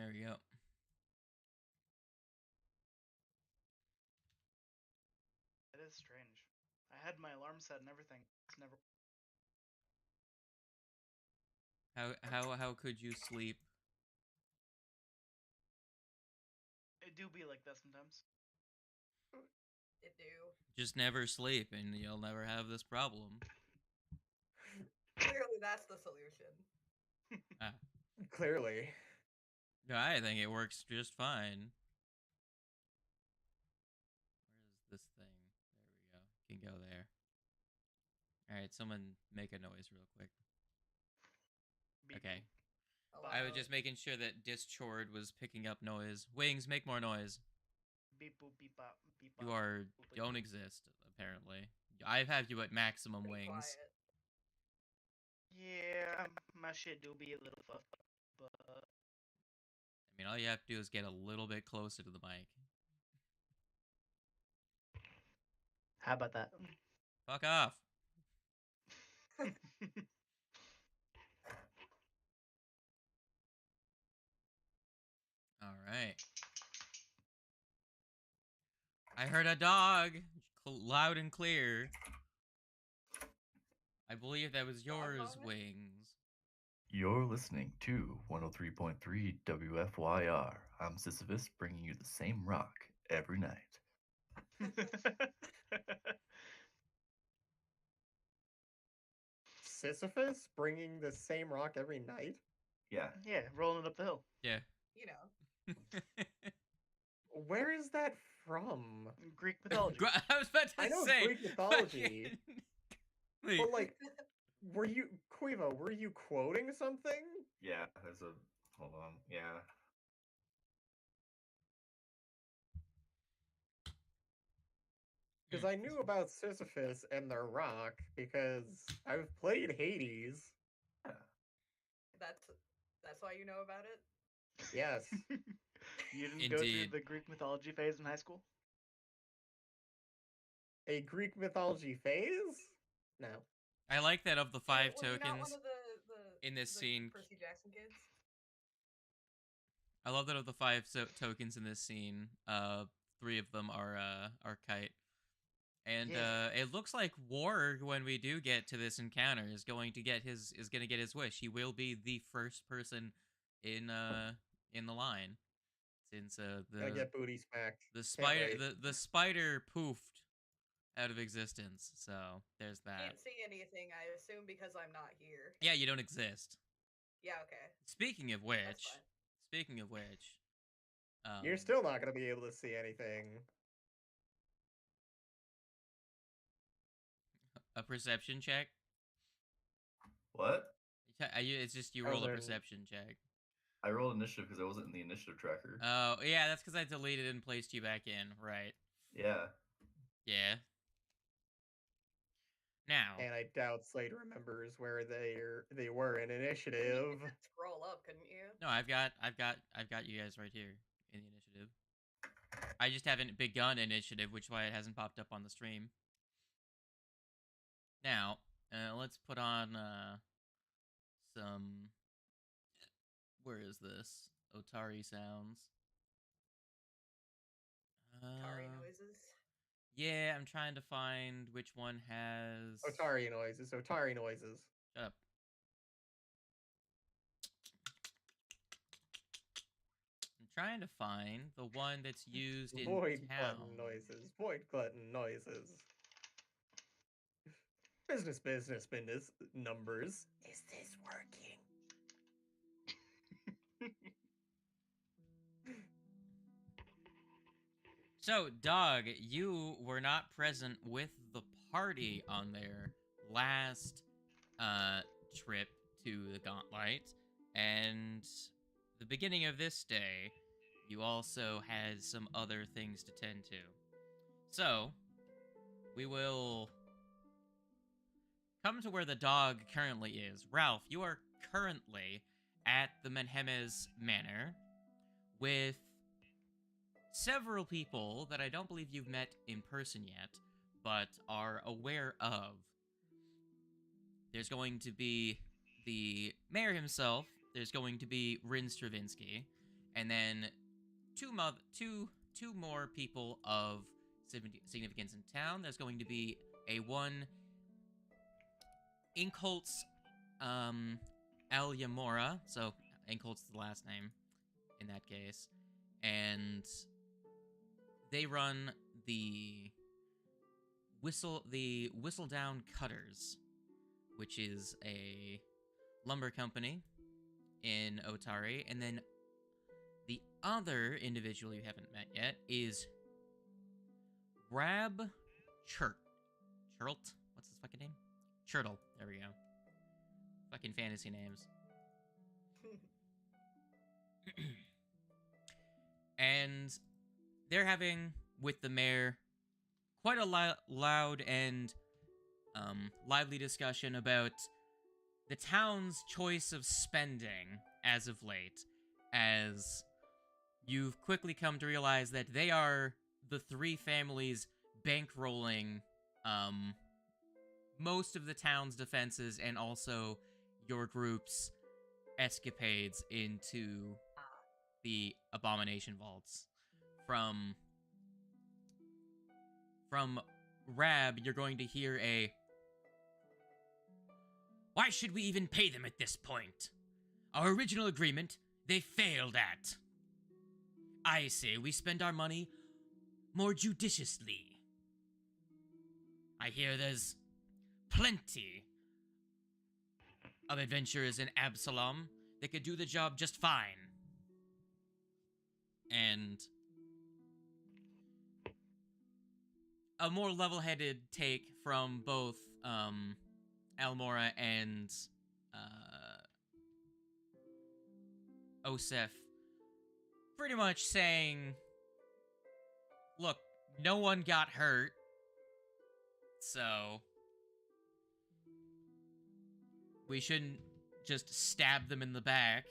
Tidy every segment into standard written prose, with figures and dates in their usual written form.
There we go. It is strange. I had my alarm set and everything. It's never. How could you sleep? It do be like that sometimes. It do. Just never sleep, and you'll never have this problem. Clearly, that's the solution. Clearly. No, I think it works just fine. Where is this thing? There we go. Can go there. Alright, someone make a noise real quick. Beep, Okay. Hello? I was just making sure that Dischord was picking up noise. Wings, make more noise. Beep boop beep bop beep. You bop, are boop, beep, don't boop. exist, apparently. I have you at maximum Pretty wings. quiet. Yeah, my shit do be a little fucked up, but I mean, all you have to do is get a little bit closer to the mic. how about that? Fuck off. Alright. I heard a dog! Loud and clear. I believe that was yours, moment? Wings. You're listening to 103.3 WFYR. I'm Sisyphus, bringing you the same rock every night. Sisyphus bringing the same rock every night? Yeah. Yeah, rolling it up the hill. Yeah. You know. Where is that from? Greek mythology. I was about to I know say. Greek mythology. Wait, But like, were you quoting something? Yeah, there's a. Hold on. Yeah. Because I knew about Sisyphus and the rock because I've played Hades. Yeah. That's why you know about it? Yes. You didn't go through Indeed. the Greek mythology phase in high school? A Greek mythology phase? No. I like that of the 5 Were you not one tokens of the in this scene. Percy Jackson kids? I love that of the 5 tokens in this scene, 3 of them are Kite. And Yeah. it looks like Warg, when we do get to this encounter, is going to get his wish. He will be the first person in the line, since Gonna get booty smacked. the Can't spider wait. the spider poofed out of existence. So there's that. Can't see anything, I assume, because I'm not here. Yeah, you don't exist. Yeah, okay. Speaking of That's which, fine. You're still not gonna be able to see anything. a perception check. What? It's just you I was roll a in- perception check. I rolled initiative because I wasn't in the initiative tracker. Oh, yeah, that's because I deleted and placed you back in. Right. Yeah. Yeah. Now. And I doubt Slade remembers where they were in You initiative. could scroll up, couldn't you? No, I've got you guys right here in the initiative. I just haven't begun initiative, which is why it hasn't popped up on the stream. Now, let's put on some. Where is this? Otari sounds. Atari noises. Yeah, I'm trying to find which one has. Otari noises. Otari noises. Shut up. I'm trying to find the one that's used in Void town. glutton noises. Void glutton noises. Business numbers. Is this working? So, Dog, you were not present with the party on their last trip to the Gauntlet, and the beginning of this day, you also had some other things to tend to. So, we will come to where the dog currently is. Ralph, you are currently at the Menhemes Manor with several people that I don't believe you've met in person yet, but are aware of. There's going to be the mayor himself, there's going to be Rin Stravinsky, and then two more people of significance in town. There's going to be a one Incolt's Al Yamora, so Incolt's the last name in that case, and they run the Whistledown Cutters, which is a lumber company in Otari, and then the other individual you haven't met yet is Rab Churt. What's his fucking name? Churtle. There we go. Fucking fantasy names. And they're having, with the mayor, quite a loud and lively discussion about the town's choice of spending as of late, as you've quickly come to realize that they are the three families bankrolling most of the town's defenses and also your group's escapades into the Abomination vaults. From Rab, you're going to hear a, "Why should we even pay them at this point? Our original agreement, they failed at. I say we spend our money more judiciously. I hear there's plenty of adventurers in Absalom that could do the job just fine." And a more level-headed take from both Almora and Osef, pretty much saying, look, no one got hurt, so we shouldn't just stab them in the back.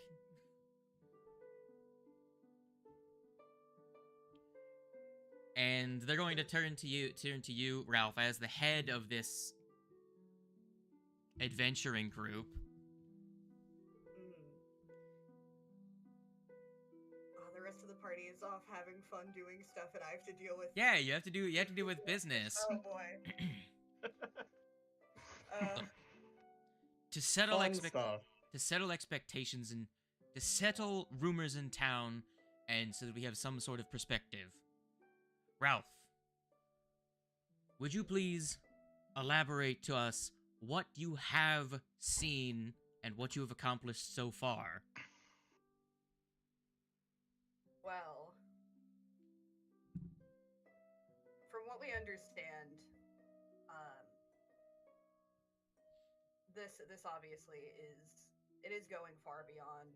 And they're going to turn to you, Ralph, as the head of this adventuring group. Oh, the rest of the party is off having fun doing stuff, and I have to deal with. Yeah, you have to do with business. Oh boy. To settle Fun stuff. to settle expectations and to settle rumors in town, and so that we have some sort of perspective. Ralph, would you please elaborate to us what you have seen and what you have accomplished so far? Well, from what we understand, this obviously is going far beyond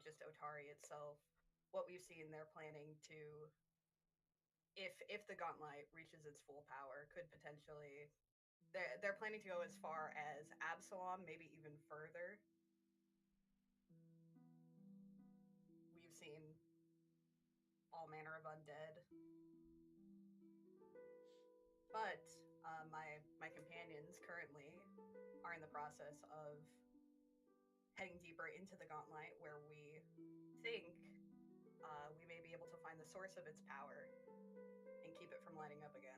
just Otari itself. What we've seen, they're planning to, if the Gauntlet reaches its full power, could potentially, they're planning to go as far as Absalom, maybe even further. We've seen all manner of undead, but my companions currently are in the process of heading deeper into the Gauntlet, where we think we may be able to find the source of its power and keep it from lighting up again.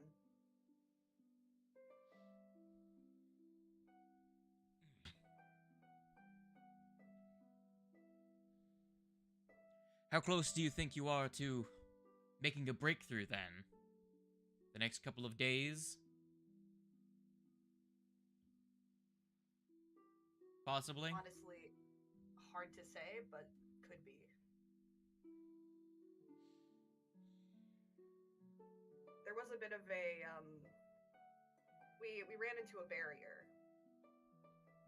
How close do you think you are to making a breakthrough then? The next couple of days? Possibly? Honestly, hard to say, but could be. There was a bit of a we ran into a barrier,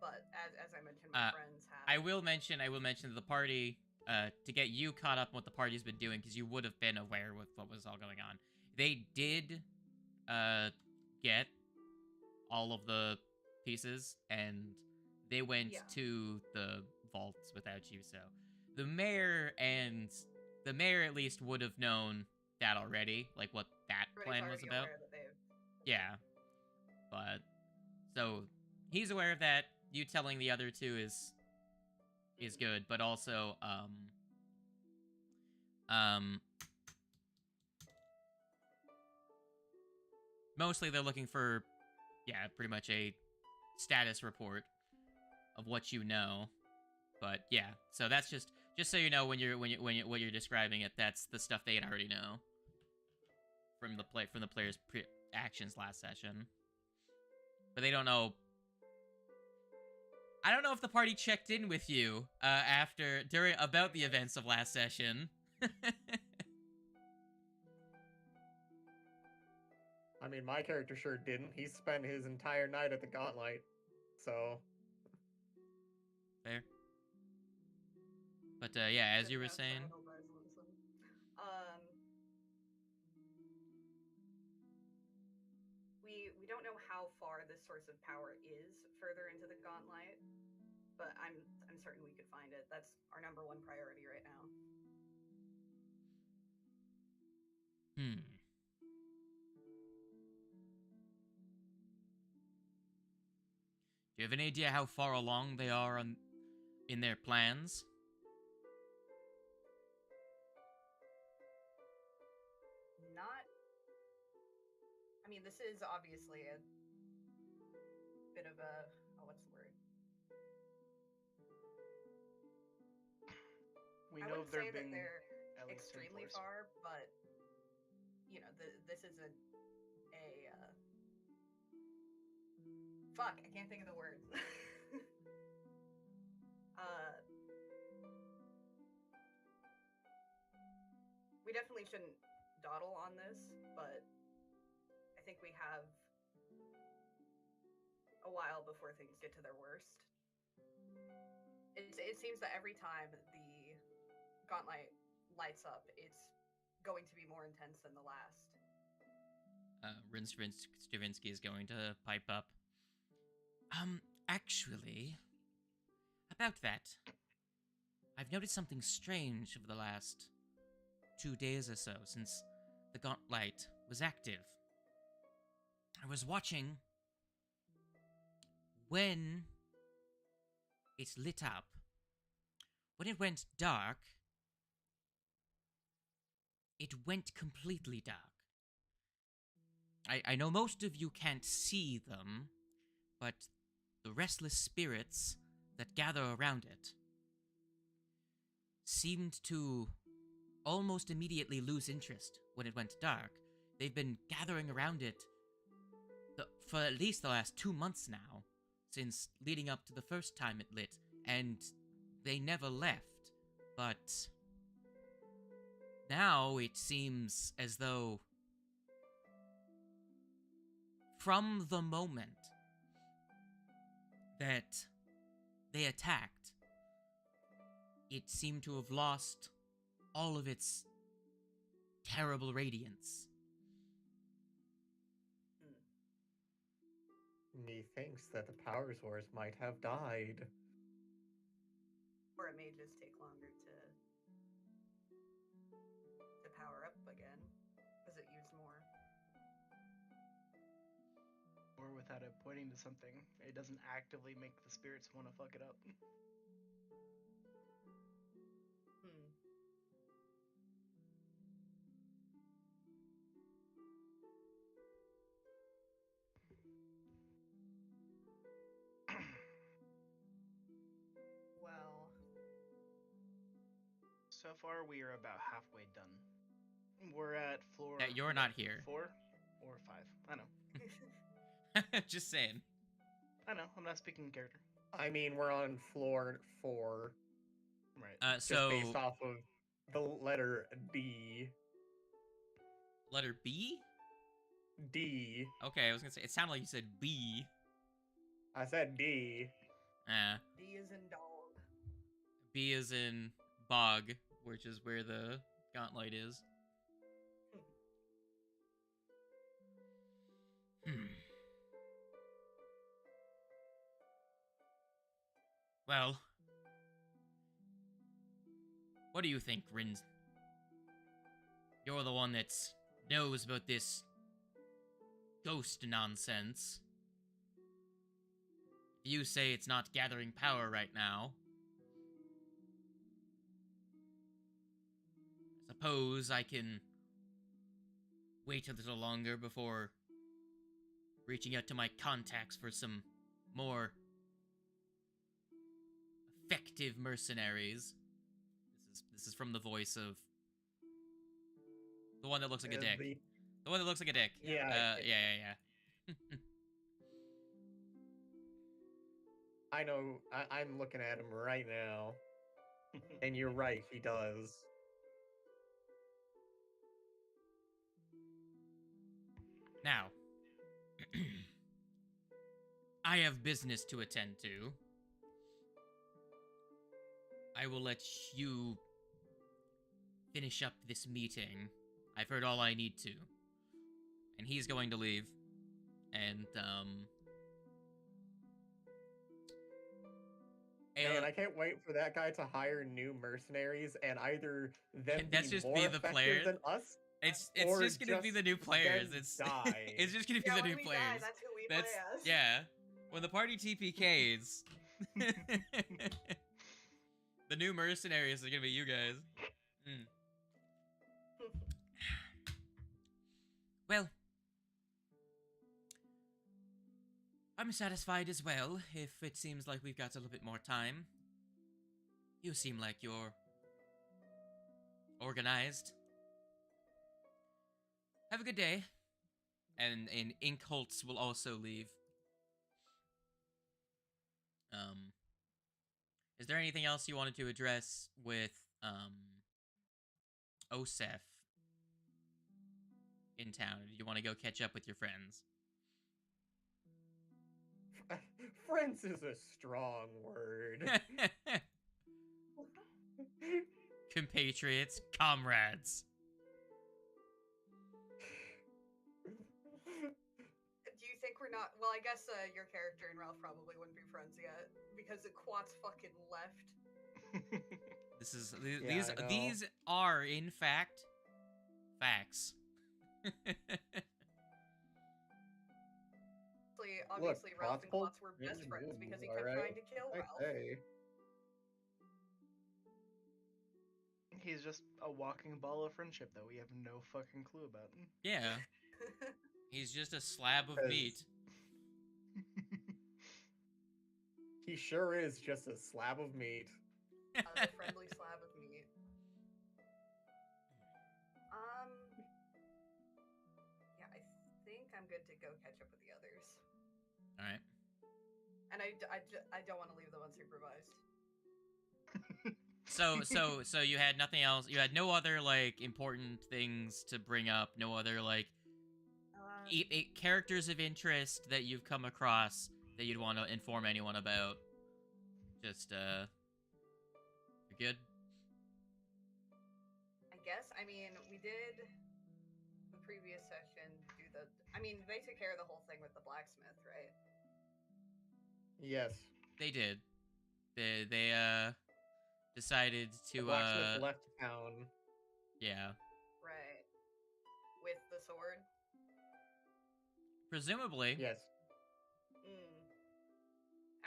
but as I mentioned, my friends have. I will mention that the party, to get you caught up on what the party's been doing, because you would have been aware with what was all going on. They did get all of the pieces, and they went to the vaults without you, so the mayor at least would have known that already, like what that plan was about. Yeah. But so he's aware of that. You telling the other two is good, but also Um, mostly they're looking for, yeah, pretty much a status report of what you know. But yeah, so that's just so you know when you're describing it, that's the stuff they already know from the player's actions last session. But they don't know. I don't know if the party checked in with you about the events of last session. I mean, my character sure didn't. He spent his entire night at the Gauntlet, so... Fair. But yeah, as you were Couldn't have saying, battled as Winston. We don't know how far this source of power is further into the Gauntlet, but I'm certain we could find it. That's our number one priority right now. hmm. Do you have any idea how far along they are in their plans? Not. I mean, this is obviously a bit of a. Oh, what's the word? We I know wouldn't there say have that been they're at least 10 extremely floors. far, but you know, this isn't a. Fuck, I can't think of the words. We definitely shouldn't dawdle on this, but I think we have a while before things get to their worst. It seems that every time the Gauntlet lights up, it's going to be more intense than the last. Stravinsky is going to pipe up. Actually, about that, I've noticed something strange over the last 2 days or so since the Gauntlet was active. I was watching when it lit up. When it went dark, it went completely dark. I know most of you can't see them, but the restless spirits that gather around it seemed to almost immediately lose interest when it went dark. They've been gathering around it for at least the last 2 months now, since leading up to the first time it lit, and they never left. But now it seems as though from the moment that they attacked, it seemed to have lost all of its terrible radiance. Methinks that the power source might have died. Or it may just take longer to power up again as it used more. Or without it pointing to something, it doesn't actively make the spirits want to fuck it up. Well, So far, we are about halfway done. We're at floor. That you're not here. 4 or 5. I know. Just saying. I know. I'm not speaking in character. I mean, we're on floor 4. Right. Just So based off of the letter D. letter B? D. Okay, I was gonna say it sounded like you said B. I said D. D is in dog. B is in bog, which is where the Gauntlet is. Well, what do you think, Rin? You're the one that knows about this ghost nonsense. You say it's not gathering power right now. suppose I can wait a little longer before reaching out to my contacts for some more effective mercenaries. This is from the voice of the one that looks like a dick. The one that looks like a dick. Yeah. Yeah. I know. I'm looking at him right now, and you're right. He does. Now, I have business to attend to. I will let you finish up this meeting. I've heard all I need to. And he's going to leave. And, Man, I can't wait for that guy to hire new mercenaries and either them That's be just more be the effective players. than us. It's or just gonna be the new players. them It's die. it's just gonna be Yeah, the when new we players. die, that's who we play as. Yeah. When the party TPKs, the new mercenaries are gonna be you guys. Mm. Well, I'm satisfied as well. If it seems like we've got a little bit more time, you seem like you're organized. Have a good day. And Incults will also leave. Is there anything else you wanted to address with Osef in town? Do you want to go catch up with your friends? Friends is a strong word. Compatriots, comrades. Do you think we're not? Well, I guess your character and Ralph probably wouldn't be friends yet because the Quats fucking left. This is Yeah, I know. these are in fact facts. Obviously, Ralph and Quats Quats were best really friends good, because he all kept right. trying to kill I Ralph. say. He's just a walking ball of friendship that we have no fucking clue about. Yeah, he's just a slab of Because- meat. He sure is just a slab of meat. A friendly slab of meat. Yeah, I think I'm good to go catch up with the others. All right. And I don't want to leave them unsupervised. So you had nothing else. You had no other like important things to bring up. No other like characters of interest that you've come across that you'd want to inform anyone about. Just you're good. I guess. I mean, we did the previous session do the. I mean, they took care of the whole thing with the blacksmith, right? Yes. They did. They decided The to blacksmith left town. yeah. Right. With the sword. Presumably. Yes.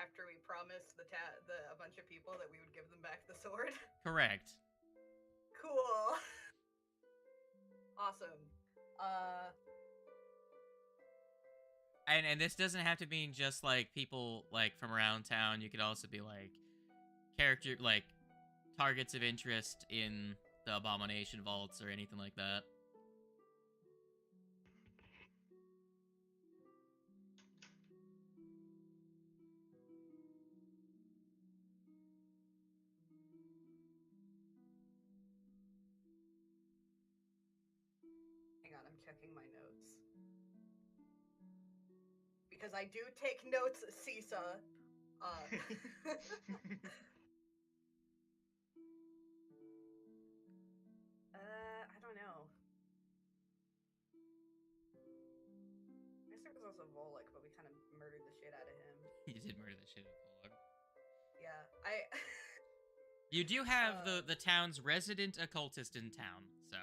After we promised a bunch of people that we would give them back the sword. Correct. Cool. Awesome. And this doesn't have to mean just like people like from around town. You could also be like targets of interest in the Abomination vaults or anything like that. Hang on, I'm checking my notes. Because I do take notes, Sisa. I don't know. I guess there was also Volek, but we kind of murdered the shit out of him. You did murder the shit out of Polog. Yeah, You do have the town's resident occultist in town, so.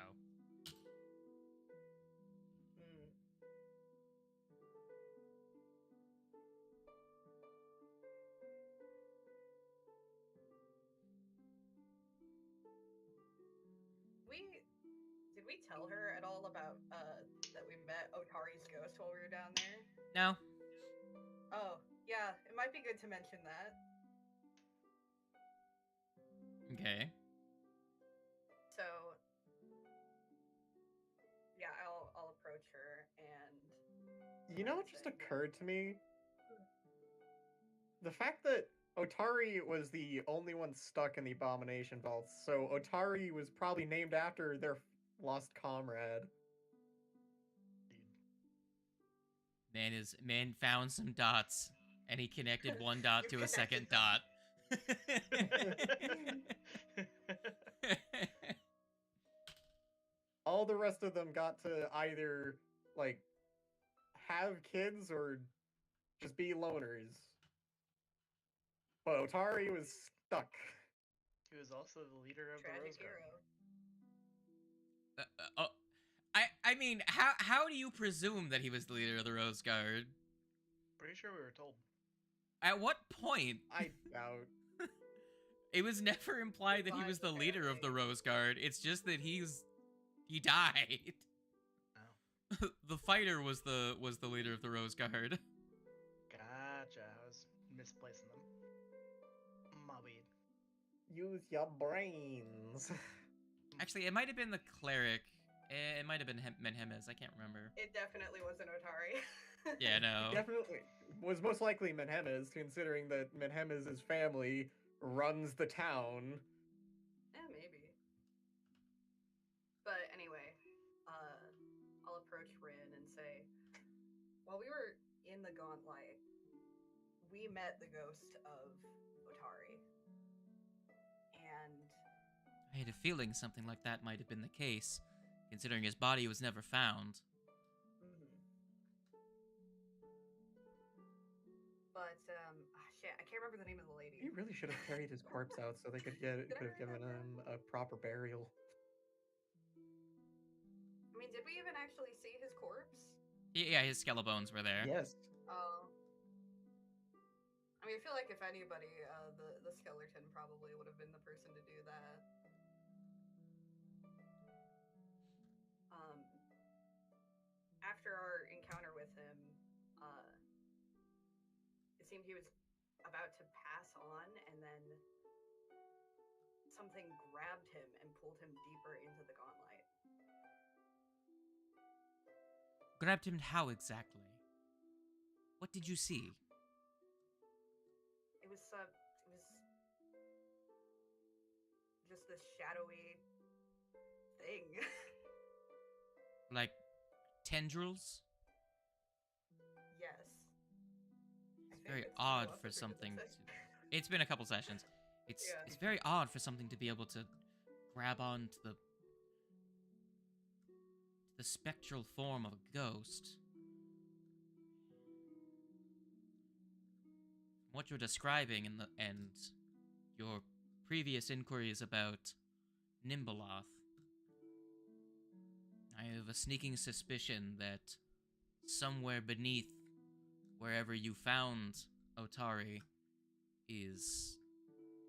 we tell her at all about that we met Otari's ghost while we were down there? No. Oh, yeah, it might be good to mention that. Okay. So, yeah, I'll approach her and You know what just occurred to me? The fact that Otari was the only one stuck in the Abomination vaults, so Otari was probably named after their lost comrade. Man found some dots, and he connected one dot You to a second connected them. dot. All the rest of them got to either, like, have kids or just be loners. But Otari was stuck. He was also the leader of the Tragic Rose Garden. hero. I mean, how do you presume that he was the leader of the Rose Guard? Pretty sure we were told. At what point? I doubt. It was never implied that he was the leader of the Rose Guard. It's just that he died. Oh. The fighter was the leader of the Rose Guard. Gotcha. I was misplacing them. My weed. Use your brains. Actually, it might have been the cleric. It might have been Menhemes. I can't remember. It definitely wasn't Otari. Yeah, no. Definitely was most likely Menhemes, considering that Menhemes' family runs the town. Yeah, maybe. But anyway, I'll approach Rin and say, while we were in the Gauntlet, we met the ghost of Otari. And I had a feeling something like that might have been the case, considering his body was never found. But shit, I can't remember the name of the lady. You really should have carried his corpse out so they could have given him a proper burial. I mean, did we even actually see his corpse? Yeah, his skeleton were there. Yes. Oh. I mean, I feel like if anybody, the skeleton probably would have been the person to do that. After our encounter with him, it seemed he was about to pass on, and then something grabbed him and pulled him deeper into the Gauntlet. Grabbed him how exactly? What did you see? It was just this shadowy thing. Like tendrils? Yes. It's very odd for something to... It's been a couple sessions. It's very odd for something to be able to grab onto the spectral form of a ghost. What you're describing and your previous inquiries about Nimbaloth, I have a sneaking suspicion that somewhere beneath wherever you found Otari is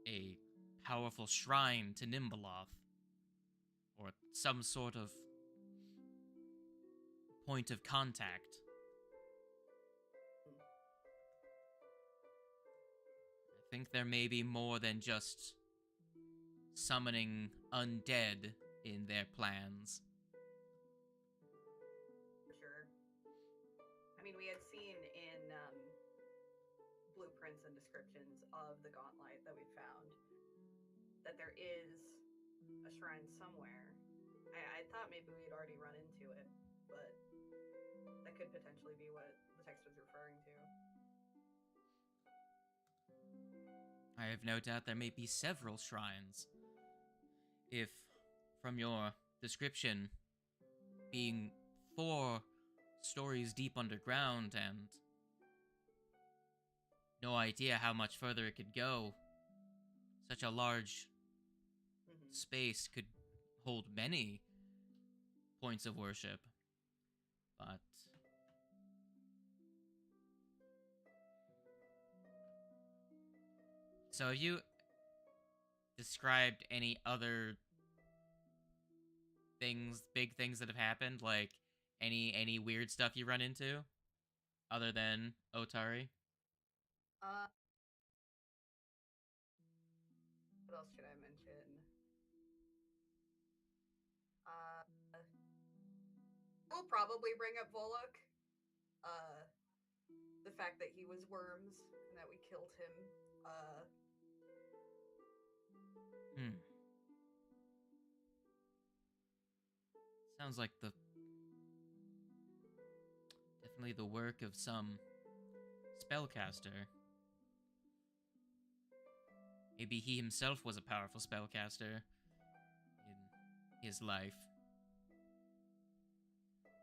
a powerful shrine to Nimbaloth, or some sort of point of contact. I think there may be more than just summoning undead in their plans. For sure. I mean, we had seen in blueprints and descriptions of the Gauntlet that we found that there is a shrine somewhere. I thought maybe we'd already run into it, but that could potentially be what the text was referring to. I have no doubt there may be several shrines. If, from your description, being 4 stories deep underground and no idea how much further it could go, such a large space could hold many points of worship. But so have you described any other big things that have happened? Like any weird stuff you run into, other than Otari? Uh, what else should I mention? Uh, we'll probably bring up Volok. The fact that he was worms and that we killed him. Hmm. Sounds like definitely the work of some spellcaster. Maybe he himself was a powerful spellcaster in his life.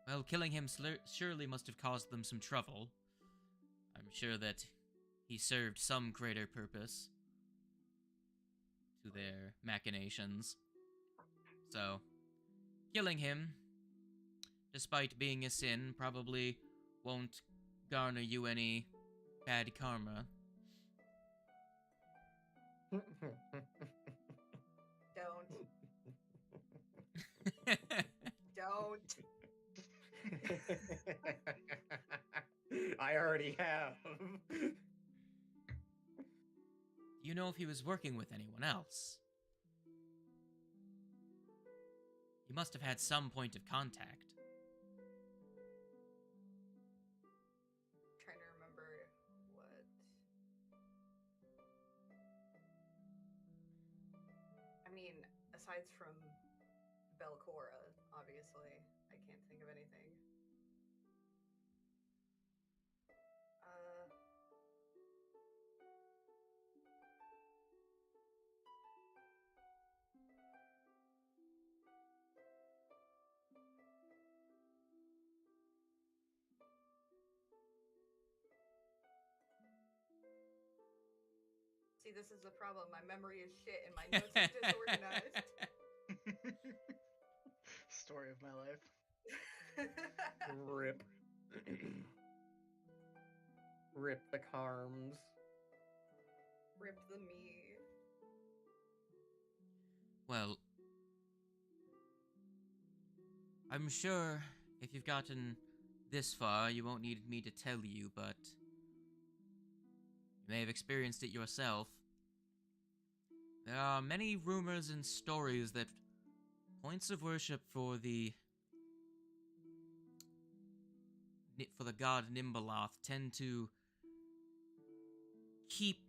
Well, killing him surely must have caused them some trouble. I'm sure that he served some greater purpose to their machinations. So, killing him, despite being a sin, probably won't garner you any bad karma. Don't. Don't. I already have. Do you know if he was working with anyone else? He must have had some point of contact. Trying to remember what. I mean, aside from Belcora, obviously, I can't think of anything. See, this is the problem. My memory is shit and my notes are disorganized. Story of my life. Rip. Rip the Carms. Rip the me. Well, I'm sure if you've gotten this far, you won't need me to tell you, but you may have experienced it yourself. There are many rumors and stories that points of worship for the god Nimbaloth tend to keep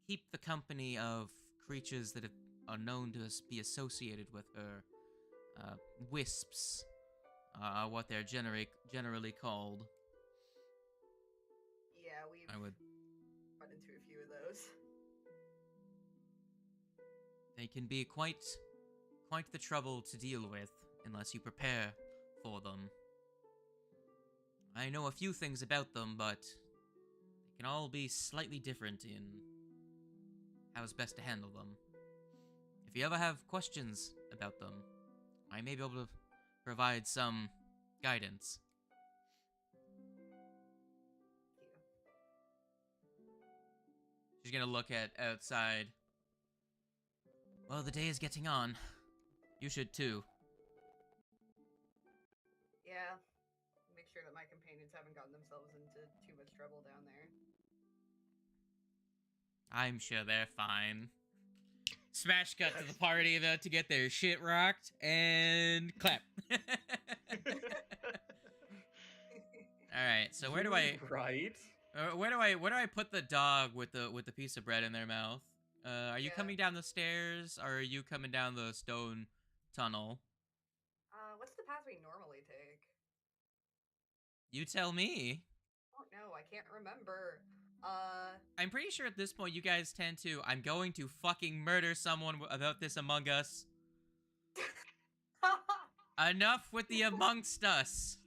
the company of creatures that are known to be associated with her. Wisps are what they're generally called. Yeah, we've I would. run into a few of those. They can be quite the trouble to deal with unless you prepare for them. I know a few things about them, but they can all be slightly different in how it's best to handle them. If you ever have questions about them, I may be able to provide some guidance. She's gonna look at outside. Well, the day is getting on. You should too. Yeah. Make sure that my companions haven't gotten themselves into too much trouble down there. I'm sure they're fine. Smash cut to the party though to get their shit rocked and clap. All right, so where do I where do I put the dog with the piece of bread in their mouth? Are you coming down the stairs or are you coming down the stone tunnel? What's the path we normally take? You tell me. Oh no, I can't remember. I'm pretty sure at this point you guys tend to, I'm going to fucking murder someone about this Among Us. Enough with the amongst us.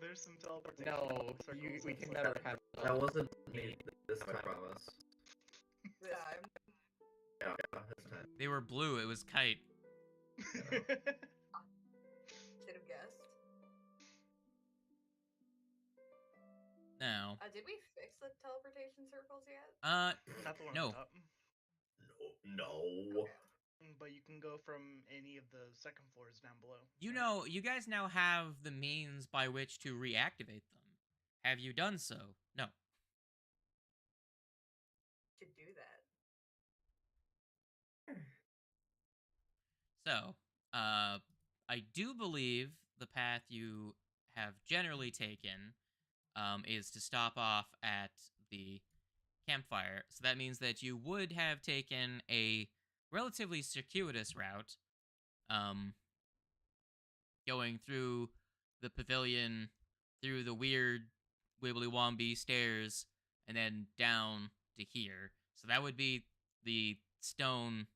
There's some teleportation. No, we can never have. That wasn't me this time, I promise. This time. Yeah, this time. They were blue, it was Kite. Should have guessed. Now. Did we fix the teleportation circles yet? Not the one no. on top. No. Okay. But you can go from any of the second floors down below. You right? know, you guys now have the means by which to reactivate them. Have you done so? No. Should do that. So, I do believe the path you have generally taken is to stop off at the campfire. So that means that you would have taken a relatively circuitous route, um, going through the pavilion, through the weird wibbly wombly stairs, and then down to here. So that would be the stone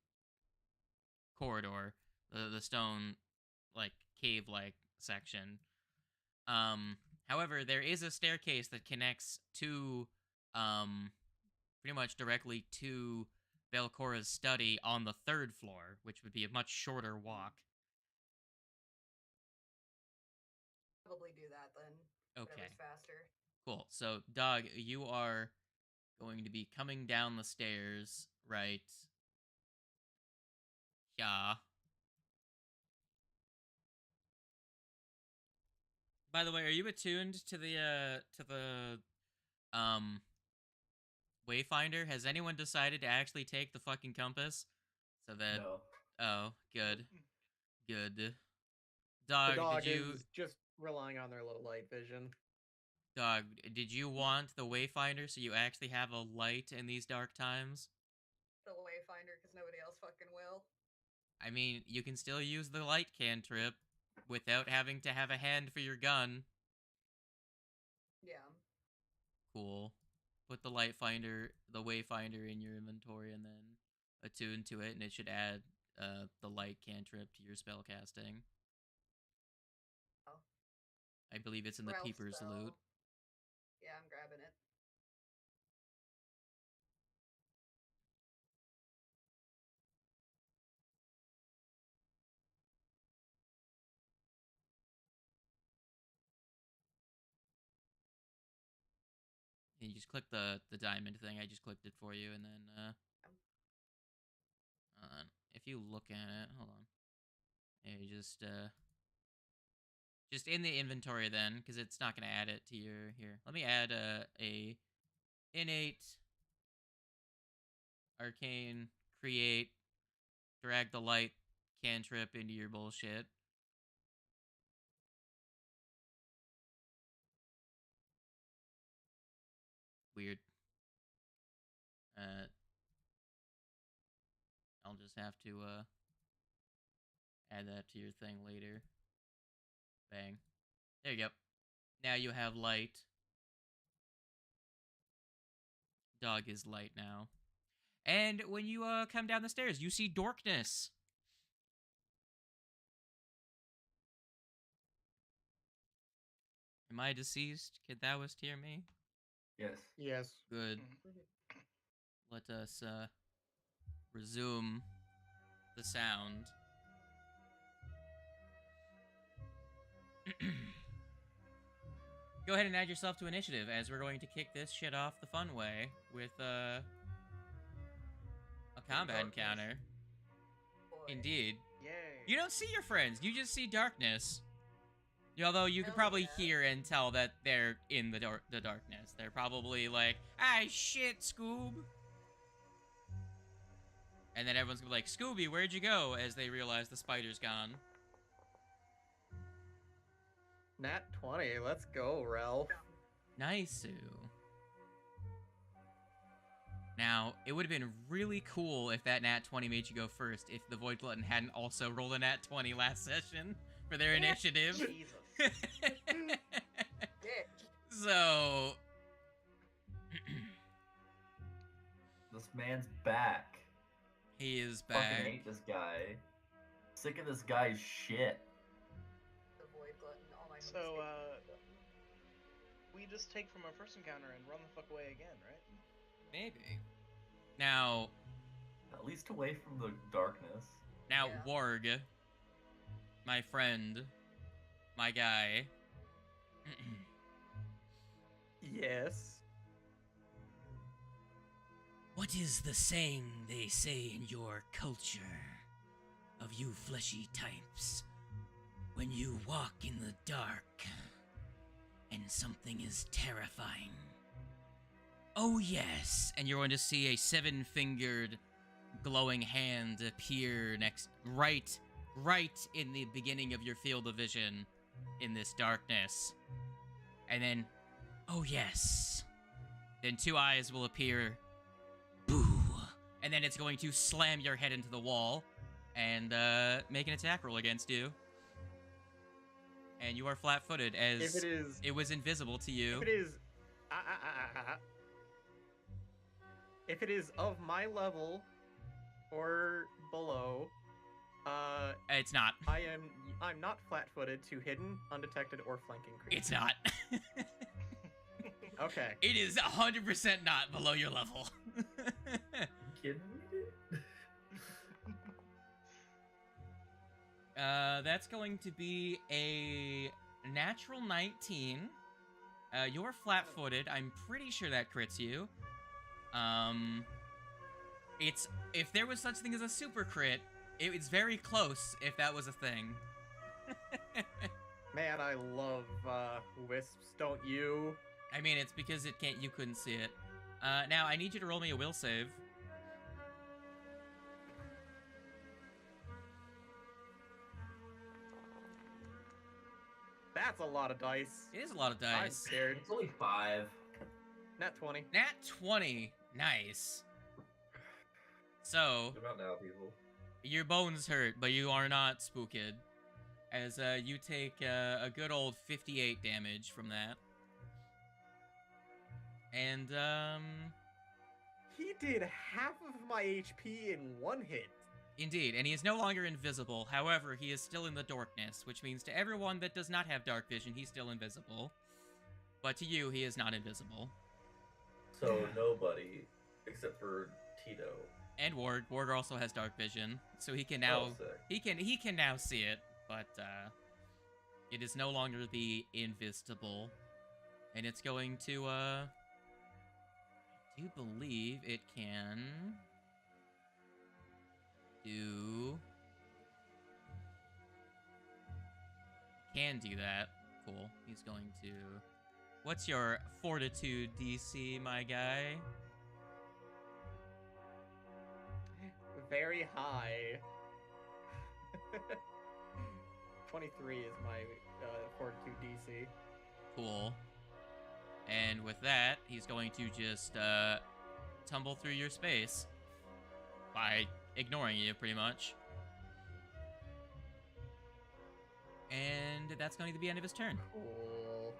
corridor, the stone like cave like section. However, there is a staircase that connects to pretty much directly to Velcora's study on the third floor, which would be a much shorter walk. Probably do that then. Okay, Whatever's faster. cool. So, Dog, you are going to be coming down the stairs, right? Yeah. By the way, are you attuned to the um Wayfinder? Has anyone decided to actually take the fucking compass? So that No. Oh, good. Good. The Dog, dog did you is just relying on their low light vision. Dog, did you want the Wayfinder so you actually have a light in these dark times? The Wayfinder, because nobody else fucking will. I mean, you can still use the light cantrip without having to have a hand for your gun. Yeah. Cool. Put the the Wayfinder in your inventory and then attune to it, and it should add the light cantrip to your spell casting. Oh. I believe it's in the Ralph Peeper's spell. loot. Yeah, I'm grabbing it. And you just click the diamond thing. I just clicked it for you, and then if you look at it, hold on. Yeah, you just in the inventory then, because it's not gonna add it to your here. Let me add a innate arcane create drag the light cantrip into your bullshit. Weird. I'll just have to add that to your thing later. Bang. There you go. Now you have light. Dog is light now. And when you come down the stairs, you see darkness. Am I deceased? Could thou hear me? Yes. Yes. Good. Let us resume the sound. Go ahead and add yourself to initiative, as we're going to kick this shit off the fun way with a combat Darkness. encounter. Boy. Indeed. Yay. You don't see your friends, you just see darkness. Although you can Hell probably yeah. hear and tell that they're in the darkness. They're probably like, ah, shit, Scoob. And then everyone's gonna be like, Scooby, where'd you go? As they realize the spider's gone. Nat 20. Let's go, Ralph. Nice. Now, it would have been really cool if that nat 20 made you go first, if the Void Glutton hadn't also rolled a nat 20 last session for their initiative. Jesus. Dick. So... This man's back. he is Fucking back. hate this guy. Sick of this guy's shit. The Void Glutton. All my So, mistakes. we just take from our first encounter and run the fuck away again, right? Maybe. Now, At least away from the darkness. now, Yeah. Warg, my friend, my guy. Yes. What is the saying they say in your culture? of you fleshy types, when you walk in the dark and something is terrifying. Oh yes, and you're going to see a 7-fingered glowing hand appear right in the beginning of your field of vision in this darkness. And then, oh yes, then 2 eyes will appear. Boo! And then it's going to slam your head into the wall and make an attack roll against you. And you are flat-footed as If it is, it was invisible to you. if it is, if it is of my level or below, It's not. I'm not flat-footed to hidden, undetected, or flanking creatures. It's not. Okay. It is 100% not below your level. Kidding me? That's going to be a natural 19. You're flat-footed. I'm pretty sure that crits you. It's if there was such thing as a super crit, it's very close if that was a thing. Man, I love wisps, don't you? I mean, it's because you couldn't see it. Now I need you to roll me a will save. That's a lot of dice. It is a lot of I'm dice. scared. It's only 5. Nat 20. Nat 20. Nice. So, What about now, people? your bones hurt, but you are not spooked. As you take a good old 58 damage from that. And, He did half of my HP in one hit. indeed, and he is no longer invisible. However, he is still in the darkness, which means to everyone that does not have dark vision, he's still invisible. But to you, he is not invisible. So nobody except for Tito. And Ward. Ward also has dark vision, so he can now Oh, sick. he can now see it, but it is no longer the invisible, and it's going to I do believe it can do that. Cool. He's going to. What's your fortitude DC, my guy? Very high. 23 is my fortitude DC. Cool. And with that, he's going to just tumble through your space by ignoring you, pretty much. And that's going to be the end of his turn. Cool.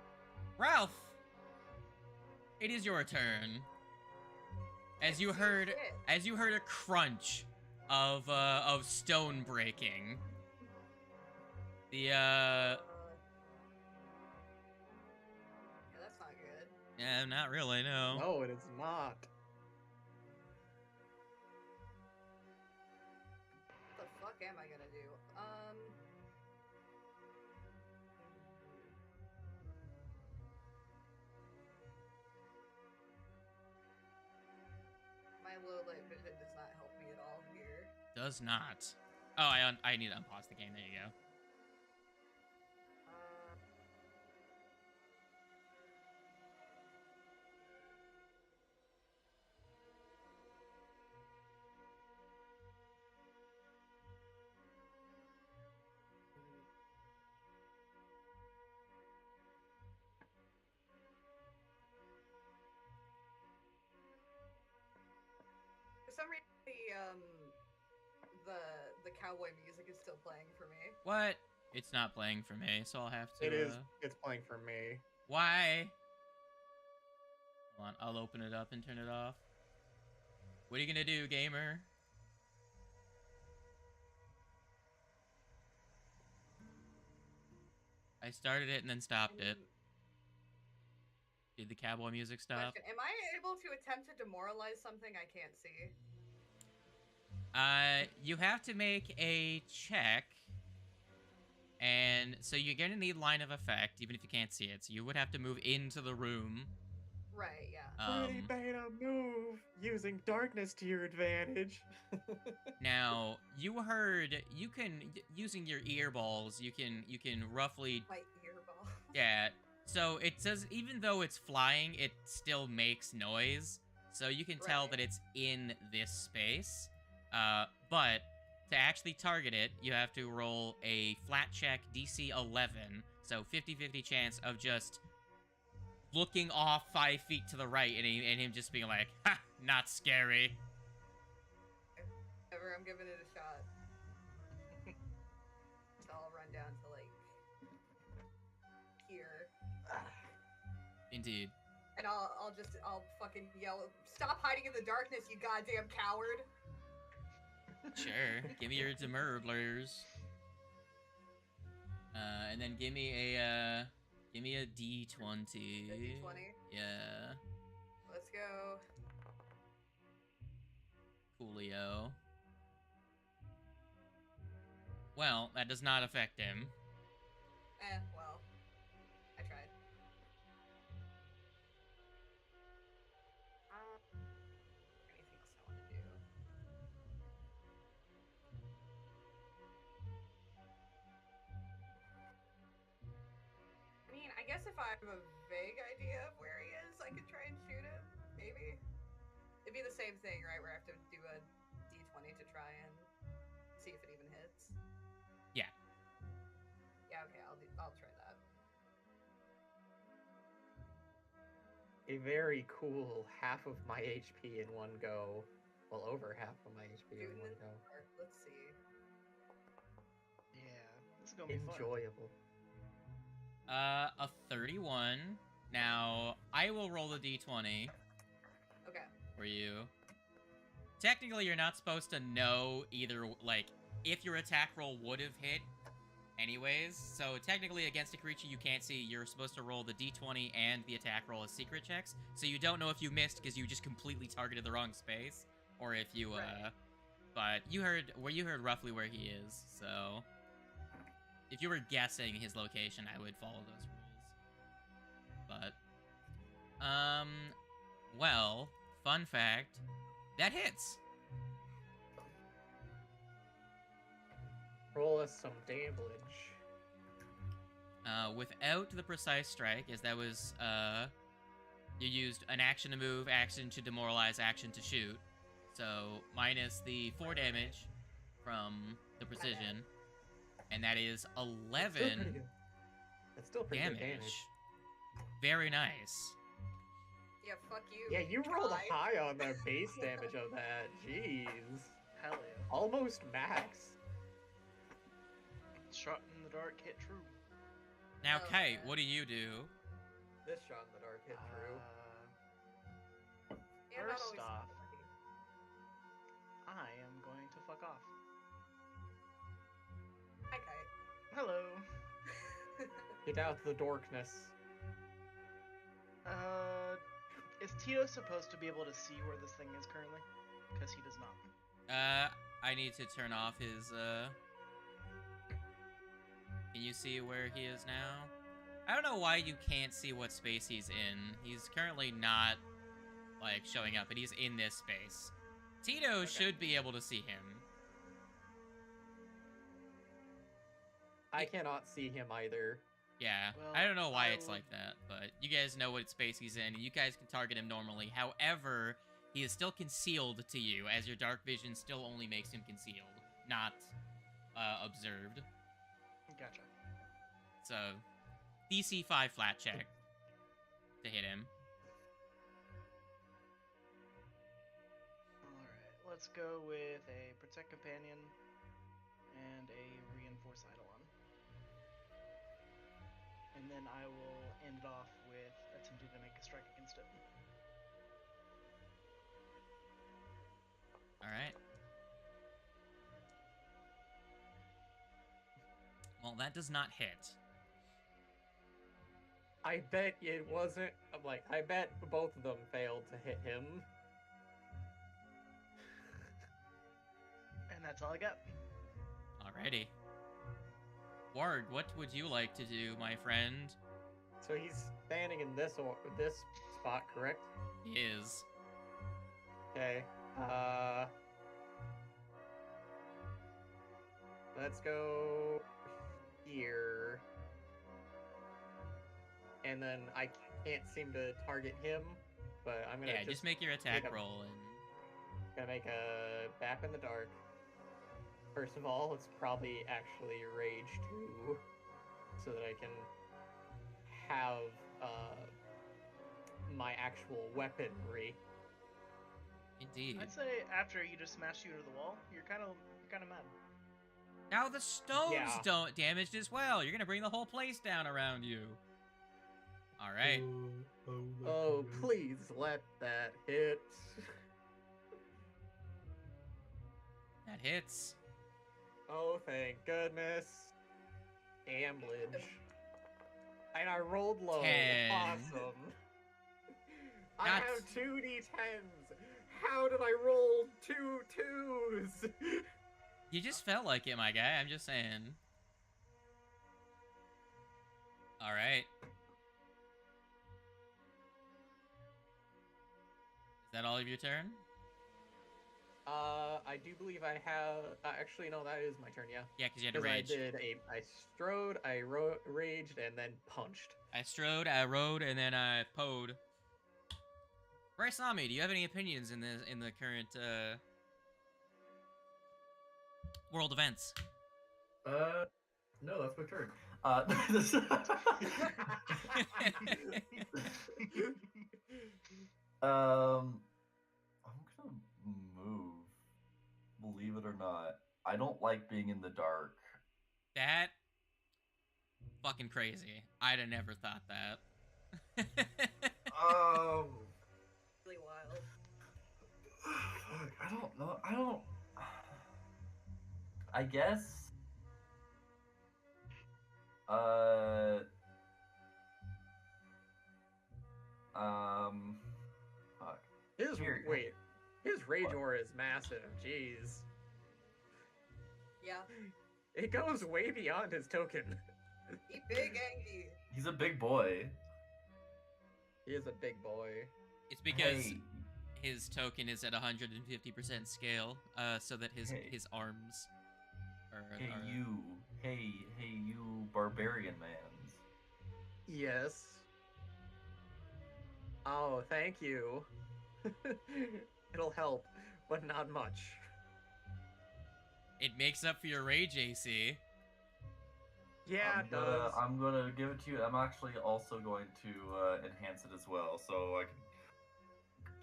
Ralph, it is your turn. As you heard a crunch of stone breaking, the Yeah, that's not good. yeah, not really, no. No, it is not. What the fuck am I gonna do? My low light vision does not help me at all here. Does not. Oh, I need to unpause the game. There you go. For some reason, the cowboy music is still playing for me. What? It's not playing for me, so I'll have to. It is. It's playing for me. Why? Hold on, I'll open it up and turn it off. What are you gonna do, gamer? I started it and then stopped it. Did the cowboy music stop? Question, am I able to attempt to demoralize something I can't see? You have to make a check. And so you're gonna need line of effect, even if you can't see it. So you would have to move into the room Right, yeah. Pretty beta move, using darkness to your advantage. Now you heard using your earballs you can roughly My earball. yeah. So it says even though it's flying, it still makes noise. So you can tell Right. that it's in this space. But to actually target it, you have to roll a flat check DC 11. So 50-50 chance of just looking off 5 feet to the right and him just being like, ha, not scary. Ever, I'm giving it a shot. So I'll run down to like here, Indeed. and I'll fucking yell, "Stop hiding in the darkness, you goddamn coward!" Sure. Give me your demurblers. And then give me a D20. A D20? Yeah. Let's go. Coolio. Well, that does not affect him. Well, I tried. Anything else I want to do? I mean, I guess if I have a vague idea of where he is, I could try and shoot him. Maybe. It'd be the same thing, right? Where I have to do a D20 to try and see if it even hits. Yeah. Yeah. Okay. I'll try that. A very cool half of my HP in one go. Well, over half of my HP in Shooting one in the go. dark. Let's see. Yeah, this is gonna be fun. Enjoyable. A 31. Now, I will roll the D20 Okay. for you. Technically, you're not supposed to know either, like, if your attack roll would have hit anyways. So, technically, against a creature you can't see, you're supposed to roll the D20 and the attack roll as secret checks. So, you don't know if you missed because you just completely targeted the wrong space. Or if you, Right. But you heard roughly where he is, so... If you were guessing his location, I would follow those rules. But, well, fun fact, that hits. Roll us some damage. Without the precise strike, as that was, you used an action to move, action to demoralize, action to shoot. So, minus the 4 damage from the precision. And that is 11 That's still pretty good damage. Very nice. Yeah. Fuck you. Yeah, you rolled Try. high on the base damage of that. Jeez. Hell yeah. Almost max. Shot in the dark hit true. Now, Oh, Kite, man. what do you do? This shot in the dark hit true. Yeah, not First always off- lucky. I am going to fuck off. Hi, Kite. Hello. Get out the darkness. Is Tito supposed to be able to see where this thing is currently? Because he does not. I need to turn off his, Can you see where he is now? I don't know why you can't see what space he's in. He's currently not, like, showing up, but he's in this space. Tito should be able to see him. I cannot see him either. Yeah, Well, I don't know why it's I'll- like that, but you guys know what space he's in, and you guys can target him normally. However, he is still concealed to you, as your dark vision still only makes him concealed, not observed. Gotcha. So, DC 5 flat check to hit him. Alright, let's go with a Protect Companion and a Reinforce Eidolon. And then I will end it off with attempting to make a strike against it. Alright. Well, that does not hit. I bet it wasn't. I bet both of them failed to hit him. And that's all I got. Alrighty. Ward, what would you like to do, my friend? So he's standing in this spot, correct? He is. Okay. Let's go here. And then I can't seem to target him, but I'm gonna Yeah, just make your attack make a- roll and. Gonna make a Back in the Dark. First of all, it's probably actually Rage 2, so that I can have my actual weaponry. Indeed. I'd say after you just smashed you into the wall, you're kind of mad. Now the stones Yeah. don't damaged as well. You're gonna bring the whole place down around you. All right. Oh, please let that hit. That hits. Oh, thank goodness. Damage. And I rolled low. 10. Awesome. I Not- have 2d10s. How did I roll 2 2s? You just felt like it, my guy. I'm just saying. All right. Is that all of your turn? I do believe I have. Actually, no, that is my turn. Yeah. Yeah, because you had to Because rage. I strode, I raged, and then punched. I strode, I rode, and then I poed. Raisami, do you have any opinions in the current world events? No, that's my turn. I'm gonna move. Believe it or not, I don't like being in the dark. That fucking crazy. I'd have never thought that. Really wild. Fuck, I don't know. I don't. I guess. Fuck. His rage aura is massive. Jeez. Yeah. It goes way beyond his token. He big Angie. He's a big boy. He is a big boy. It's because Hey, his token is at 150% scale, so that his Hey. his arms are. hey, you, barbarian mans. Yes. Oh, thank you. It'll help, but not much. It makes up for your rage AC. Yeah, it does. I'm gonna give it to you. I'm actually also going to enhance it as well, so I can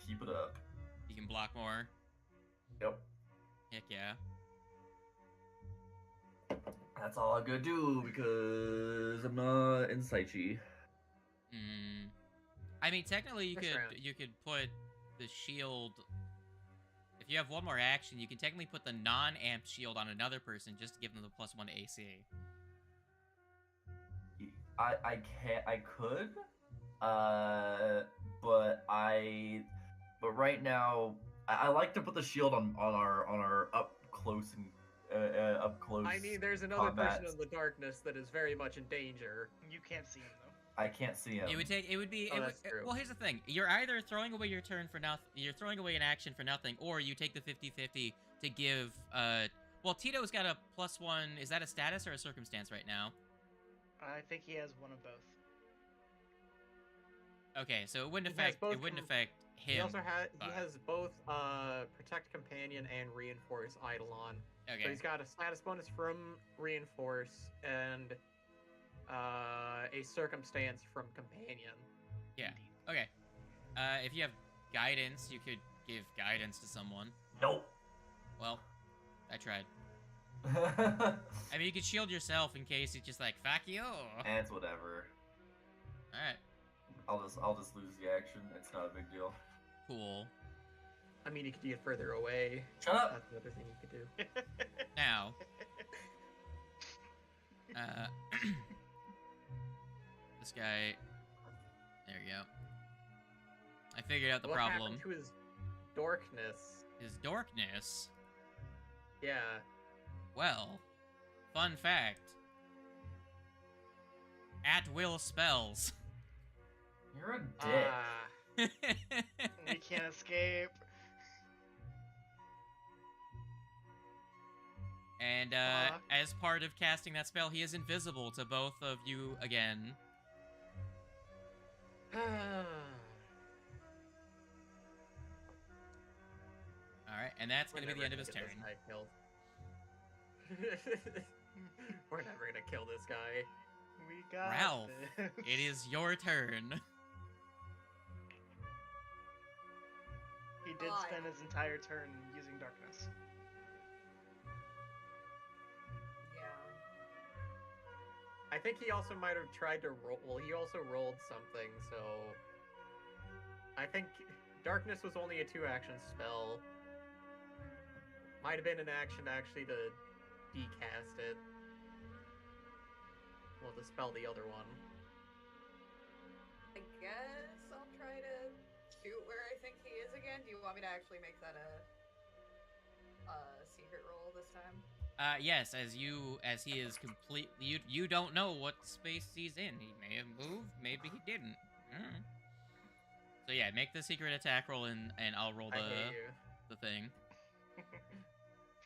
keep it up. You can block more. Yep. Heck yeah. That's all I'm gonna do because I'm not insight-y. Mm. I mean, technically, Next round. you could put the shield. If you have one more action, you can technically put the non-amp shield on another person just to give them the +1 AC. I could, but right now I like to put the shield on our up close and up close. I mean, there's another combat. person in the darkness that is very much in danger. You can't see him though. I can't see him. It would be. Oh, that's true. Well, here's the thing: you're either throwing away your turn for nothing, you're throwing away an action for nothing, or you take the 50-50 to give. Well, Tito's got a +1. Is that a status or a circumstance right now? I think he has one of both. Okay, so it wouldn't He has affect. both It wouldn't com- affect him. He also but- has both Protect Companion and Reinforce Eidolon. So Okay. he's got a status bonus from Reinforce and a circumstance from Companion. Yeah. Okay. If you have guidance, you could give guidance to someone. Nope. Well, I tried. I mean, you could shield yourself in case it's just like fuck you. It's whatever. All right. I'll just lose the action. It's not a big deal. Cool. I mean, you could get further away. Shut up. That's another thing you could do. Now. This guy. There you go. I figured out the What problem. happened to his dorkness? His dorkness. Yeah. Well, fun fact. At will spells. You're a dick. We can't escape. And as part of casting that spell, he is invisible to both of you again. Alright, and that's going to be the end of his turn. We're never gonna kill this guy. We got Ralph, this. it is your turn. He did spend his entire turn using darkness. Yeah. I think he also might have tried to roll. Well, he also rolled something, so I think darkness was only a 2-action spell. Might have been an action actually to decast it. Well, dispel the other one. I guess I'll try to shoot where I think he is again. Do you want me to actually make that a secret roll this time? Yes, as he is completely, you don't know what space he's in. He may have moved, maybe he didn't. So yeah, make the secret attack roll and I'll roll the thing.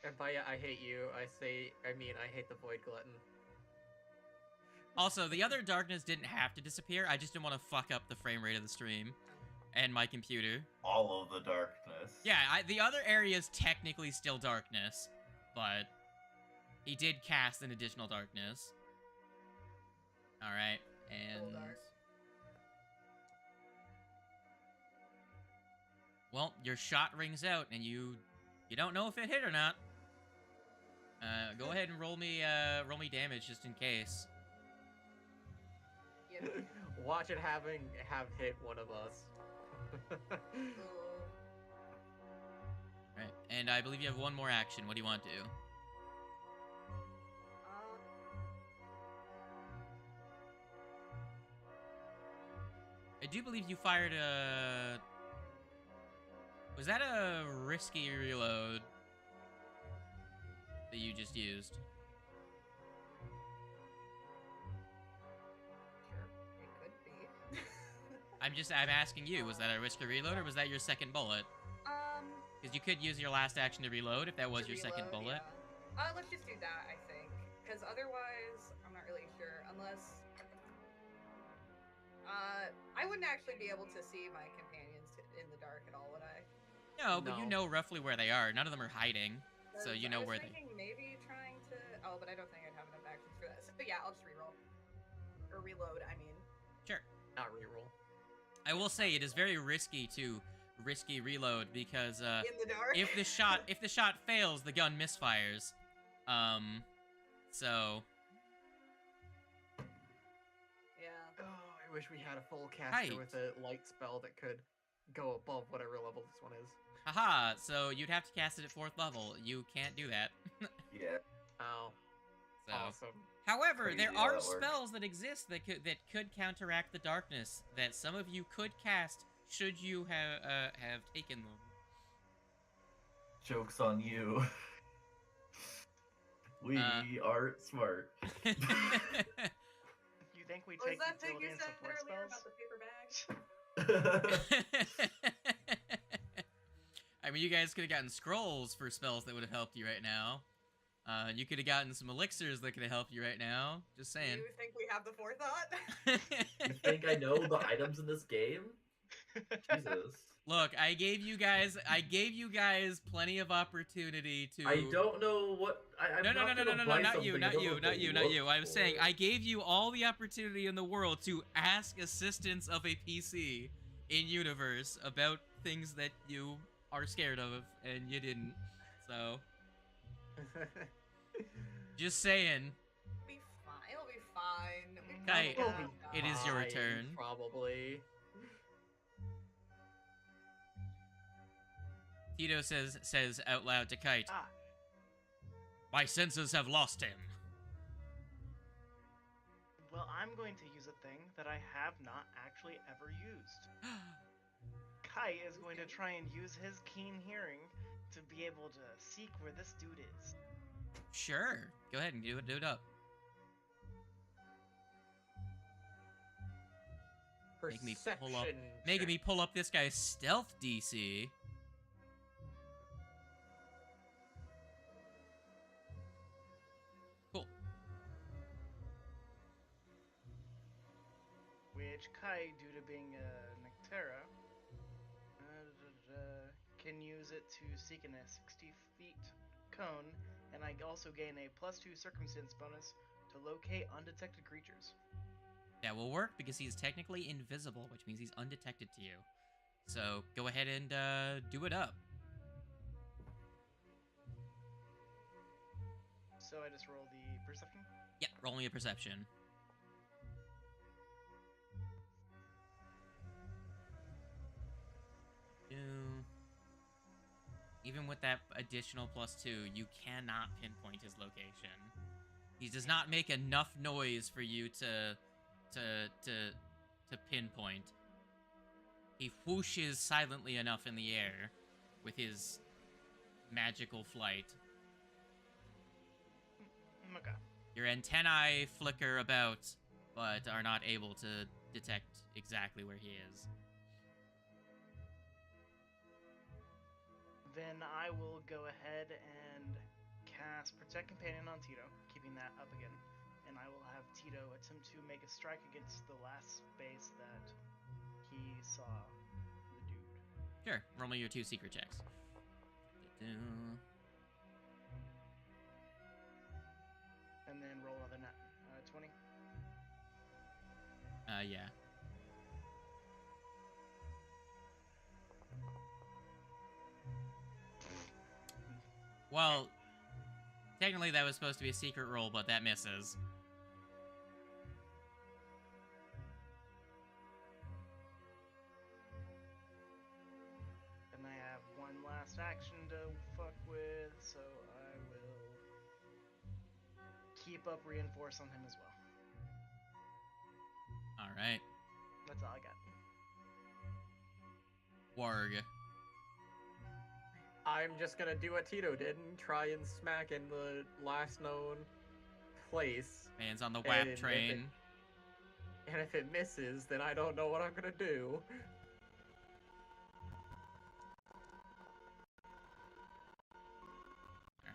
And by I hate you, I hate the Void Glutton. Also, the other darkness didn't have to disappear. I just didn't want to fuck up the frame rate of the stream and my computer. All of the darkness. Yeah, the other area is technically still darkness, but he did cast an additional darkness. All right, and well, your shot rings out, and you don't know if it hit or not. Go ahead and roll me damage just in case. Yep. Watch it have hit one of us. Alright, and I believe you have one more action. What do you want to do? I do believe you fired a... Was that a risky reload that you just used? It could be. I'm asking you, was that a risky reload or was that your second bullet? Because you could use your last action to reload if that was your second bullet. Yeah. Let's just do that, I think. Because otherwise, I'm not really sure. Unless... I wouldn't actually be able to see my companions in the dark at all, would I? No, but you know roughly where they are. None of them are hiding, so you know where they... Maybe trying to... Oh, but I don't think I'd have enough actions for that. So yeah, I'll just reroll. Or reload, I mean. Sure. Not reroll. I will say it is very risky to reload because in the dark? if the shot fails, the gun misfires. So yeah. Oh, I wish we had a full caster with a light spell that could go above whatever level this one is. Haha, so you'd have to cast it at 4th level. You can't do that. Yeah. Oh. So. Awesome. However, Crazy there how are that works. spells that exist that could counteract the darkness that some of you could cast should you have taken them. Joke's on you. We are smart. You think we Was take that thing utility you and said support earlier spells? about the paper bag? I mean, you guys could have gotten scrolls for spells that would have helped you right now. You could have gotten some elixirs that could have helped you right now. Just saying. Do you think we have the forethought? You think I know the items in this game? Jesus. Look, I gave you guys plenty of opportunity to. I don't know what. I'm No, not you. not you. I was saying I gave you all the opportunity in the world to ask assistance of a PC in universe about things that you are scared of, and you didn't. So, just saying. It'll be fine. Kite, We'll it is your turn. Probably. Tito says out loud to Kite, Ah. "My senses have lost him." Well, I'm going to use a thing that I have not actually ever used. Kai is going to try and use his keen hearing to be able to seek where this dude is. Sure, go ahead and do it up. Making me pull up, Perception making check. me pull up this guy's stealth DC. Cool. Which Kai, due to being a Nectera, can use it to seek in a 60 feet cone, and I also gain a +2 circumstance bonus to locate undetected creatures. That will work because he's technically invisible, which means he's undetected to you. So go ahead and do it up. So I just roll the perception. Yeah, roll me a perception. Even with that additional +2, you cannot pinpoint his location. He does not make enough noise for you to pinpoint. He whooshes silently enough in the air with his magical flight. Okay. Your antennae flicker about, but are not able to detect exactly where he is. Then I will go ahead and cast Protect Companion on Tito, keeping that up again. And I will have Tito attempt to make a strike against the last space that he saw the dude. Sure, roll me your 2 secret checks. And then roll another 20. Yeah. Well, technically that was supposed to be a secret roll, but that misses. And I have one last action to fuck with, so I will keep up Reinforce on him as well. Alright. That's all I got. Warg. I'm just gonna do what Tito did and try and smack in the last known place. Man's on the And WAP if train. And if it misses, then I don't know what I'm gonna do.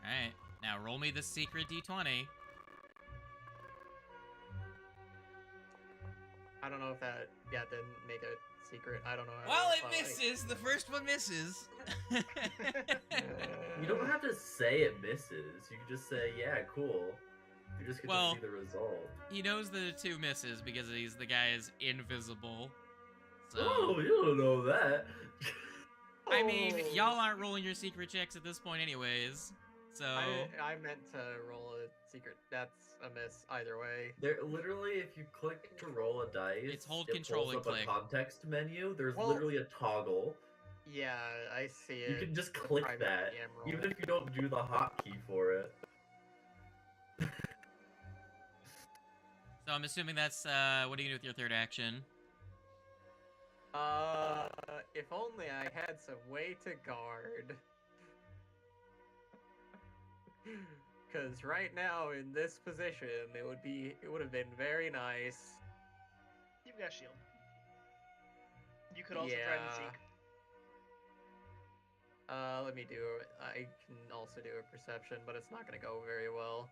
Alright. Now roll me the secret d20. I don't know if that, didn't make it secret. I don't know. Well, it misses! The first one misses! You don't have to say it misses. You can just say, yeah, cool. You just get Well, to see the result. He knows the 2 misses because the guy is invisible. So, Oh, you don't know that. I mean, Oh. y'all aren't rolling your secret checks at this point anyways. So, I meant to roll a secret. That's a miss either way. There, literally, if you click to roll a dice, It's hold it control pulls and up click. a context menu. There's Well- literally a toggle. Yeah, I see it. You can just The click private that, DM roll. even if you don't do the hotkey for it. so I'm assuming that's, what do you do with your third action? If only I had some way to guard. Because right now, in this position, it would have been very nice. You've got shield. You could also try and seek. Let me do. I can also do a perception, but it's not gonna go very well.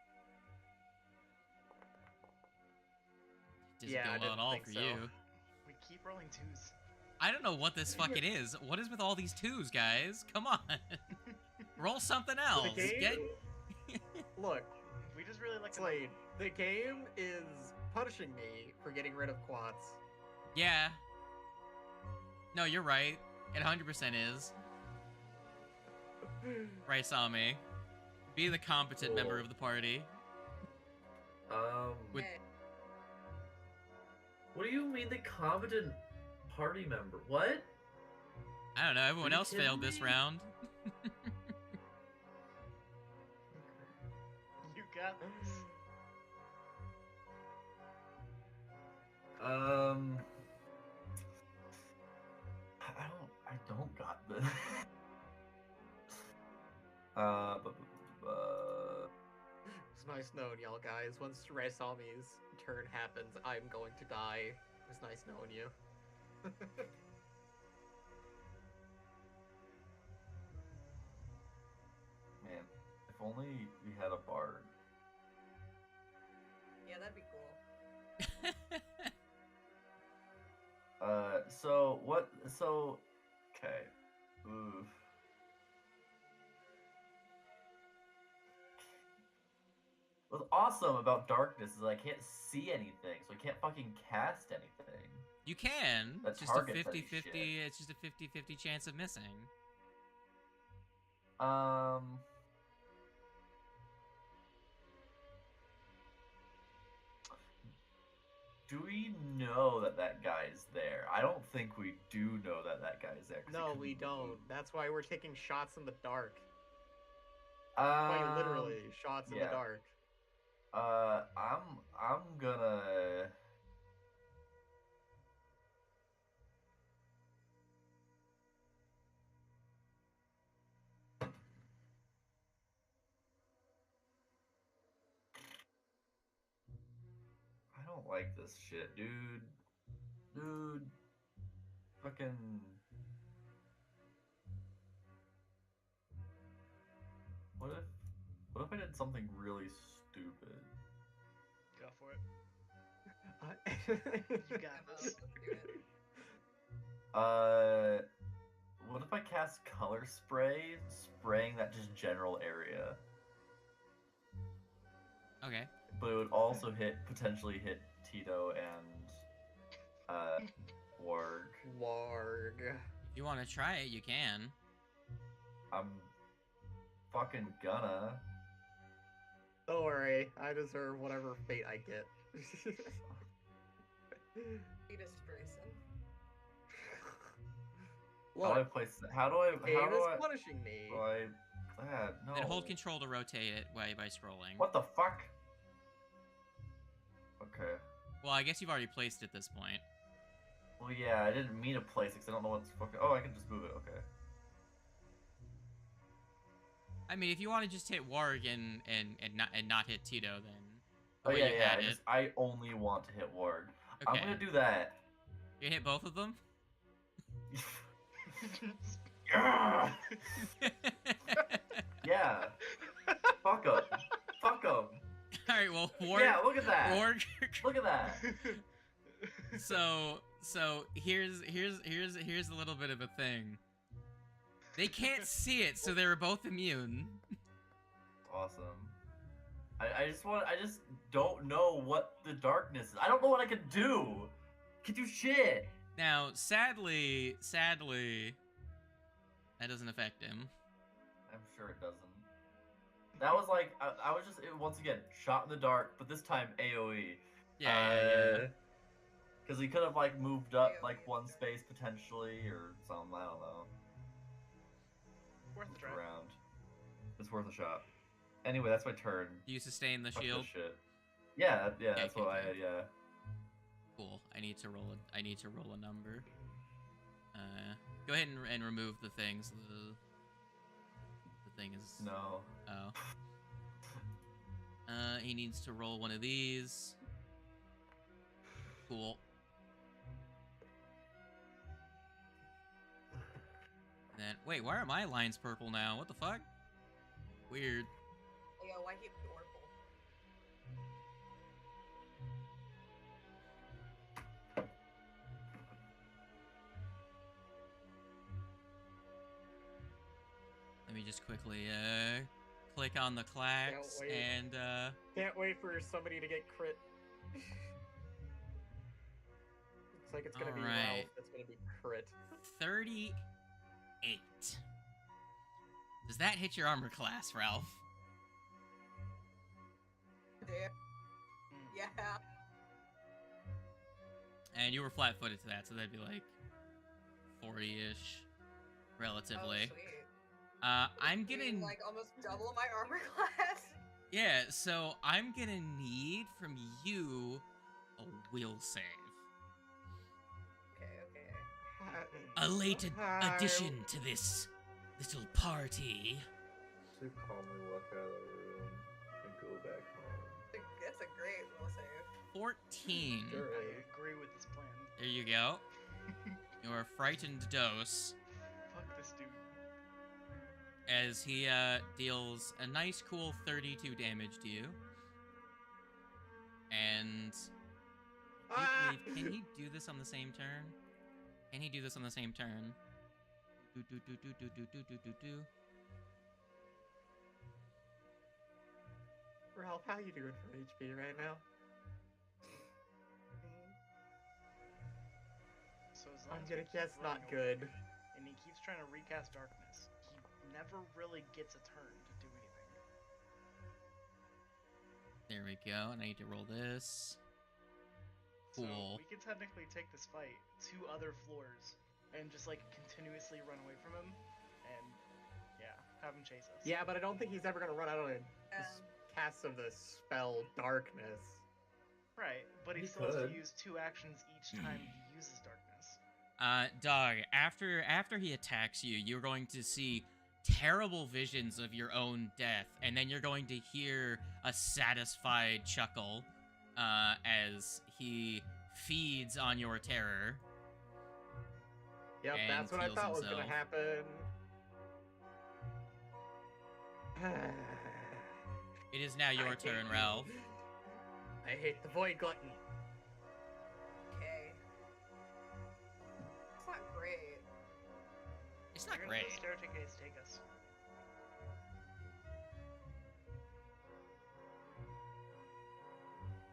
Doesn't Yeah, I go well didn't at all think for so. you. We keep rolling 2s. I don't know what this fucking is. What is with all these 2s, guys? Come on. Roll something else. game? Look, We just really like Slade, the game is punishing me for getting rid of quads. Yeah. No, you're right. It 100% is. Right, Sami. Be the competent member of the party. With- Okay. What do you mean the competent party member? What? I don't know, everyone you else failed kidding this me? round. You got this. I don't got this. It's nice knowing y'all guys. Once Raisami's turn happens, I'm going to die. It's nice knowing you. Man, if only we had a bard. Yeah, that'd be cool. So what? So, okay. Oof. What's awesome about darkness is I can't see anything, so I can't fucking cast anything. You can. That It's just a target's heavy 50-50. shit. It's just a 50-50 chance of missing. Do we know that that guy's there? I don't think we do know that that guy's there. 'cause he No, couldn't we move. don't. That's why we're taking shots in the dark. Quite literally, shots in the yeah. dark. I'm gonna. I don't like this shit, dude. Dude. Fucking. What if I did something really stupid? Go for it. You got this. Let's do it. What if I cast color spray, spraying that just general area? Okay. But it would also potentially hit Tito and Warg. Warg. If you want to try it, you can. I'm fucking gonna. Don't worry, I deserve whatever fate I get. Fetus Grayson. How do I Look, place? How do I? game How do is I? punishing me. No. Then hold control to rotate it by scrolling. What the fuck? Okay. Well, I guess you've already placed it at this point. Well, yeah, I didn't mean to place it because I don't know what's fucking. Oh, I can just move it. Okay. I mean, if you want to just hit Warg and not hit Tito, then. Oh the way yeah, you yeah. had it. I only want to hit Warg. Okay. I'm gonna do that. You hit both of them. Yeah. Yeah. Fuck 'em. Fuck 'em. All right. Well, Warg. Yeah, look at that. Warg. Look at that. So here's a little bit of a thing. They can't see it, so they were both immune. Awesome. I just don't know what the darkness is. I don't know what I can do. Can do shit. Now, sadly, that doesn't affect him. I'm sure it doesn't. That was like I was just once again shot in the dark, but this time AOE. Yeah. Because he could have like moved up AOE. like one space potentially or something. I don't know. Worth a Look try. around. It's worth a shot. Anyway, that's my turn. Do you sustain the Fuck this shield? shit. Yeah, Okay, that's okay, what okay. yeah. Cool. I need to roll a number. Go ahead and remove the things. The thing is. No. Oh. He needs to roll one of these. Cool. And then wait, why are my lines purple now? What the fuck? Weird. Yo, why keep the Oracle? Let me just quickly click on the clacks wait. and Can't wait for somebody to get crit. Looks like it's gonna be Alright. Ralph that's gonna be crit. 38. Does that hit your armor class, Ralph? Damn. Yeah. And you were flat-footed to that, so that'd be like 40-ish, relatively. Oh, sweet. I'm You gonna mean, like almost double my armor class. yeah. So I'm gonna need from you a will save. Okay. A late addition to this little party. To calmly walk out of the room and go back home. That's a great will save. 14. Sure. I agree with this plan. There you go. your frightened dose Fuck this dude. as he deals a nice, cool 32 damage to you. And I believe, can he do this on the same turn? Can he do this on the same turn? Do. Ralph, how you doing for HP right now? So as long I'm as gonna we keep guess not running good. over, and he keeps trying to recast darkness, he never really gets a turn to do anything. There we go. And I need to roll this. So Cool. we could technically take this fight 2 other floors and just like continuously run away from him, and yeah, have him chase us. Yeah, but I don't think he's ever gonna run out of the Um, cast of the spell Darkness. Right, but he He still has to could. use 2 actions each time he uses darkness. Dog, after he attacks you, you're going to see terrible visions of your own death, and then you're going to hear a satisfied chuckle as he feeds on your terror. Yep, And that's what I heals thought was gonna himself. happen. It is now your I turn, hate Ralph. you. I hate the Void Glutton. okay. It's not great. It's not Where great. does the staircase take us?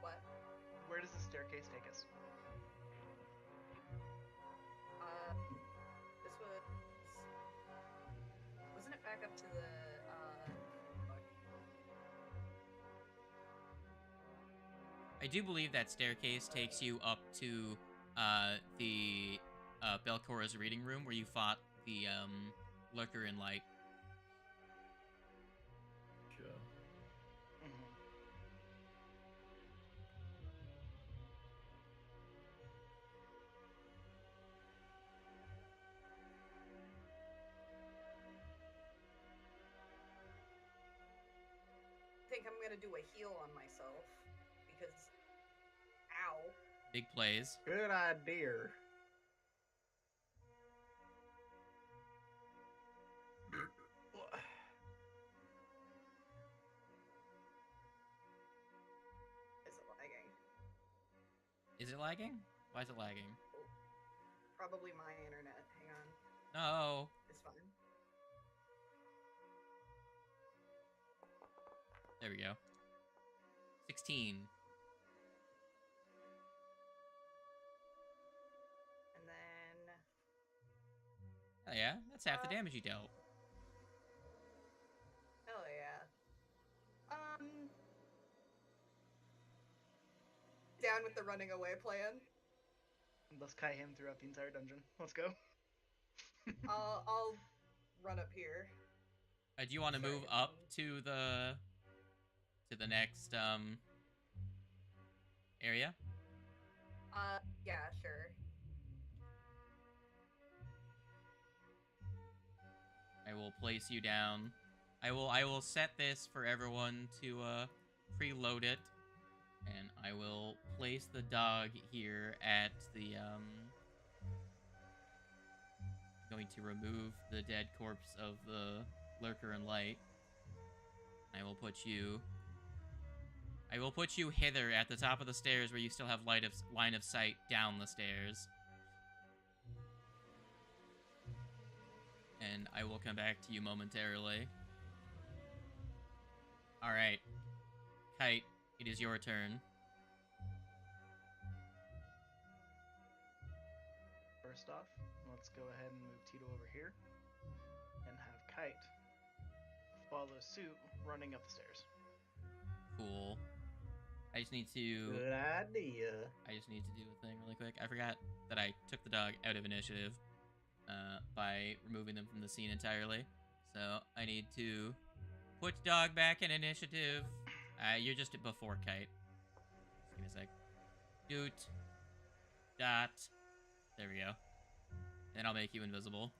What? Where does the staircase take us? This was. Wasn't it back up to the. Fuck. I do believe that staircase takes you up to the Belcora's reading room where you fought the lurker in light. Sure. Mm-hmm. I think I'm gonna do a heal on myself because. Ow. Big plays. Good idea. Is it lagging? Is it lagging? Why is it lagging? Probably my internet. Hang on. No. It's fine. There we go. 16. And then. Oh yeah, that's half the damage you dealt. Hell yeah. Down with the running away plan. Let's kite him throughout the entire dungeon. Let's go. I'll run up here. Do you want to Sorry, move up to the next area? Yeah, sure. I will place you down. I will set this for everyone to preload it, and I will place the dog here at the going to remove the dead corpse of the lurker in light. I will put you hither at the top of the stairs where you still have line of sight down the stairs. And I will come back to you momentarily. Alright. Kite, it is your turn. First off, let's go ahead and move Tito over here and have Kite follow suit running up the stairs. Cool. I just need to Good idea. I just need to do a thing really quick. I forgot that I took the dog out of initiative by removing them from the scene entirely. So I need to put dog back in initiative. You're just before Kite. Just give me a sec. Doot. Dot. There we go. Then I'll make you invisible.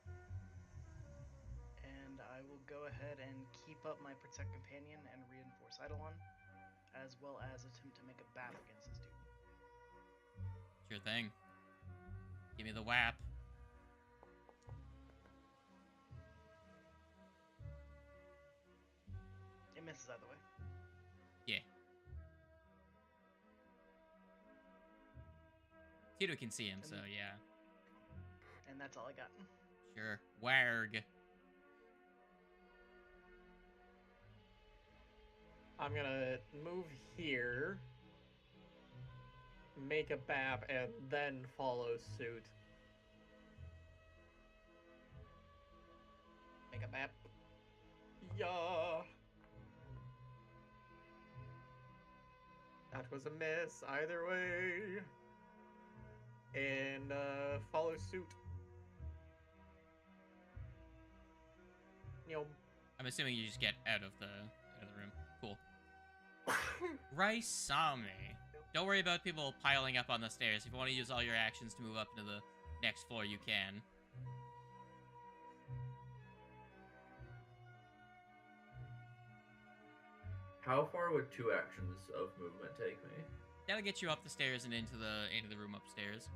And I will go ahead and keep up my Protect Companion and reinforce Eidolon, as well as attempt to make a bat against this dude. Sure thing. Give me the whap. misses either way. Yeah. Tito can see him, so yeah. And that's all I got. Sure. Warg. I'm gonna move here, make a bap, and then follow suit. Make a bap. Yeah. That was a miss either way. And follow suit. You know. I'm assuming you just get out of the room. Cool. Raisami. Don't worry about people piling up on the stairs. If you want to use all your actions to move up into the next floor, you can. How far would 2 actions of movement take me? That'll get you up the stairs and into the room upstairs.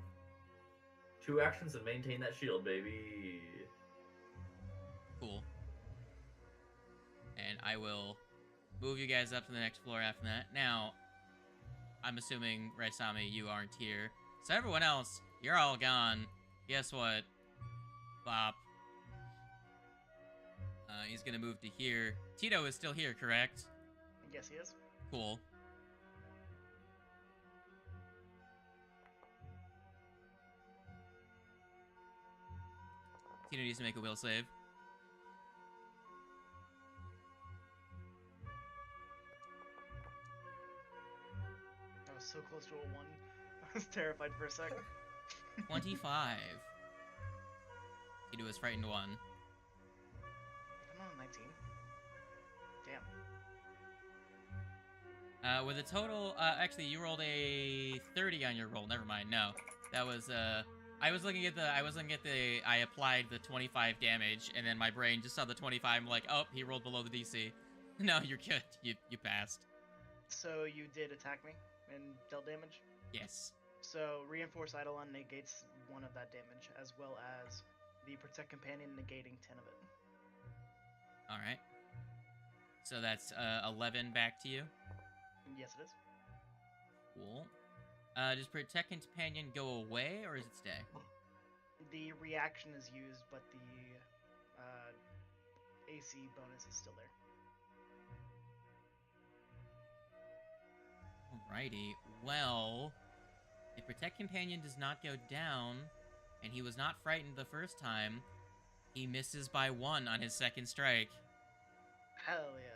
2 actions and maintain that shield, baby. Cool. And I will move you guys up to the next floor after that. Now, I'm assuming, Raisami, you aren't here. So everyone else, you're all gone. Guess what? Bop. He's gonna move to here. Tito is still here, correct? Yes, he is. Cool. Tito needs to make a will save. I was so close to a 1. I was terrified for a sec. 25. Tito is frightened 1. I'm on a 19. Damn. With a total, actually, you rolled a 30 on your roll. Never mind. No, that was I wasn't get the. I applied the 25 damage, and then my brain just saw the 25. I'm like, oh, he rolled below the DC. No, you're good. You passed. So you did attack me and dealt damage? Yes. So Reinforce Eidolon negates 1 of that damage, as well as the Protect Companion negating 10 of it. All right. So that's 11 back to you. Yes, it is. Cool. Does Protect Companion go away, or does it stay? The reaction is used, but the AC bonus is still there. Alrighty. Well, if Protect Companion does not go down, and he was not frightened the first time, he misses by 1 on his second strike. Hell yeah.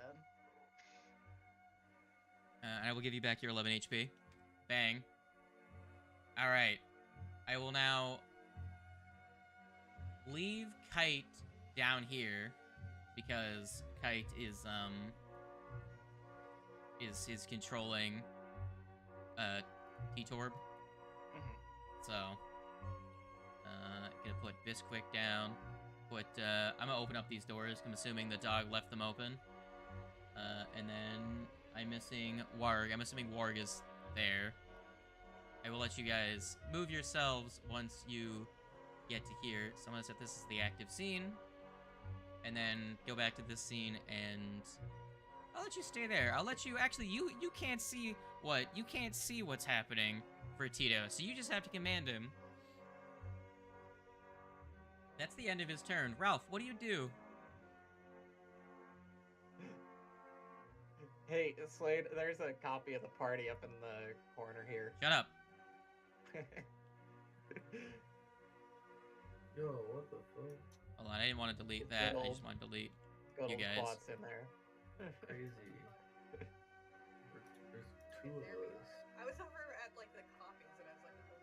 I will give you back your 11 HP. Bang. Alright. I will now leave Kite down here because Kite is controlling T-Torb. So gonna put Bisquick down. I'm gonna open up these doors. I'm assuming the dog left them open. And then I'm missing Warg. I'm assuming Warg is there. I will let you guys move yourselves once you get to here. So I'm gonna set this as the active scene. And then go back to this scene, and I'll let you stay there. I'll let you, actually, you can't see what's happening for Tito, so you just have to command him. That's the end of his turn. Ralph, what do you do? Hey, Slade, there's a copy of the party up in the corner here. Shut up. Yo, what the fuck? Hold on, I didn't want to delete that. I just want to delete Good you old guys. spots in there. Crazy. There's 2 of There we go. us. I was over at like the copies and I was like, what?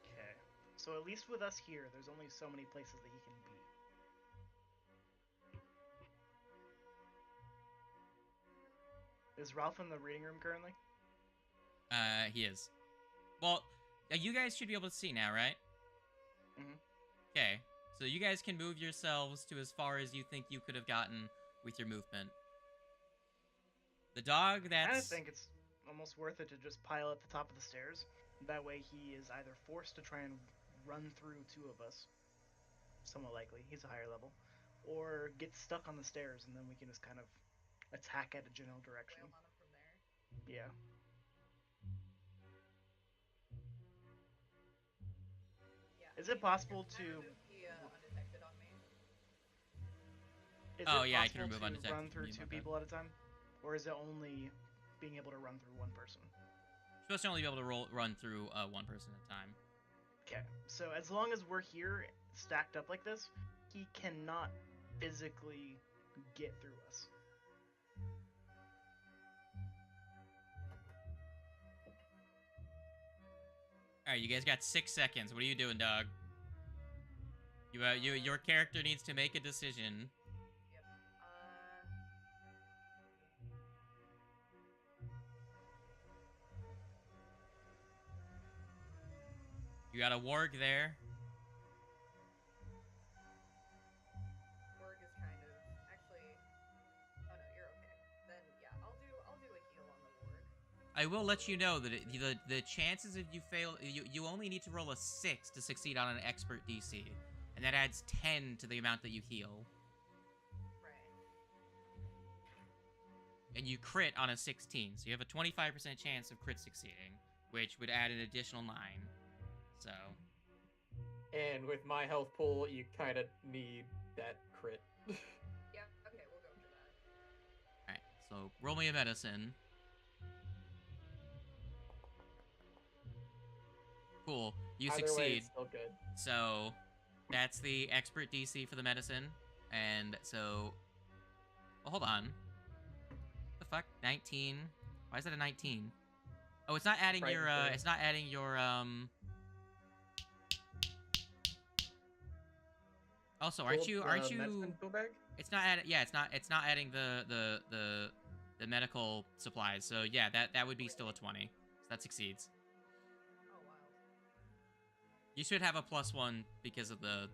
Okay. So at least with us here, there's only so many places that he can be. Is Ralph in the reading room currently? He is. Well, you guys should be able to see now, right? Mhm. Okay, so you guys can move yourselves to as far as you think you could have gotten with your movement. The dog I that's... think it's almost worth it to just pile at the top of the stairs. That way he is either forced to try and run through two of us, somewhat likely, he's a higher level, or get stuck on the stairs and then we can just kind of attack at a general direction. Wail on him from there. Yeah. Yeah. Is I it mean, possible can I to... remove the undetected on me? Is Oh, it yeah, I can possible remove to undetected run from through you, two my bad. people at a time? Or is it only being able to run through one person? You're supposed to only be able to run through one person at a time. Okay, so as long as we're here stacked up like this, he cannot physically get through us. Alright, you guys got 6 seconds. What are you doing, dog? Your character needs to make a decision. Yep. You got a warg there. Org is kind of actually. Oh no, you're okay. Then yeah, I'll do a heal on the Org. I will let you know that the chances if you fail, you only need to roll a 6 to succeed on an expert DC, and that adds 10 to the amount that you heal. Right. And you crit on a 16, so you have a 25% chance of crit succeeding, which would add an additional 9. So. And with my health pool, you kind of need that crit. Yep. Okay, we'll go for that. Alright, so roll me a medicine. Cool. You Either succeed. way, it's still good. So that's the expert DC for the medicine. And so. Well, hold on. What the fuck? 19. Why is that a 19? Oh, it's not adding Right your it's not adding your Also, aren't you medicine go back? It's not adding, yeah, it's not adding the medical supplies. So yeah, that would be still a 20. So that succeeds. Oh wow. You should have a +1 because of the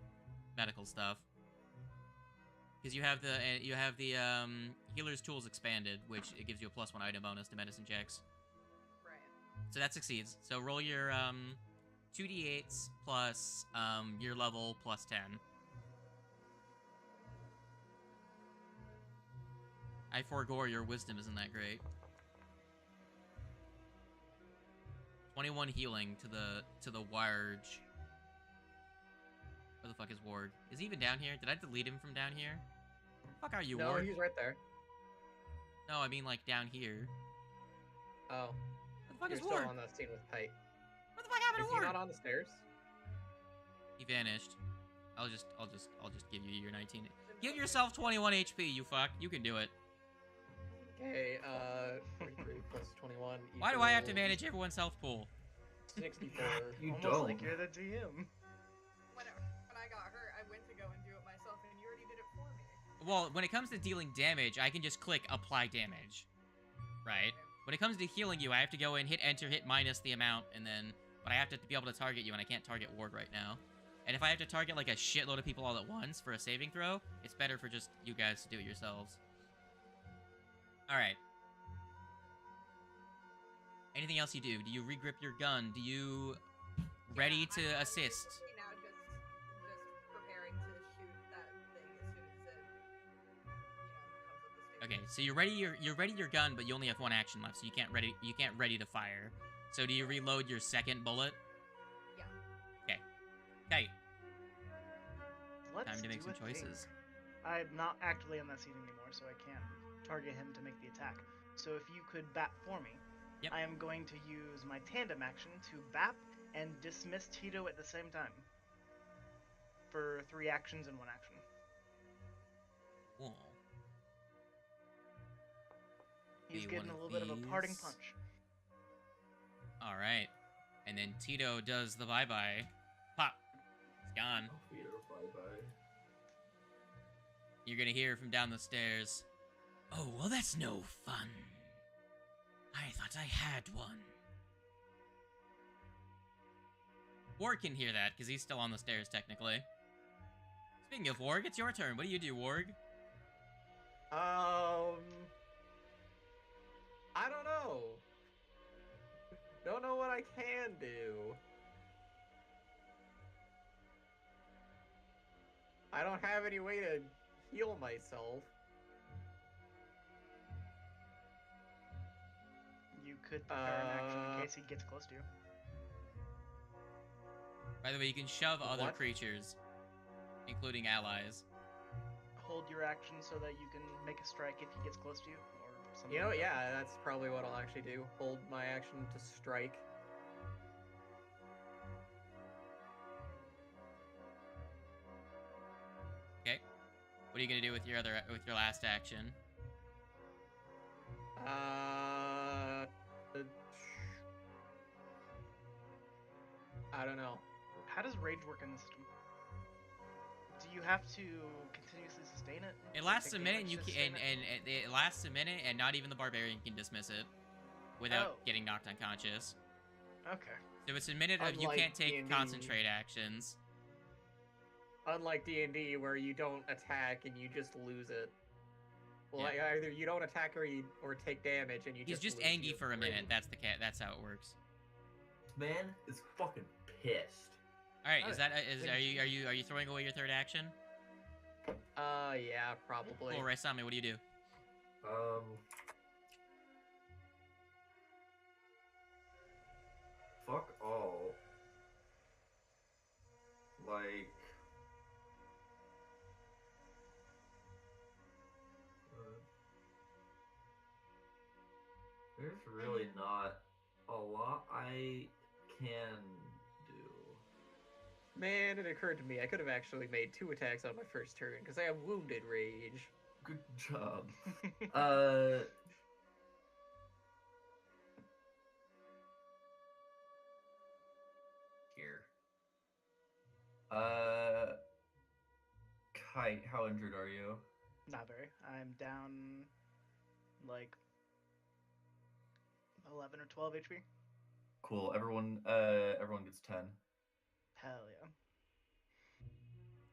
medical stuff. Because you have the healer's tools expanded, which it gives you a +1 item bonus to medicine checks. Right. So that succeeds. So roll your 2d8s plus your level plus 10. I forego your wisdom isn't that great. 21 healing to the Warg. Where the fuck is Warg? Is he even down here? Did I delete him from down here? Fuck are you, No, Warg? he's right there. No, I mean like down here. Oh. Where the fuck You're is still Warg? on that scene with Pike. What the fuck happened Is to he Warg? not on the stairs? He vanished. I'll just give you your 19. Give yourself 21 HP, you fuck. You can do it. Okay, 43 plus 21 Why do I have to equals manage everyone's health pool? 64. You Almost don't. like you're the DM. When I got hurt, I went to go and do it myself, and you already did it for me. Well, when it comes to dealing damage, I can just click apply damage. Right? When it comes to healing you, I have to go in, hit enter, hit minus the amount, and then... But I have to be able to target you, and I can't target Ward right now. And if I have to target, like, a shitload of people all at once for a saving throw, it's better for just you guys to do it yourselves. Alright. Anything else you do? Do you regrip your gun? Do you... Ready to I'm assist? basically now just preparing to shoot that thing as soon as it, comes up the stairs. Okay, so you're ready your gun, but you only have one action left, so you can't ready to fire. So do you reload your second bullet? Yeah. Okay. Okay. Let's Time to make do some a thing. choices. I'm not actively in that scene anymore, so I can't target him to make the attack. So if you could bap for me, Yep. I am going to use my tandem action to bap and dismiss Tito at the same time. For 3 actions and 1 action. Cool. He's Be getting one a of little bit of a parting these. punch. All right. And then Tito does the bye-bye. Pop. It's gone. Peter, bye-bye. You're gonna hear from down the stairs. Oh, well, that's no fun. I thought I had one. Warg can hear that, because he's still on the stairs, technically. Speaking of Warg, it's your turn. What do you do, Warg? I don't know. Don't know what I can do. I don't have any way to heal myself. You could prepare an action in case he gets close to you. By the way, you can shove other What? creatures, including allies. Hold your action so that you can make a strike if he gets close to you, or something. You know, like that. yeah, that's probably what I'll actually do. Hold my action to strike. Okay. What are you gonna do with your last action? I don't know. How does rage work in the system? Do you have to continuously sustain it? It Like, lasts take a minute, and damage you to can, sustain and it lasts a minute, and not even the barbarian can dismiss it without Oh. getting knocked unconscious. Okay. So it's a minute of you Unlike can't take D&D. concentrate actions. Unlike D&D, where you don't attack and you just lose it. Well, Yeah. like, either you don't attack or take damage and you He's just lose angry you for a minute. rage. That's how it works. Man is fucking pissed. All right, Oh, is that are you throwing away your third action? Yeah, probably. Cool, Raisami, what do you do? Fuck all. Like. There's really not a lot I can do. Man, it occurred to me I could have actually made 2 attacks on my first turn because I have wounded rage. Good job. Here. Kite, how injured are you? Not very. I'm down like 11 or 12 HP. Cool. Everyone gets 10. Hell yeah.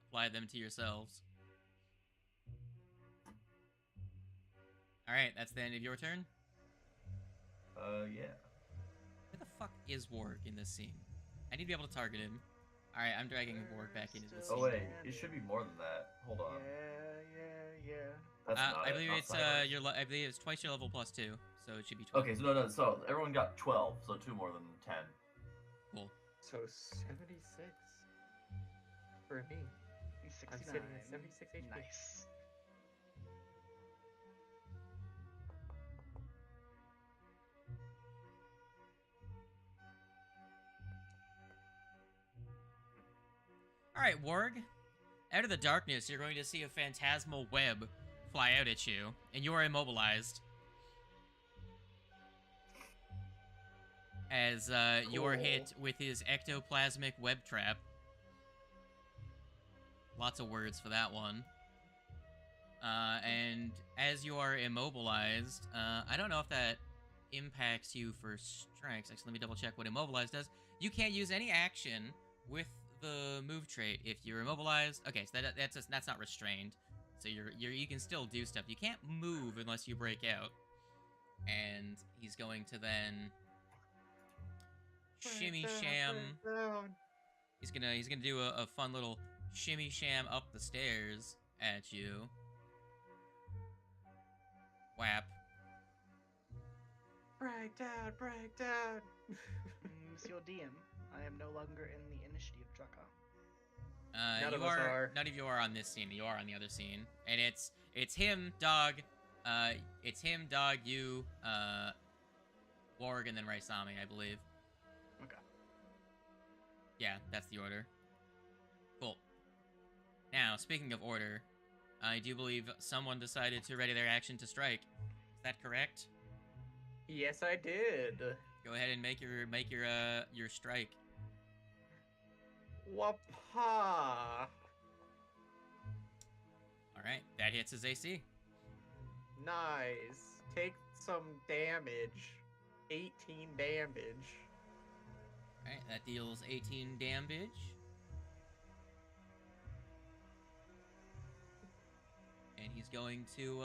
Apply them to yourselves. All right, that's the end of your turn. Yeah. Where the fuck is Warg in this scene? I need to be able to target him. All right, I'm dragging Warg back into this Oh scene. wait, it should be more than that. Hold on. Yeah. That's not I it, believe not it's Cybers. I believe it's twice your level plus 2, so it should be 12. Okay, so no, so everyone got 12, so 2 more than 10. Cool. So 76 for me. He's I'm 69. sitting at 76 HP. Nice. All right, Warg. Out of the darkness, you're going to see a phantasmal web fly out at you, and you are immobilized. As you are hit with his ectoplasmic web trap. Lots of words for that one. And as you are immobilized, I don't know if that impacts you for strikes. Actually, let me double check what immobilized does. You can't use any action with the move trait if you're immobilized. Okay, so that's not restrained. So you can still do stuff. You can't move unless you break out. And he's going to then shimmy sham. He's gonna do a fun little shimmy sham up the stairs at you. Whap. Break down. Monsieur DM, I am no longer in the initiative tracker. None of us are. None of you are on this scene. You are on the other scene, and it's him, dog. It's him, dog. You, Warg, and then Raisami, I believe. Okay. Yeah, that's the order. Cool. Now, speaking of order, I do believe someone decided to ready their action to strike. Is that correct? Yes, I did. Go ahead and make your strike. Wapa. All right, that hits his AC. Nice. Take some damage. 18 damage. All right, that deals 18 damage. And he's going to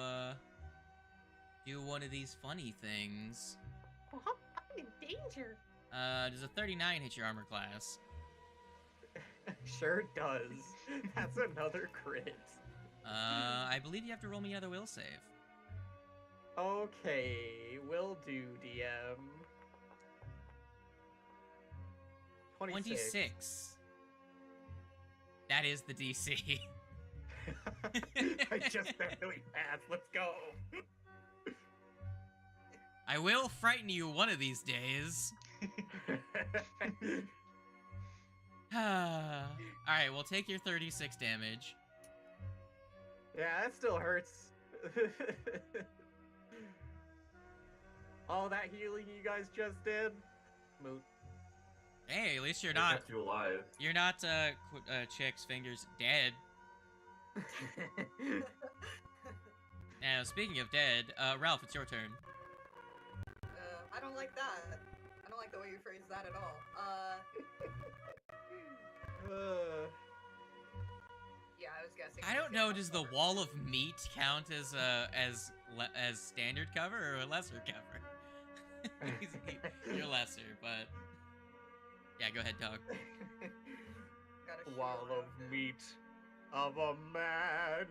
do one of these funny things. Oh, I'm in danger. Does a 39 hit your armor class? Sure does. That's another crit. I believe you have to roll me another will save. Okay, will do, DM. 26. That is the DC. I just barely passed. Let's go. I will frighten you one of these days. Alright, we'll take your 36 damage. Yeah, that still hurts. All that healing you guys just did? Moot. Hey, at least you're They not... kept you alive. You're not, Chick's fingers dead. Now, speaking of dead, Ralph, it's your turn. I don't like that. I don't like the way you phrased that at all. Yeah, I was guessing. I don't know, does the wall of meat count as standard cover or a lesser cover? You're lesser, but... Yeah, go ahead, dog. Got a Wall shield. of meat of a man.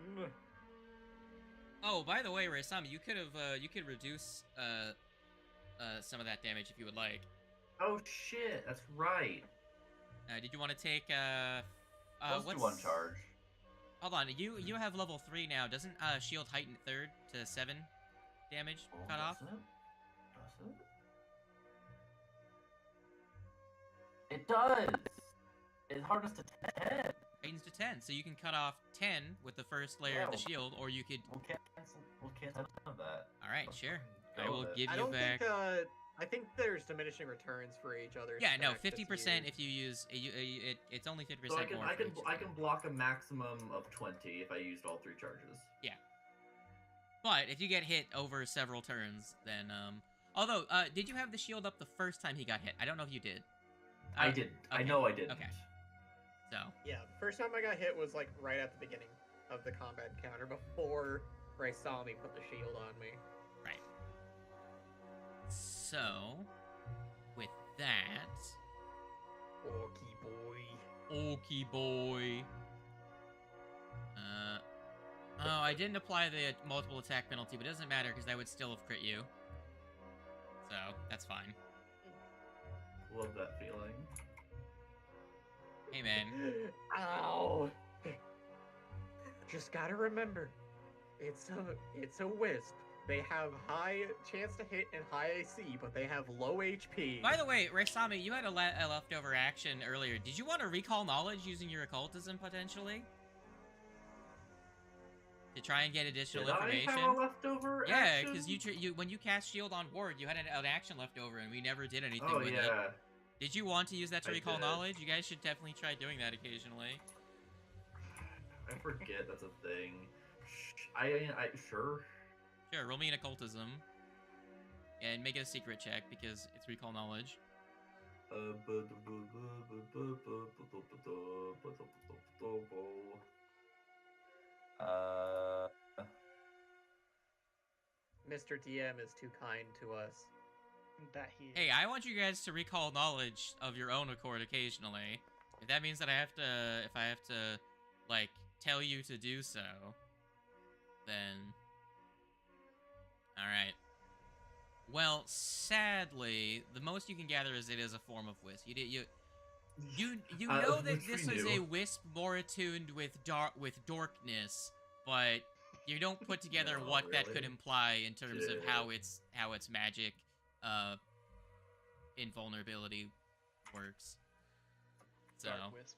Oh, by the way, Raisami, you could reduce some of that damage if you would like. Oh shit, that's right. Did you want to take Let's do one charge. Hold on, you have level 3 now. Doesn't shield heighten 3rd to 7 damage Oh, cut off? does it? Does it? It does. It hardens to 10. Heightens to 10, so you can cut off 10 with the first layer of the Yeah. shield, or you could. We'll cancel some of that. All right, sure. Go I will with it. give I you don't back. think. I think there's diminishing returns for each other. Yeah, no, stack that's 50% used. if you use it's only 50% So I can more. I for can each I thing. can block a maximum of 20 if I used all 3 charges. But if you get hit over several turns, then although did you have the shield up the first time he got hit? I don't know if you did. I did. I okay, know I didn't. okay. So Yeah, the first time I got hit was like right at the beginning of the combat encounter before Raisami put the shield on me. right. So with that, Orky boy. Okie boy. Oh, I didn't apply the multiple attack penalty, but it doesn't matter because that would still have crit you. So that's fine. Love that feeling. Hey man, Ow! Just gotta remember, it's a wisp. They have high chance to hit and high AC, but they have low HP. by the way, Raisami, you had a leftover action earlier. Did you want to recall knowledge using your occultism potentially? To try and get additional Did information? I have a leftover Yeah, action? because you when you cast shield on ward, you had an action left over, and we never did anything Oh with it. yeah. Did you want to use that to I recall did. knowledge? You guys should definitely try doing that occasionally. I forget that's a thing. I sure. Sure, roll me an occultism. And make it a secret check because it's recall knowledge. Mr. DM is too kind to us. That he. Hey, I want you guys to recall knowledge of your own accord occasionally. If that means that I have to, like, tell you to do so, then... Alright. Well, sadly, the most you can gather is it is a form of wisp. You know that which we this is knew. a wisp more attuned with dorkness, but you don't put together No, what that could really. imply in terms of Yeah. how its magic invulnerability works. So, Dark Wisp.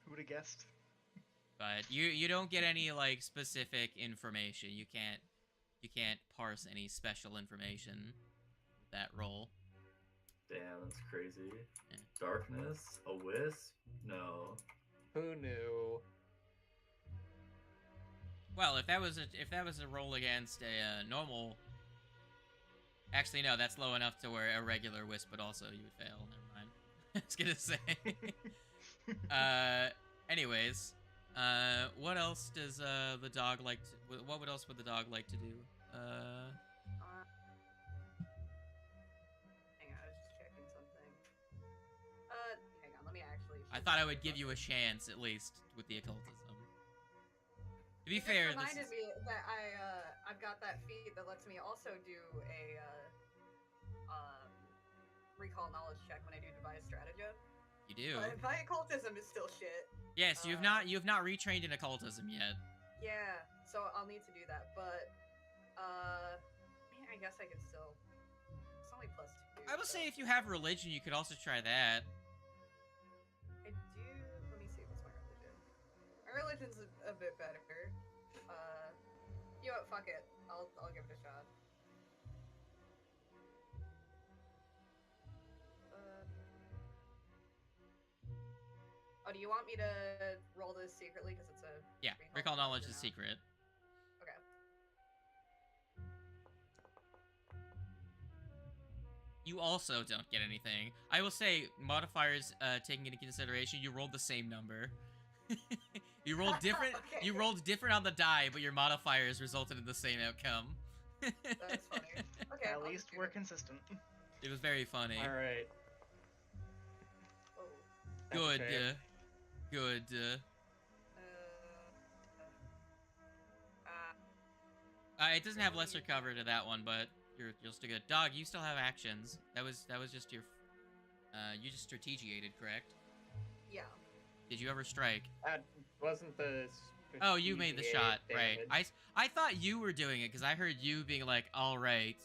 Who would have guessed? but you don't get any like specific information. You can't parse any special information with that roll. Damn, that's crazy. Yeah. Darkness? A wisp? No. Who knew? Well, if that was a roll against a normal. Actually, no, that's low enough to where a regular wisp would also you would fail. Never mind. I was gonna say. Anyways, what else does the dog like? What else would the dog like to do? I thought I would give you a chance at least with the occultism. To be You just fair, this reminded is... me that I've got that feat that lets me also do a recall knowledge check when I do devise stratagem. You do. But my occultism is still shit. Yes, you have not retrained in occultism yet. Yeah, so I'll need to do that. But I guess I can still. It's only +2. I will so. say if you have religion, you could also try that. I do. Let me see. What's my religion? My religion's a bit better. You know what? Fuck it. I'll give it a shot. Oh, do you want me to roll this secretly because it's a Yeah, recall knowledge is secret. Okay. You also don't get anything. I will say, modifiers taking into consideration, you rolled the same number. You rolled different. Okay. You rolled different on the die, but your modifiers resulted in the same outcome. That's funny. Okay. At I'll least just do we're it. consistent. It was very funny. All right. Oh. That's a Good. shame. Good. It doesn't have lesser cover to that one, but you're still good. Dog, you still have actions. That was just your. You just strategiated, correct? Yeah. Did you ever strike? That wasn't the. Oh, you made the strategic shot, right? damage. I thought you were doing it because I heard you being like, "All right,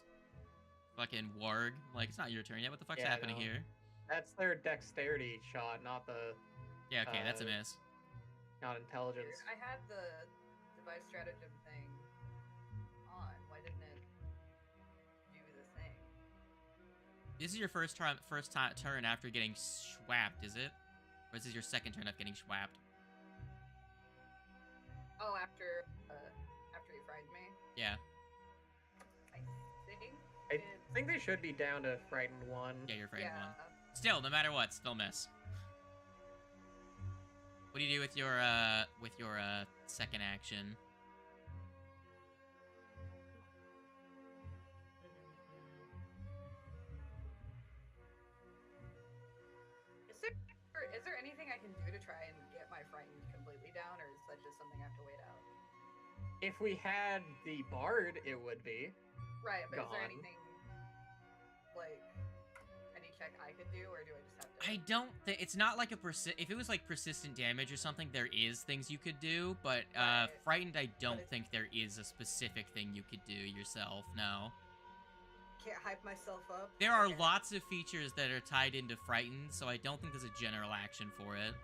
fucking warg." Like, it's not your turn yet. What the fuck's Yeah, happening no. here? That's their dexterity shot, not the Yeah, okay, that's a Uh, miss. not intelligence. I had the device stratagem thing on. Why didn't it do the thing? This is your first turn after getting schwapped, is it? Or is this your second turn after getting schwapped? Oh, after you frightened me. Yeah. I think. I think they should be down to frightened 1. Yeah, you're frightened Yeah. one. Still, no matter what, still miss. What do you do with your second action? Is there anything I can do to try and get my frightened completely down, or is that just something I have to wait out? If we had the bard, it would be. Right, but is there Gone. anything like any check I could do, or do I just have to? I don't think it's not like a if it was like persistent damage or something, there is things you could do, but Right. frightened, I don't it's- think there is a specific thing you could do yourself. No. Can't hype myself up. There are Okay. lots of features that are tied into frightened, so I don't think there's a general action for it.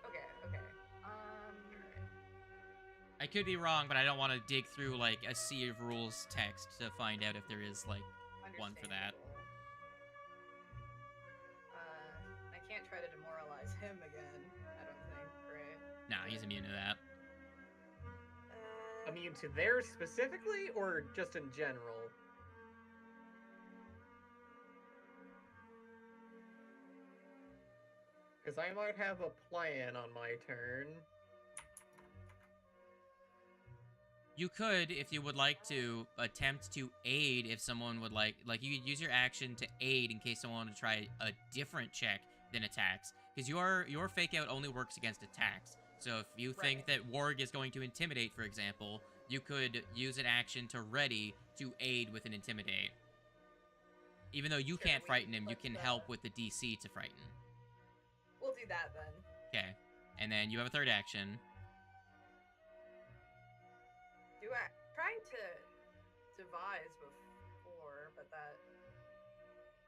Okay. I could be wrong, but I don't want to dig through like a sea of rules text to find out if there is like one for that. Understandable. I can't try to demoralize him again. I don't think, right? Nah, he's immune to that. Immune to theirs specifically, or just in general? Because I might have a plan on my turn. You could, if you would like to, attempt to aid if someone would like you could use your action to aid in case someone wanted to try a different check than attacks. Because your fake out only works against attacks. So if you think that Warg is going to intimidate, for example, you could use an action to ready to aid with an intimidate. Even though you Sure, can't we frighten can him, you put can the- help with the DC to frighten. We'll do that then. Okay. And then you have a third action. Trying to devise before, but that.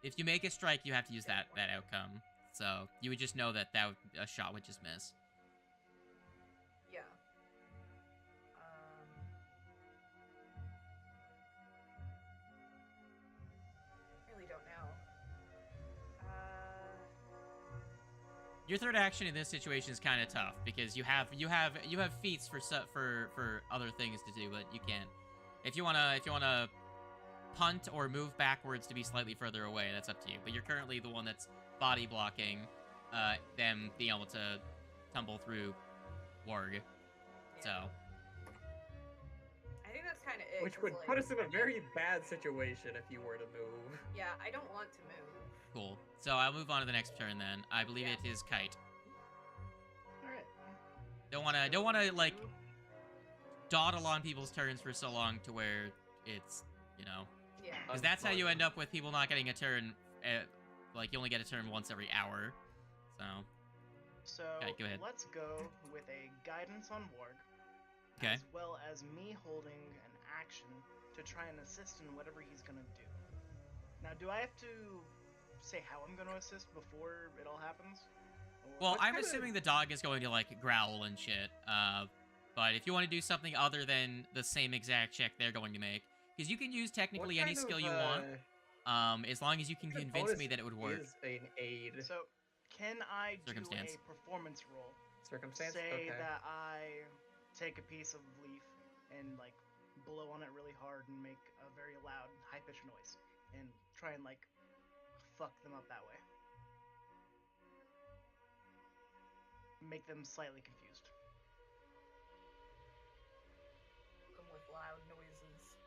If you make a strike, you have to use that outcome. So you would just know that a shot would just miss. Yeah. Really don't know. Your third action in this situation is kind of tough because you have feats for other things to do, but you can't. If you wanna punt or move backwards to be slightly further away, that's up to you. But you're currently the one that's body blocking them being able to tumble through Warg. So I think that's kind of it. Which 'cause, would like, put us in a very bad situation if you were to move. Yeah, I don't want to move. cool. So I'll move on to the next turn then. I believe Yeah. it is Kite. Don't wanna like dawdle on people's turns for so long to where it's, you know, Yeah. because that's how you end up with people not getting a turn. Like you only get a turn once every hour. So So Okay, go ahead. let's go with a guidance on Warg, Okay. as well as me holding an action to try and assist in whatever he's gonna do. Now, do I have to say how I'm gonna assist before it all happens? Or- Well, What I'm kinda- assuming the dog is going to like growl and shit. But if you want to do something other than the same exact check they're going to make, because you can use technically any skill you want, as long as you can what kind of convince me bonus that it would work. Is an aid So, can I do Circumstance. a performance roll? circumstance? Say Okay. that I take a piece of leaf and like blow on it really hard and make a very loud, high-pitched noise, and try and like fuck them up that way. Make them slightly confused. Come with loud noises.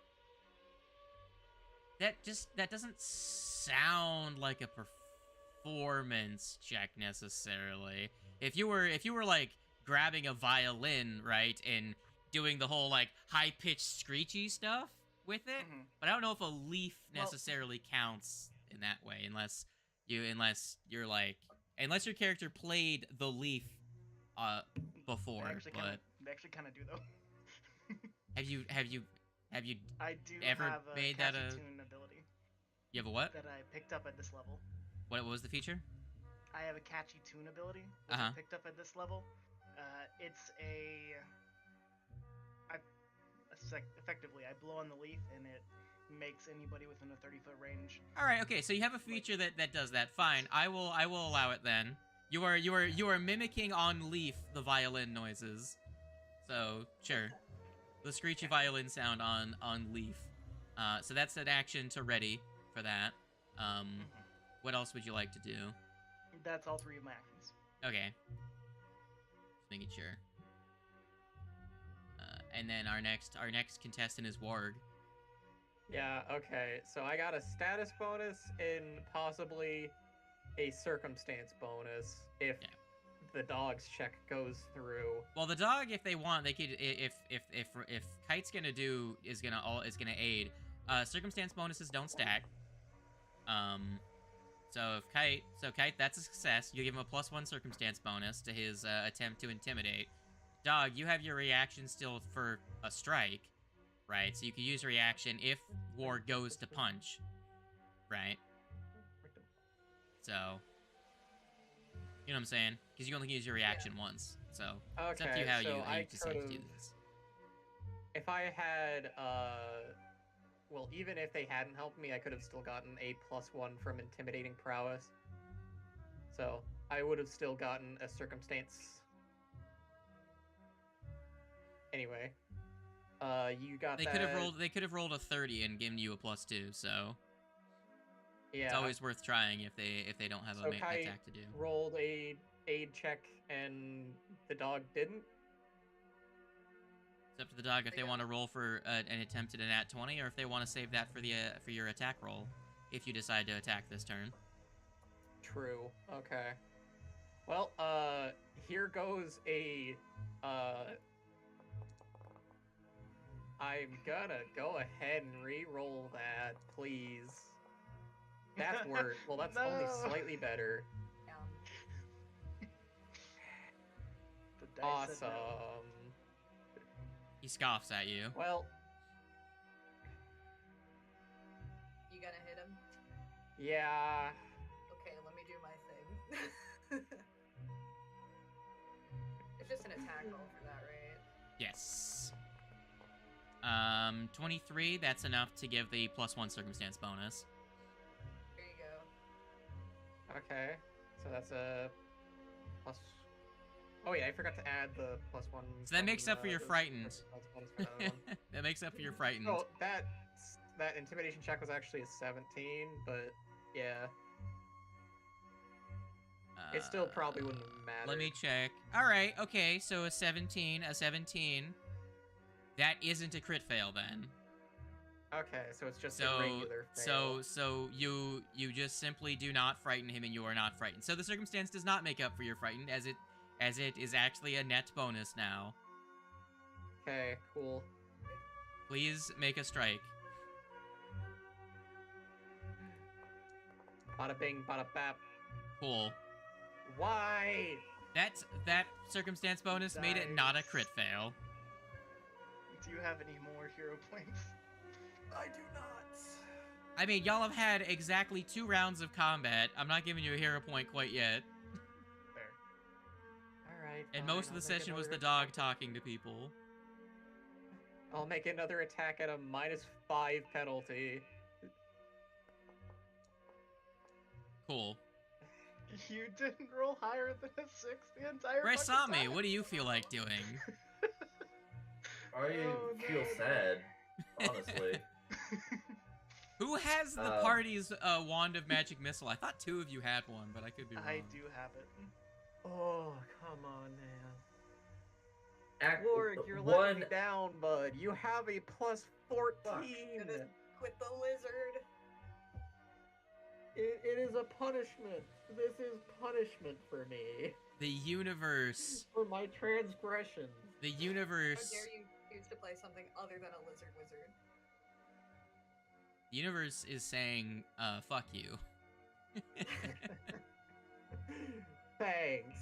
That doesn't sound like a performance check necessarily. If you were like grabbing a violin, right, and doing the whole like high-pitched screechy stuff with it, Mhm. but I don't know if a leaf Well- necessarily counts in that way unless your character played the leaf before. They actually kind of do though. Have you I do ever have a made that catchy a- tune ability you have a what? that I picked up at this level. What was the feature? I have a catchy tune ability that Uh-huh. I picked up at this level. It's effectively I blow on the leaf and it makes anybody within a 30-foot range. All right, okay. So you have a feature that does that. Fine. I will allow it then. You are mimicking on leaf the violin noises. So, sure. The screechy violin sound on leaf. So that's an action to ready for that. What else would you like to do? That's all three of my actions. Okay. Just making sure. And then our next contestant is Warg. Yeah, okay. So I got a status bonus and possibly a circumstance bonus if Yeah. the dog's check goes through. Well, the dog, if they want, they could. If Kite's gonna do is gonna aid. Circumstance bonuses don't stack. So Kite, that's a success. You give him a +1 circumstance bonus to his attempt to intimidate. Dog, you have your reaction still for a strike, right? So you can use a reaction if War goes to punch, right? So, you know what I'm saying? Because you only use your reaction once. So it's up to you how so you I decide to do could've- this. If I had, well, even if they hadn't helped me, I could have still gotten a +1 from intimidating prowess. So I would have still gotten a circumstance. Anyway, you got They that. could have rolled a 30 and given you a +2. So Yeah. it's always worth trying if they don't have So a main Kite attack to do. rolled a aid check and the dog didn't. It's up to the dog if they want to roll for an attempt at a nat 20, or if they want to save that for your attack roll, if you decide to attack this turn. True. Okay. Well, here goes a, I'm gonna go ahead and re-roll that, please. That's worse. Well, that's only No. slightly better. The dice said Awesome. no. He scoffs at you. Well, You gonna hit him? yeah. Okay, let me do my thing. It's just an attack roll for that, right? Yes. 23. That's enough to give the +1 circumstance bonus. Here you go. Okay. So that's a plus. Oh yeah, I forgot to add the +1. So that makes up for your the frightened. circumstance bonus for that one. That makes up for your frightened. So that intimidation check was actually a 17, but yeah, it still probably wouldn't have mattered. Let me check. All right. Okay. So a 17. That isn't a crit fail then. Okay, so it's just a So regular fail. so you just simply do not frighten him, and you are not frightened. So the circumstance does not make up for your frightened, as as it is actually a net bonus now. Okay, cool. Please make a strike. Bada bing, bada bap. Cool. Why? That circumstance bonus made it not a crit fail. Do you have any more hero points? I do not. I mean, y'all have had exactly 2 rounds of combat. I'm not giving you a hero point quite yet. Fair. Alright. And fine, most of I'll the make session was another the dog attack. talking to people. I'll make another attack at a -5 penalty. Cool. You didn't roll higher than a 6 the entire fucking Raisami, time. what do you feel like doing? I Oh, feel no. sad, honestly. Who has the party's Wand of Magic Missile? I thought 2 of you had one, but I could be wrong. I do have it. Oh, come on, man. Act Lord, you're letting me down, bud. You have a +14. Gonna quit the lizard. It is a punishment. This is punishment for me. The universe. For my transgressions. The How universe. dare you choose to play something other than a lizard wizard? The universe is saying, fuck you. Thanks.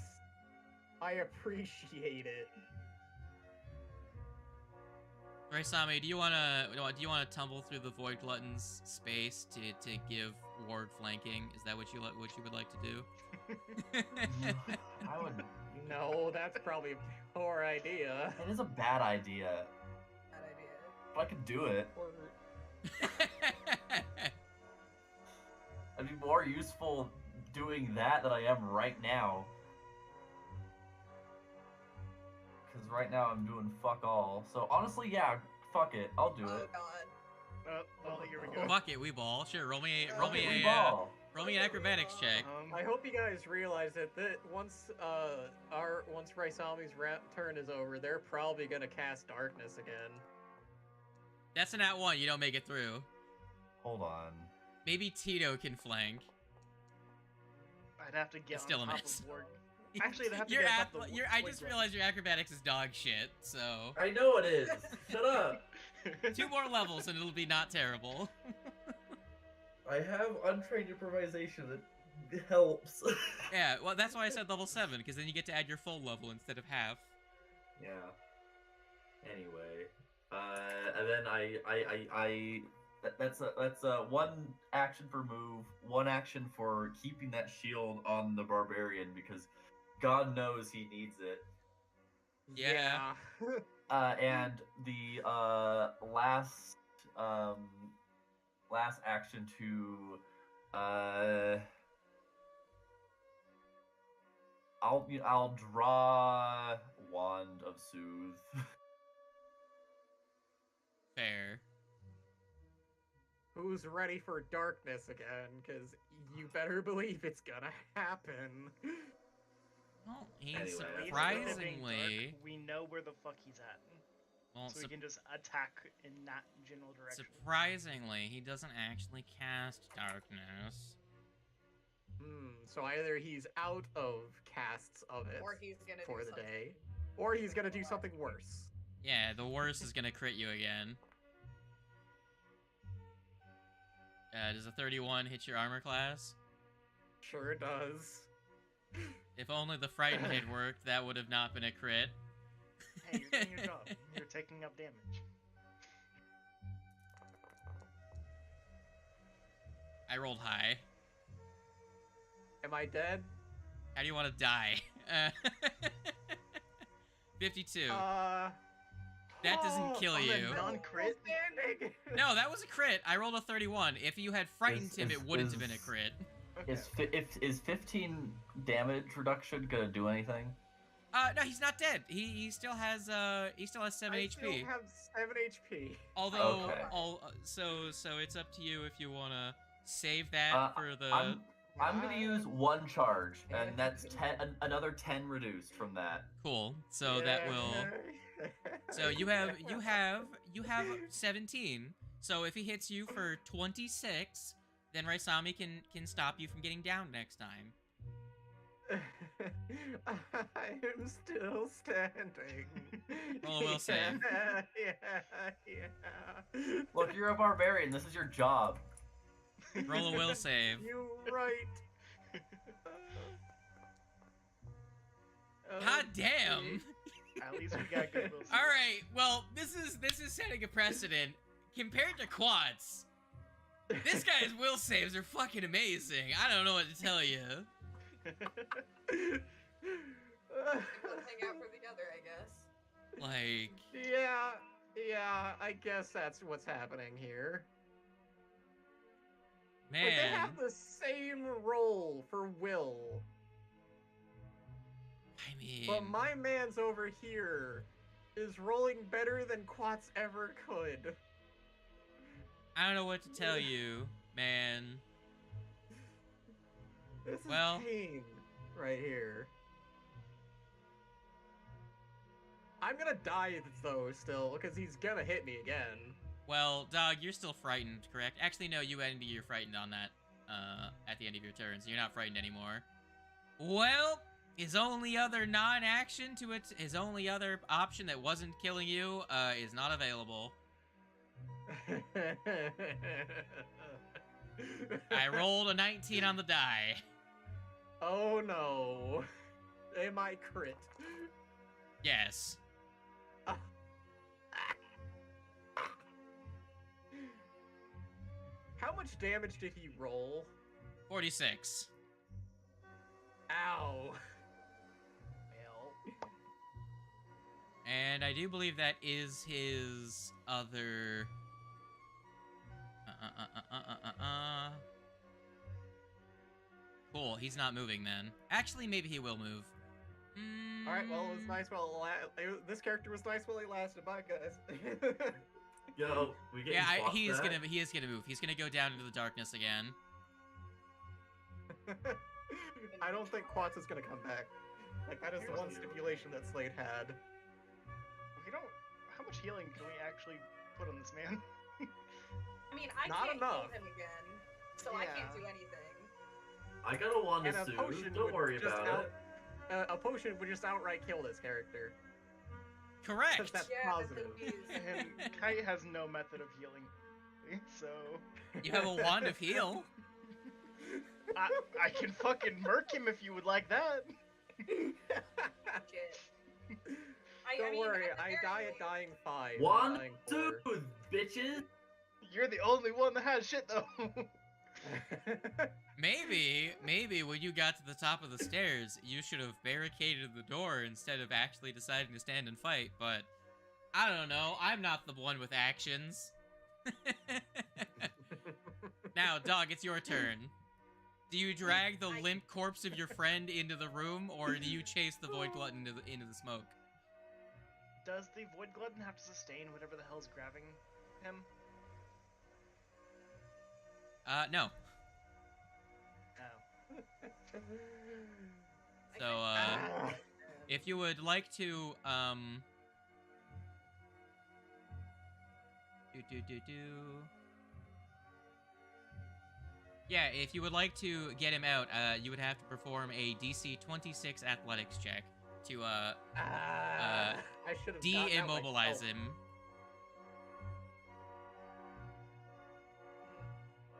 I appreciate it. Raisami, do you wanna tumble through the Void Glutton's space to give Ward flanking? Is that what you would like to do? I would. No, that's probably a poor idea. It is a bad idea, Bad idea. but I could do it. Or I'd be more useful doing that than I am right now. Because right now I'm doing fuck all. So honestly, yeah, fuck it. I'll do Oh it. god. Oh, well, here we go. Fuck it, we ball. Sure, roll me We a ball. roll me an acrobatics check. I hope you guys realize that once Raisami's turn is over, they're probably gonna cast darkness again. That's a nat 1. You don't make it through. Hold on. Maybe Tito can flank. I'd have to get It's still on a top miss. of Ward. Actually, I'd have to Your get on top of the I Void just Glutton. realized your acrobatics is dog shit. So I know it is. Shut up. 2 more levels and it'll be not terrible. I have untrained improvisation. It helps. Yeah, well that's why I said level 7 because then you get to add your full level instead of half. Yeah. Anyway, and then that's a 1 action for move, 1 action for keeping that shield on the barbarian because God knows he needs it. Yeah. And the last action to I'll draw Wand of Soothe. Fair. Who's ready for darkness again? Because you better believe it's gonna happen. Well, he's Anyway, At least with it being surprisingly. dark, we know where the fuck he's at. Well, So we can just attack in that general direction. surprisingly, he doesn't actually cast darkness. So either he's out of casts of it Or he's gonna for do the something. day, or he's gonna do something worse. Yeah, the worst is gonna crit you again. Does a 31 hit your armor class? Sure does. If only the frightened hit worked, that would have not been a crit. Hey, you're doing your job. You're taking up damage. I rolled high. Am I dead? How do you want to die? 52. That doesn't kill on you. a non-crit? Standing. No, that was a crit. I rolled a 31. If you had frightened him, Is- it wouldn't have is- been a crit. Okay. Is 15 damage reduction gonna do anything? No, he's not dead. He still has 7 I HP. still have 7 HP. Although, Okay. so it's up to you if you wanna save that for the. I'm gonna use 1 charge, and that's 10. Another 10 reduced from that. Cool. So that will. So you have 17. So if he hits you for 26, then Raisami can stop you from getting down next time. I am still standing. Roll a will save. Yeah. Look, you're a barbarian. This is your job. Roll a will save. You right. God damn. At least we got good will save. All right. Well, this is setting a precedent compared to Quats. This guy's will saves are fucking amazing. I don't know what to tell you. One thing out for the other, I guess. Like, yeah, I guess that's what's happening here. man. Like, they have the same role for will. I mean, But my man's over here is rolling better than Quats ever could. I don't know what to tell you, man. This is Well- pain right here. I'm gonna die though still, because he's gonna hit me again. Well, dog, you're still frightened, correct? Actually, no, you ended your frightened on that at the end of your turn, so you're not frightened anymore. Well, his only other non-action to it, his only other option that wasn't killing you is not available. I rolled a 19 on the die. Oh no. Am I crit? Yes. How much damage did he roll? 46. Ow. Well. And I do believe that is his other... Cool, he's not moving then. Actually, maybe he will move. Alright, well, it was nice while this character was nice while he lasted. Bye, guys. Yo, we get Yeah, he is gonna move. He's gonna go down into the darkness again. I don't think Quats is gonna come back. Like, that is the one stipulation that Slade had. We don't. How much healing can we actually put on this man? I mean, I Not can't enough. heal him again, so I can't Yeah. do anything. I got a wand And to a soothe. potion Don't would worry just about it. A potion would just outright kill this character. Correct! Because that's Yeah, the positive. thing is, And Kai has no method of healing, so You have a wand of heal. I can fucking murk him if you would like that. shit. I Don't mean, worry, at the I very die least- at dying 5. not Wand dying soothe, 4. bitches. You're the only one that has shit though. Maybe when you got to the top of the stairs, you should have barricaded the door instead of actually deciding to stand and fight, but I don't know. I'm not the one with actions. Now, dog, it's your turn. Do you drag the limp corpse of your friend into the room, or do you chase the Void Glutton into the smoke? Does the Void Glutton have to sustain whatever the hell's grabbing him? No. Oh. So, Ah. if you would like to, Yeah, if you would like to get him out, you would have to perform a DC 26 athletics check to, I should have de-immobilize him.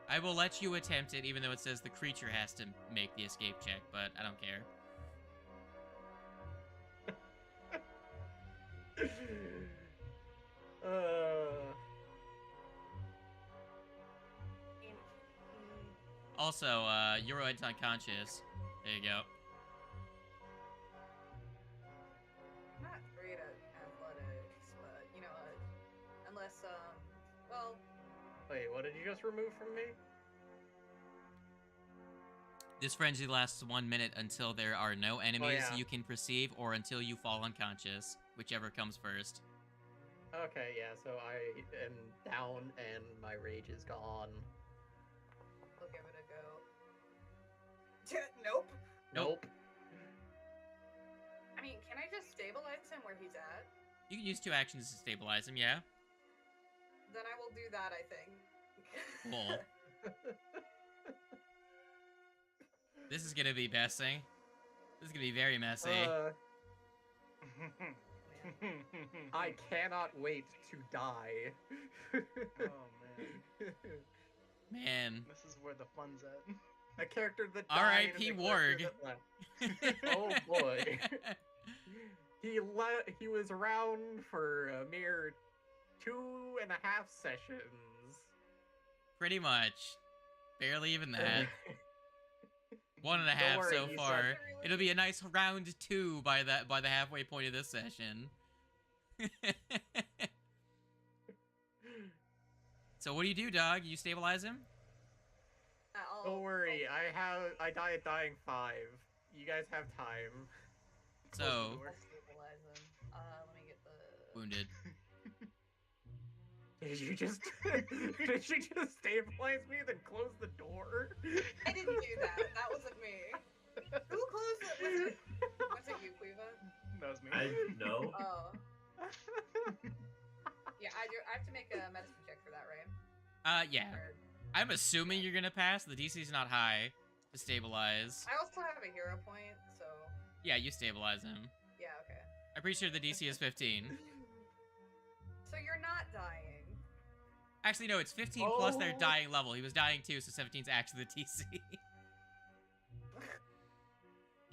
I will let you attempt it, even though it says the creature has to make the escape check, but I don't care. Also, Eurohead's unconscious. There you go. I'm not great at athletics, but you know what? Unless, well, Wait, what did you just remove from me? This frenzy lasts 1 minute until there are no enemies yeah. you can perceive, or until you fall unconscious, whichever comes first. Okay, yeah, so I am down and my rage is gone. we'll give it a go. Nope. Nope. I mean, can I just stabilize him where he's at? You can use 2 actions to stabilize him, yeah? Then I will do that, I think. Cool. This is gonna be bessing. This is gonna be very messy. I cannot wait to die. Oh man, Man. this is where the fun's at. A character that R.I.P. died and a Warg. character that left. Oh boy. He was around for a mere 2.5 sessions. Pretty much. Barely even that. 1.5 Don't worry, so he's far. Really? It'll be a nice round 2 by the halfway point of this session. So what do you do, dog? You stabilize him? Don't worry, I die at dying 5. You guys have time. So I'll stabilize him. Let me get the. wounded. Did you just stabilize me then close the door? I didn't do that. That wasn't me. Who closed it? Was it you, Quiva? That was me. I know. Oh. Yeah, I have to make a medicine check for that, right? Yeah. Or- I'm assuming you're gonna pass. The DC's not high to stabilize. I also have a hero point, so Yeah, you stabilize him. yeah, okay. I'm pretty sure the DC is 15. So you're not dying. Actually, no, it's 15 plus their Oh. dying level. He was dying too, so 17's actually the DC.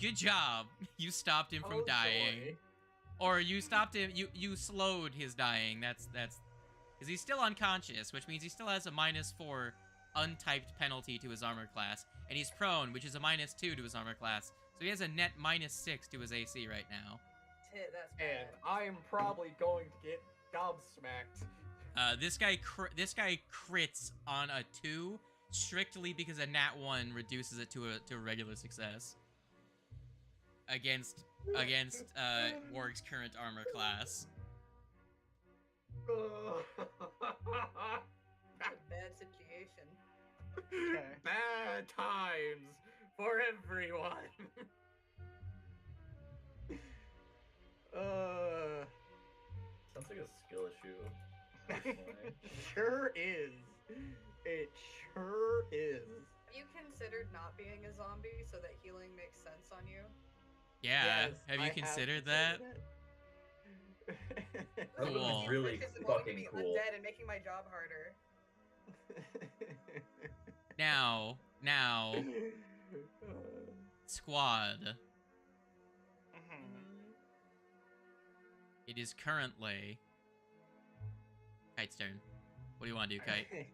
Good job. You stopped him from Oh, dying. joy. Or you stopped him, you slowed his dying. That's because he's still unconscious, which means he still has a -4 untyped penalty to his armor class, and he's prone, which is a -2 to his armor class. So he has a net -6 to his AC right now. That's And bad. I am probably going to get gobsmacked. This guy crits on a 2 strictly because a nat 1 reduces it to a regular success against Warg's current armor class. It's a bad situation. Okay. Bad times for everyone. Sounds like a skill issue. personally. Sure is. It sure is. Have you considered not being a zombie so that healing makes sense on you? Yeah, Yes, have I you considered that? it. That would Cool. be really It's involving fucking me cool. undead and making my job harder. Now, squad. Mhm. It is currently Kite's turn. What do you want to do, Kite?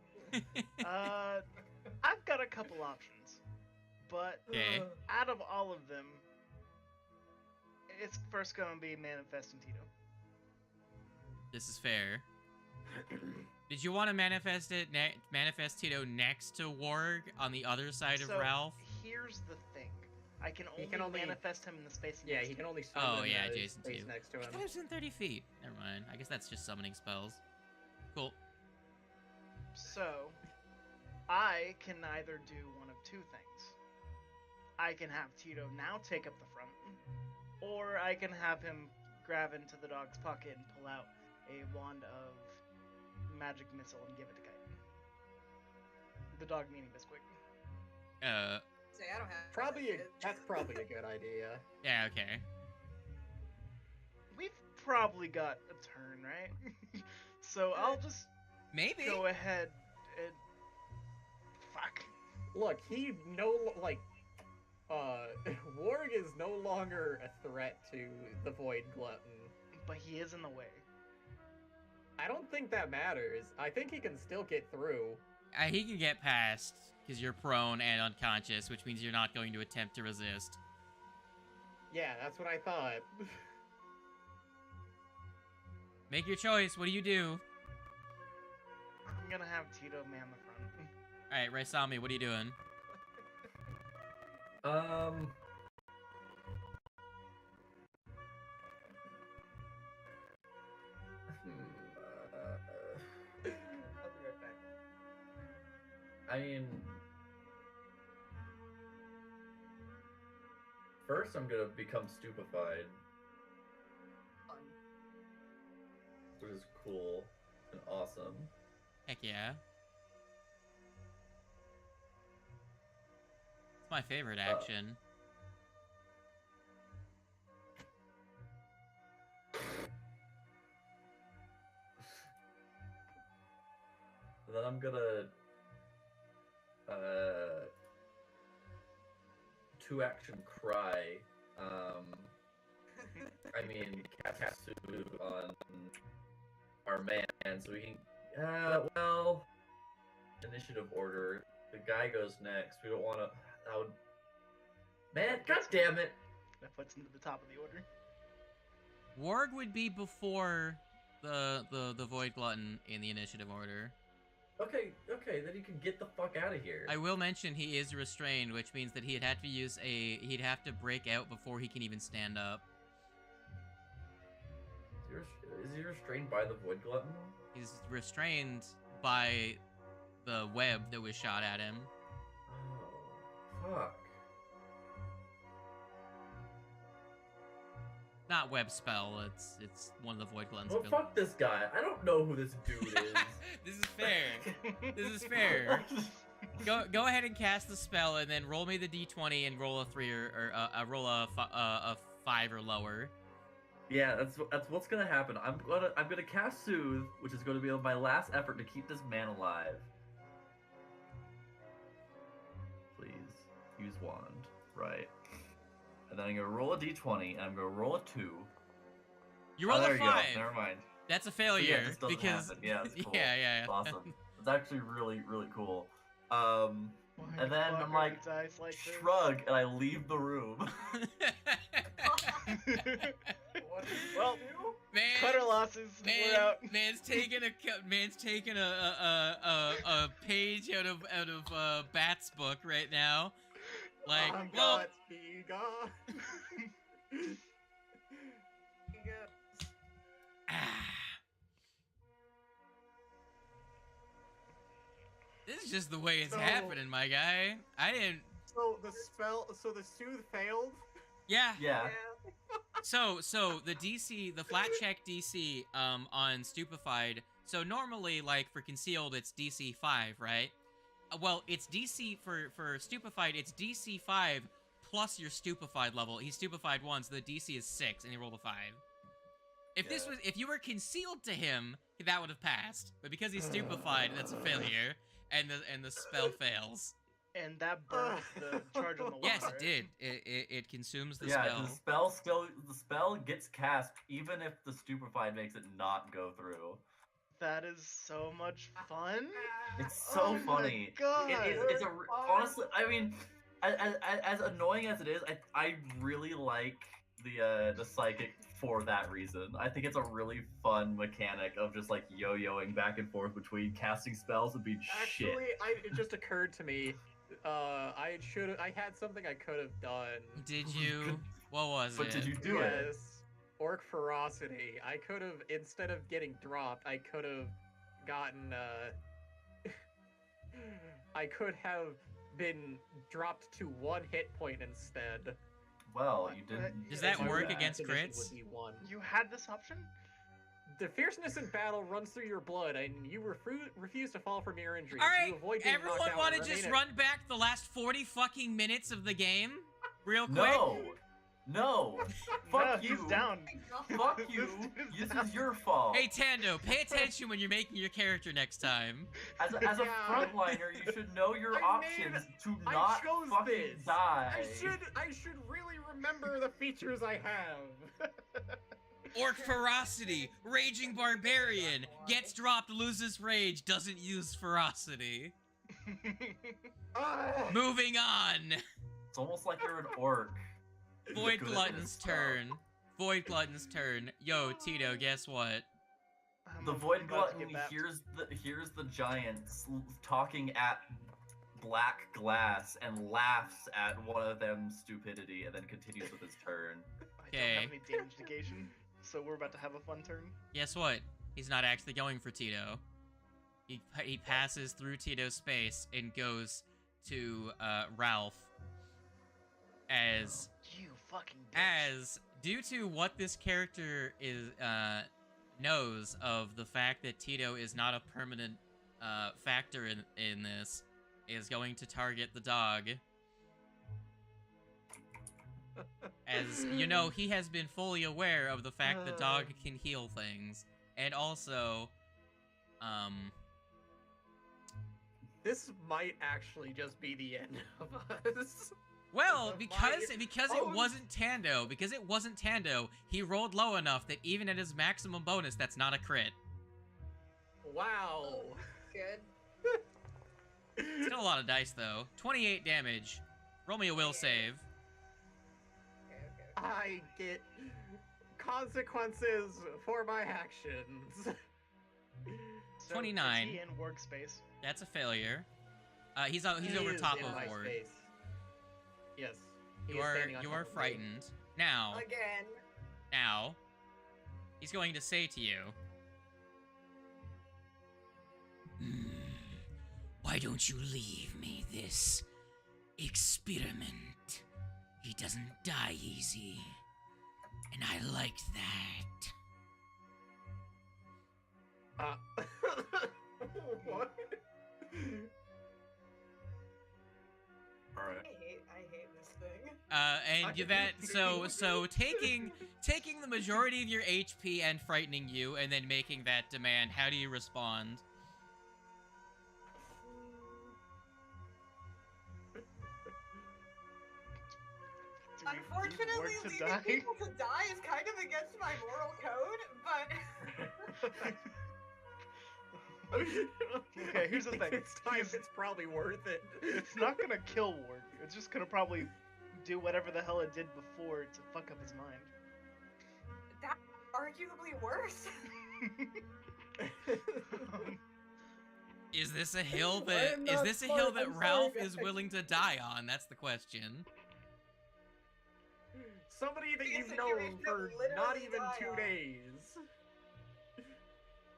I've got a couple options, but Okay. out of all of them, it's first going to be manifesting Tito. This is fair. Did you want to manifest Tito next to Warg on the other side of So, Ralph? Here's the thing: I can He only, can only- manifest him in the space. Yeah, next he to can me. only swim Oh in yeah, the Jason space too. next to I him. thought it was in 30 feet. Never mind. I guess that's just summoning spells. Cool. So, I can either do one of two things. I can have Tito now take up the front, or I can have him grab into the dog's pocket and pull out a wand of magic missile and give it to Kite. The dog meaning Bisquick. Say I don't have. Probably that shit. that's probably a good idea. Yeah, okay. We've probably got a turn, right? So I'll just Maybe. go ahead and... Fuck. Look, he Warg is no longer a threat to the Void Glutton. But he is in the way. I don't think that matters. I think he can still get through. He can get past because you're prone and unconscious, which means you're not going to attempt to resist. Yeah, that's what I thought. Make your choice. What do you do? I'm gonna have Tito man the front. All right, Raisami, what are you doing? I'll be right back. I mean, first I'm gonna become stupefied, Fun. which is cool and awesome. Heck yeah. It's my favorite action. then I'm gonna 2-action cry. I mean, cast Soothe on our man, so we can. Well, initiative order. The guy goes next. We don't want to. That would. Man, god damn it! That puts him to the top of the order. Warg would be before the Void Glutton in the initiative order. Okay, then you can get the fuck out of here. I will mention he is restrained, which means that he'd have to he'd have to break out before he can even stand up. Is he restrained by the Void Glutton? He's restrained by the web that was shot at him. Oh, fuck. Not web spell, it's one of the Void Glutton's Well, fuck this guy. I don't know who this dude is. This is fair. This is fair. Go ahead and cast the spell, and then roll me the d20 and roll a 3 or roll a 5 or lower. Yeah, that's what's gonna happen. I'm gonna cast Soothe, which is gonna be my last effort to keep this man alive. Please use wand, right? And then I'm gonna roll a d20, and I'm gonna roll a 2. You roll there a you 5. go. Never mind. That's a So failure this doesn't because happen. Yeah, it's cool. yeah. It's awesome. It's actually really, really cool. Why And then fuck I'm are like, you guys like this? shrug, and I leave the room. What did you Well, do? Man, cut our losses. We're out. man's taking a page out of Bat's book right now. Like, I'm well, got be gone. this is just the way it's So- happening, my guy. I didn't. So the soothe failed. Yeah. Yeah. So the DC, the flat check DC, on stupefied. So normally, like for concealed, it's DC 5, right? Well, it's DC for stupefied. It's DC 5 plus your stupefied level. He's stupefied once. So the DC is 6, and he rolled a 5. If you were concealed to him, that would have passed. But because he's stupefied, that's a failure, and the spell fails. And that burned the charge on the wall. Yes, right? it did. It consumes the Yeah, spell. the spell gets cast even if the stupefied makes it not go through. That is so much fun. It's so Oh my funny. God. It's honestly, I mean, as annoying as it is, I really like the psychic for that reason. I think it's a really fun mechanic of just like yo-yoing back and forth between casting spells and being shit. Actually, it just occurred to me. I had something I could have done. Did you? What was But it? did you do it? Yes. Orc ferocity. I could have, instead of getting dropped, I could have gotten I could have been dropped to 1 hit point instead. Well, you didn't. Does that My work last against condition crits? was E1. You had this option? The fierceness in battle runs through your blood, and you refuse to fall from your injuries. All right, you avoid being everyone knocked out want and to just remain run back the last 40 fucking minutes of the game, real quick? No. No, Fuck he's you. down. Fuck you. This This is your fault. Hey Tando, pay attention when you're making your character next time. As a Yeah. frontliner, you should know your options to I not chose fucking this. die. I should really remember the features I have. Orc ferocity, raging barbarian, gets dropped, loses rage, doesn't use ferocity. Ah. Moving on. It's almost like you're an orc. Void Good at Glutton's this stuff. turn. Void Glutton's turn. Yo, Tito, guess what? The I'm Void about to Glutton get bapped. hears the giants talking at black glass and laughs at one of them's stupidity and then continues with his turn. I don't have Okay. any damage negation, so we're about to have a fun turn. Guess what? He's not actually going for Tito. He passes through Tito's space and goes to Ralph. As You fucking bitch. due to what this character is knows of the fact that Tito is not a permanent factor in this, is going to target the dog. As you know, he has been fully aware of the fact the dog can heal things, and also, This might actually just be the end of us. Well, Of because my because own- it wasn't Tando, he rolled low enough that even at his maximum bonus, that's not a crit. Wow. Good. Still a lot of dice though. 28 damage. Roll me a will save. Okay. I get consequences for my actions. So, 29. Is he in workspace? That's a failure. He's He over is top in of my Ward. space. Yes. he You is are standing on top of me. frightened. Now, Again. he's going to say to you, why don't you leave me this experiment? He doesn't die easy, and I liked that. What? All right. I hate this thing. And you that so taking the majority of your HP and frightening you, and then making that demand. How do you respond? Do we Unfortunately, leave Ward leaving to die? people to die is kind of against my moral code, but Okay, here's the thing. It's time. He's- It's probably worth it. It's not gonna kill Ward. It's just gonna probably do whatever the hell it did before to fuck up his mind. that's arguably worse. Is this a hill I that am is not this a smart, hill that I'm sorry, Ralph is guys. willing to die on? That's the question. Somebody that Be a you've situation known of for not literally even die 2 on. days.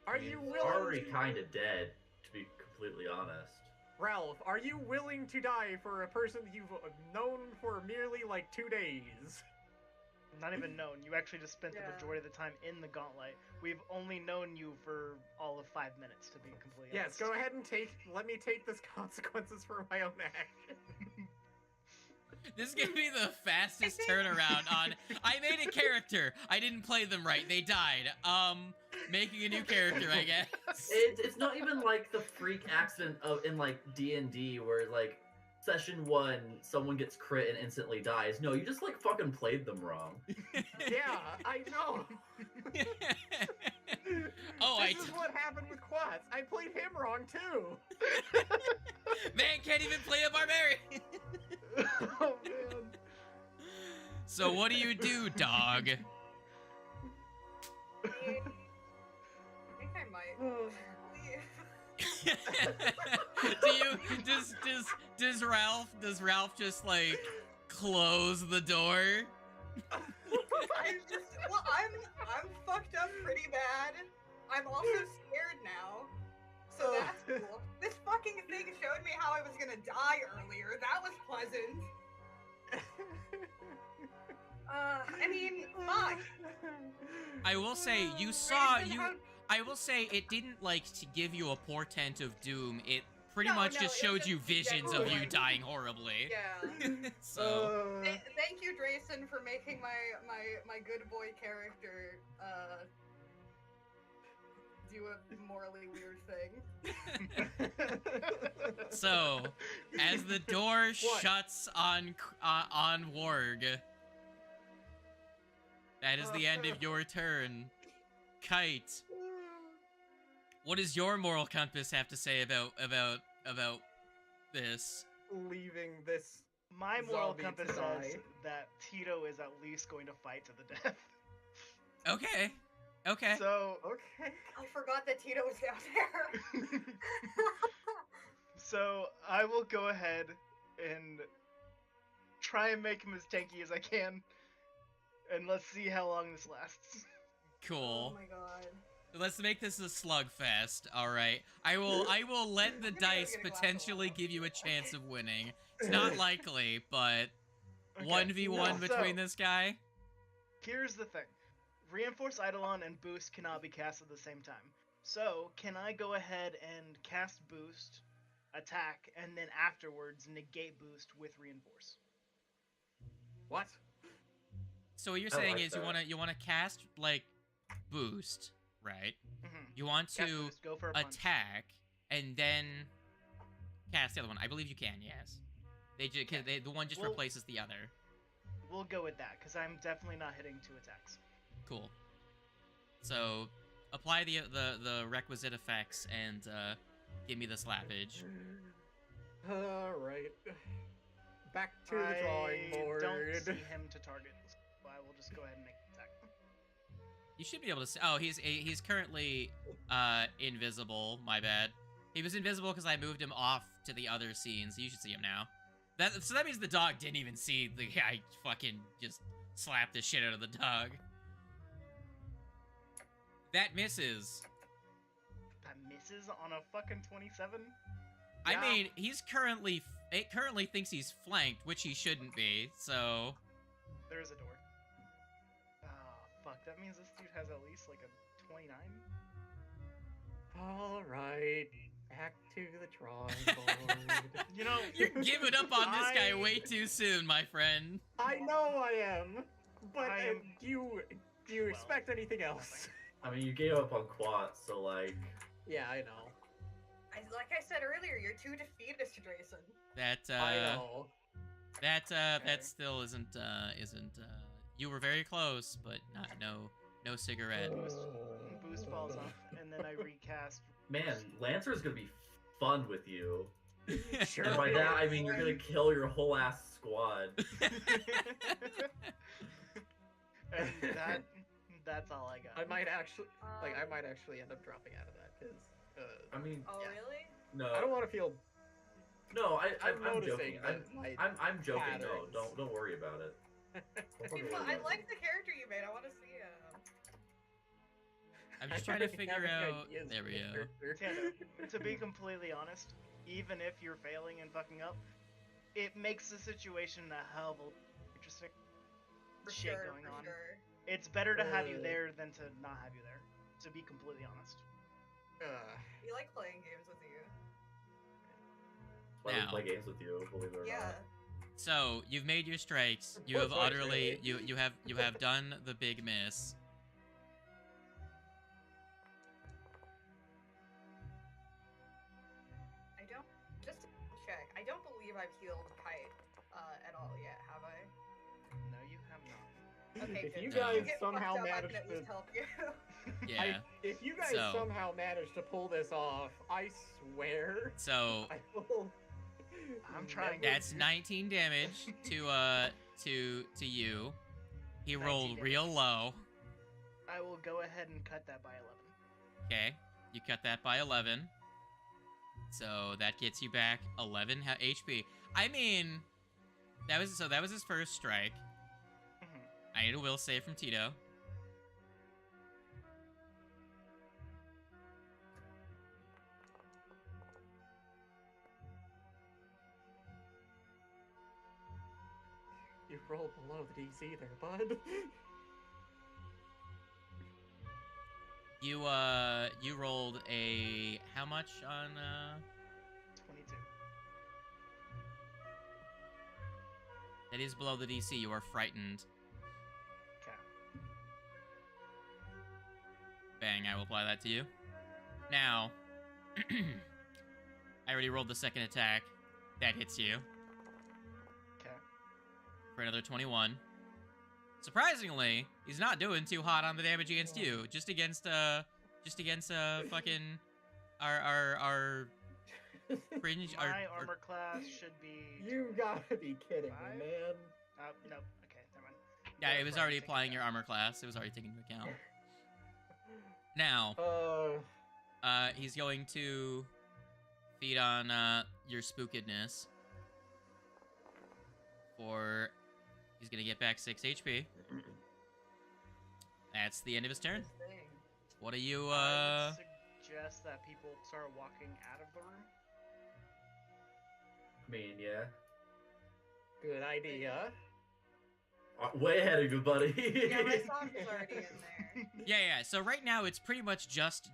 Are I mean, you he's willing? already to- kind of dead, to be completely honest. Ralph, are you willing to die for a person you've known for merely like 2 days? Not even known. You actually just spent Yeah. the majority of the time in the gauntlet. We've only known you for all of 5 minutes, to be completely Yes, honest. go ahead and let me take this consequences for my own action. This is gonna be the fastest turnaround on. I made a character. I didn't play them right. They died. Making a new character, I guess. It's not even like the freak accident of in like D&D where like session 1 someone gets crit and instantly dies. No, you just like fucking played them wrong. Yeah, I know. Oh, This is what happened with Quats. I played him wrong too. Man can't even play a barbarian. Oh man. So what do you do, dog? I think I might leave. Does Ralph just like close the door? I'm fucked up pretty bad. I'm also scared now. So that's cool. This fucking thing showed me how I was gonna die earlier. That was pleasant. I mean, fuck. I will say you saw Grayson, you. how- I will say it didn't like to give you a portent of doom. It pretty No, much no, just it showed just you visions of you generally- dying horribly. Yeah. So Thank you, Drayson, for making my good boy character do a morally weird thing. so as the door shuts on Warg, that is the end of your turn. Kite, what does your moral compass have to say about this? Leaving this. My moral Zombie compass to die. says that Tito is at least going to fight to the death. Okay. Okay. So, Okay. I forgot that Tito was down there. so I will go ahead and try and make him as tanky as I can, and let's see how long this lasts. Cool. Oh my god. Let's make this a slugfest. All right. I will let the I'm gonna go dice get a glass of potentially water. give you a chance of winning. It's not likely, but Okay, 1v1 so- between this guy. Here's the thing. Reinforce Eidolon and Boost cannot be cast at the same time. So, can I go ahead and cast Boost, attack, and then afterwards negate Boost with Reinforce? What? So what you're I saying like is that. you want to cast like boost, right? Mm-hmm. You want Cast to Boost, go for a punch. attack and then cast the other one. I believe you can. Yes. The one just Well- replaces the other. We'll go with that, because I'm definitely not hitting 2 attacks. Cool. So apply the requisite effects and give me the slappage. Alright. Back to the drawing board. I don't see him to target, so I will just go ahead and make the attack. You should be able to see. Oh, he's currently invisible. My bad. He was invisible because I moved him off to the other scene, so you should see him now. So that means the dog didn't even see the guy fucking just slapped the shit out of the dog. That misses. That misses on a fucking 27? I Yeah. mean, it currently thinks he's flanked, which he shouldn't be, so... There is a door. Ah, fuck. That means this dude has at least like a 29? Alright. Back to the drawing board. You know, You're giving up on this guy I- way too soon, my friend. I know I am. But I am- do you well, expect anything else? I mean, you gave up on Quat, so like. Yeah, I know. Like I said earlier, you're too defeatist, Jason. I know. That still isn't. You were very close, but no cigarette. Boost falls off, and then I recast. Man, Lancer's gonna be fun with you. Sure. And by that, I mean you're gonna kill your whole ass squad. And that's all I got. I might actually end up dropping out of that because I mean, Oh, Yeah. really? no, I don't want to feel. no, I'm I'm noticing joking. that my I'm joking. patterns. No, don't worry about it. Don't Okay, worry well, about I it. like the character you made. I want to see I'm just I'm trying to already figure having out. ideas There for we the go. character. Tana, to be completely honest, even if you're failing and fucking up, it makes the situation a hell of a interesting for shit sure, going for on. sure. It's better to have you Uh. there than to not have you there. To be completely honest. We like playing games with you. That's why we Now. play games with you, believe it or Yeah. not. So you've made your strikes. You have That's right, utterly. really. You have done the big miss. I don't. Just to check. I don't believe I've healed Kite at all yet. Have I? No, you have not. Okay, If good. you No. guys Get somehow fucked up, I manage can at least to, help you. Yeah. if you guys So- somehow manage to pull this off, I swear So I will. I'm trying. never- that's 19 damage to you. He 19 rolled damage. real low. I will go ahead and cut that by 11. Okay, you cut that by 11. So that gets you back 11 HP. I mean, that was his first strike. Mhm. I need a will save from Tito. You rolled below the DC there, bud. You rolled a how much on 22. that is below the DC. You are frightened. Okay. Bang, I will apply that to you. Now, I already rolled the second attack. That hits you Okay. for another 21. Surprisingly, he's not doing too hot on the damage against you. Just against fucking our cringe. My armor class should be. You gotta be kidding Five? me, man. Nope. Okay, never mind. Yeah, Go it was for already take applying that. your armor class. It was already taken into account. Now, he's going to feed on your spookedness. He's gonna get back 6 HP. That's the end of his turn. This thing. What are you? I would suggest that people start walking out of the room. I mean, yeah. Good idea. Way ahead of you, buddy. Yeah, my song's already in there. Yeah. So right now it's pretty much just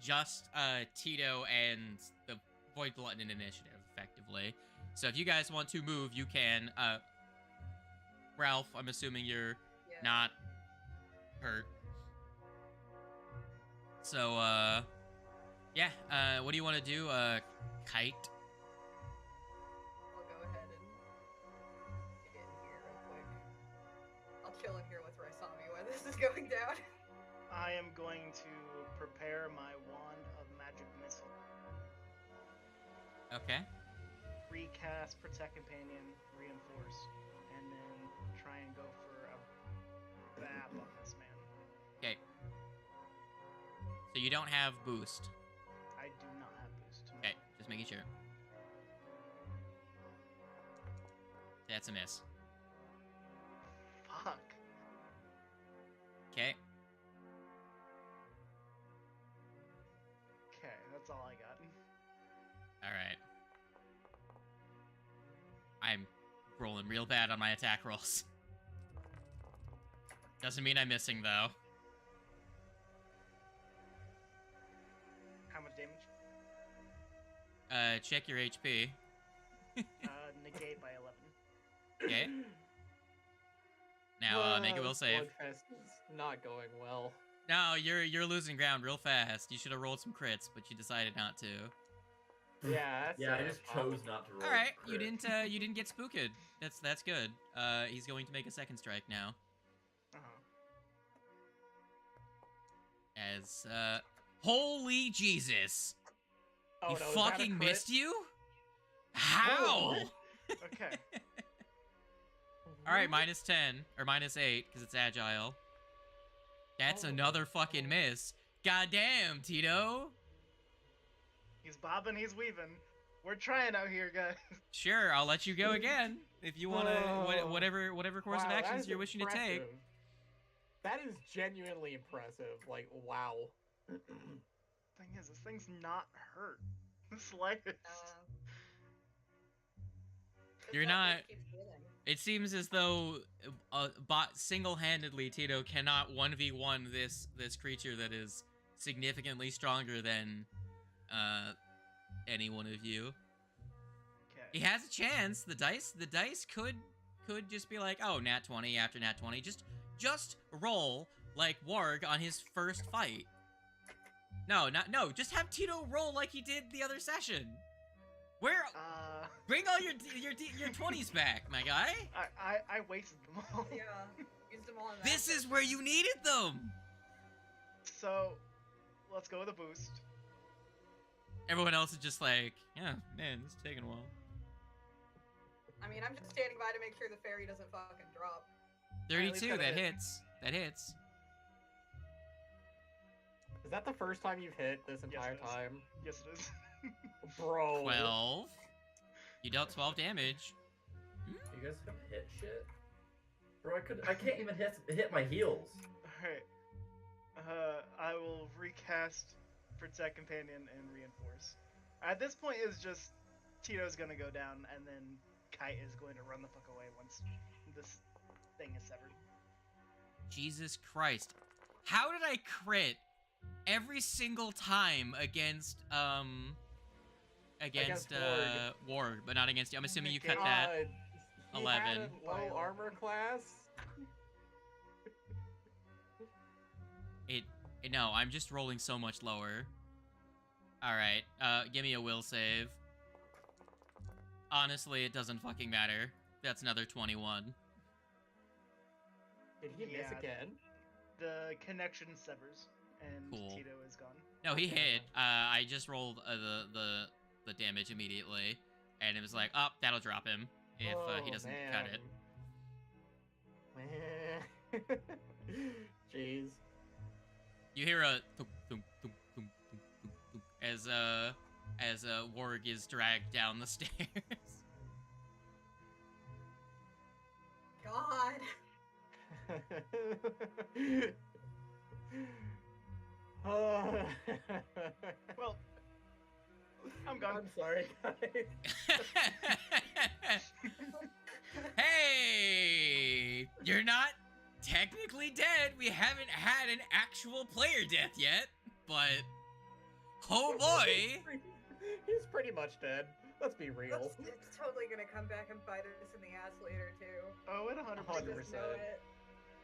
Tito and the Void Glutton initiative, effectively. So if you guys want to move, you can. Ralph, I'm assuming you're Yeah. not hurt. So, yeah, what do you want to do, Kite? to prepare my wand of magic missile. Okay. Recast Protect Companion, Reinforce, and then try and go for a bap on this man. Okay. So you don't have boost. I do not have boost. no. Okay, just making sure. That's a miss. Fuck. Okay. Okay, that's all I got. All right. I'm rolling real bad on my attack rolls. Doesn't mean I'm missing, though. How much damage? Check your HP. Negate by 11. Okay. Now, make a will save. Slugfest is not going well. No, you're losing ground real fast. You should have rolled some crits, but you decided not to. Yeah, that's Yeah, I a just problem. chose not to roll. All right, crit. you didn't get spooked. That's good. He's going to make a second strike now. Uh-huh. As holy Jesus, Oh, he no, is that a fucking crit? missed you. How? Okay. All right, -10 or -8 because it's agile. That's Oh. another fucking miss. Goddamn, Tito. He's bobbing, he's weaving. We're trying out here, guys. Sure, I'll let you go again if you want to. Oh. Whatever course of Wow, that actions is you're wishing to take. impressive. That is genuinely impressive. Like, wow. Thing is, this thing's not hurt. The slightest. You're That not- just keeps healing. It seems as though single-handedly Tito cannot 1v1 this creature that is significantly stronger than any one of you. He Okay. has a chance. The dice could just be like, oh, nat 20 after nat 20. Just roll like Warg on his first fight. No, just have Tito roll like he did the other session. Bring all your 20s back, my guy. I wasted them all. Yeah, used them all in that. This is where you needed them. So, let's go with a boost. Everyone else is just like, yeah, man, this is taking a while. I mean, I'm just standing by to make sure the fairy doesn't fucking drop. 32, gotta that hit. hits. That hits. Is that the first time you've hit this entire it is. time? Yes, it is. Bro. 12. You dealt 12 damage. You guys have hit shit? Bro, I can't even hit my heels. Alright. I will recast Protect Companion and Reinforce. At this point, it's just Tito's gonna go down, and then Kite is going to run the fuck away once this thing is severed. Jesus Christ. How did I crit every single time against Warg, but not against you? I'm assuming you cut that. He 11. had a low armor class. No, I'm just rolling so much lower. Alright, give me a will save. Honestly, it doesn't fucking matter. That's another 21. Did he miss Yeah. again? The connection severs, and Cool. Tito is gone. No, he hit. I just rolled the damage immediately, and it was like, oh, that'll drop him if he doesn't cut it. Man. Jeez. You hear a thump, thump, thump, thump, thump, thump, thump, as Warg is dragged down the stairs. God. Well, I'm gone. I'm sorry, guys. Hey, you're not technically dead. We haven't had an actual player death yet, but oh boy. He's pretty much dead. Let's be real. It's totally gonna come back and bite us in the ass later too. Oh, at I 100%. just know it.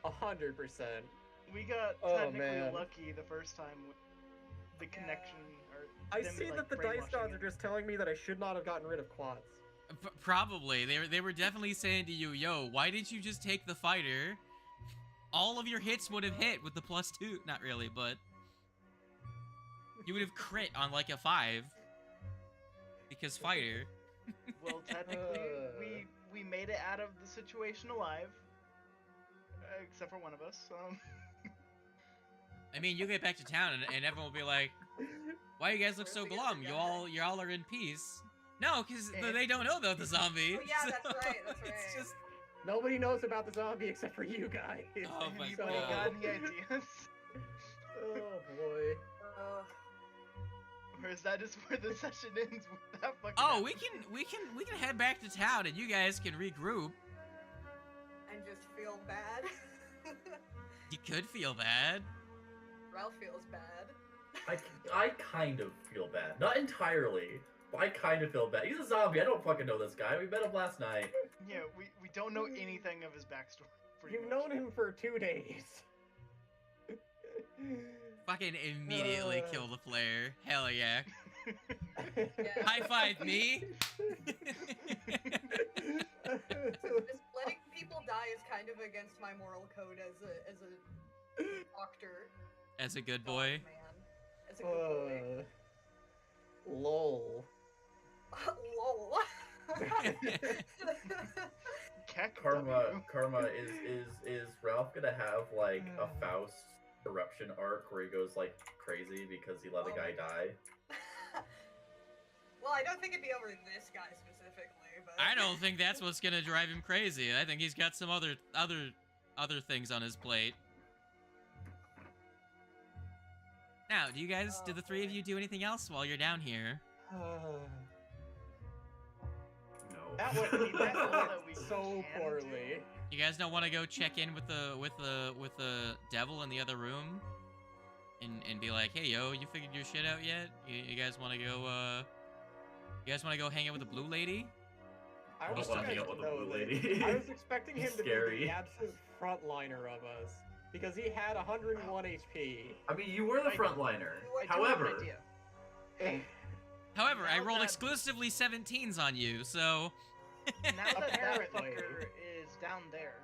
100%. We got Oh, technically man. lucky the first time with the connection. Or I them, see like, that the dice brainwashing gods it. are just telling me that I should not have gotten rid of quads. Probably. They were definitely saying to you, yo, why didn't you just take the fighter? All of your hits would have hit with the +2. Not really, but You would have crit on like a 5. Because fighter. Well, technically, we made it out of the situation alive, except for one of us. I mean, you get back to town and everyone will be like, "Why you guys look so glum? You all are in peace." No, because they don't know about the zombie. Oh, yeah, so that's right. That's right. It's just Nobody knows about the zombie except for you guys. Oh my Anybody God. got any ideas? Oh boy. Or is that just where the session ends with that fucking? Oh, we can head back to town and you guys can regroup. And just feel bad. You could feel bad. Ralph feels bad. I kind of feel bad. Not entirely, but I kind of feel bad. He's a zombie. I don't fucking know this guy. We met him last night. Yeah, we don't know anything of his backstory. pretty You've much. known him for 2 days. Fucking immediately kill the flare. Hell yeah. Yeah. High five me. Just letting people die is kind of against my moral code as a doctor. As a good dog boy. Man. As a good boy. Lol. Lol. Keck Karma is Ralph gonna have like a Faust eruption arc where he goes like crazy because he let a guy die? Well, I don't think it'd be over this guy specifically, but I don't think that's what's gonna drive him crazy. I think he's got some other things on his plate. Now, do the three of you do anything else while you're down here? No. That went That's all that we so can poorly. You guys don't want to go check in with the devil in the other room, and be like, hey yo, you figured your shit out yet? You guys want to go? You guys want to go hang out with the blue lady? I don't was wanna hang out with the blue lady. I was expecting him to be Scary. the absolute frontliner of us because he had 101 HP. I mean, you were the frontliner. I do have an However, idea. However, I Now rolled that- exclusively 17s on you, so. Now that Apparently. fucker is down there,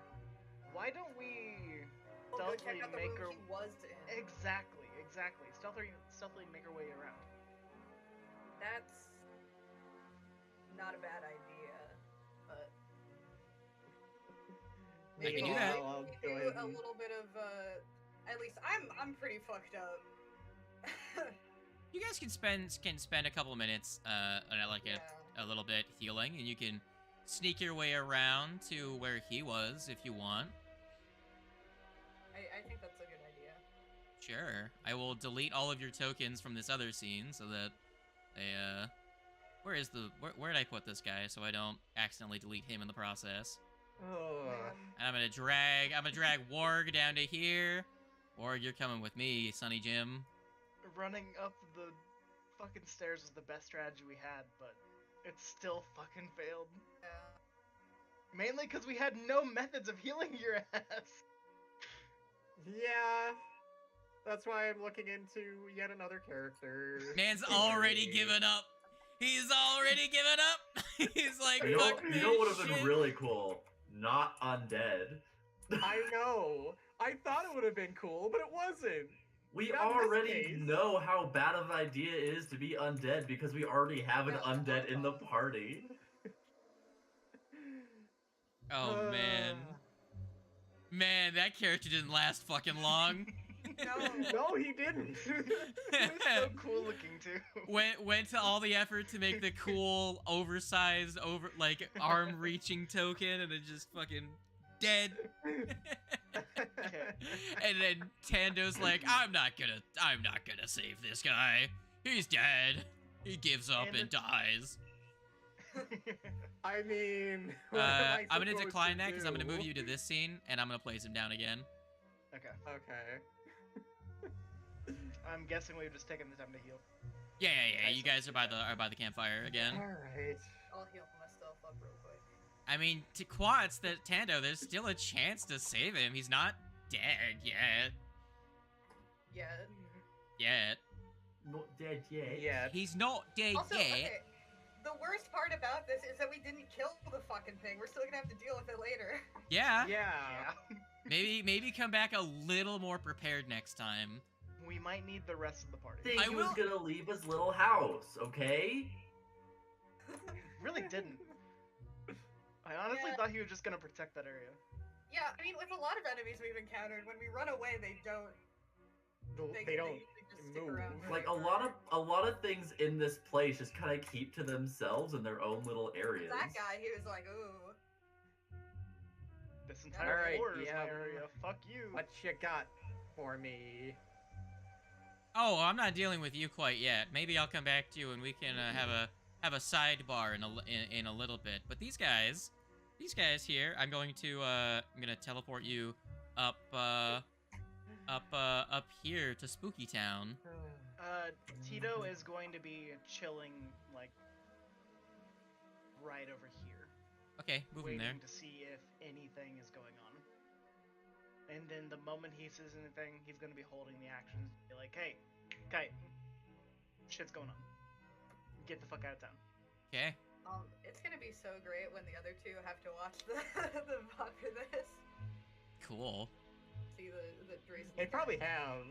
why don't we We'll go check stealthily out the make room her he was in. exactly stealthily make her way around? That's not a bad idea, but I can do that. I'll we go do ahead a and- little bit of at least I'm pretty fucked up. You guys can spend a couple of minutes, like Yeah. a little bit healing, and you can sneak your way around to where he was if you want. I think that's a good idea. Sure. I will delete all of your tokens from this other scene so that where did I put this guy so I don't accidentally delete him in the process? Ugh. And I'm gonna drag Warg down to here. Warg, you're coming with me, Sonny Jim. Running up the fucking stairs was the best strategy we had, but it still fucking failed. Yeah. Mainly because we had no methods of healing your ass. Yeah. That's why I'm looking into yet another character. Man's already given up. He's already given up. He's like, you fuck know this what would have been shit. really cool? Not undead. I know. I thought it would have been cool, but it wasn't. We Not in this already case. know how bad of an idea it is to be undead because we already have an Yeah, undead in the party. Oh man, man, that character didn't last fucking long. No, he didn't. He was so cool looking too. went to all the effort to make the cool, oversized, arm-reaching token, and it just fucking dead. And then Tando's like, I'm not gonna save this guy. He's dead. He gives up and dies. I mean, what am I I'm gonna supposed decline to that because I'm gonna do? move you to this scene, and I'm gonna place him down again. Okay. Okay. I'm guessing we've just taken the time to heal. Yeah. Okay, You so- guys are by the campfire again. All right. I'll heal myself up real quick. I mean, to Quats, that Tando, there's still a chance to save him. He's not dead yet. Yeah. Yet. Not dead yet. Yeah. He's not dead Also, yet. okay, the worst part about this is that we didn't kill the fucking thing. We're still gonna have to deal with it later. Yeah. Yeah. Yeah. Maybe come back a little more prepared next time. We might need the rest of the party. think I he was will- gonna leave his little house, okay? Really didn't. I honestly Yeah. thought he was just gonna protect that area. Yeah, I mean, with a lot of enemies we've encountered, when we run away, they don't. They don't usually just stick move. around Like forever. a lot of things in this place just kind of keep to themselves in their own little areas. That guy, he was like, ooh. This entire Alright, floor is my yeah, area. Fuck you. What you got for me? Oh, I'm not dealing with you quite yet. Maybe I'll come back to you and we can have a sidebar in a little bit. But these guys here, I'm gonna teleport you up here to Spooky Town. Tito is going to be chilling, like, right over here. Okay, moving waiting there. to see if anything is going on. And then the moment he sees anything, he's gonna be holding the action. Be like, hey, Kite, shit's going on. Get the fuck out of town. Okay. It's gonna be so great when the other two have to watch the the VOD for this. Cool. See the Drace. They probably have.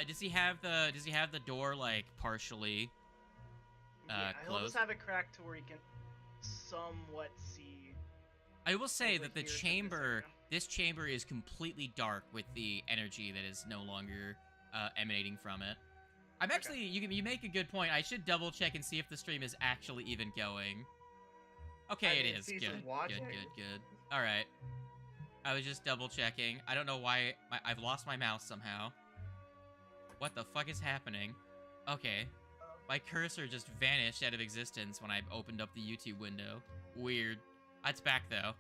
Does he have the door like partially Yeah, he'll closed? just have it cracked to where he can somewhat see. I will say over that the here to this chamber, area. this chamber is completely dark with the energy that is no longer emanating from it. I'm actually, you make a good point. I should double check and see if the stream is actually even going. Okay, I it mean, is. see Good, some good, watching. good. All right. I was just double checking. I don't know why I've lost my mouse somehow. What the fuck is happening? Okay. My cursor just vanished out of existence when I opened up the YouTube window. Weird. It's back though.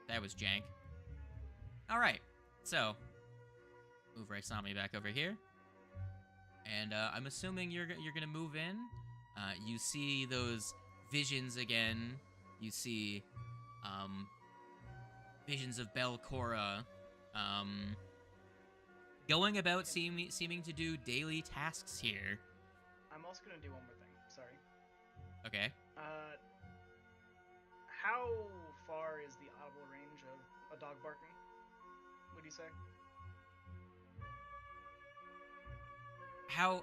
That was jank. All right. So, move Raisami back over here. And I'm assuming you're gonna move in. You see those visions again. You see visions of Belcora going about seeming to do daily tasks here. I'm also gonna do one more thing. Sorry. Okay. How far is the audible range of a dog barking? Would you say?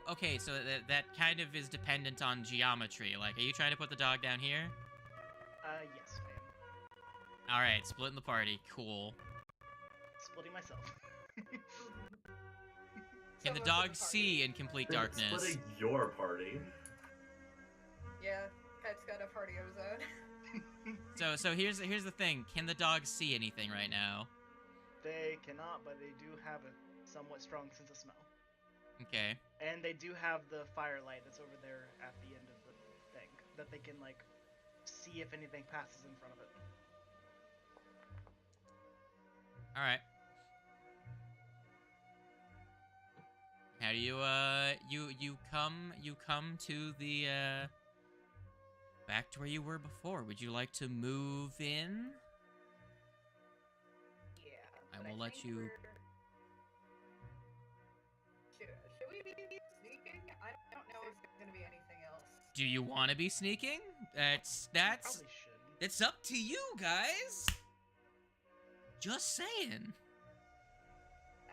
Okay, so that kind of is dependent on geometry. Like, are you trying to put the dog down here? Yes, I am. All right, splitting the party. Cool. Splitting myself. Can the Someone dog with a see in complete darkness? Splitting your party. Yeah, Kite's got a party of his own. So here's the thing. Can the dog see anything right now? They cannot, but they do have a somewhat strong sense of smell. Okay. And they do have the firelight that's over there at the end of the thing that they can, like, see if anything passes in front of it. All right. How do you you come to the back to where you were before? Would you like to move in? Yeah. I but will let think you- we're- Should we be sneaking? I don't know if there's gonna be anything else. Do you want to be sneaking? That's Probably should. it's up to you guys. Just saying.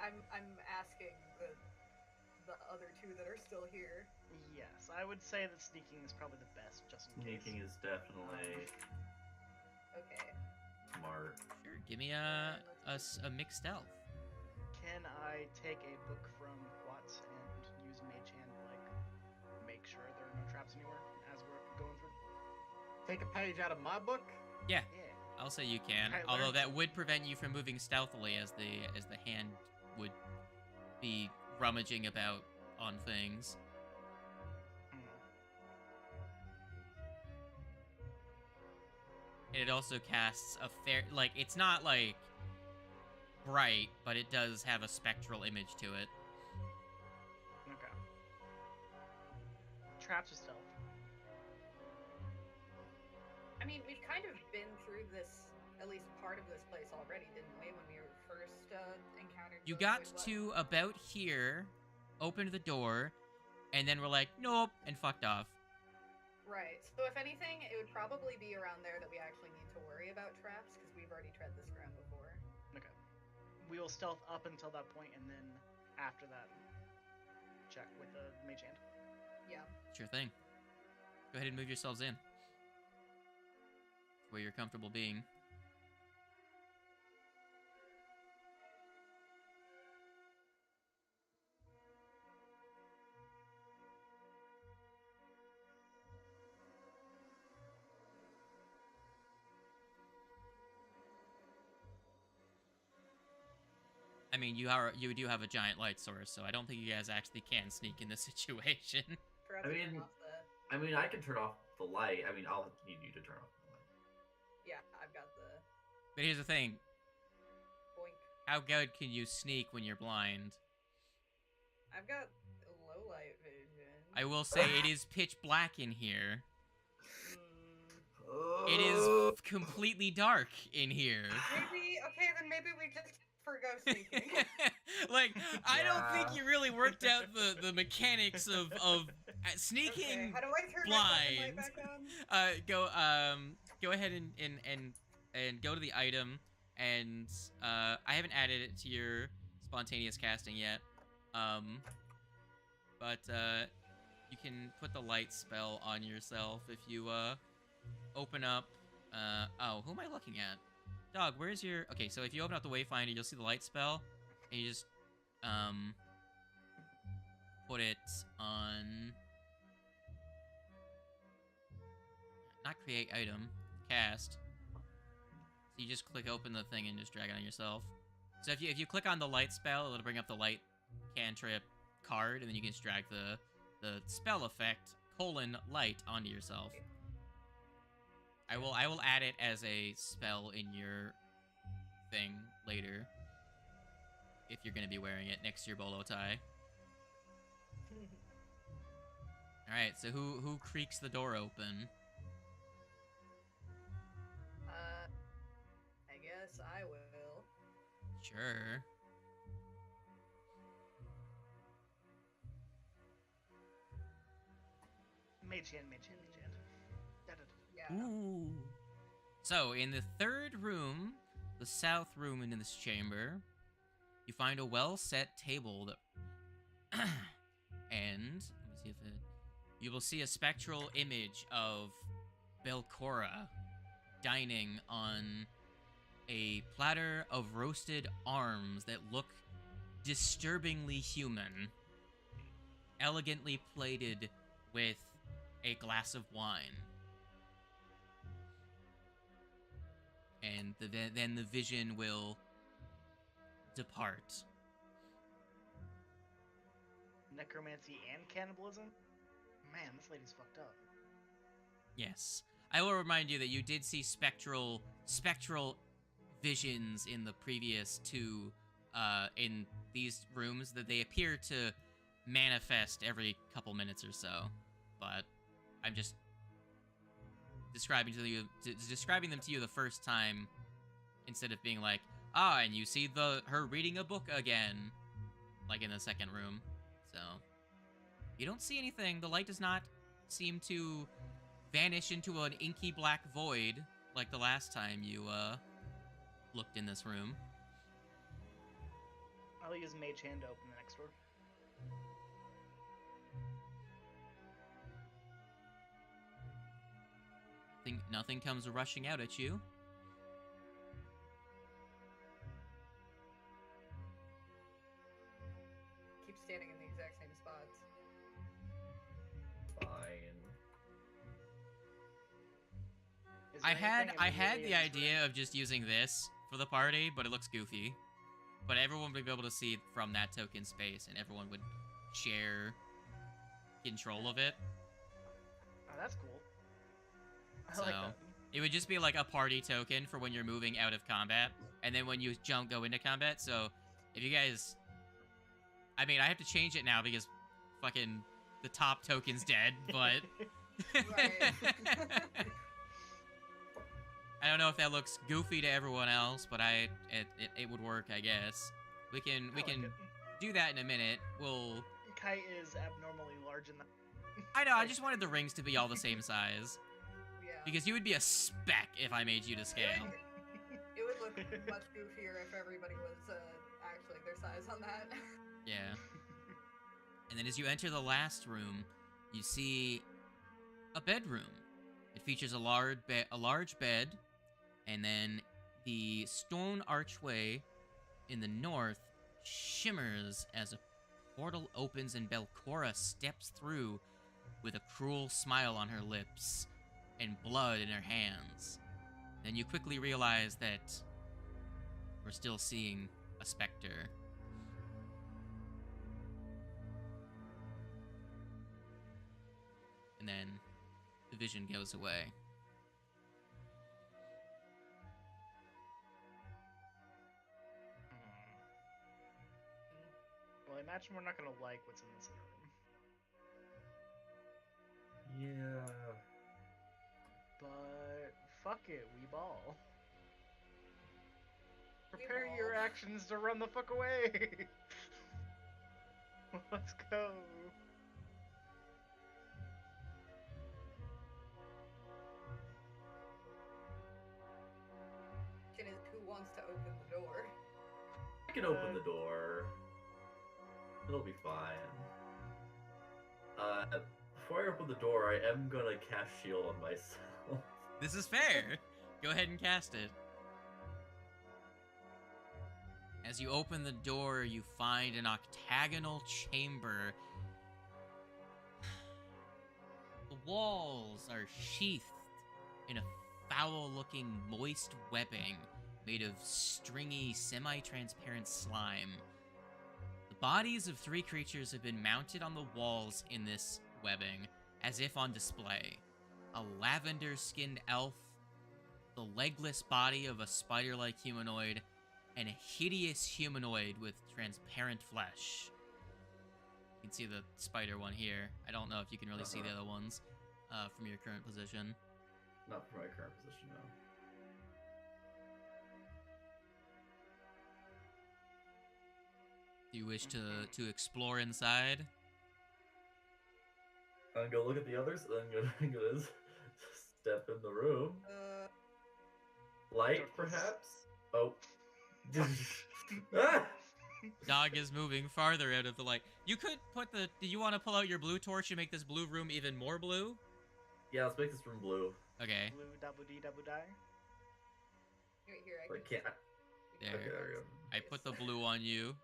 I'm asking the other two that are still here. Yes, I would say that sneaking is probably the best, just in case. Sneaking is definitely Okay. smart. Sure. Give me a mixed stealth. Can I take a book from Watts and use Mage Hand to, like, make sure there are no traps anywhere as we're going through? Take a page out of my book. Yeah. Yeah. I'll say you can. Okay, Although learn. that would prevent you from moving stealthily, as the hand would be rummaging about on things. Hmm. And it also casts a fair, like, it's not like bright, but it does have a spectral image to it. Okay. Traps or stealth? I mean, we've kind of been through this, at least part of this place already, didn't we? When we were first encountered. You those got Void to about here, opened the door, and then we're like, nope, and fucked off. Right. So if anything, it would probably be around there that we actually need to worry about traps, because we've already tread this ground before. Okay. We will stealth up until that point, and then after that, check with the mage hand. Yeah. Sure thing. Go ahead and move yourselves in. Where you're comfortable being. I mean, you do have a giant light source, so I don't think you guys actually can sneak in this situation. Forgot I to mean- turn off the. I mean, I can turn off the light. I mean, I'll need you to turn off the light. Yeah, I've got the But here's the thing: boink. how good can you sneak when you're blind? I've got low light vision. I will say it is pitch black in here. Mm, It is completely dark in here. maybe okay, then maybe we just forgo sneaking. Like, I don't think Yeah. you really worked out the mechanics of sneaking. Okay, how do I turn my fucking light blind. back on? Go ahead and go to the item, and I haven't added it to your spontaneous casting yet. But you can put the light spell on yourself if you open up. Oh, who am I looking at? Dog, where's your? Okay, so if you open up the Wayfinder, you'll see the light spell, and you just put it on. Not create item, cast. So you just click open the thing and just drag it on yourself. So if you click on the light spell, it'll bring up the light cantrip card, and then you can just drag the spell effect light onto yourself. I will add it as a spell in your thing later if you're gonna be wearing it next to your bolo tie. All right, so who creaks the door open? I guess I will. Sure. Mage hand, mage hand, mage hand. Da-da-da. Yeah. Ooh. So, in the third room, the south room in this chamber, you find a well-set table that... and, let me see if it... You will see a spectral image of Belcora dining on a platter of roasted arms that look disturbingly human, elegantly plated with a glass of wine. And then the vision will depart. Necromancy and cannibalism? Man, this lady's fucked up. Yes. I will remind you that you did see spectral visions in the previous two in these rooms, that they appear to manifest every couple minutes or so. But I'm just describing them to you the first time, instead of being like, and you see her reading a book again, like in the second room. So you don't see anything. The light does not seem to vanish into an inky black void like the last time you looked in this room. I'll use mage hand to open the next door. Nothing comes rushing out at you. Keep standing in the exact same spots. Fine. Is I there had anything the immediately in this idea room? of just using this for the party, but it looks goofy. But everyone would be able to see it from that token space, and everyone would share control of it. Oh, that's cool. I So, like that. it would just be like a party token for when you're moving out of combat, and then when you go into combat. So, if you guys... I mean, I have to change it now because fucking the top token's dead, but... Right. I don't know if that looks goofy to everyone else, but it would work, I guess. We can I like it. do that in a minute. We'll... Kai is abnormally large in that. I know, I just wanted the rings to be all the same size. Yeah. Because you would be a speck if I made you to scale. It would look much goofier if everybody was actually their size on that. Yeah. And then as you enter the last room, you see a bedroom. It features a large bed, and then the stone archway in the north shimmers as a portal opens and Belcora steps through with a cruel smile on her lips and blood in her hands. Then you quickly realize that we're still seeing a specter. And then the vision goes away. Well, I imagine we're not gonna like what's in this room. Yeah. But fuck it, we ball. Prepare your actions to run the fuck away. Let's go. Question is, who wants to open the door? I can open the door. It'll be fine. Before I open the door, I am gonna cast shield on myself. This is fair. Go ahead and cast it. As you open the door, you find an octagonal chamber. The walls are sheathed in a foul-looking, moist webbing made of stringy, semi-transparent slime. The bodies of 3 creatures have been mounted on the walls in this webbing, as if on display. A lavender-skinned elf, the legless body of a spider-like humanoid, and a hideous humanoid with transparent flesh. You can see the spider one here. I don't know if you can really see the other ones from your current position. Not from my current position, no. Do you wish to explore inside? I'm gonna go look at the others, and I'm gonna step in the room. Light, perhaps? Oh. Ah! Dog is moving farther out of the light. You could put the... Do you want to pull out your blue torch and make this blue room even more blue? Yeah, let's make this room blue. Okay. Blue double D double die. Here, I But can can't. There. Okay, there we go. I put the blue on you.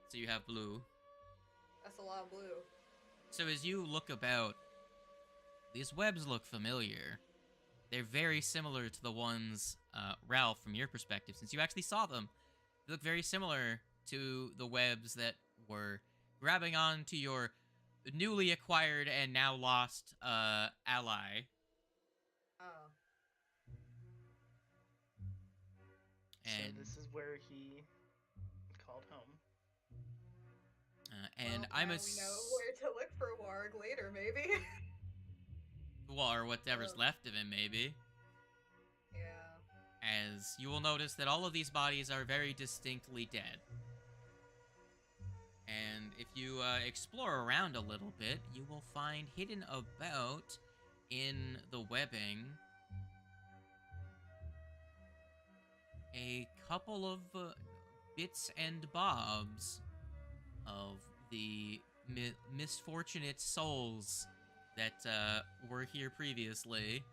So you have blue. That's a lot of blue. So as you look about, these webs look familiar. They're very similar to the ones, Ralph, from your perspective, since you actually saw them. They look very similar to the webs that were grabbing onto your newly acquired and now lost ally. Oh. And So this is where he called home. and Well, I'm now we know where to look for Warg later, maybe. well, or whatever's left of him, maybe. Yeah. As you will notice that all of these bodies are very distinctly dead. And if you explore around a little bit, you will find hidden about in the webbing a couple of bits and bobs of the misfortunate souls that were here previously.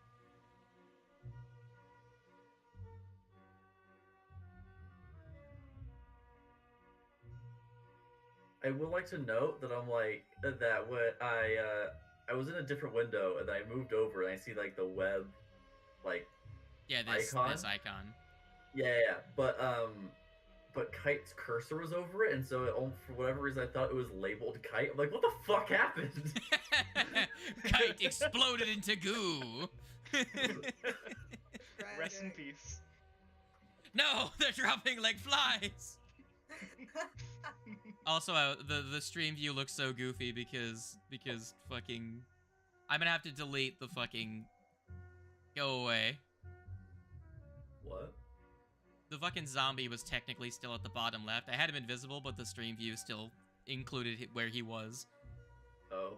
I would like to note that I'm like that when I was in a different window and I moved over and I see like the web, like Yeah, this icon. yeah. But Kite's cursor was over it, and so for whatever reason I thought it was labeled Kite. I'm like, what the fuck happened? Kite exploded into goo. Rest in peace. No, they're dropping like flies. Also, the stream view looks so goofy because fucking, I'm gonna have to delete the fucking. Go away. What? The fucking zombie was technically still at the bottom left. I had him invisible, but the stream view still included where he was. Oh.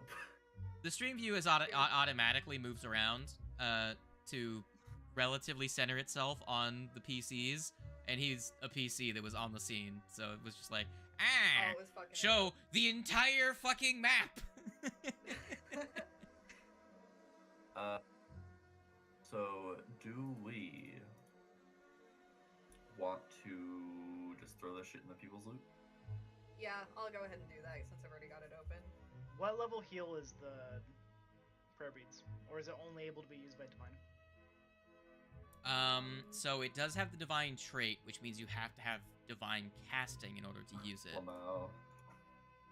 The stream view is automatically moves around to relatively center itself on the PCs, and he's a PC that was on the scene, so it was just like, Oh, it was fucking show the entire fucking map. So do we want to just throw this shit in the people's loot? Yeah, I'll go ahead and do that since I've already got it open. What level heal is the prayer beads, or is it only able to be used by divine? So it does have the divine trait, which means you have to have divine casting in order to use it. Oh no.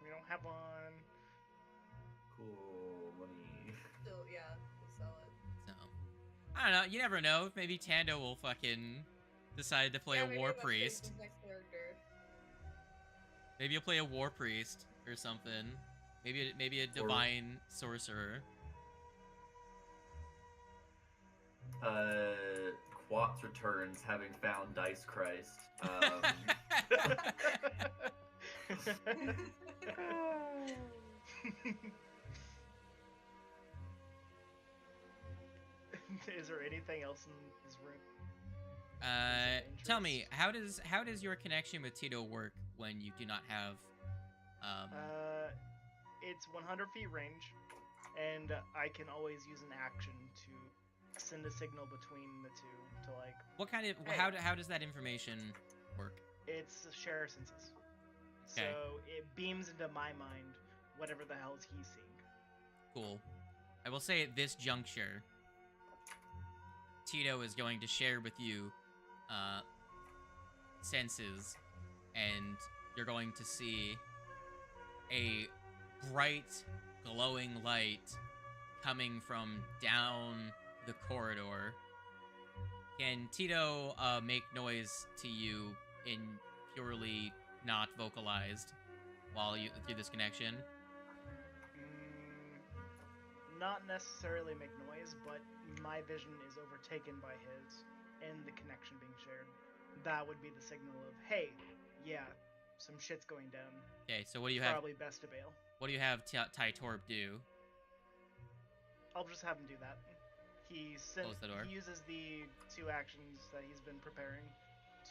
We don't have one. Cool money. Still, yeah, we'll sell it. So, I don't know. You never know. Maybe Tando will fucking decide to play Yeah, a maybe war let's change priest. his next character. Maybe you'll play a war priest or something. Maybe a divine sorcerer. Quats returns having found Dice Christ. Is there anything else in this room? Tell me, how does your connection with Tito work when you do not have, It's 100 feet range, and I can always use an action to send a signal between the two to like. what kind of, Hey. how does that information work? It's share senses. Okay. So it beams into my mind whatever the hell he's seeing. Cool. I will say at this juncture, Tito is going to share with you, senses, and you're going to see a bright, glowing light coming from down the corridor. Can Tito make noise to you in purely not vocalized while you through this connection? Not necessarily make noise, but my vision is overtaken by his, and the connection being shared. That would be the signal of, hey, yeah, some shit's going down. Okay, so what do you have? Probably best to bail. What do you have Tai Torb do? I'll just have him do that. Close the door. He uses the 2 actions that he's been preparing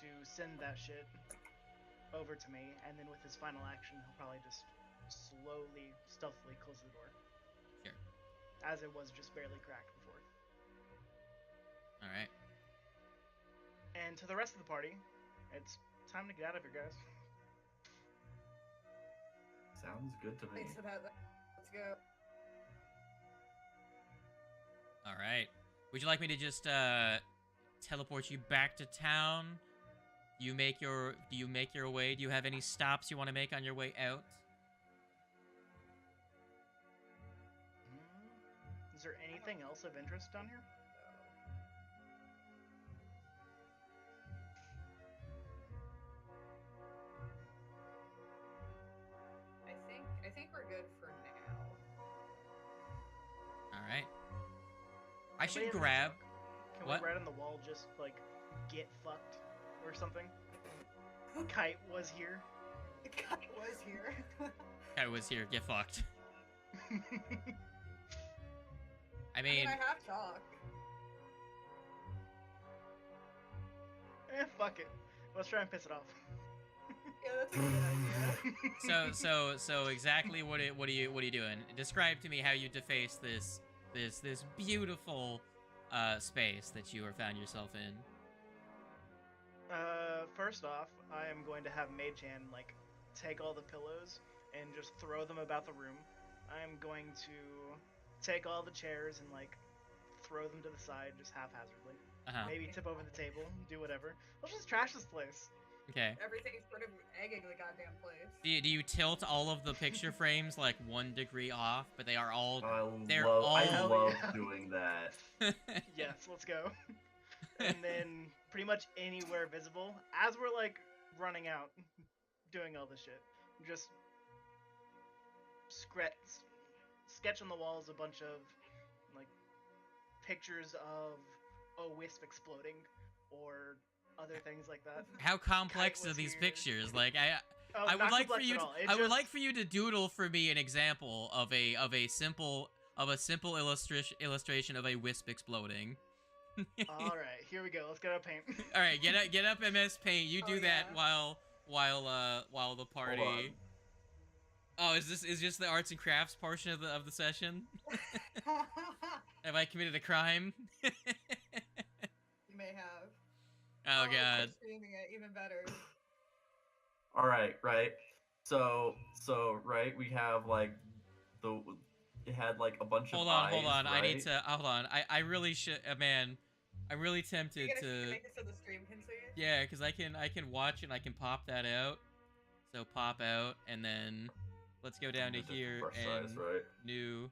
to send that shit over to me, and then with his final action, he'll probably just slowly, stealthily close the door. Sure. As it was just barely cracked before. All right. And to the rest of the party, it's time to get out of here, guys. Sounds good to me. Thanks for that. Let's go. All right. Would you like me to just teleport you back to town? Do you make your way? Do you have any stops you want to make on your way out? Is there anything else of interest down here? I think we're good for now. All right. I should Can we grab. Can we write on the wall just like get fucked or something? Kite was here. Kite was here. I was here. Get fucked. I I mean, mean, I have chalk. Fuck it. Let's try and piss it off. Yeah, that's a good idea. so exactly what are you doing? Describe to me how you deface this beautiful space that you have found yourself in. First off, I am going to have Mage-Hand like take all the pillows and just throw them about the room. I am going to take all the chairs and like throw them to the side just haphazardly. Maybe tip over the table, do whatever. Let's just trash this place. Okay. Everything's sort of egging the goddamn place. Do you tilt all of the picture frames like 1 degree off, but they are all I all- love doing that. Yes, let's go. And then pretty much anywhere visible, as we're like running out, doing all this shit, just sketch on the walls a bunch of like pictures of a wisp exploding or other things like that. How complex Kite are was these here. pictures? Like Oh, I would not like for complex you at to, all. It's I would just- like for you to doodle for me an example of a simple illustration of a wisp exploding. All right, here we go. Let's get our paint. All right, get up, MS Paint. You do Oh, that yeah. while the party. Hold on. Oh, is just the arts and crafts portion of the session? Have I committed a crime? You may have. Oh I'm god. streaming it even better. All right, right. So right, we have like it had like a bunch Hold of on, eyes. hold on. Right? I need to hold on. I really should. Man, I'm really tempted You to. make it so the stream can see it? Yeah, because I can watch and I can pop that out. So pop out and then let's go down to Just here brush and size, right? new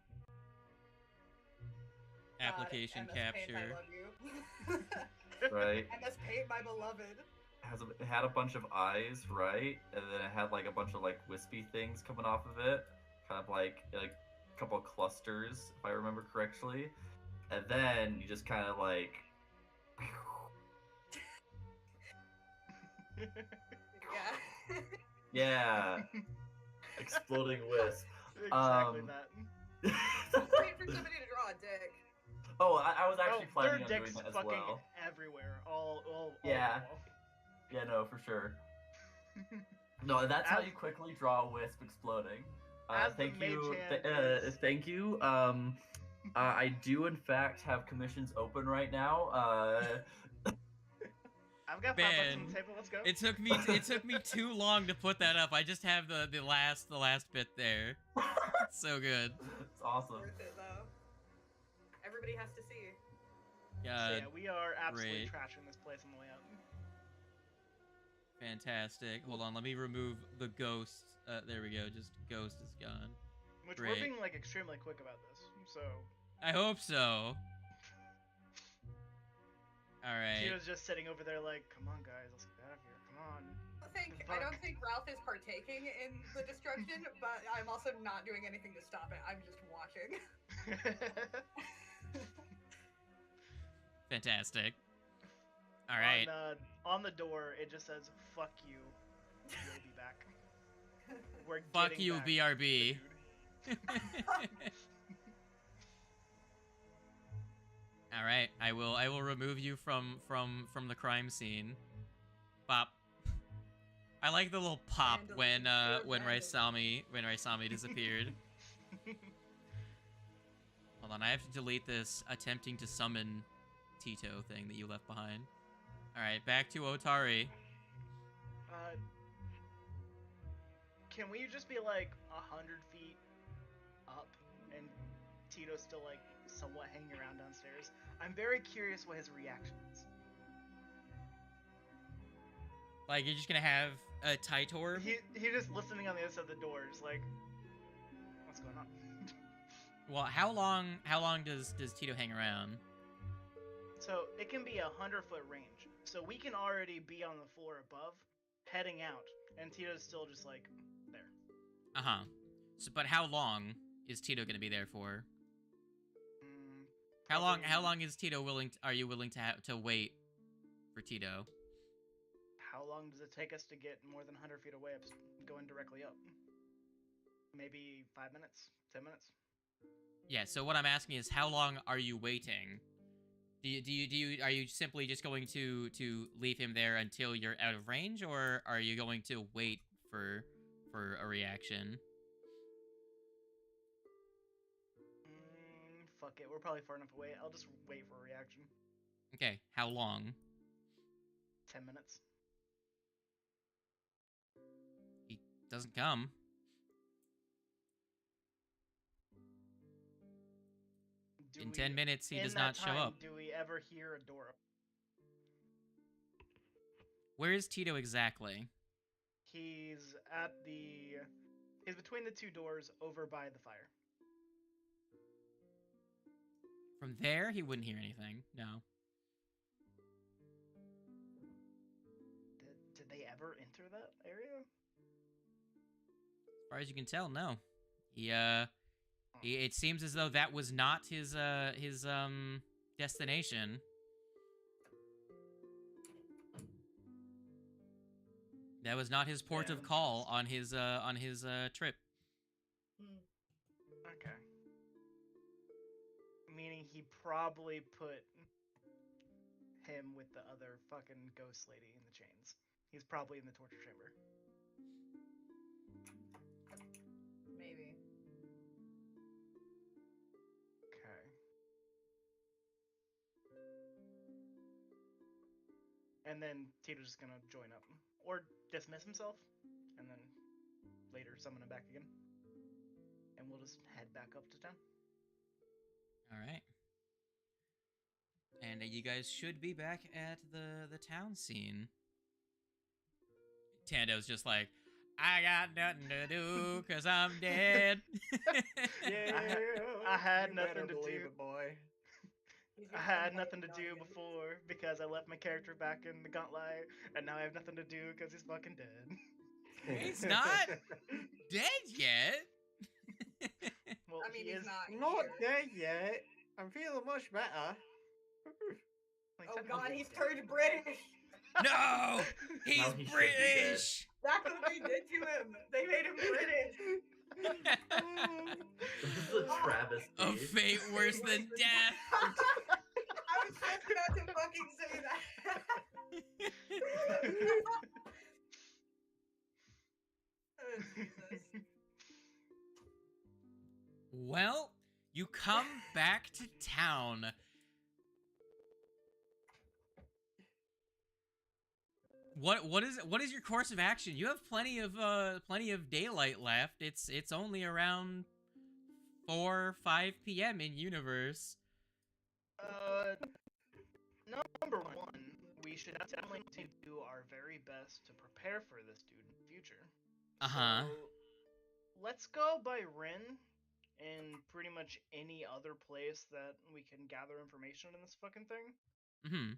God, application MS Paint, capture. I love you. Right. MS Paint, my beloved. It had a bunch of eyes, right? And then it had like a bunch of like wispy things coming off of it, kind of like a couple of clusters, if I remember correctly. And then you just kind of like, Yeah. yeah, exploding wisp. Exactly Um, that. Wait for somebody to draw a dick. Oh, I was actually There planning are on doing dicks that as fucking well. everywhere. All Yeah. over Yeah, no, for sure. the No, that's how As- you quickly draw a wisp exploding. As the Thank you. mage hand is- Thank you. I do in fact have commissions open right now. I've got 5 bucks on Man, the table. Let's go. it took me too long to put that up. I just have the last bit there. It's so good. It's awesome. Worth it, though. Everybody has to see. So, God, yeah, we are absolutely great. trashing this place on the way out. fantastic. Hold on, let me remove the ghost. There we go. Just ghost is gone. Which Great. we're being like extremely quick about this. So I hope so. All right. she was just sitting over there like, "Come on, guys, let's get out of here. Come on." I don't think Ralph is partaking in the destruction, but I'm also not doing anything to stop it. I'm just watching. Fantastic. All right. On the door, it just says, "Fuck you. You'll be back." We're Fuck getting you, back BRB. the dude. All right. I will remove you from the crime scene. Pop. I like the little pop when Raisami disappeared. Hold on, I have to delete this attempting to summon Tito thing that you left behind. All right, back to Otari. Can we just be like 100 feet up and Tito's still like somewhat hanging around downstairs? I'm very curious what his reaction is. Like you're just gonna have a Titor? He just listening on the other side of the door, just like, what's going on? Well, how long does Tito hang around? So it can be 100-foot range. So we can already be on the floor above, heading out, and Tito's still just like there. Uh-huh. So, but how long is Tito gonna be there for? How long is Tito are you willing to wait for Tito? How long does it take us to get more than 100 feet away, going directly up? Maybe 5 minutes, 10 minutes. Yeah. So what I'm asking is, how long are you waiting? Are you simply just going to leave him there until you're out of range, or are you going to wait for a reaction? Fuck it, we're probably far enough away. I'll just wait for a reaction. Okay. How long? 10 minutes. He doesn't come. In 10 minutes, he does not show up. Do we ever hear a door open? Where is Tito exactly? He's between the two doors over by the fire. From there, he wouldn't hear anything. No. Did they ever enter that area? As far as you can tell, no. It seems as though that was not his destination. That was not his port of call on his trip. Okay. Meaning he probably put him with the other fucking ghost lady in the chains. He's probably in the torture chamber. Maybe. Okay. And then Tito's just gonna join up. Or dismiss himself, and then later summon him back again. And we'll just head back up to town. All right. And you guys should be back at the town scene. Tando's just like, I got nothing to do because I'm dead. Yeah, I had you nothing better to believe do. it, boy. He's I gonna had come nothing to biting do on you. before because I left my character back in the gauntlet, and now I have nothing to do because he's fucking dead. He's not dead yet. Well, I mean, he he's is. not Not here. dead yet. I'm feeling much better. Like, Oh technically god, he's he's dead. turned British! No, he's Now he should be British. That's what they did to him! They made him British! This is a travesty. A fate worse than death. I was just about to fucking say that! Oh, Jesus. Well, you come back to town. What is your course of action? You have plenty of daylight left. It's only around 4 or 5 p.m. in universe. Number one, we should definitely do our very best to prepare for this dude in the future. Uh-huh. So, let's go by Rin and pretty much any other place that we can gather information in this fucking thing. Mm-hmm.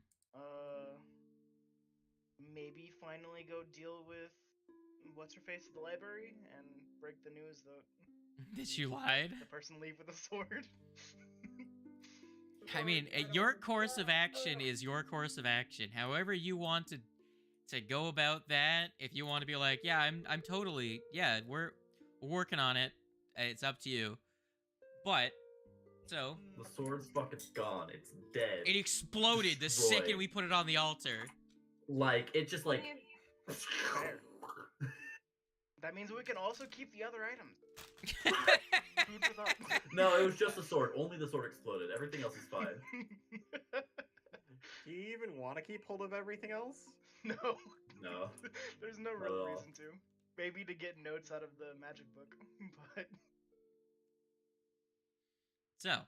Maybe finally go deal with what's her face at the library and break the news that That you lied? the person leave with a sword. I mean, your course of action is your course of action. However you want to go about that, if you want to be like, yeah, I'm totally, yeah, we're working on it. It's up to you. But so The sword's fucking gone. It's dead. it exploded the Destroyed. second we put it on the altar. Like, it just like. Fair. That means we can also keep the other items. Food for thought. No, it was just the sword. Only the sword exploded. Everything else is fine. Do you even want to keep hold of everything else? No. No. There's no Not real at all. reason to. Maybe to get notes out of the magic book, but So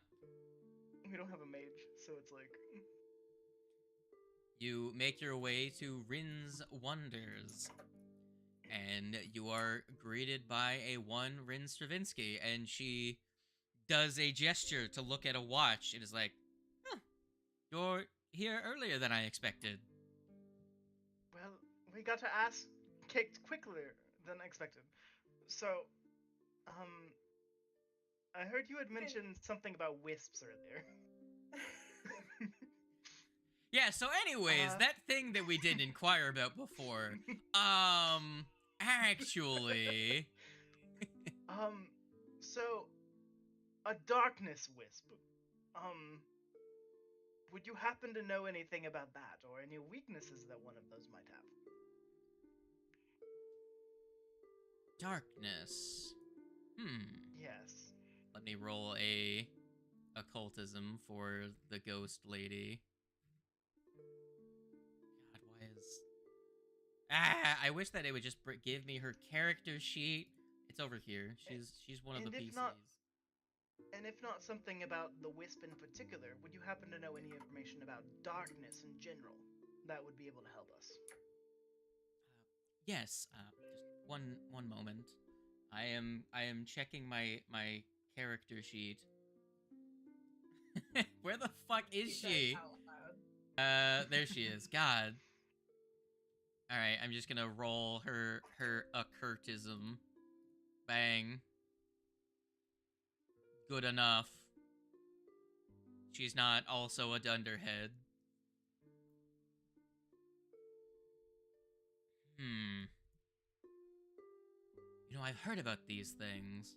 we don't have a mage, so it's like. you make your way to Rin's Wonders. And you are greeted by a one Rin Stravinsky, and she does a gesture to look at a watch. It is like, huh, you're here earlier than I expected. Well, we got to ask kicked quicker than expected. So, I heard you had mentioned something about wisps earlier. Yeah, so anyways, that thing that we didn't inquire about before, actually... So, a darkness wisp. Would you happen to know anything about that, or any weaknesses that one of those might have? Darkness. Yes. Let me roll a occultism for the ghost lady. God, why is... I wish that it would just give me her character sheet. It's over here. She's one of the and if PCs. And if not something about the wisp in particular, would you happen to know any information about darkness in general that would be able to help us? Yes. Just one moment. I am checking my character sheet. Where the fuck is she? There she is. God. All right, I'm just gonna roll her occultism. Bang. Good enough. She's not also a dunderhead. You know, I've heard about these things.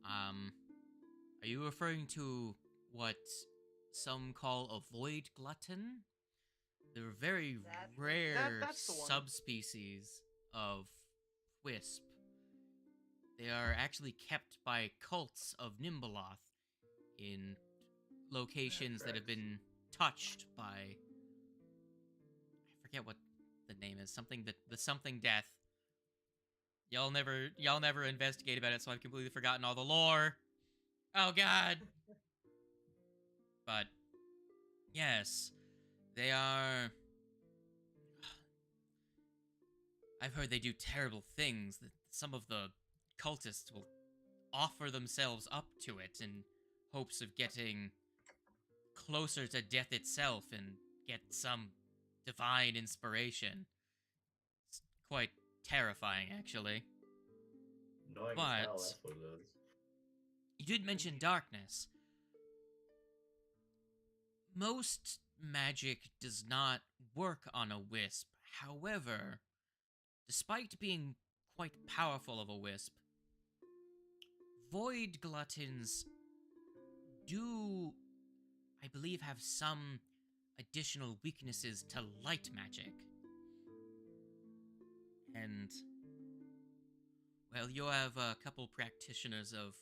Are you referring to what some call a void glutton. They're very That's- rare that's the one. subspecies of wisp. They are actually kept by cults of Nimbaloth in locations that have been touched by, I forget what the name is, something that the something death. Y'all never investigate about it, so I've completely forgotten all the lore. Oh god. But yes, they are. I've heard they do terrible things. That some of the cultists will offer themselves up to it in hopes of getting closer to death itself and get some divine inspiration. It's quite terrifying, actually. Annoying as hell, But that's what it is. you did mention darkness. Most magic does not work on a wisp. However, despite being quite powerful of a wisp, void gluttons do, I believe, have some additional weaknesses to light magic. And, well, you have a couple practitioners of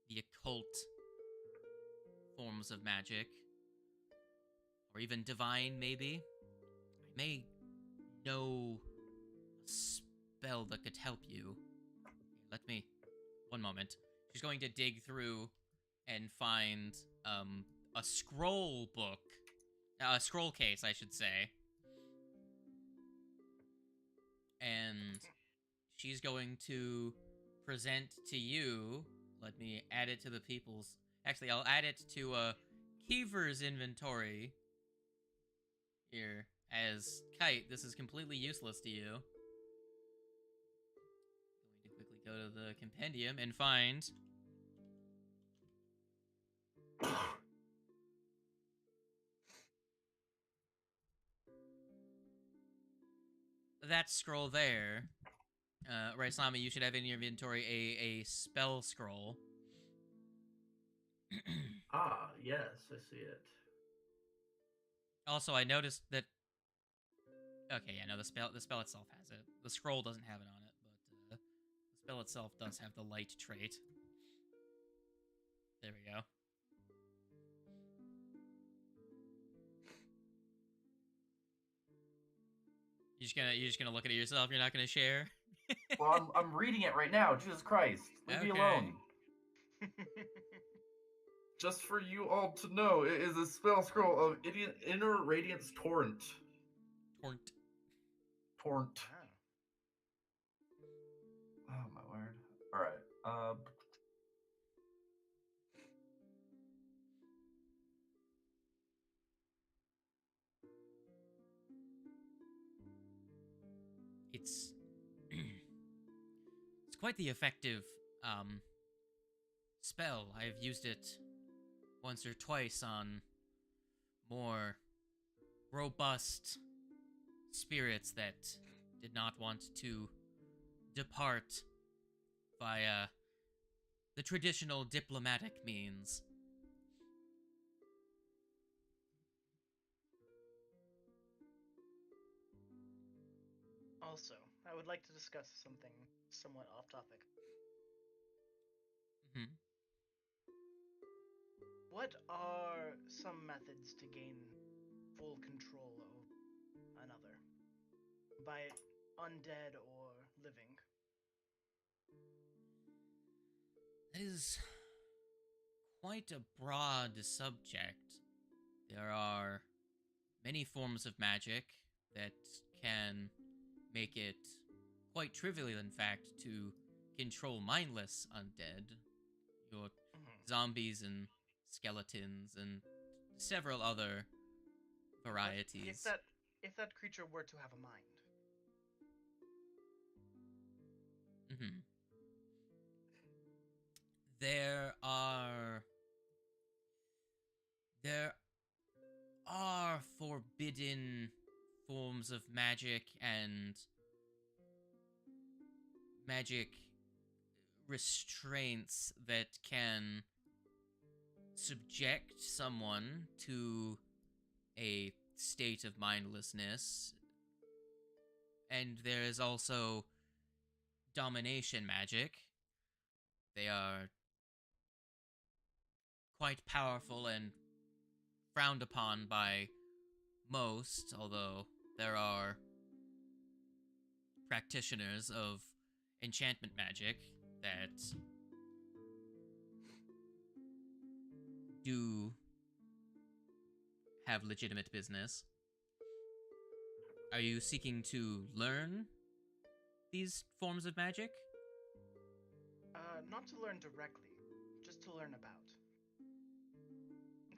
the occult forms of magic, or even divine, maybe. I may know a spell that could help you. Let me... one moment. She's going to dig through and find, a scroll book. A scroll case, I should say. And she's going to present to you... let me add it to the people's... actually, I'll add it to, Kiever's inventory. Here, as Kite, this is completely useless to you. Going to quickly go to the compendium and find... that scroll there. Right, Slami, you should have in your inventory a spell scroll. Ah, yes, I see it. Also, I noticed that... okay, yeah, no, the spell itself has it. The scroll doesn't have it on it, but the spell itself does have the light trait. There we go. You're just gonna look at it yourself. You're not gonna share. Well, I'm reading it right now. Jesus Christ, leave me Okay. alone. Just for you all to know, it is a spell scroll of Inner Radiance Torrent. Torrent. Torrent. Wow. Oh my word. All right. It's it's quite the effective spell. I've used it once or twice on more robust spirits that did not want to depart via the traditional diplomatic means. Also, I would like to discuss something somewhat off topic. Hmm. What are some methods to gain full control of another? By it undead or living? That is quite a broad subject. There are many forms of magic that can make it quite trivial, in fact, to control mindless undead. Your zombies and skeletons and several other varieties. If that creature were to have a mind. Mm-hmm. There are forbidden forms of magic and magic restraints that can subject someone to a state of mindlessness. And there is also domination magic. They are quite powerful and frowned upon by most, although there are practitioners of enchantment magic that do have legitimate business. Are you seeking to learn these forms of magic? Not to learn directly, just to learn about.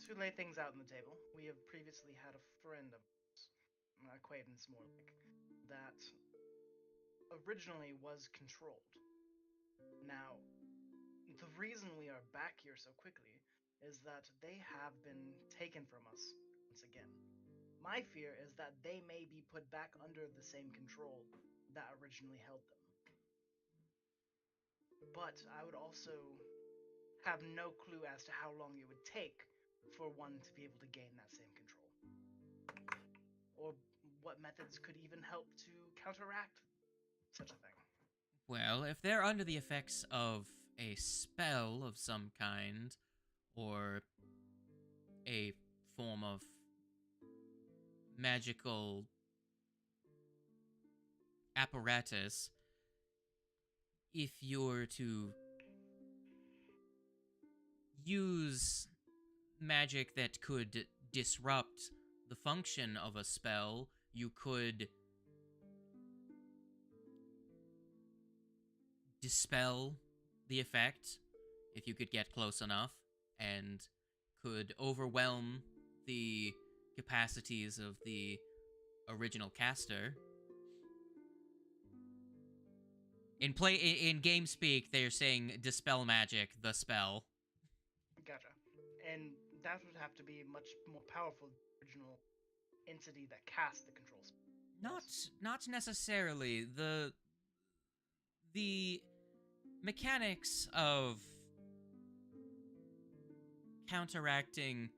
To lay things out on the table, we have previously had a friend of ours, an acquaintance more like, that originally was controlled. Now, the reason we are back here so quickly is that they have been taken from us once again. My fear is that they may be put back under the same control that originally held them. But I would also have no clue as to how long it would take for one to be able to gain that same control. Or what methods could even help to counteract such a thing. Well, if they're under the effects of a spell of some kind, or a form of magical apparatus, if you're to use magic that could disrupt the function of a spell, you could dispel the effect if you could get close enough, and could overwhelm the capacities of the original caster. In game speak, they're saying dispel magic, the spell. Gotcha. And that would have to be much more powerful than the original entity that cast the control spell. Not necessarily. The mechanics of counteracting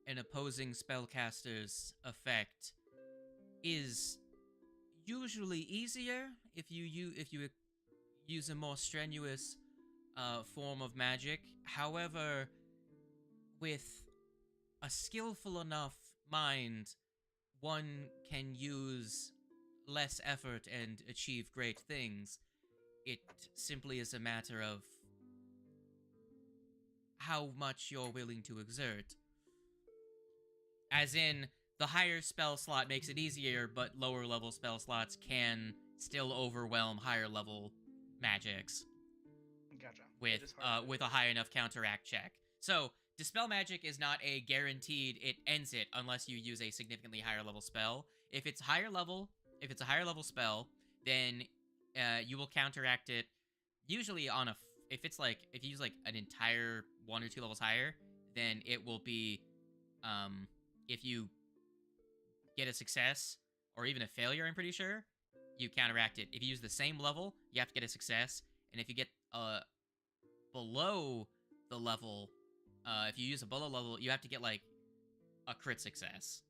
an opposing spellcaster's effect is usually easier if you use a more strenuous form of magic. However, with a skillful enough mind, one can use less effort and achieve great things. It simply is a matter of how much you're willing to exert. As in, the higher spell slot makes it easier, but lower level spell slots can still overwhelm higher level magics. Gotcha. With a high enough counteract check. So, dispel magic is not a guaranteed it ends it unless you use a significantly higher level spell. If it's a higher level spell, then you will counteract it usually on if you use like an entire 1 or 2 levels higher, then it will be if you get a success or even a failure, I'm pretty sure, you counteract it. If you use the same level, you have to get a success, and if you get below the level, if you use a below level, you have to get like a crit success.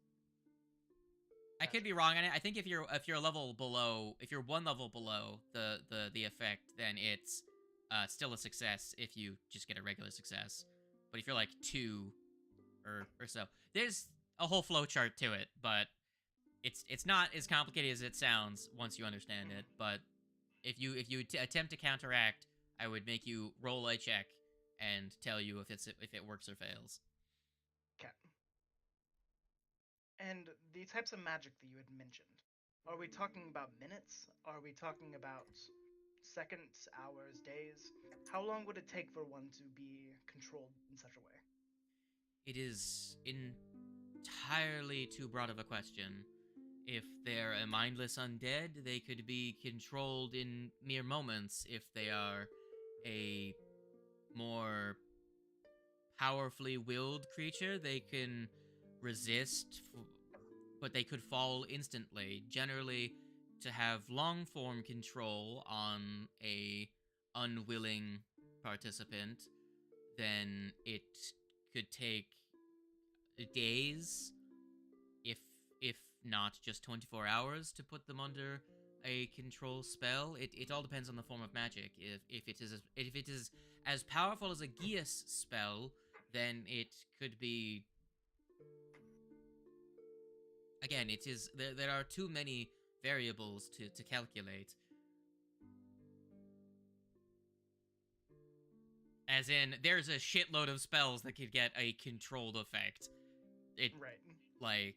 I could be wrong on it. I think if you're a level below, if you're 1 level below the effect, then it's still a success if you just get a regular success. But if you're like 2 or so, there's a whole flowchart to it, but it's not as complicated as it sounds once you understand it. But if you attempt to counteract, I would make you roll a check and tell you if it works or fails. Okay. And the types of magic that you had mentioned, are we talking about minutes? Are we talking about seconds, hours, days? How long would it take for one to be controlled in such a way? It is entirely too broad of a question. If they're a mindless undead, they could be controlled in mere moments. If they are a more powerfully willed creature, they can resist, but they could fall instantly. Generally, to have long-form control on a unwilling participant, then it could take days, if not just 24 hours, to put them under a control spell. It all depends on the form of magic. If it is as powerful as a Geas spell, then it could be. Again, it is there are too many variables to calculate. As in, there's a shitload of spells that could get a controlled effect. Right. Like,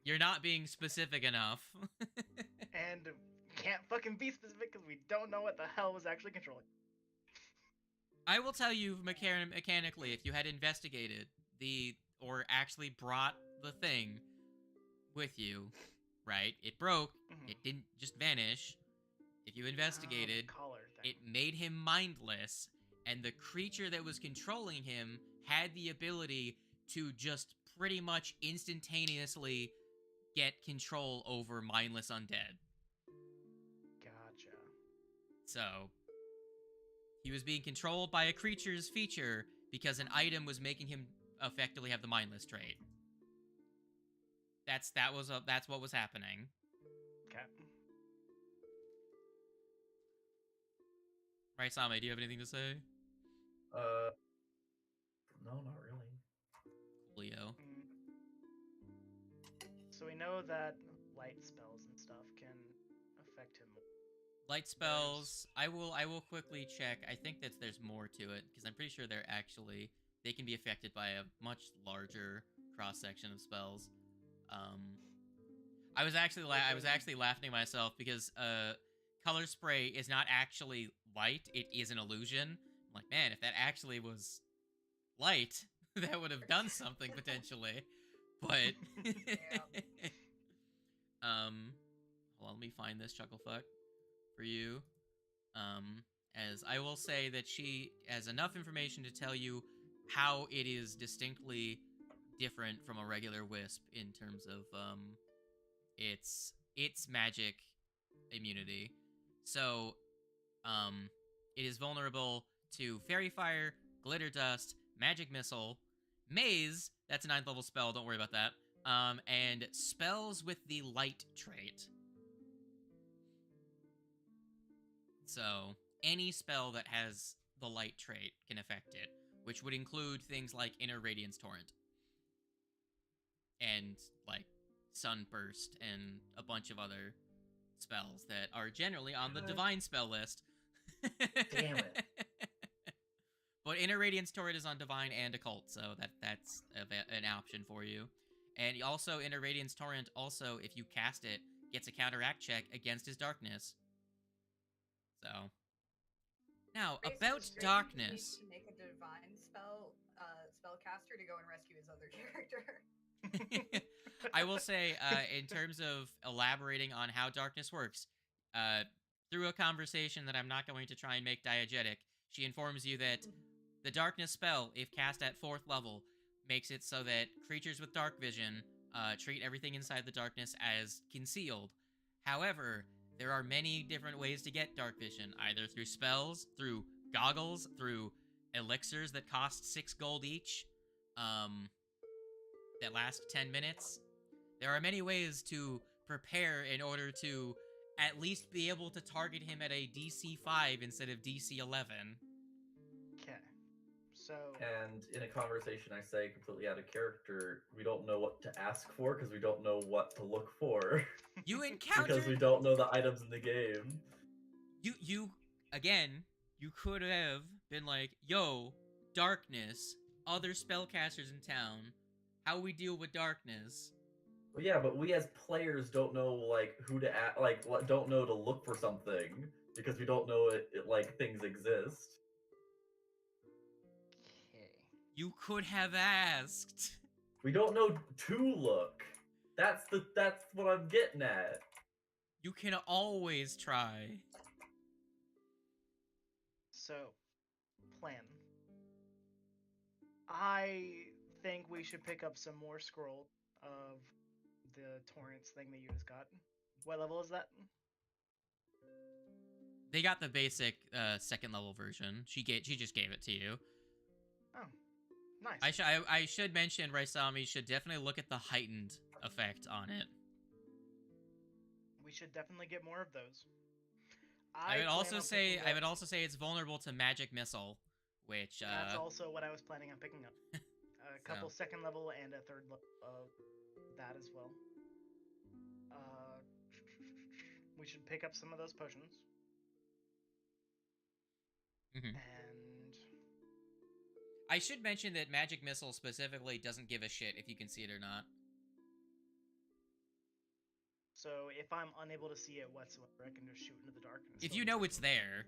you're not being specific enough. And can't fucking be specific because we don't know what the hell was actually controlling. I will tell you mechanically, if you had investigated or actually brought the thing with you, right? It broke. Mhm. It didn't just vanish. If you investigated, The collar thing. it made him mindless, and the creature that was controlling him had the ability to just pretty much instantaneously get control over mindless undead. Gotcha. So, he was being controlled by a creature's feature because an item was making him effectively have the mindless trait. That's what was happening. Okay. Right, Same, do you have anything to say? No, not really. Leo. So we know that light spells and stuff can affect him. Light spells, I will quickly check. I think that there's more to it, because I'm pretty sure they can be affected by a much larger cross-section of spells. I was actually laughing at myself because color spray is not actually light, it is an illusion. I'm like, man, if that actually was light, that would have done something potentially. But hold on, let me find this chucklefuck for you. As I will say that she has enough information to tell you how it is distinctly different from a regular wisp in terms of its magic immunity. So, it is vulnerable to fairy fire, glitter dust, magic missile, maze. That's a 9th level spell. Don't worry about that. And spells with the light trait. So, any spell that has the light trait can affect it, which would include things like Inner Radiance Torrent. And, like, Sunburst and a bunch of other spells that are generally on the divine spell list. Damn it. But Inner Radiance Torrent is on divine and occult, so that's an option for you. And also, Inner Radiance Torrent, also, if you cast it, gets a counteract check against his darkness. So, now, Basically, about Drake darkness. needs to make a divine spellcaster to go and rescue his other character. I will say, in terms of elaborating on how darkness works, through a conversation that I'm not going to try and make diegetic, she informs you that the darkness spell, if cast at 4th level, makes it so that creatures with dark vision treat everything inside the darkness as concealed. However, there are many different ways to get dark vision, either through spells, through goggles, through elixirs that cost 6 gold each, that last 10 minutes. There are many ways to prepare in order to at least be able to target him at a DC 5 instead of DC 11. Okay. So. And in a conversation I say completely out of character, we don't know what to ask for because we don't know what to look for. You encountered... because we don't know the items in the game. You could have been like, yo, darkness, other spellcasters in town, how we deal with darkness. Well, yeah, but we as players don't know, like, who to ask, like, don't know to look for something because we don't know like, things exist. Okay. You could have asked. We don't know to look. That's what I'm getting at. You can always try. So, plan. I think we should pick up some more scroll of the torrents thing that you just got. What level is that? They got the basic 2nd level version. She just gave it to you. Oh, Nice. I should mention Raisami should definitely look at the heightened effect on it. We should definitely get more of those. I would also say picking up- it's vulnerable to magic missile, which That's also what I was planning on picking up. A couple So. second level and a third level of that as well. We should pick up some of those potions. Mhm. And I should mention that magic missile specifically doesn't give a shit if you can see it or not. so if I'm unable to see it whatsoever, I can just shoot into the dark. And If you know it's there,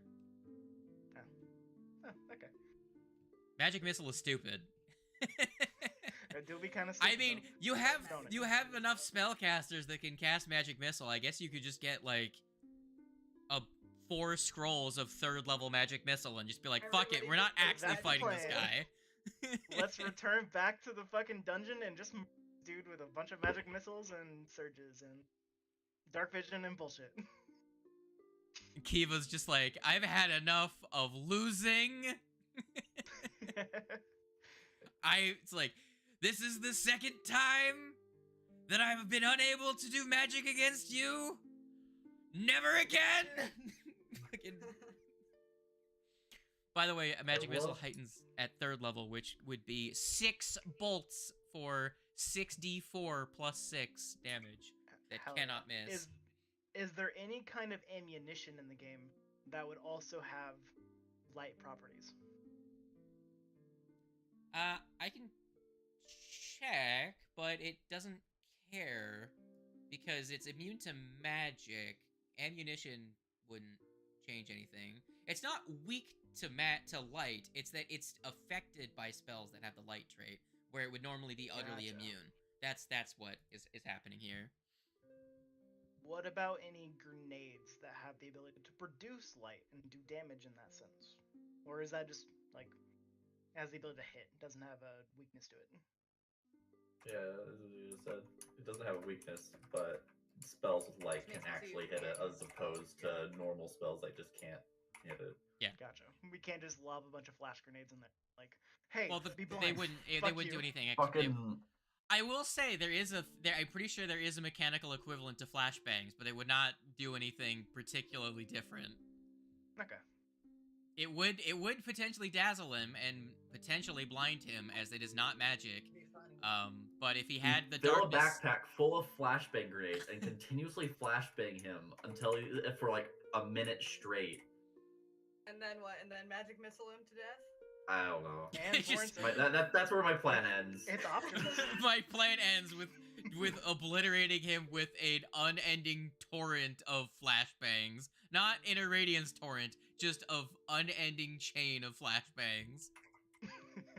Oh, okay. magic missile is stupid. It do be kind of. I mean, you have Don't it? enough spellcasters that can cast magic missile. I guess you could just get like a 4 scrolls of 3rd level magic missile and just be like, fuck it, Everybody we're not just actually that's the fighting this plan. guy. Let's return back to the fucking dungeon and just dude with a bunch of magic missiles and surges and dark vision and bullshit. Kiva's just like, I've had enough of losing. It's like, this is the 2nd time that I've been unable to do magic against you. Never again. Fucking- By the way, a magic missile heightens at 3rd level, which would be 6 bolts for 6d4 plus 6 damage that Hell cannot yeah. miss. Is there any kind of ammunition in the game that would also have light properties? I can check, but it doesn't care because it's immune to magic. Ammunition wouldn't change anything. It's not weak to light. It's that it's affected by spells that have the light trait, where it would normally be utterly Gotcha. immune. That's what is happening here. What about any grenades that have the ability to produce light and do damage in that sense? Or is that just like has the ability to hit, doesn't have a weakness to it? Yeah, as you just said, it doesn't have a weakness, but spells with light Which can makes it so actually you hit it, can- as opposed to normal spells that just can't hit it. Gotcha. We can't just lob a bunch of flash grenades in there. Like, hey, Well, be blind. they wouldn't Fuck do you. anything. Fucking I will say I'm pretty sure there is a mechanical equivalent to flashbangs, but it would not do anything particularly different. Okay. It would potentially dazzle him and potentially blind him, as it is not magic. Be funny. But if he had the fill darkness, a backpack full of flashbang grenades and continuously flashbang him for like a minute straight. And then what? And then magic missile him to death? I don't know. And Just- Torrance- That's where my plan ends. it's options. my plan ends with obliterating him with an unending torrent of flashbangs. Not in a radiance torrent, just of unending chain of flashbangs.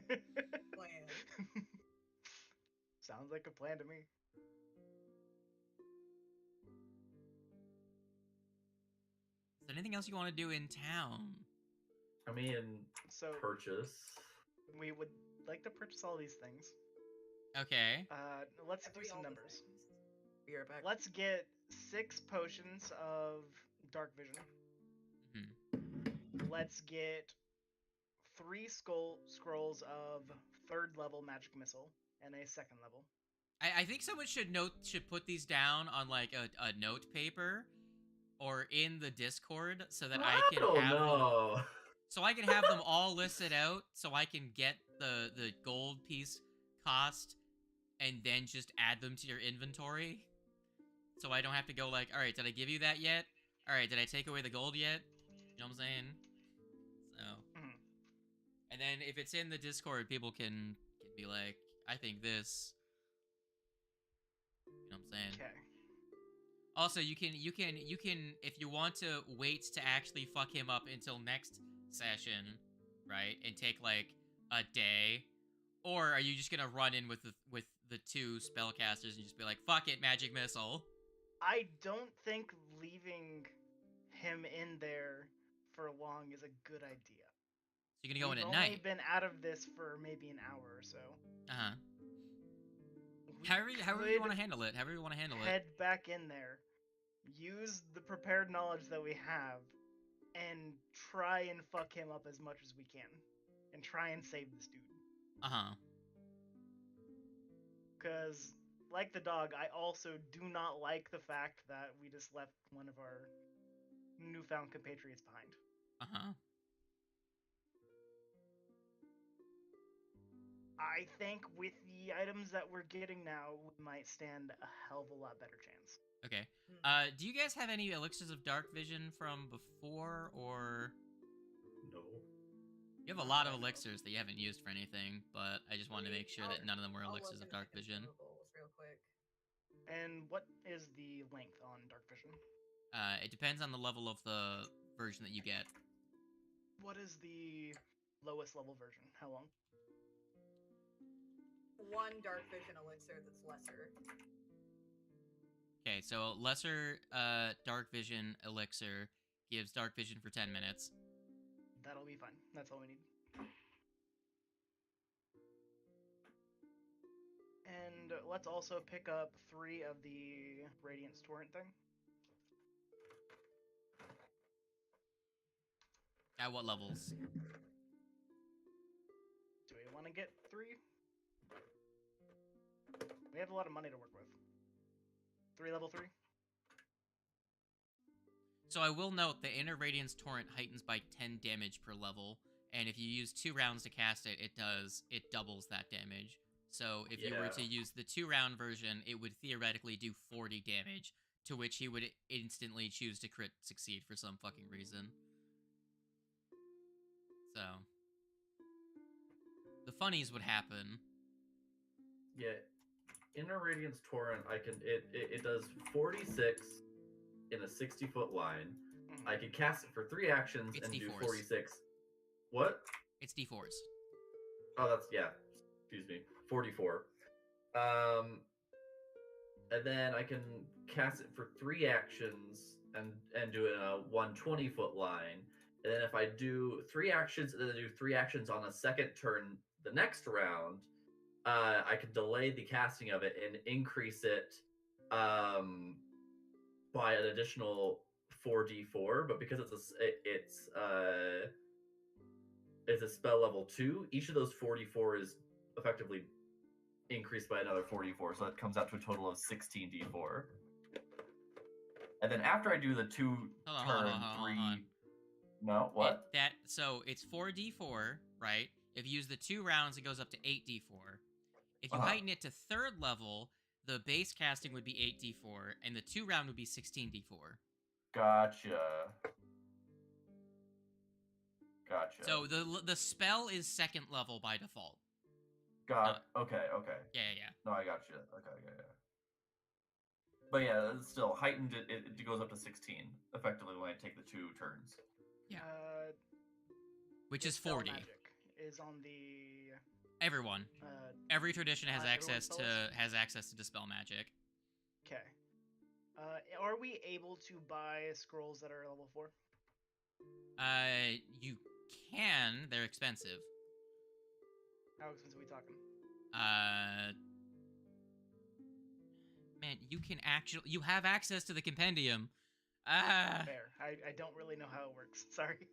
Plan. Sounds like a plan to me. Is there anything else you want to do in town? I mean, So purchase. we would like to purchase all these things. Okay. Let's do Every some all the numbers. things. Be right back. Let's get 6 potions of dark vision. Mhm. Let's get 3 scrolls of 3rd level magic missile and a 2nd level. I think someone should put these down on like a note paper or in the Discord so that I can don't have them, know. so I can have them all listed out so I can get the gold piece cost and then just add them to your inventory. So I don't have to go like, all right, did I give you that yet? All right, did I take away the gold yet? You know what I'm saying? So, Mhm. and then if it's in the Discord, people can be like, I think this. You know what I'm saying? Okay. Also, you can if you want to wait to actually fuck him up until next session, right? And take like a day, or are you just gonna run in with the 2 spellcasters and just be like, fuck it, magic missile? I don't think leaving him in there for long is a good idea. So you're gonna go in We've at only night. been out of this for maybe an hour or so. Uh huh. We However you could want to handle it. However you want to handle it. head back in there, use the prepared knowledge that we have, and try and fuck him up as much as we can, and try and save this dude. Uh huh. Because, like the dog, I also do not like the fact that we just left one of our newfound compatriots behind. Uh-huh. I think with the items that we're getting now, we might stand a hell of a lot better chance. Okay. Hmm. Do you guys have any elixirs of dark vision from before, or No. you have a lot of elixirs that you haven't used for anything? But I just wanted to make sure that none of them were I'll elixirs look of in my dark vision. consumables real quick. And what is the length on dark vision? It depends on the level of the version that you get. What is the lowest level version? How long? One dark vision elixir that's lesser. Okay, so lesser dark vision elixir gives dark vision for 10 minutes. That'll be fine. That's all we need. And let's also pick up 3 of the Radiance Torrent thing. At what levels? Do we want to get 3? We have a lot of money to work with. 3 level 3? So I will note the Inner Radiance Torrent heightens by 10 damage per level, and if you use 2 rounds to cast it, it doubles that damage. So if you were to use the 2-round version, it would theoretically do 40 damage, to which he would instantly choose to crit succeed for some fucking reason. So the funnies would happen. Yeah, Inner Radiance Torrent, it does 46 in a 60-foot line. I can cast it for 3 actions It's and do D4s. 46. What? It's D4s. Oh, that's, yeah. Excuse me. 44. And then I can cast it for 3 actions and do it in a 120-foot line. And then if I do 3 actions and then do 3 actions on a second turn the next round, I can delay the casting of it and increase it by an additional 4d4. But because it's a spell level 2, each of those 44 is effectively increased by another 44, so that comes out to a total of 16d4. And then after I do the 2 Hold turn on. 3. No, what? So it's 4d4, right? If you use the 2 rounds, it goes up to 8d4. If you heighten it to 3rd level, the base casting would be 8d4, and the 2 round would be 16d4. Gotcha. So the spell is 2nd level by default. Okay. Yeah. No, I got you. Okay, yeah. But yeah, it's still heightened. It goes up to 16 effectively when I take the 2 turns. Yeah. Which is Dispel 40. Magic is on the Everyone. Every tradition has access everyone to dispel magic. Okay. Are we able to buy scrolls that are level 4? You can. They're expensive. How expensive are we talking? Man, you have access to the compendium. Fair. I don't really know how it works. Sorry.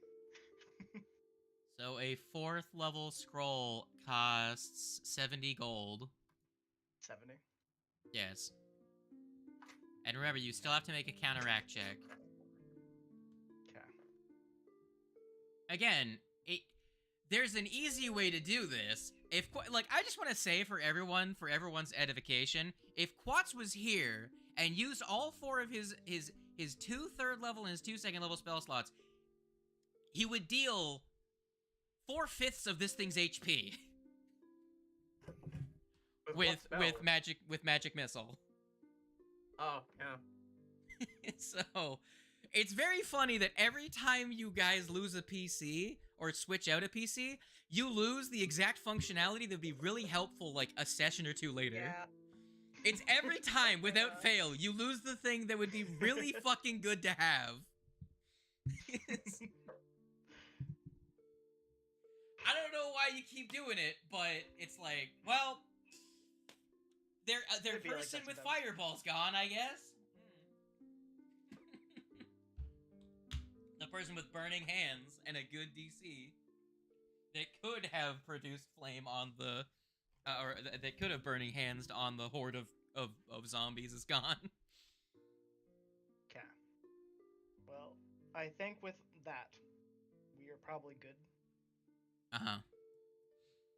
So a 4th level scroll costs 70 gold. 70. Yes. And remember, you still have to make a counteract check. Okay. Again, there's an easy way to do this. I just want to say for everyone's edification, if Quats was here and used all 4 of his 2 3rd level and his 2 2nd level spell slots, he would deal 4/5 of this thing's HP with magic missile. Oh, yeah. So, it's very funny that every time you guys lose a PC or switch out a PC, you lose the exact functionality that would be really helpful like a session or 2 later. Yeah. It's every time, without fail, you lose the thing that would be really fucking good to have. I don't know why you keep doing it, but it's like, well, their person with fireball's gone, I guess. The person with burning hands and a good DC that could have produced flame on the that could have burning hands on the horde of zombies is gone. Okay. Well, I think with that, we are probably good. Uh-huh. Do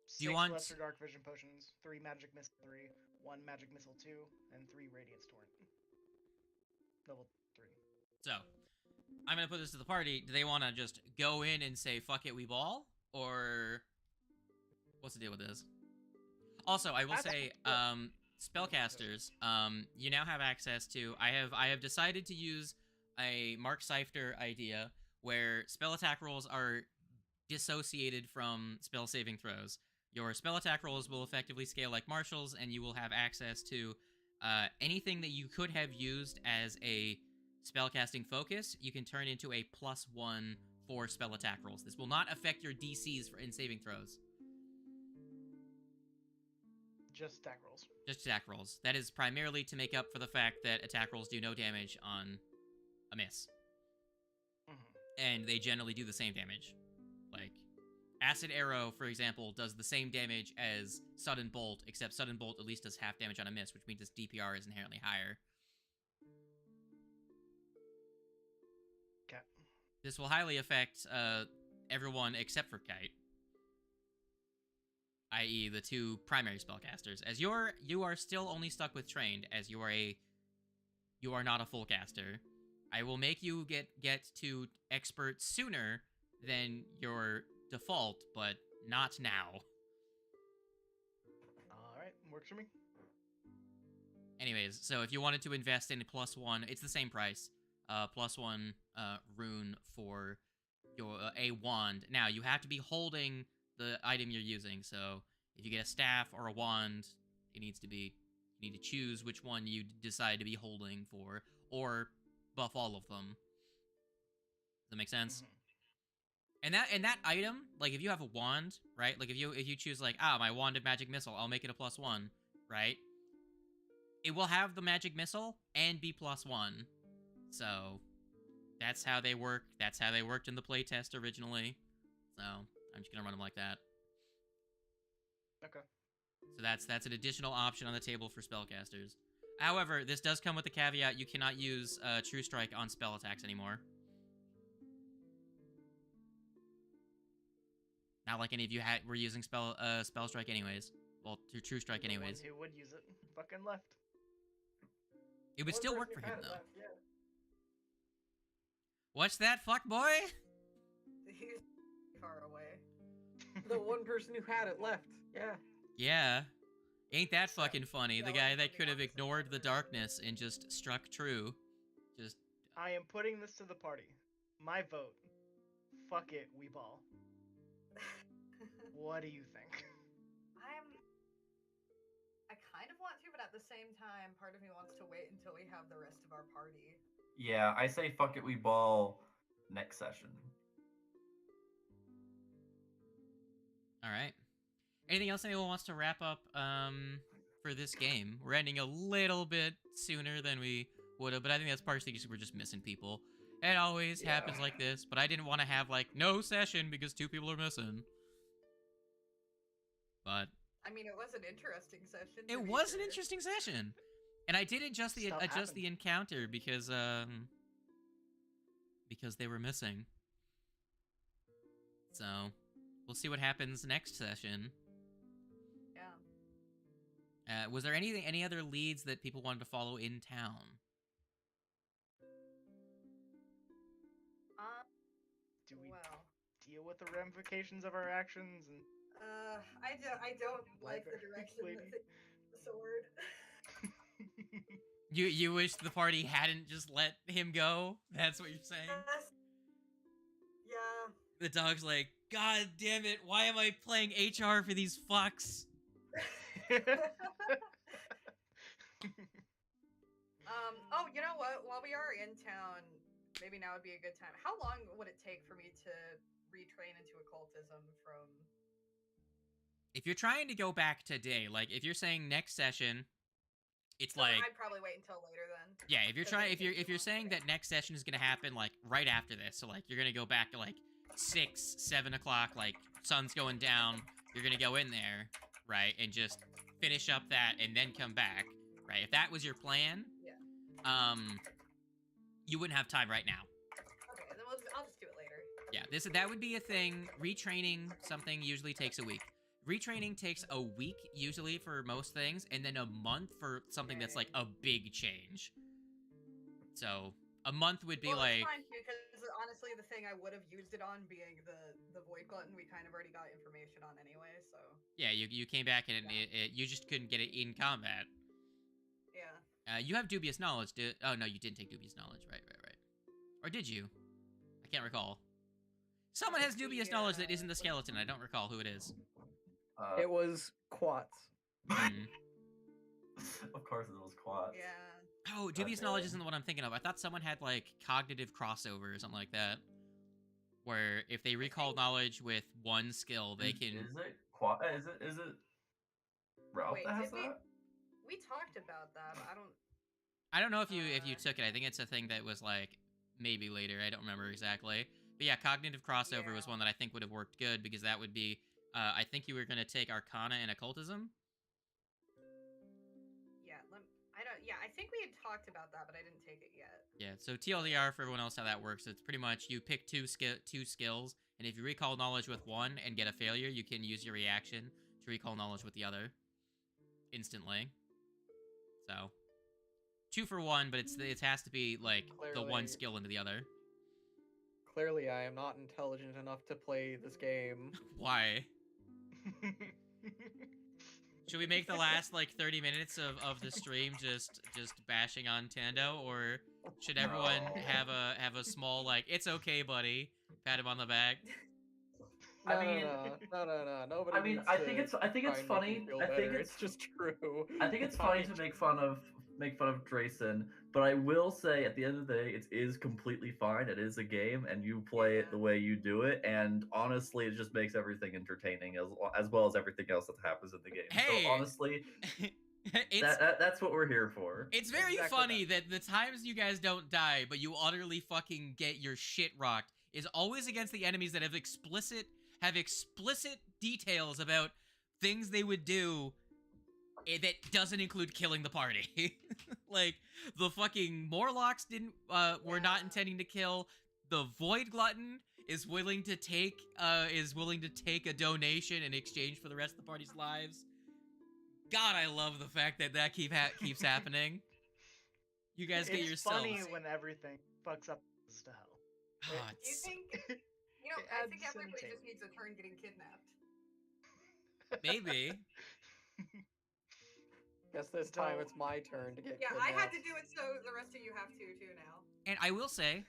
6 you want- lesser dark vision potions, 3 magic missile 3, 1 magic missile 2, and 3 radiance torrent. Level 3. So, I'm gonna put this to the party. Do they want to just go in and say "fuck it, we ball," or what's the deal with this? Also, I will That's say, cool. spellcasters, you now have access to. I have decided to use a Mark Seifter idea where spell attack rolls are dissociated from spell saving throws. Your spell attack rolls will effectively scale like martials, and you will have access to anything that you could have used as a spellcasting focus. You can turn into a +1 for spell attack rolls. This will not affect your DCs in saving throws. Just stack rolls. Just attack rolls. That is primarily to make up for the fact that attack rolls do no damage on a miss. And they generally do the same damage. Like, Acid Arrow, for example, does the same damage as Sudden Bolt, except Sudden Bolt at least does half damage on a miss, which means its DPR is inherently higher. Okay. This will highly affect everyone except for Kite. I.e. the 2 primary spellcasters. As you are still only stuck with Trained, as you are not a full caster. I will make you get to Expert sooner than your default, but not now. Alright, works for me. Anyways, so if you wanted to invest in a +1, it's the same price. +1 rune for your a wand. Now, you have to be holding the item you're using, so if you get a staff or a wand, you need to choose which one you decide to be holding for, or buff all of them. Does that make sense? And that item, like if you have a wand, right? Like if you choose like, my wand of magic missile, I'll make it a +1, right? It will have the magic missile and be +1. So that's how they work. That's how they worked in the playtest originally. So I'm just gonna run them like that. Okay. So that's an additional option on the table for spellcasters. However, this does come with the caveat you cannot use True Strike on spell attacks anymore. Not like any of you were using spell strike anyways. Well, True Strike anyways. The ones who would use it fucking left. It would One still person work who for had him it though. left, yeah. What's that, fuck boy? He's far away. The one person who had it left. Yeah. Yeah. Ain't that So, fucking funny? The yeah, guy like that the could have opposite ignored the number. darkness and just struck true. Just I am putting this to the party. My vote. Fuck it, we ball. What do you think? I kind of want to, but at the same time, part of me wants to wait until we have the rest of our party. Yeah, I say fuck it, we ball next session. alright. Anything else anyone wants to wrap up for this game? We're ending a little bit sooner than we would have, but I think that's partially because we're just missing people. It always happens like this, but I didn't want to have like no session because 2 people are missing. But I mean, it was an interesting session. to it be was an sure. interesting session. And I did adjust the Stuff happened. encounter because they were missing. So, we'll see what happens next session. Yeah. Was there any other leads that people wanted to follow in town? Do we Well, deal with the ramifications of our actions and I don't like the Library direction lady. that the sword. You wish the party hadn't just let him go? That's what you're saying? Yeah. The dog's like, God damn it, why am I playing HR for these fucks? Oh, you know what? While we are in town, maybe now would be a good time. How long would it take for me to retrain into occultism from? If you're trying to go back today, like if you're saying next session, it's So like I'd probably wait until later then. yeah, if you're 'cause trying it takes if too you're long saying today. that next session is gonna happen like right after this, so like you're gonna go back to like 6, 7 o'clock, like sun's going down, you're gonna go in there, right, and just finish up that and then come back, right? If that was your plan, Yeah. you wouldn't have time right now. Okay, then I'll just do it later. Yeah, that would be a thing. Retraining something usually takes a week. Retraining takes a week usually for most things, and then a month for something that's like a big change. So a month would be Well, like. it's fine because honestly, the thing I would have used it on being the void glutton, we kind of already got information on anyway. So Yeah, you came back and you just couldn't get it in combat. yeah. You have dubious knowledge. Oh no, you didn't take dubious knowledge. Right. Or did you? I can't recall. Someone has dubious knowledge that isn't the skeleton. I don't recall who it is. It was Quats. Of course, it was quads. Yeah. Oh, dubious knowledge isn't the one I'm thinking of. I thought someone had like cognitive crossover or something like that, where if they recall knowledge with one skill, they can. Is it quad? Is it Ralph Wait, that has did that? we talked about that, but I don't. I don't know if you took it. I think it's a thing that was like maybe later. I don't remember exactly. But yeah, cognitive crossover was one that I think would have worked good because that would be. I think you were gonna take Arcana and Occultism. Yeah, I think we had talked about that, but I didn't take it yet. Yeah, so TLDR for everyone else how that works. It's pretty much you pick two skills, and if you recall knowledge with one and get a failure, you can use your reaction to recall knowledge with the other instantly. So 2 for 1, but it has to be like the one skill into the other. Clearly, I am not intelligent enough to play this game. Why? Should we make the last like 30 minutes of the stream just bashing on Tando, or should everyone have a small like it's okay, buddy, pat him on the back? No. Nobody. I mean, I think it's funny. It's just true. I think it's funny to make fun of Drayson, but I will say at the end of the day, it is completely fine. It is a game, and you play it the way you do it, and honestly, it just makes everything entertaining as well as everything else that happens in the game. Hey! So honestly, that's what we're here for. It's very funny that the times you guys don't die, but you utterly fucking get your shit rocked, is always against the enemies that have explicit details about things they would do that doesn't include killing the party. Like the fucking Morlocks were not intending to kill. The Void Glutton is willing to take a donation in exchange for the rest of the party's lives. God, I love the fact that keeps happening. You guys get yourselves. It's funny when everything fucks up to hell. Oh, Do you think? I think everybody just needs a turn getting kidnapped. Maybe. Guess this time it's my turn to get kidnapped. I had to do it, so the rest of you have to too now. And I will say,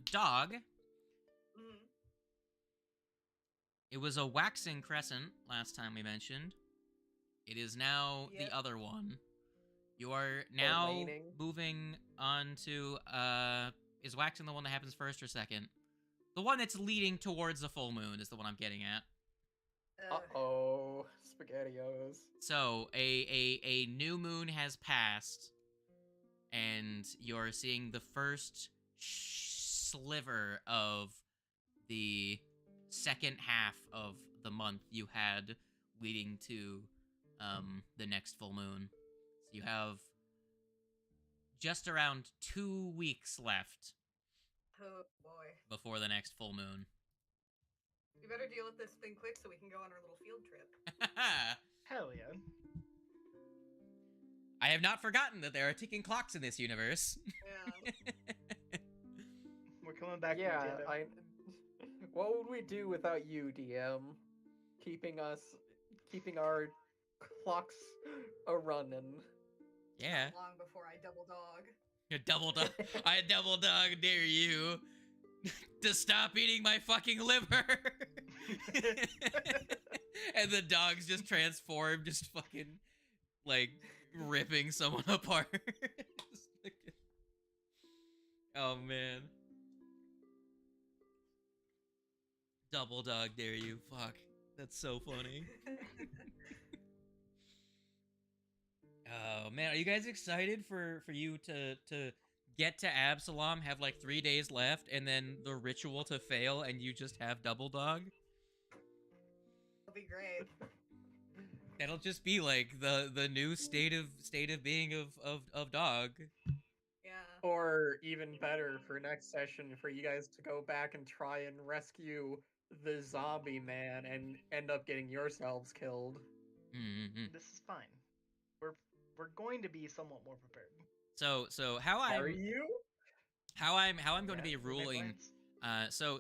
dog. Mm-hmm. It was a waxing crescent last time we mentioned. It is now the other one. You are now moving on to is waxing the one that happens first or second? The one that's leading towards the full moon is the one I'm getting at. Uh-oh, SpaghettiOs. So a new moon has passed, and you're seeing the first sliver of the second half of the month you had leading to the next full moon. So you have just around 2 weeks left. Oh boy. Before the next full moon. We better deal with this thing quick so we can go on our little field trip. Hell yeah. I have not forgotten that there are ticking clocks in this universe. Yeah. We're coming back. Yeah, what would we do without you, DM? Keeping our clocks a-running. Yeah. Long before I double dog. I double dog dare you to stop eating my fucking liver. And the dog's just transformed, just fucking like ripping someone apart. Oh man. Double dog dare you. Fuck. That's so funny. Oh man, are you guys excited for you to get to Absalom, have like 3 days left, and then the ritual to fail and you just have double dog? It'll be great. That'll just be like the new state of being of dog. Yeah. Or even better, for next session, for you guys to go back and try and rescue the zombie man and end up getting yourselves killed. Mm-hmm. This is fine. We're going to be somewhat more prepared. So how Are I'm you? how I'm going to be Yeah, we make ruling. plans. So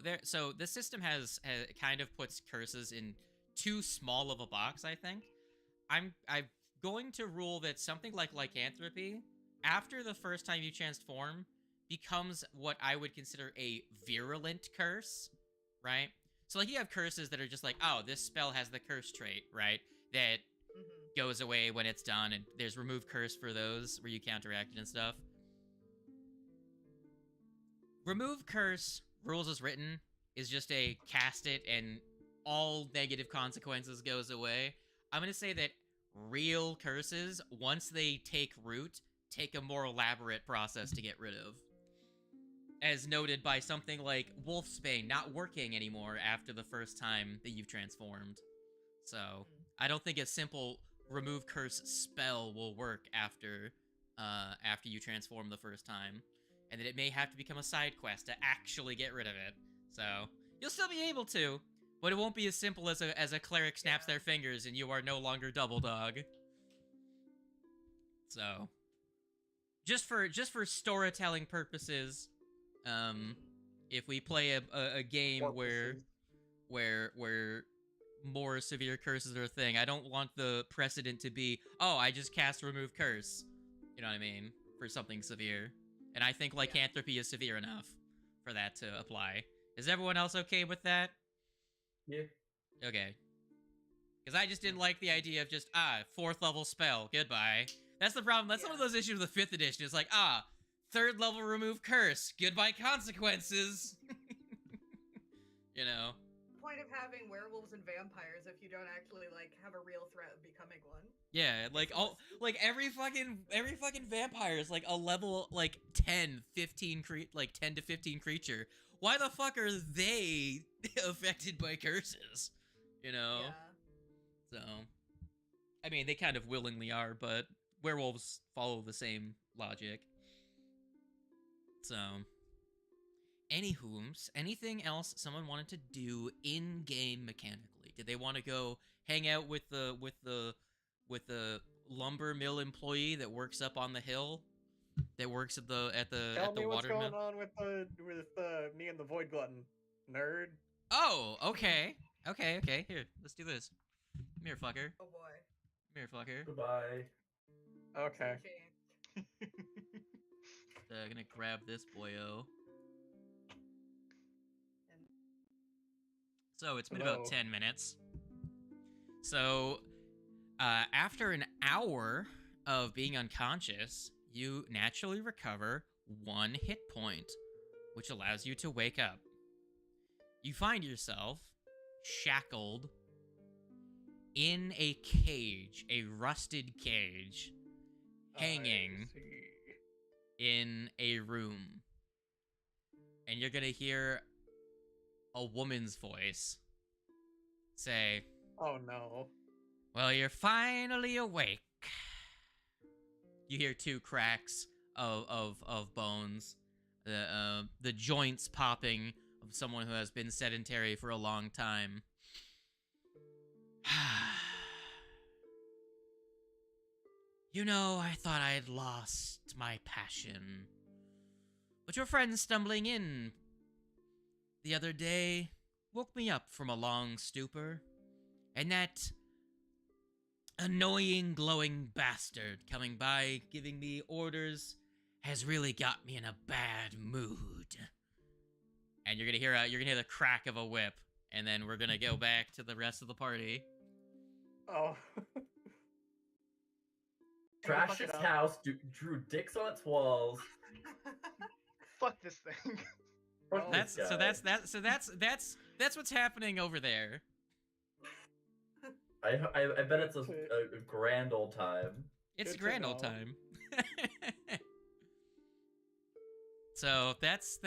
the system has kind of puts curses in too small of a box. I think I'm going to rule that something like lycanthropy, after the first time you transform, becomes what I would consider a virulent curse, right? So like you have curses that are just like, oh, this spell has the curse trait, right? That Mm-hmm. goes away when it's done, and there's remove curse for those where you counteract it and stuff. Remove curse, rules as written, is just a cast it and all negative consequences goes away. I'm going to say that real curses, once they take root, take a more elaborate process to get rid of. As noted by something like Wolfsbane not working anymore after the first time that you've transformed. So, I don't think a simple remove curse spell will work after you transform the first time, and that it may have to become a side quest to actually get rid of it. So you'll still be able to, but it won't be as simple as a cleric snaps their fingers and you are no longer double dog. So just for storytelling purposes, if we play a game where more severe curses are a thing, I don't want the precedent to be, oh, I just cast remove curse. You know what I mean? For something severe. And I think lycanthropy is severe enough for that to apply. Is everyone else okay with that? Yeah. Okay. Because I just didn't like the idea of just, 4th level spell, goodbye. That's the problem. That's one of those issues with the 5th edition. It's like, 3rd level remove curse, goodbye consequences. You know? Point of having werewolves and vampires if you don't actually like have a real threat of becoming one. Yeah, like every fucking vampire is like a level like 10 to 15 creature. Why the fuck are they affected by curses? You know? Yeah. So I mean, they kind of willingly are, but werewolves follow the same logic. So anywhooms, anything else someone wanted to do in game mechanically? Did they want to go hang out with the lumber mill employee that works up on the hill, that works at the Tell me what's water going mill? on with me and the Void Glutton, nerd. Oh, okay. Here, let's do this. Come here, fucker. Oh boy. Come here, fucker. Goodbye. Okay. Gonna grab this boyo. So it's been about 10 minutes. So after an hour of being unconscious, you naturally recover 1 hit point, which allows you to wake up. You find yourself shackled in a cage, a rusted cage, hanging in a room. And you're gonna hear a woman's voice say, "Oh no. Well, you're finally awake." You hear 2 cracks of bones, the joints popping of someone who has been sedentary for a long time. You know, I thought I'd lost my passion, but your friend stumbling in the other day woke me up from a long stupor, and that annoying glowing bastard coming by giving me orders has really got me in a bad mood. And you're gonna hear the crack of a whip, and then we're gonna go back to the rest of the party. Oh. Trashed its house, drew dicks on its walls. Fuck this thing. That's what's happening over there. I bet it's a grand old time. It's a grand old time. So that's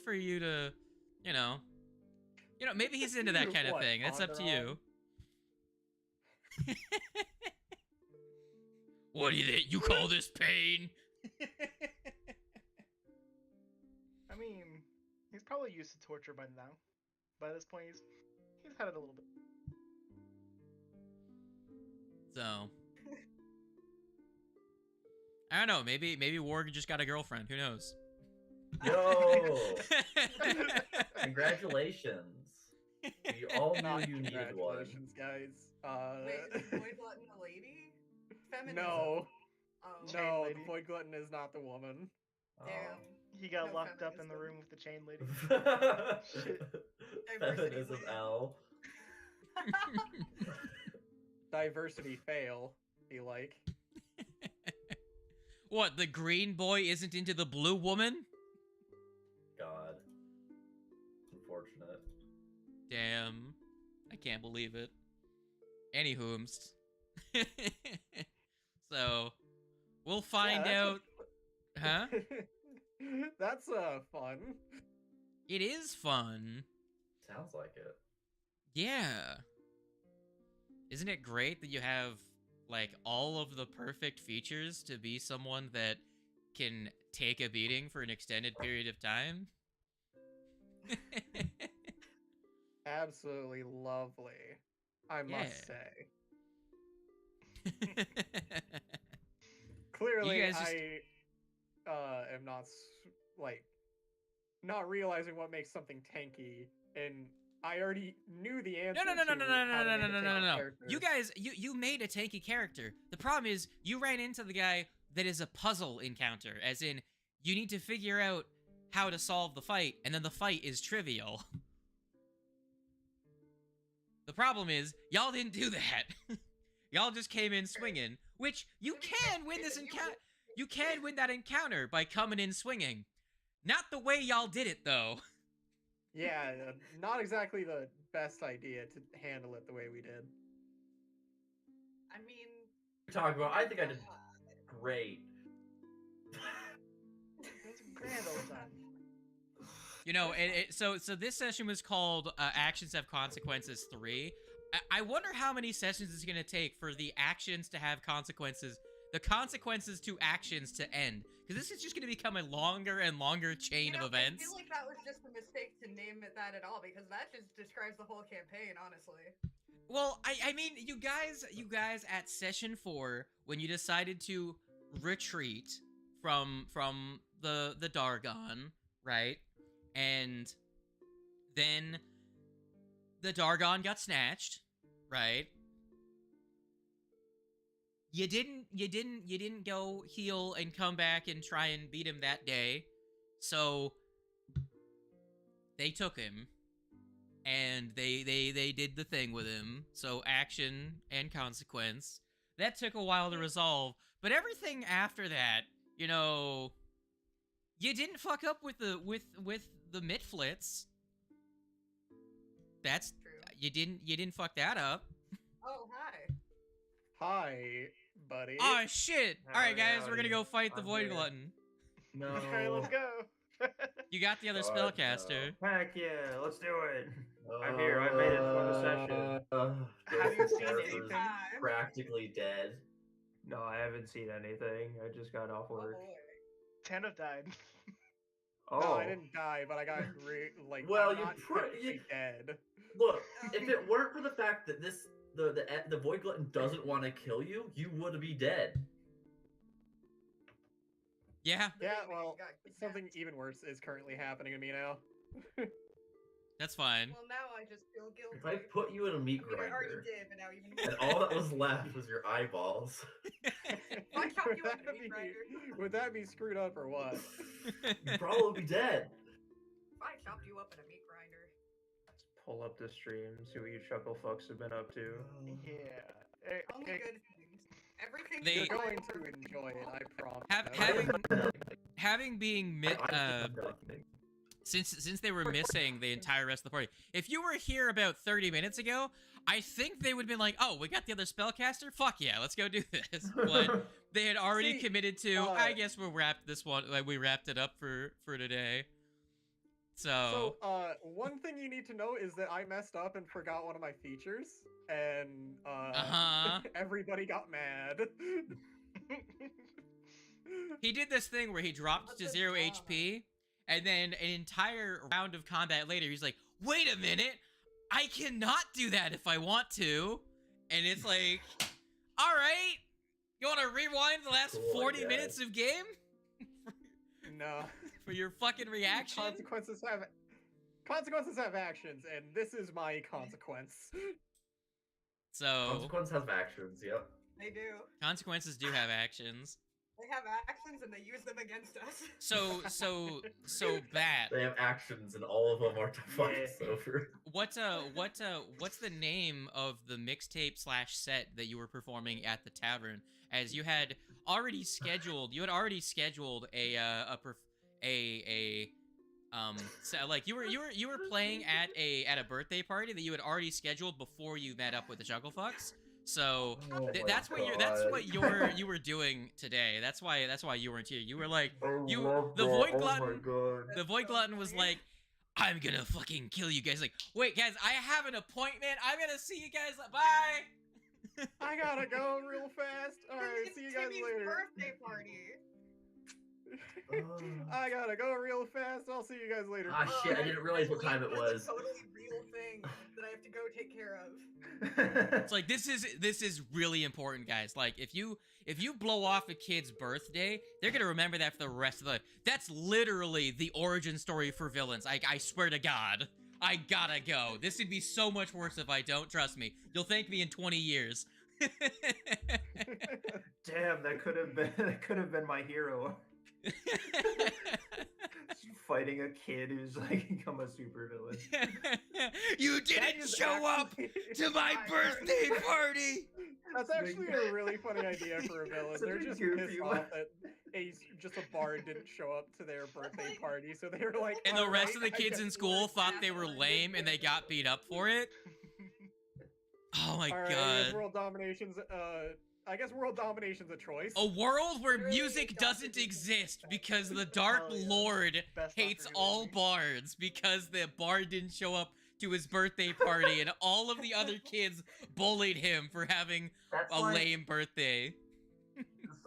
for you to, you know, maybe he's into that kind of thing. That's up to you. What do you think? You call this pain? I mean, he's probably used to torture by now. By this point, he's had it a little bit. So, I don't know. Maybe Warg just got a girlfriend. Who knows? Yo, congratulations! We all knew you needed one. Congratulations, guys. Wait, is Void Glutton a lady? Feminism. No, Oh, Chain no, lady. the Void Glutton is not the woman. damn. He got No locked up in the feminism. room with the chain lady. Diversity Feminism wins. L. Diversity fail, be like. What? The green boy isn't into the blue woman? God. Unfortunate. Damn. I can't believe it. Anywhomst. So, we'll find Yeah, out. Huh? That's fun. It is fun. Sounds like it. Yeah. Isn't it great that you have, like, all of the perfect features to be someone that can take a beating for an extended period of time? Absolutely lovely, I must Yeah. say. Clearly, You guys just- I am not not realizing what makes something tanky, and I already knew the answer. No. to how to make a tanky character. You guys, you made a tanky character. The problem is, you ran into the guy that is a puzzle encounter, as in, you need to figure out how to solve the fight, and then the fight is trivial. The problem is, y'all didn't do that. Y'all just came in swinging, which you can win this encounter. You can win that encounter by coming in swinging. Not the way y'all did it, though. Yeah, not exactly the best idea to handle it the way we did. I mean, Talk about. I think I did great. It's a grand old time. You know, so this session was called Actions Have Consequences 3. I wonder how many sessions it's going to take for the actions to have consequences, the consequences to actions to end. Because this is just going to become a longer and longer chain of events. I feel like that was just a mistake to name it that at all, because that just describes the whole campaign, honestly. Well, I mean, you guys at session 4, when you decided to retreat from the Dargon, right? And then the Dargon got snatched, right? You didn't go heal and come back and try and beat him that day. So they took him and they did the thing with him. So action and consequence. That took a while to resolve, but everything after that, you know, you didn't fuck up with the Mitflits. That's True. you didn't fuck that up. Oh, hi. Hi, buddy. Oh shit! All right, guys, we're gonna Howdy. go fight the I'm Void here. Glutton. No. Okay, let's go. You got the other God, spellcaster. Heck yeah, let's do it. I'm here. I made it for the session. Have you seen Gareth is anything? Practically dead. No, I haven't seen anything. I just got off Oh, work. boy. 10 have died. Oh, No, I didn't die, but I got Well, I'm you not pr- technically you- dead. Look, if it weren't for the fact that the Void Glutton doesn't want to kill you, you would be dead. Yeah, Yeah, Maybe well, got kidnapped. something even worse is currently happening to me now. that's fine. Well, now I just feel guilty. If I put you in a meat I mean, I already grinder, did, but now even and all that was left was your eyeballs, I chop you would, up in a that meat be, grinder. would that be screwed up or what? you'd probably be dead. If I chopped you up in a meat grinder. let's pull up the stream, see what you chuckle fucks have been up to. Yeah. Only good things. Everything They- You're going to enjoy it, I promise. Having being since they were missing the entire rest of the party. If you were here about 30 minutes ago, I think they would have been like, "Oh, we got the other spellcaster. Fuck yeah, let's go do this." But they had already See, committed to. I guess we'll wrap this one. Like we wrapped it up for today. So, One thing you need to know is that I messed up and forgot one of my features, and uh-huh. everybody got mad. He did this thing where he dropped What's to the 0 drama? HP, and then an entire round of combat later, he's like, wait a minute, I cannot do that if I want to. And it's like, all right, you want to rewind the last Cool, 40 yeah. minutes of game No. for your fucking reaction? Consequences have actions, and this is my consequence. So, Consequence has actions. Yep. They do. consequences do have actions. They have actions and they use them against us. So Bat, They have actions, and all of them are to fuck us Yeah. over. what's the name of the mixtape / set that you were performing at the tavern? As you had already scheduled, so like you were playing at a birthday party that you had already scheduled before you met up with the Chucklefucks. So Oh that's what you were doing today. That's why you weren't here. You were like, the Void Glutton was like, I'm gonna fucking kill you guys. Like, wait guys, I have an appointment. I'm gonna see you guys. Bye. I gotta go real fast. Alright, It's see you guys Timmy's later. birthday party. I gotta go real fast. I'll see you guys later. Ah, shit, I didn't realize what time it That's was. a totally real thing that I have to go take care of. It's like this is really important, guys. Like if you blow off a kid's birthday, they're gonna remember that for the rest of the. That's literally the origin story for villains. I swear to God, I gotta go. This would be so much worse if I don't. Trust me. You'll thank me in 20 years. Damn, that could have been my hero. Fighting a kid who's like become a supervillain. You didn't show up to my birthday party. That's actually a really funny idea for a villain. Such They're a just goofy pissed one. off that just a bard didn't show up to their birthday party, so they were like. And the rest "Alright, of the I kids guess in school we're thought they were lame and they got beat up for it. Oh my Alright, I guess God. world domination's a choice. A world where Really music doesn't doesn't exist because the Dark Hell yeah. Lord Best hates Dr. all Movie. bards because the bard didn't show up to his birthday party and all of the other kids bullied him for having That's a like, lame birthday.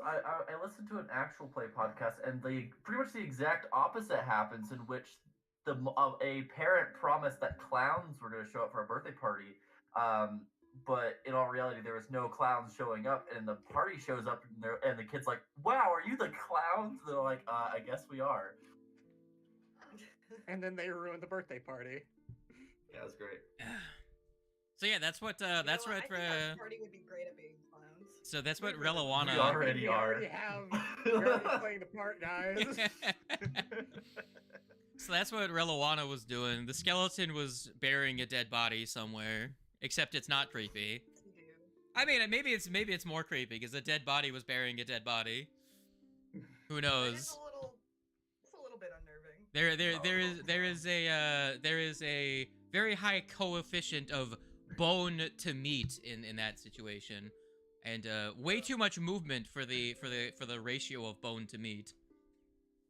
I listened to an actual play podcast, and pretty much the exact opposite happens, in which a parent promised that clowns were going to show up for a birthday party, but in all reality, there was no clowns showing up, and the party shows up, and the kid's like, "Wow, are you the clowns?" And they're like, "I guess we are." And then they ruined the birthday party. Yeah, that's great. So yeah, that's what I that's think what our party would be great at being clowns. so that's what We Reliwana already are. We're already playing the part, guys. So that's what Reliwana was doing. The skeleton was burying a dead body somewhere, except it's not creepy. You do. I mean, maybe it's more creepy because a dead body was burying a dead body. Who It's knows? a little bit unnerving. There is a very high coefficient of bone to meat in that situation, and way too much movement for the ratio of bone to meat.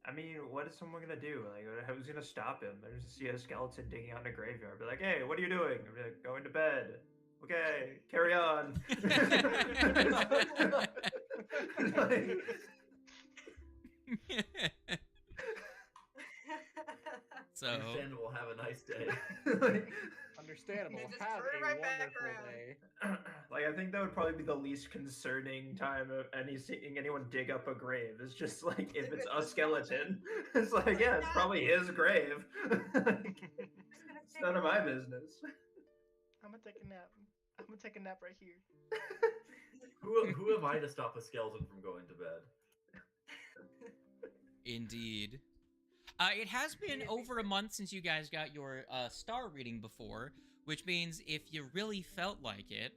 I mean, what is someone gonna do? Like, who's gonna stop him? They're just see a skeleton digging out in a graveyard. Be like, "Hey, what are you doing?" I'm like, "Going to bed." Okay, carry on. Like, So Understandable. Have a nice day. like, Understandable. They just Have turn a right back wonderful around. day. like, I think that would probably be the least concerning time of seeing anyone dig up a grave. It's just like if it's a skeleton, it's like, yeah, it's probably his grave. It's none of my business. I'm gonna take a nap. I'm gonna take a nap right here. Who am I to stop a skeleton from going to bed? indeed. It has been over a month since you guys got your star reading before, which means if you really felt like it,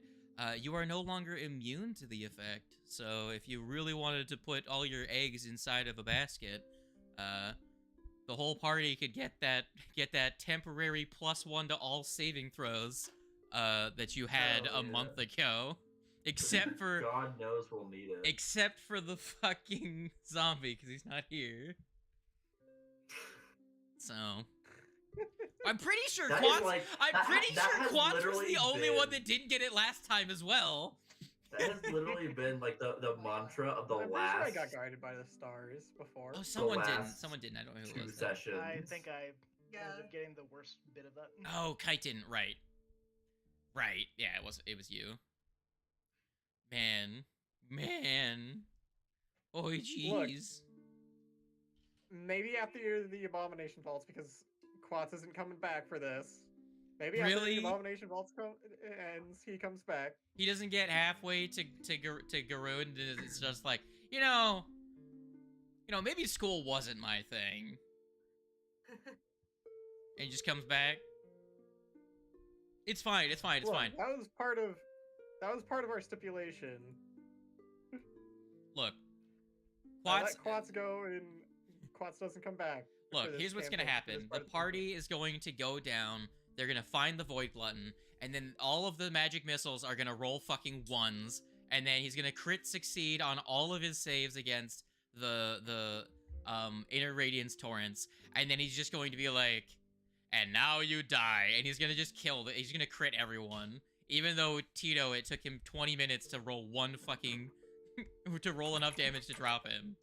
you are no longer immune to the effect. So if you really wanted to put all your eggs inside of a basket, the whole party could get that temporary +1 to all saving throws that you had Oh, a yeah. month ago, except for God knows we'll need it. except for the fucking zombie because he's not here. So I'm pretty sure That is Quats. like- I'm that- pretty that sure has Quats was literally the only one been- that didn't get it last time as well. That has literally been like the mantra of the I'm pretty sure I last got guided by the stars before. Oh, someone didn't. last Someone didn't. I don't know who it 2 was. Though. sessions. I think I Yeah. ended up getting the worst bit of that. Oh, Kite didn't. Right. Right. Yeah, it was. It was you. Man. Oh, jeez. Maybe after the Abomination Vaults, because Quats isn't coming back for this. Maybe after Really? the Abomination Vaults ends, he comes back. He doesn't get halfway to Garou, and it's just like, you know, maybe school wasn't my thing, and he just comes back. It's fine. It's fine. It's Look, fine. That was part of our stipulation. Look, I Quats. let Quats go, and Quats doesn't come back. for Look, this here's what's gonna campaign, for this happen. part The of party is going to go down. They're gonna find the Void Glutton, and then all of the magic missiles are gonna roll fucking ones, and then he's gonna crit succeed on all of his saves against the Inner Radiance Torrents, and then he's just going to be like, and now you die, and he's gonna just kill. He's gonna crit everyone, even though Tito, it took him 20 minutes to roll one fucking to roll enough damage to drop him.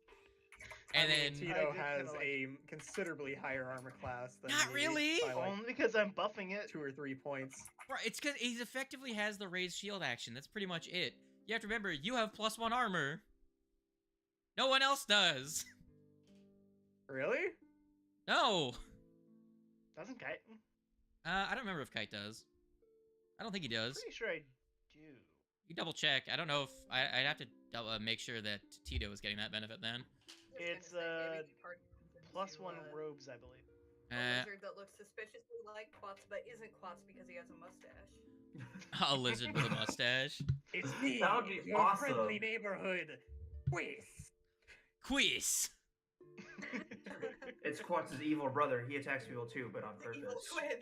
And I mean, then Tito I did has kinda like- a considerably higher armor class than Not me really! by like Only because I'm buffing it. 2 or 3 points. Right, it's because he effectively has the raised shield action. That's pretty much it. You have to remember, you have +1 armor. No one else does. Really? No. Doesn't Kite? I don't remember if Kite does. I don't think he does. Pretty sure I do. You double check. I don't know if I'd have to make sure that Tito is getting that benefit then. It's, Just gonna say, maybe the party comes +1 into, robes, I believe. a lizard that looks suspiciously like Quats, but isn't Quats because he has a mustache. A lizard with a mustache. It's me, That would be your awesome. friendly neighborhood quiz. Quiz. It's Quats' evil brother. He attacks people too, but on The evil purpose. twin.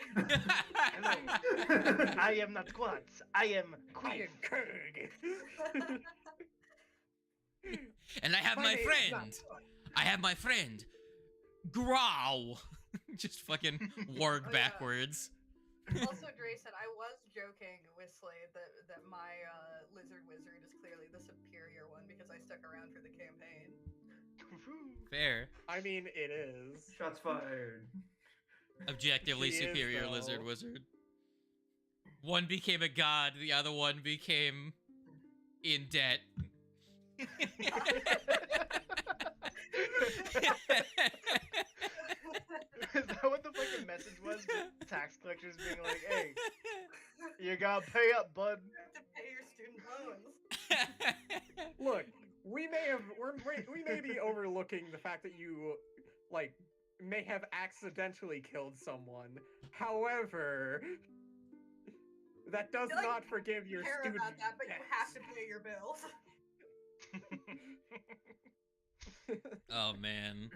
I am not Quats. I am I Queen. am Kurg. And I have my name is friend. not- I have my friend. Growl. Just fucking warg Oh, yeah. backwards. Also, Dre said I was joking with Slade that my lizard wizard is clearly the superior one because I stuck around for the campaign. Fair. I mean, it is. Shots fired. Objectively She is, superior though. lizard wizard. One became a god, the other one became in debt. Is that what the fucking message was? With tax collectors being like, hey, you gotta pay up, bud. You have to pay your student loans. Look, we may be overlooking the fact that you, like, may have accidentally killed someone. However, that does I, like, not forgive your care student about that, but you debts. have to pay your bills. Oh man.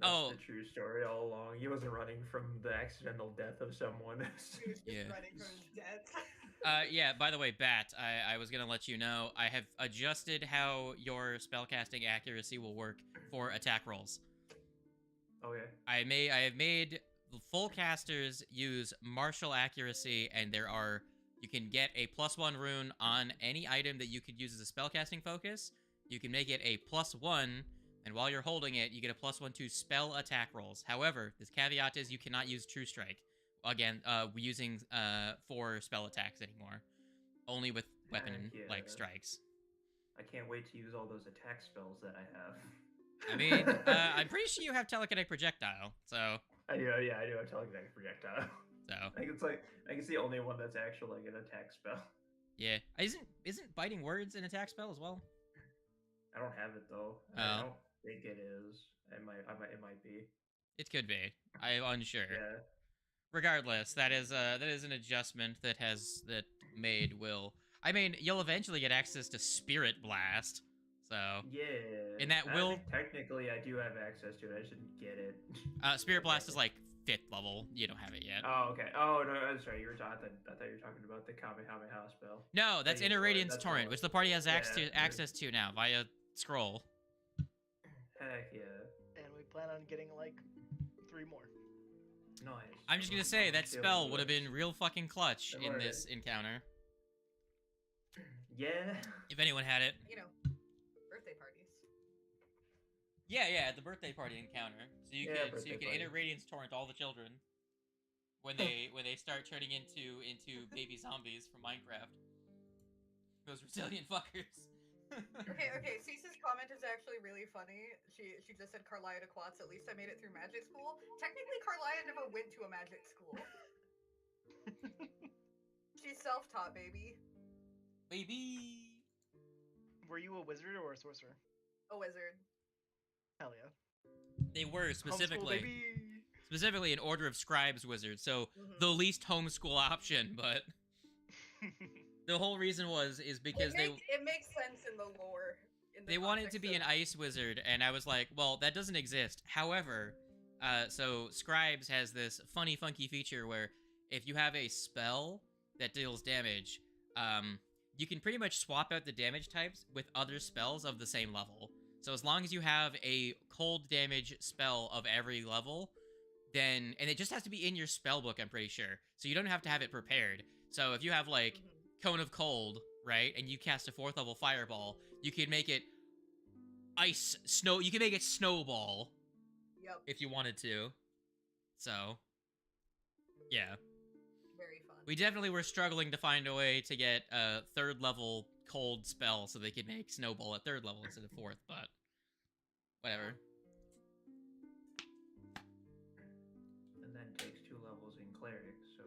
That's Oh. the true story all along. He wasn't running from the accidental death of someone. He was just Yeah. running from his debts. Yeah, by the way, Bat, I was gonna let you know, I have adjusted how your spellcasting accuracy will work for attack rolls. Okay. I have made full casters use martial accuracy, and you can get a +1 rune on any item that you could use as a spellcasting focus. You can make it a +1, and while you're holding it, you get a +1 to spell attack rolls. However, this caveat is you cannot use True Strike. Again, using 4 spell attacks anymore. Only with weapon Heck like yeah. strikes. I can't wait to use all those attack spells that I have. I mean, I'm pretty sure you have telekinetic projectile, so I do. Yeah, I do have telekinetic projectile. I think it's the only one that's actually like an attack spell. yeah. Isn't biting words an attack spell as well? I don't have it though. Oh. I don't think it is. It might be. It could be. I'm unsure. Yeah. Regardless, that is an adjustment that made will. I mean, you'll eventually get access to Spirit Blast. So Yeah. And that I will- think technically I do have access to it. I just didn't get it. Spirit Blast is like 5th level. You don't have it yet. Oh, okay. Oh no, I'm sorry. I thought you were talking about the Kamehameha spell. No, that's you Inner for it, Radiance that's Torrent, all. which the party has Yeah, access to now via scroll. Heck yeah. And we plan on getting like 3 more. Nice. I'm just gonna say that spell would have been real fucking clutch in Alright. this encounter Yeah. if anyone had it. You know, birthday parties. Yeah, at the birthday party encounter. So you Yeah, could birthday party. enter Radiance Torrent all the children when they start turning into baby zombies from Minecraft. Those resilient fuckers. Okay, Cease's comment is actually really funny. She just said Carlia to Quats, at least I made it through magic school. Technically, Carlia never went to a magic school. She's self-taught, baby. Baby. Were you a wizard or a sorcerer? A wizard. Hell yeah. They were Homeschool, specifically baby. an order of scribes wizard, so Mhm. the least homeschool option, but the whole reason is because It makes sense in the lore. In the they wanted to context be of- an ice wizard, and I was like, well, that doesn't exist. However, so Scribes has this funny, funky feature where if you have a spell that deals damage, you can pretty much swap out the damage types with other spells of the same level. So as long as you have a cold damage spell of every level, then, and it just has to be in your spell book, I'm pretty sure. So you don't have to have it prepared. So if you have like Mhm. Cone of Cold, right, and you cast a 4th level fireball, you can make it ice, snow, you can make it snowball Yep. if you wanted to. So, yeah. Very fun. We definitely were struggling to find a way to get a 3rd level cold spell so they could make snowball at 3rd level instead of 4th, but whatever. And then takes 2 levels in cleric, so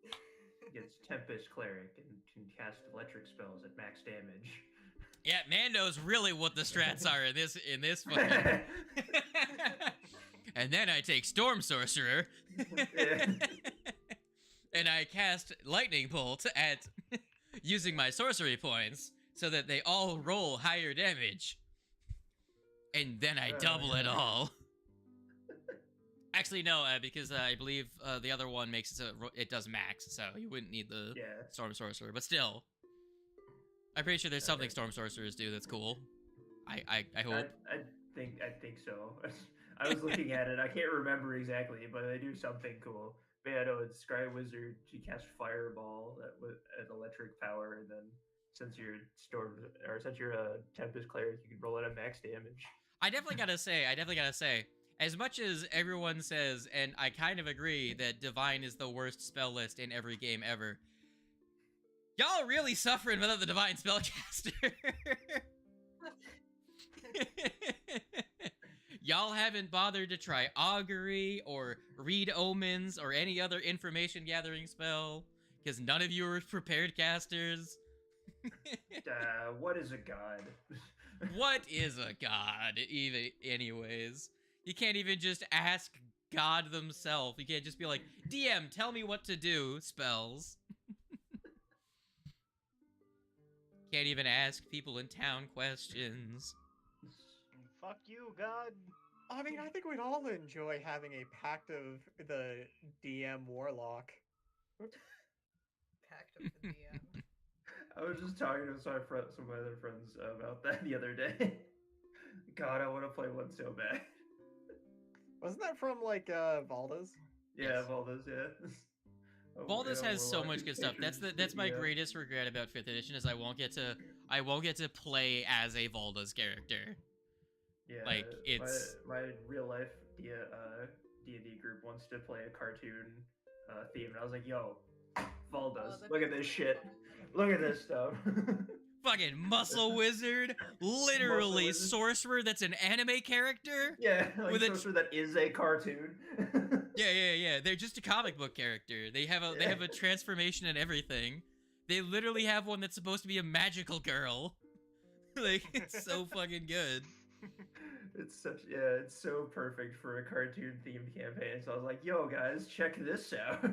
it gets Tempest cleric and can cast electric spells at max damage. Yeah, man knows really what the strats are in this fucking... And then I take Storm Sorcerer, Yeah. and I cast Lightning Bolt at using my sorcery points so that they all roll higher damage. And then I Oh, double it yeah. all. Actually, no, because I believe the other one makes it so it does max, so you wouldn't need the Yeah. Storm Sorcerer. But still, I'm pretty sure there's something Okay. Storm Sorcerers do that's cool. I hope. I think so. I was looking at it. I can't remember exactly, but they do something cool. But yeah, no, it's Scry Wizard. You cast Fireball with an electric power, and then since you're a Tempest cleric, you can roll it at max damage. I definitely gotta say, as much as everyone says, and I kind of agree, that Divine is the worst spell list in every game ever, y'all really suffering without the Divine Spellcaster. Y'all haven't bothered to try Augury or Read Omens or any other information gathering spell, because none of you are prepared casters. What is a god? What is a god, even anyways? You can't even just ask God themselves. You can't just be like, DM, tell me what to do, spells. Can't even ask people in town questions. Fuck you, God. I mean, I think we'd all enjoy having a pact of the DM Warlock. Pact of the DM. I was just talking to some of my other friends about that the other day. God, I want to play one so bad. Wasn't that from like Valda's? Yeah, Yes. Valdez, yeah. Oh, Baldus yeah, has so Warlock much good stuff. That's features, my yeah. greatest regret about 5th edition is I won't get to play as a Valda's character. Yeah, Like, it's- my real life D&D group wants to play a cartoon theme, and I was like, "Yo, Valdes, that'd look be at this so shit! fun. Look at this stuff!" Fucking muscle wizard, literally Wizard. sorcerer that's an anime character. Yeah, like With a- sorcerer that is a cartoon. Yeah. They're just a comic book character. They have a transformation and everything. They literally have one that's supposed to be a magical girl. Like, it's so fucking good. It's so perfect for a cartoon themed campaign. So I was like, "Yo, guys, check this out."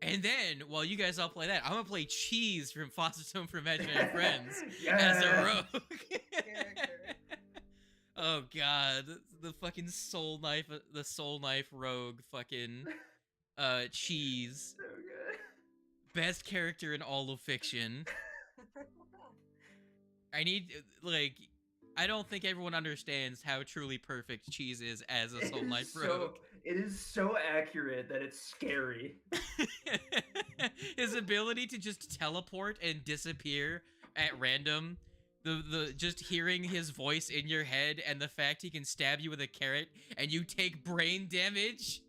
And then, while you guys all play that, I'm gonna play Cheese from Foster's Home for Imaginary Friends as a Yeah. rogue. Character. Oh god, the fucking soul knife rogue fucking Cheese. So good. Best character in all of fiction. I don't think everyone understands how truly perfect Cheese is as a soul knife rogue. It is so accurate that it's scary. His ability to just teleport and disappear at random, the just hearing his voice in your head, and the fact he can stab you with a carrot and you take brain damage.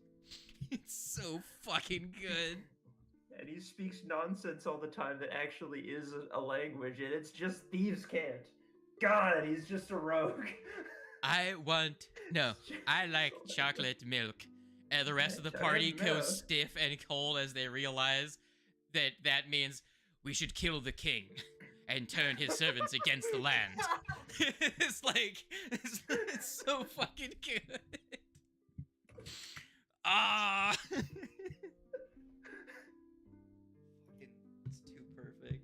It's so fucking good. And he speaks nonsense all the time that actually is a language, and it's just thieves can't. God, he's just a rogue. I like chocolate milk. And the rest of the party Chocolate milk. goes stiff and cold as they realize that means we should kill the king and turn his servants against the land. It's like, it's so fucking good. Ah! It's too perfect.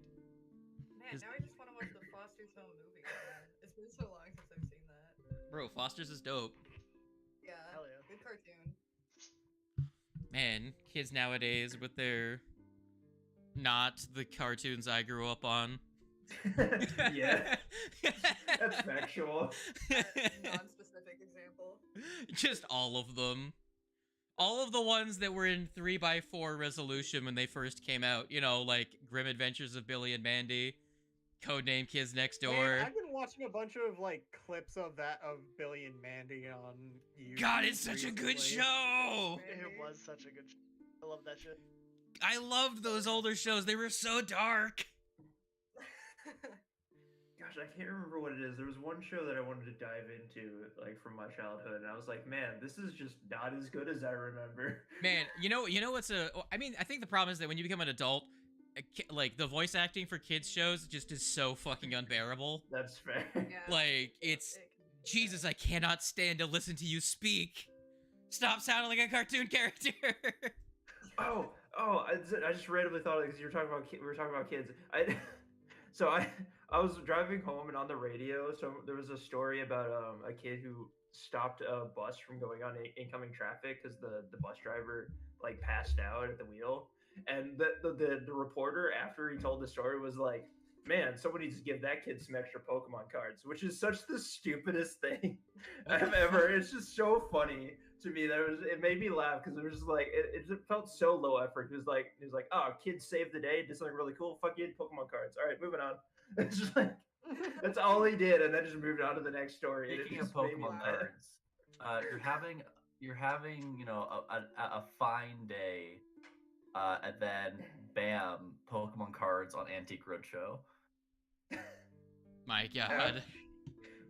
Man, now I just want to watch the Foster's Home movie again. It's been so long since I've seen that. Bro, Foster's is dope. Yeah, Hell yeah. good cartoon. Man, kids nowadays with their not the cartoons I grew up on. Yeah, that's factual. Non-specific example. Just all of them. All of the ones that were in 3x4 resolution when they first came out. You know, like Grim Adventures of Billy and Mandy, Codename Kids Next Door. Man, I've been watching a bunch of like clips of Billy and Mandy on YouTube. God, it's such a good recently. show! It was such a good show. I love that shit. I loved those older shows. They were so dark. Gosh, I can't remember what it is. There was one show that I wanted to dive into, like from my childhood, and I was like, man, this is just not as good as I remember. Man, you know what's I mean, I think the problem is that when you become an adult, like the voice acting for kids shows just is so fucking unbearable. That's fair. Yeah, Like, it's it can be Jesus, I cannot stand to listen to you speak. Stop sounding like a cartoon character. Oh, I just randomly thought of it because you were talking about we were talking about kids. I was driving home and on the radio, so there was a story about a kid who stopped a bus from going on incoming traffic because the bus driver like passed out at the wheel, and the reporter after he told the story was like, man, someone needs to give that kid some extra Pokemon cards, which is such the stupidest thing I've ever. It's just so funny to me that it made me laugh because it was just like it felt so low effort. It was like oh, kids saved the day, did something really cool. Fuck you, Pokemon cards. All right, moving on. It's just like that's all he did, and then just moved on to the next story. And it Speaking of just made me Pokemon laugh. cards, you're having you know a fine day, and then bam, Pokemon cards on Antique Roadshow. My God.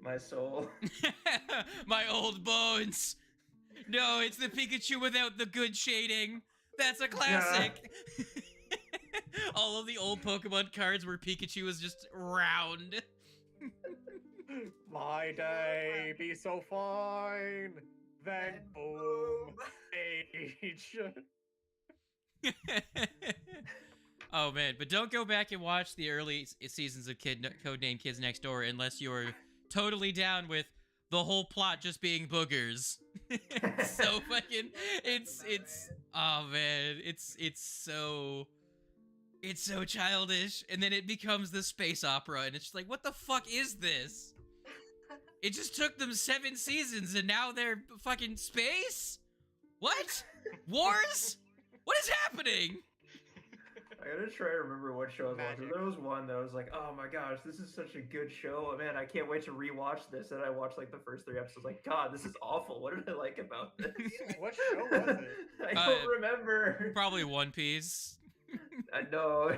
My soul. My old bones. No, it's the Pikachu without the good shading. That's a classic. All of the old Pokemon cards where Pikachu is just round. My day be so fine, then boom, age. Oh man, but don't go back and watch the early seasons of Codename Kids Next Door unless you're totally down with the whole plot just being boogers. It's so fucking it's oh man, it's so childish, and then it becomes the space opera, and it's just like, what the fuck is this? It just took them 7 seasons, and now they're fucking space? What? Wars? What is happening? I gotta try to remember what show I was watching. Magic. There was one that was like, oh my gosh, this is such a good show. Man, I can't wait to rewatch this. And I watched like the first 3 episodes, like, God, this is awful. What did I like about this? What show was it? I don't remember. Probably One Piece. I know.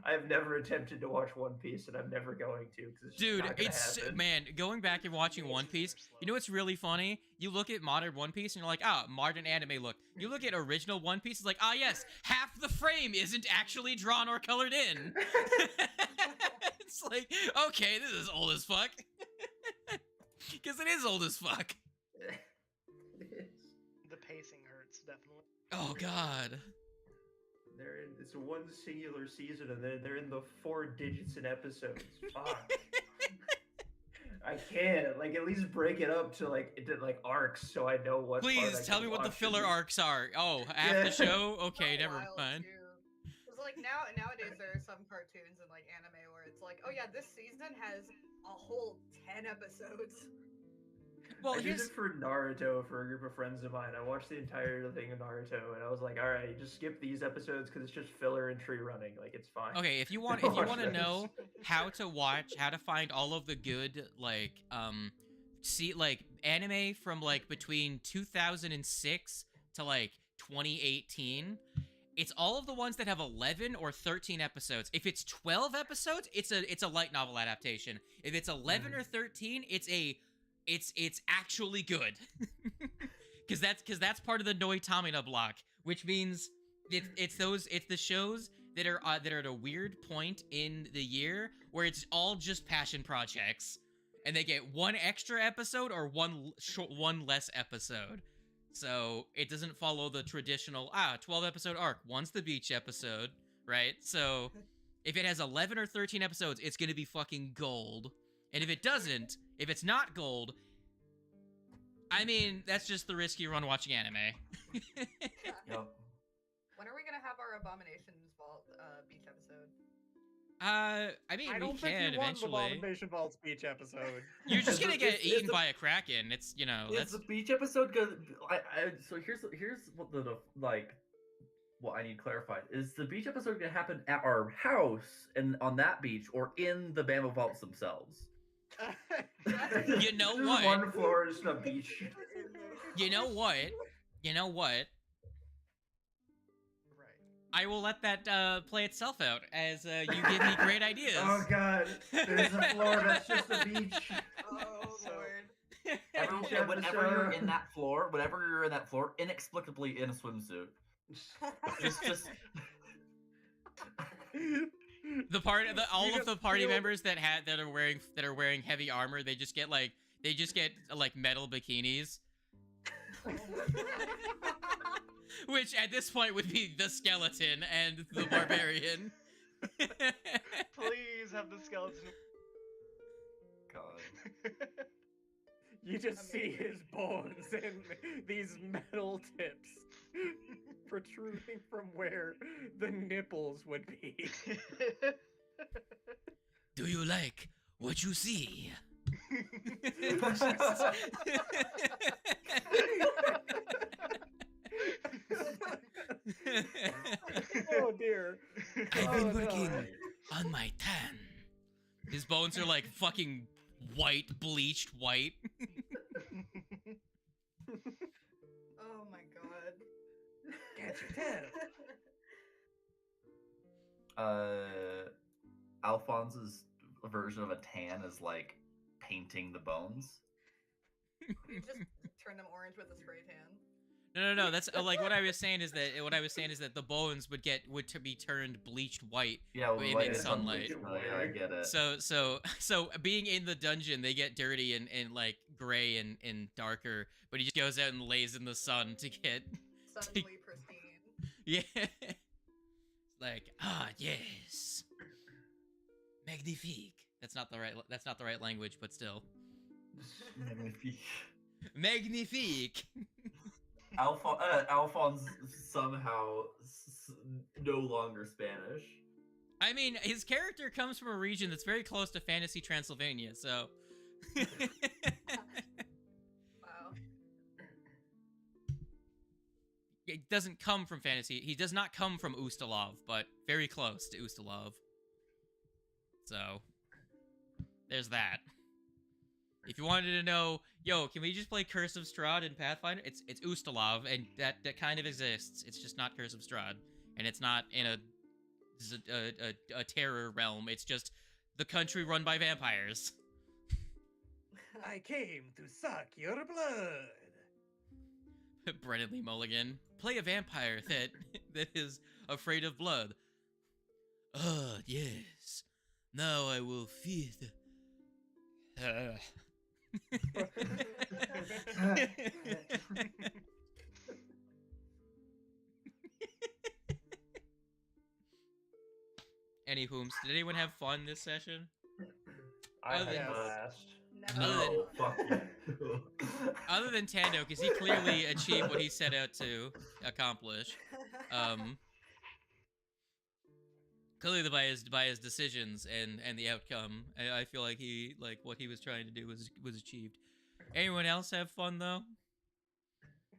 I have never attempted to watch One Piece, and I'm never going to. Cause it's just Dude, not gonna it's happen. man, going back and watching One Piece, you know what's really funny? You look at modern One Piece and you're like, ah, modern anime look. You look at original One Piece, it's like, ah yes, half the frame isn't actually drawn or colored in. It's like, okay, this is old as fuck. Because it is old as fuck. The pacing hurts, definitely. Oh god. It's one singular season, and they're in the 4 digits in episodes. Fuck. I can't at least break it up to arcs so I know what. part I Please tell can me what the watch. filler arcs are. Oh, half Yeah. the show? Okay, So never wild, mind. too. 'Cause, like nowadays there are some cartoons and like anime where it's like, oh yeah, this season has a whole 10 episodes. Well, I did here's it for Naruto for a group of friends of mine. I watched the entire thing of Naruto, and I was like, all right, just skip these episodes because it's just filler and tree running. Like, it's fine. okay. If you want Watch to this. know how to find all of the good see like anime from like between 2006 to like 2018. It's all of the ones that have 11 or 13 episodes. If it's 12 episodes, it's a light novel adaptation. If it's 11 or 13, it's actually good. Cuz that's part of the Noitamina block, which means it's the shows that are at a weird point in the year where it's all just passion projects and they get one extra episode or one less episode. So it doesn't follow the traditional 12 episode arc. One's the beach episode, right? So if it has 11 or 13 episodes, it's going to be fucking gold. And if it doesn't, if it's not gold, I mean, that's just the risk you run watching anime. Yep. When are we gonna have our Abominations Vault beach episode? I mean, I we don't think can you want eventually. Abomination Vault speech episode. You're just gonna get It's eaten the- by a kraken. It's Is that's the beach episode good? So here's what the like what I need clarified. Is the beach episode gonna happen at our house and on that beach or in the Bamboo Vaults themselves? You know This is what? One floor is a beach. You know what? Right. I will let that play itself out as you give me great ideas. Oh god, there's a floor that's just a beach. Oh So- lord. Everyone, Beach whenever you're episode. in that floor, inexplicably in a swimsuit. Just All You of the just party feel- members that are wearing heavy armor, they just get like metal bikinis, which at this point would be the skeleton and the barbarian. Please have the skeleton. God. You just see his bones and these metal tips protruding from where the nipples would be. Do you like what you see? Oh dear. I've been Oh, no. working on my tan. His bones are like fucking white, bleached white. Oh my god. Can't you tell? Alphonse's version of a tan is like painting the bones. You just turn them orange with a spray tan. No. That's like what I was saying is that the bones would be turned bleached white. Yeah, In like it's sunlight. unbleachable, yeah, I get it. So being in the dungeon, they get dirty and like gray and darker. But he just goes out and lays in the sun to get Suddenly pristine. yeah. It's like yes, magnifique. That's not the right language, but still magnifique. Alphonse somehow no longer Spanish. I mean, his character comes from a region that's very close to Fantasy Transylvania, so. Wow. It doesn't come from fantasy. He does not come from Ustalov, but very close to Ustalov. So, there's that. If you wanted to know, yo, can we just play Curse of Strahd in Pathfinder? It's Ustalov, and that kind of exists. It's just not Curse of Strahd, and it's not in a terror realm. It's just the country run by vampires. I came to suck your blood. Brennan Lee Mulligan, play a vampire that is afraid of blood. Ah, yes. Now I will feed. Any whooms, did anyone have fun this session? I Other had than- a blast. Never. Other than- No, fuck you. Other than Tando, because he clearly achieved what he set out to accomplish. Clearly by his decisions and the outcome, I feel like what he was trying to do was achieved. Anyone else have fun though?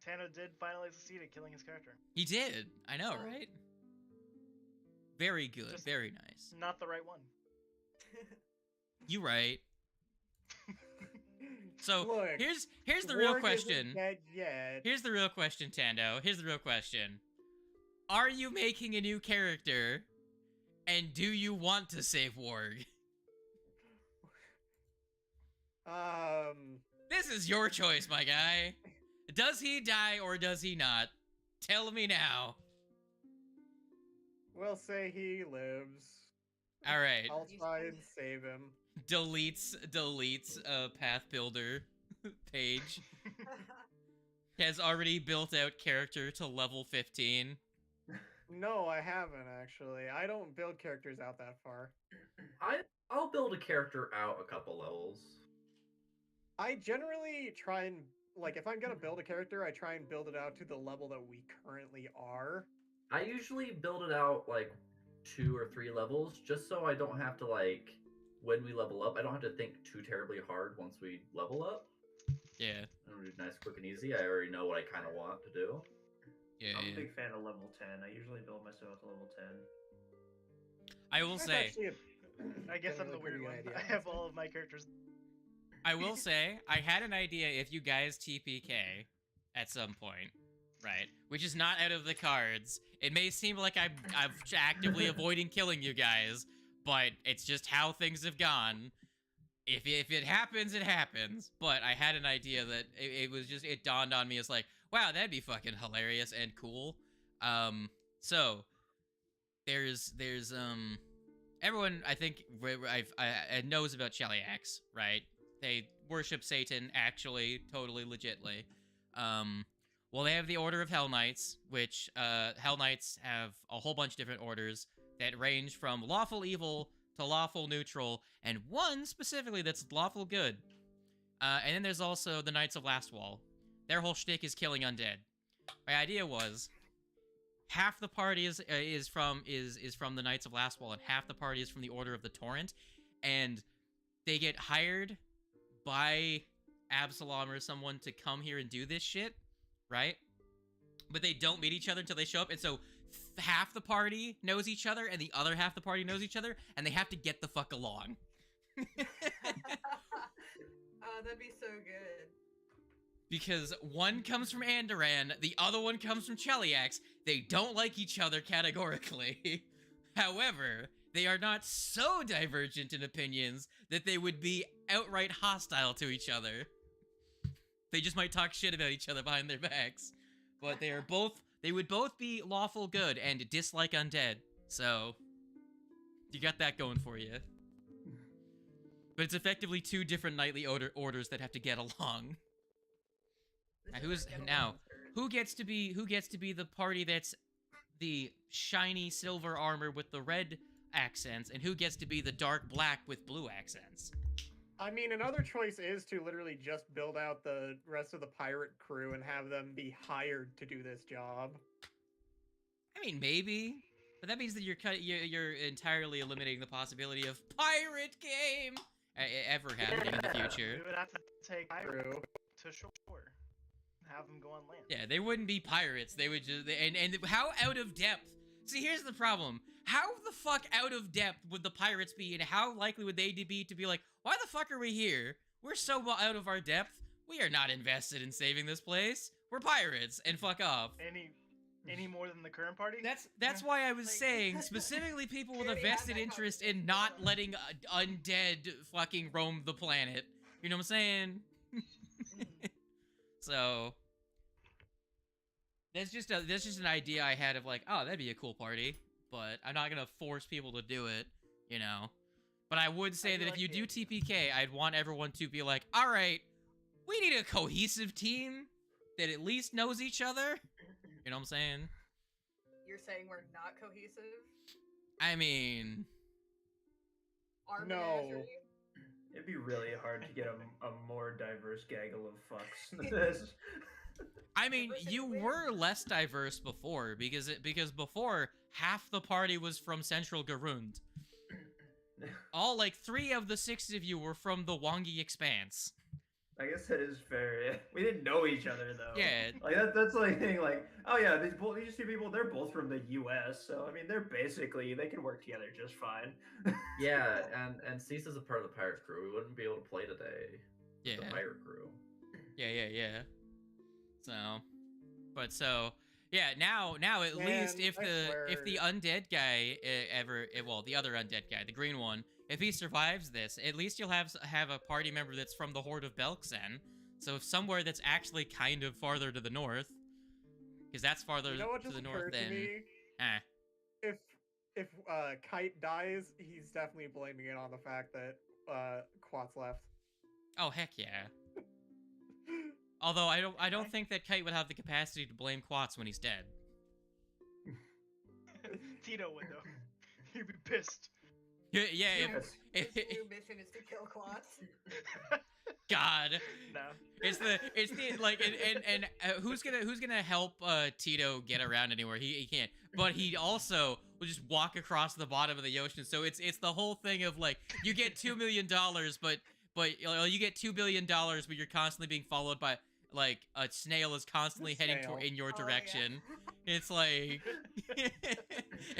Tano did finally succeed at killing his character. He did. I know, right? Very good. Just- Very nice. Not the right one. You right. So Look, here's the real Warg isn't question. dead yet. Here's the real question, Tando. Here's the real question. Are you making a new character? And do you want to save Warg? This is your choice, my guy. Does he die or does he not? Tell me now. We'll say he lives. All right. I'll try and save him. Deletes path builder page. Has already built out character to level 15. No, I haven't actually. I don't build characters out that far. I'll build a character out a couple levels. I generally try and like if I'm gonna build a character, I try and build it out to the level that we currently are. I usually build it out like 2 or 3 levels, just so I don't have to like when we level up, I don't have to think too terribly hard once we level up. Yeah. It'll be nice, quick, and easy. I already know what I kind of want to do. Yeah. I'm a yeah. big fan of level 10. I usually build myself to level 10. I will That's say. actually I guess I'm generally the weird pretty one. good idea. I have all of my characters. I will say, I had an idea if you guys TPK at some point, right? Which is not out of the cards. It may seem like I'm actively avoiding killing you guys, but it's just how things have gone. If it happens, it happens. But I had an idea that it dawned on me as like, wow, that'd be fucking hilarious and cool. So there's everyone I think knows about Cheliax, right? They worship Satan, actually, totally legitly. Well, they have the Order of Hell Knights, which Hell Knights have a whole bunch of different orders that range from lawful evil to lawful neutral, and one specifically that's lawful good. And then there's also the Knights of Last Wall. Their whole shtick is killing undead. My idea was half the party is from the Knights of Last Wall, and half the party is from the Order of the Torrent, and they get hired by Absalom or someone to come here and do this shit, right? But they don't meet each other until they show up, and so half the party knows each other, and the other half the party knows each other, and they have to get the fuck along. Oh, that'd be so good. Because one comes from Andoran, the other one comes from Cheliax. They don't like each other categorically. However, they are not so divergent in opinions that they would be outright hostile to each other. They just might talk shit about each other behind their backs. But they would both be lawful good and dislike undead. So, you got that going for you. But it's effectively 2 different knightly orders that have to get along. Now, who gets to be the party that's the shiny silver armor with the red accents, and who gets to be the dark black with blue accents? I mean, another choice is to literally just build out the rest of the pirate crew and have them be hired to do this job. I mean, maybe, but that means that you're entirely eliminating the possibility of pirate game ever happening in the future. We would have to take Pyro True. to shore. Have them go on land. Yeah, they wouldn't be pirates. They would just and how out of depth. See, here's the problem. How the fuck out of depth would the pirates be, and how likely would they be to be like, why the fuck are we here? We're so out of our depth. We are not invested in saving this place. We're pirates, and fuck off. Any more than the current party? That's why I was Like- saying, specifically people with a Clearly had vested that interest in conversation not before. letting undead fucking roam the planet. You know what I'm saying? So that's just an idea I had of like, oh, that'd be a cool party, but I'm not gonna force people to do it, you know. But I would say I that do if like you the do idea. TPK, I'd want everyone to be like, all right, we need a cohesive team that at least knows each other. You know what I'm saying? You're saying we're not cohesive? I mean, Arm No. menagerie? It'd be really hard to get a more diverse gaggle of fucks than this. I mean, Diversity you wins. were less diverse before because before half the party was from Central Garund. All like 3 of the 6 of you were from the Wongi Expanse. I guess that is fair. Yeah. We didn't know each other though. Yeah. Like that's like thing. Like, oh yeah, these two people, they're both from the U.S. So I mean, they can work together just fine. Yeah, and Cease's a part of the pirate crew. We wouldn't be able to play today. Yeah. The pirate crew. Yeah. So, but so yeah, now at least Man, if I the swear. undead guy the other undead guy, the green one, if he survives this, at least you'll have a party member that's from the Horde of Belkzen. So if somewhere that's actually kind of farther to the north, because that's farther You know what to just the north occurred to than me? eh. If Kite dies, he's definitely blaming it on the fact that Quats left. Oh heck yeah. Although I don't think that Kite would have the capacity to blame Quats when he's dead. Tito would though. He'd be pissed. Yeah, Yes. His new mission is to kill Quats. God. No. It's the like and who's gonna help Tito get around anywhere? He can't. But he also will just walk across the bottom of the ocean. So it's the whole thing of like you get $2 million, but you get $2 billion, but you're constantly being followed by like a snail is constantly heading Snail. in your Oh, yeah. direction. It's like, and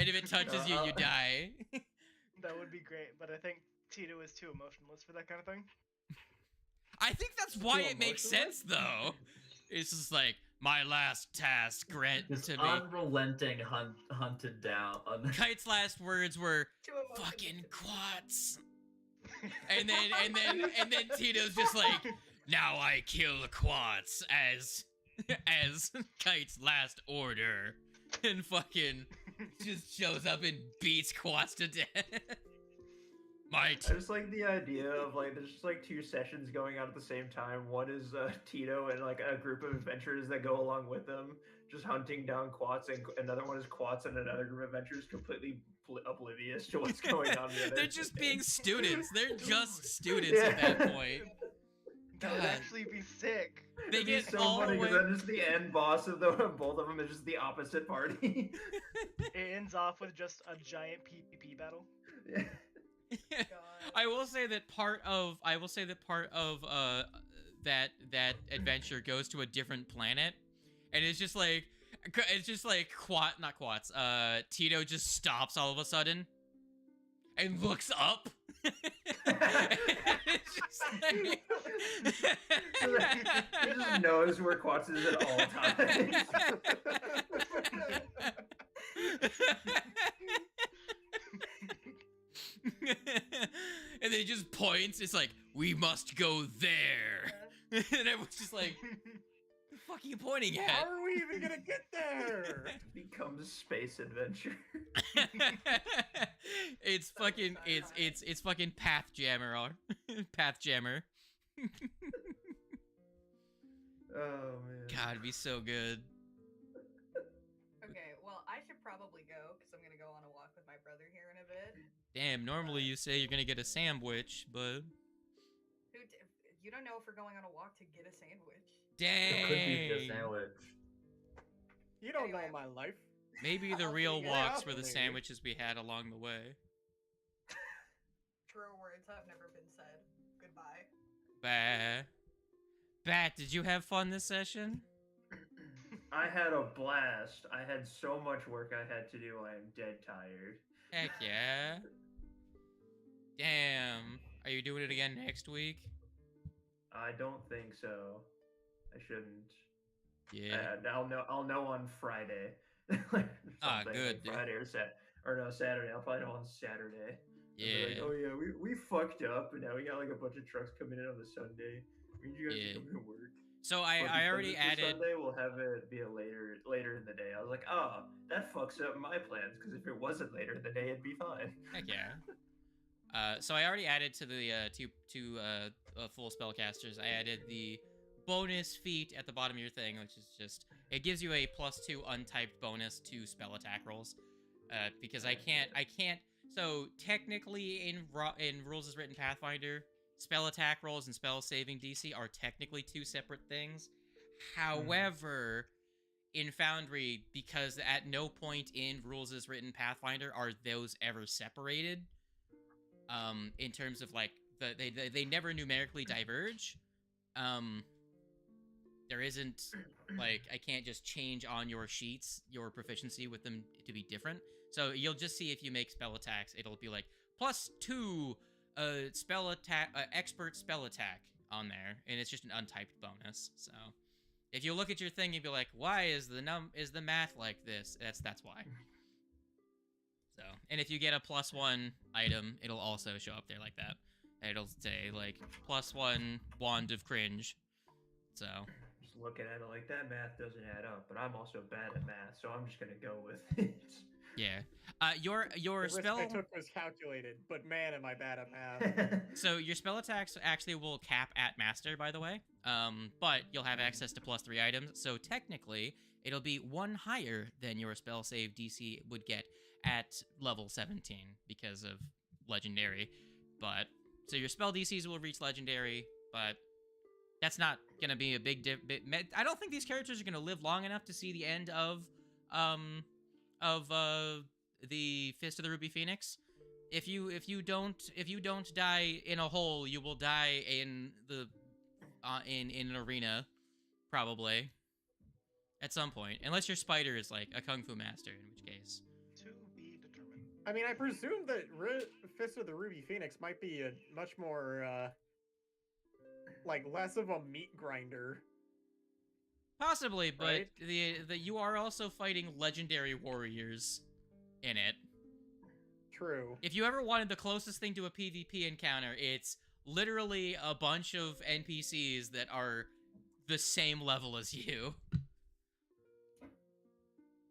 if it touches you, you die. That would be great, but I think Tito is too emotionless for that kind of thing. I think that's why Too it makes emotionless? sense though. It's just like my last task grant This to me. unrelenting hunted down. Kite's last words were Too emotional fucking to- Quats. And then Tito's just like, now I kill Quats as Kite's last order. And fucking just shows up and beats Quats to death. I just like the idea of like there's just like two sessions going on at the same time. One is Tito and like a group of adventurers that go along with them, just hunting down Quats, and another one is Quats and another group of adventurers completely oblivious to what's going on. The other They're just being days. students. They're just students at that point. That would God. actually be sick. They It'd be get so all the funny way. because then just the end boss of both of them is just the opposite party. It ends off with just a giant PvP battle. Yeah. God. I will say that part of that adventure goes to a different planet, and it's just like not Quats. Tito just stops all of a sudden and looks up. It's just like... He just knows where Quats is at all times. And then he just points. It's like, we must go there. And everyone's just like, the fuck are you pointing at? How are we even gonna get there? Becomes space adventure. It's fucking it's fucking Path Jammer or Path Jammer. Oh man. God, it'd be so good. Okay, well, I should probably go because I'm gonna go on a walk with my brother here in a bit. Damn, normally you say you're gonna get a sandwich, but You don't know if we're going on a walk to get a sandwich. It could be dang. a sandwich. You don't Anyway. know my life. Maybe the I'll real figure it walks out were the later. sandwiches we had along the way. True words have never been said. Goodbye. Bat, did you have fun this session? I had a blast. I had so much work I had to do. I am dead tired. Heck yeah. Damn. Are you doing it again next week? I don't think so. I shouldn't. Yeah. I'll know on Friday. Ah, Something, good, like dude. Friday or no, Saturday. I'll probably know on Saturday. I'll be Yeah. like, oh yeah, we fucked up, and now we got like a bunch of trucks coming in on the Sunday. We need you guys Yeah. to come to work. So But I because already it's a added. Sunday, we'll have it be a later in the day. I was like, oh, that fucks up my plans because if it wasn't later in the day, it'd be fine. Heck yeah. So I already added to the two full spellcasters. I added the bonus feat at the bottom of your thing, which is just it gives you a +2 untyped bonus to spell attack rolls. Because I can't. So technically, in rules as written Pathfinder, spell attack rolls and spell saving DC are technically two separate things. However, in Foundry, because at no point in rules as written Pathfinder are those ever separated. In terms of like they never numerically diverge. there isn't like I can't just change on your sheets your proficiency with them to be different. So you'll just see if you make spell attacks, it'll be like +2 spell attack, expert spell attack on there, and it's just an untyped bonus. So if you look at your thing, you'd be like, why is the math like this? That's why. So, and if you get a +1 item, it'll also show up there like that. And it'll say like +1 wand of cringe. So Just looking at it like that math doesn't add up, but I'm also bad at math, so I'm just gonna go with it. yeah, your The spell risk I took was calculated, but man, am I bad at math. So your spell attacks actually will cap at master, by the way. But you'll have access to +3 items, so technically it'll be 1 higher than your spell save DC would get at level 17 because of legendary. But so your spell DCs will reach legendary, but that's not gonna be a big I don't think these characters are gonna live long enough to see the end of the Fist of the Ruby Phoenix. If you don't die in a hole, you will die in the in an arena, probably at some point, unless your spider is like a kung fu master, in which case. To be determined. I mean, I presume that Fist of the Ruby Phoenix might be a much more, like, less of a meat grinder. Possibly, but Right? the you are also fighting legendary warriors in it. True. If you ever wanted the closest thing to a PvP encounter, it's literally a bunch of NPCs that are the same level as you.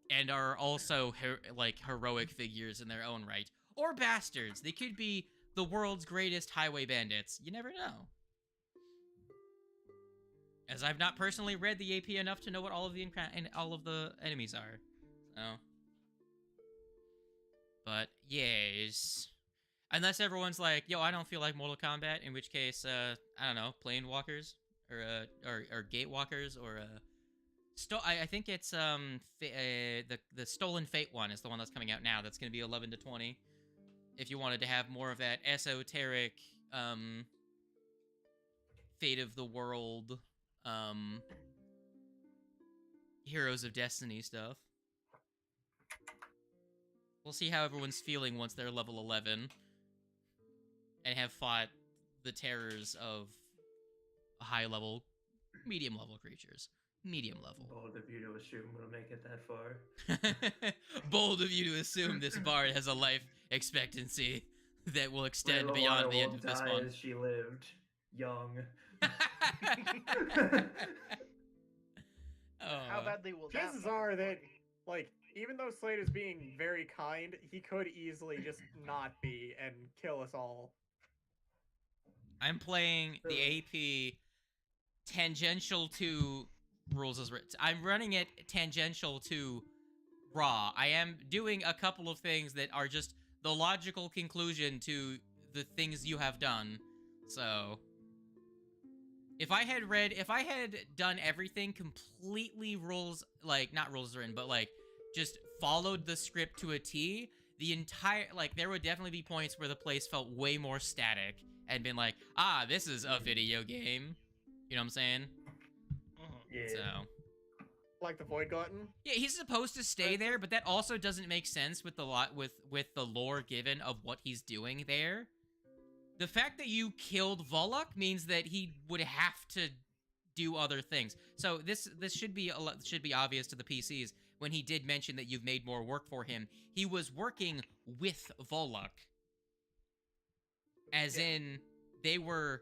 And are also like heroic figures in their own right. Or bastards. They could be the world's greatest highway bandits. You never know. As I've not personally read the AP enough to know what all of the enemies are. So. But yes. Unless everyone's like, yo, I don't feel like Mortal Kombat, in which case, I don't know, Planewalkers or Gatewalkers or I think it's the Stolen Fate one is the one that's coming out now. That's going to be 11 to 20. If you wanted to have more of that esoteric fate of the world Heroes of Destiny stuff. We'll see how everyone's feeling once they're level 11 and have fought the terrors of high-level, medium-level creatures. Medium level. Bold of you to assume we'll make it that far. Bold of you to assume this bard has a life expectancy that will extend Little beyond Lana the end will of this die one. as she lived, young. How badly will that Chances fucking are that, play? like, even though Slade is being very kind, he could easily just not be and kill us all. I'm playing the AP tangential to rules as written. I'm running it tangential to raw. I am doing a couple of things that are just the logical conclusion to the things you have done. So if I had done everything completely rules, like not rules written, but like just followed the script to a T, the entire, like there would definitely be points where the place felt way more static and been like, ah, this is a video game. You know what I'm saying? Yeah. So Like the Void Glutton? yeah, he's supposed to stay there, but that also doesn't make sense with the with the lore given of what he's doing there. The fact that you killed Volok means that he would have to do other things. So this should be obvious to the PCs when he did mention that you've made more work for him. He was working with Volok, as in they were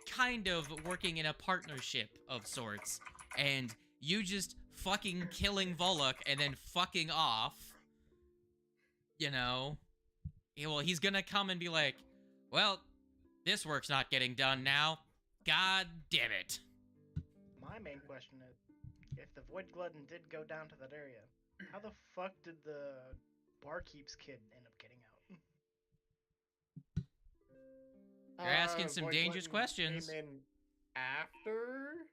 kind of working in a partnership of sorts, and you just fucking killing Volok and then fucking off, you know? Yeah, well, he's gonna come and be like, well, this work's not getting done now. God damn it. My main question is, if the Void Glutton did go down to that area, how the fuck did the Barkeep's kid end up getting out? You're asking some Void dangerous Glutton questions. Came in after?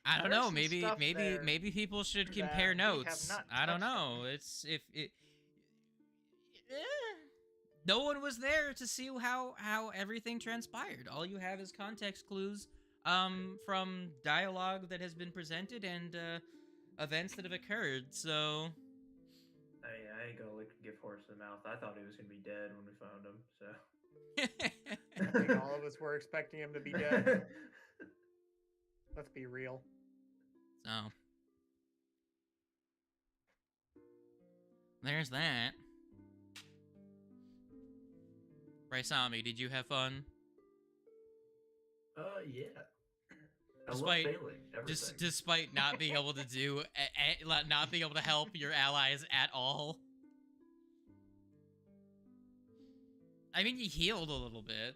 I don't There's know. some Maybe stuff there maybe people should that compare we have notes. not I don't touched know. on. It's if it. no one was there to see how everything transpired. All you have is context clues from dialogue that has been presented and events that have occurred. So I ain't gonna give horse in the mouth. I thought he was gonna be dead when we found him. So I think all of us were expecting him to be dead. Let's be real. So there's that. Raisami, did you have fun? Yeah. I Despite- love failing everything. Despite not being able to do, not being able to help your allies at all. I mean, you healed a little bit.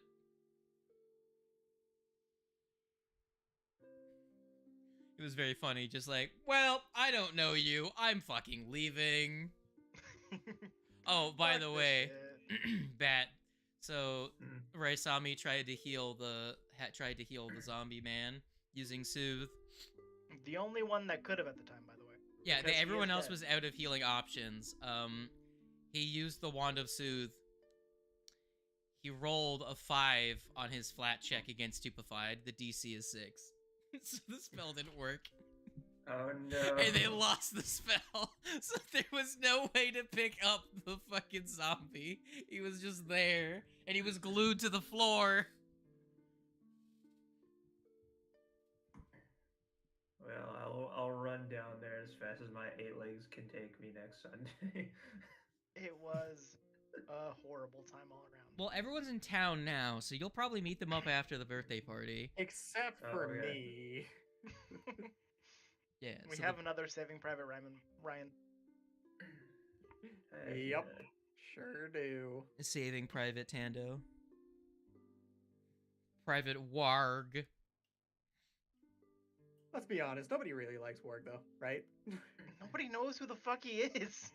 It was very funny, just like, well, I don't know you. I'm fucking leaving. Oh, by Fuck the this way, shit. Bat. So Hmm. Raisami tried to heal the zombie man using Soothe. The only one that could have at the time, by the way. Yeah, Because he everyone is else dead. was out of healing options. He used the Wand of Soothe. He rolled a 5 on his flat check against Stupefied. The DC is 6. So the spell didn't work. Oh no. And they lost the spell. So there was no way to pick up the fucking zombie. He was just there. And he was glued to the floor. Well, I'll run down there as fast as my 8 legs can take me next Sunday. It was a horrible time all around. Well, everyone's in town now, so you'll probably meet them up after the birthday party. Except Oh, for okay. me. Yeah. We so have another Saving Private Ryan. Heck Yep. yeah. Sure do. Saving Private Tando. Private Warg. Let's be honest, nobody really likes Warg though, right? Nobody knows who the fuck he is.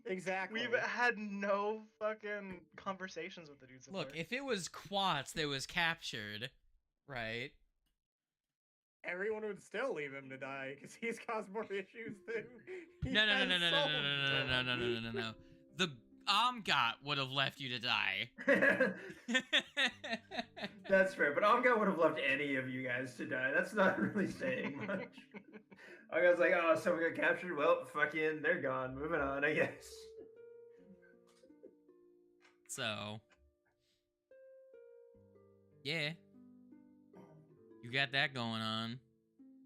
Exactly. We've had no fucking conversations with the dude so Look, far. if it was Quats that was captured, right? Everyone would still leave him to die because he's caused more issues than he No, no, no, has no, no, no, solved. no, no, no, no, no, no, no, no. The Amgat would have left you to die. That's fair, but Amga would have left any of you guys to die. That's not really saying much. Amga's like, oh, someone got captured. Well, fucking, they're gone. Moving on, I guess. So, yeah, you got that going on.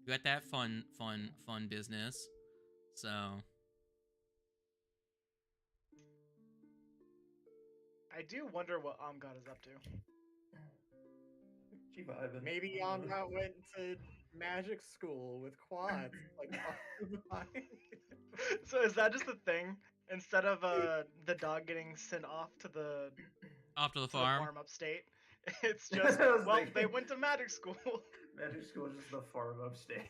You got that fun business. So, I do wonder what Amgat is up to. She vibing. Maybe Amgat went to magic school with quads. Like, So is that just the thing? Instead of the dog getting sent off to the off to the to the farm. farm upstate, it's just I was well, thinking- they went to magic school. Magic school is just the farm upstate.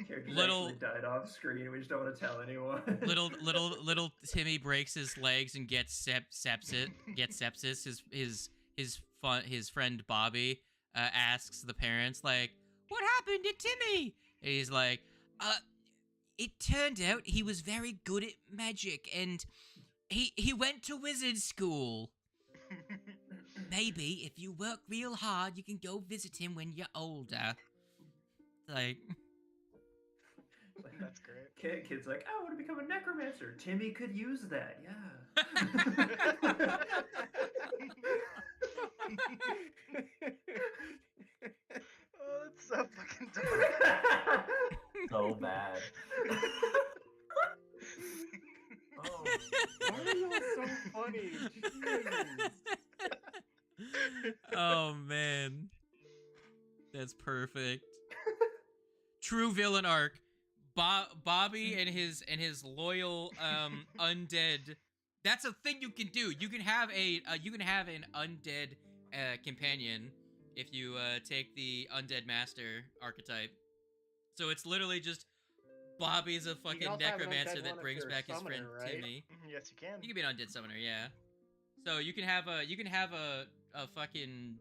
Characters Little- actually died off screen. We just don't want to tell anyone. Little Timmy breaks his legs and gets sepsis. His friend Bobby asks the parents like, "What happened to Timmy?" And he's like, it turned out he was very good at magic and he went to wizard school. Maybe if you work real hard, you can go visit him when you're older." Like, That's great. Kid's like, I want to become a necromancer. Timmy could use that, yeah. Oh, that's so fucking dark. So bad. Oh, why are you all so funny? Jeez. Oh man, that's perfect. True villain arc. Bobby and his loyal undead. That's a thing you can do. You can have an undead companion if you take the undead master archetype. So it's literally just Bobby's a fucking also have an necromancer undead that one if brings you're a back his summoner, friend right? Timmy. Yes, you can. You can be an undead summoner, yeah. So you can have a fucking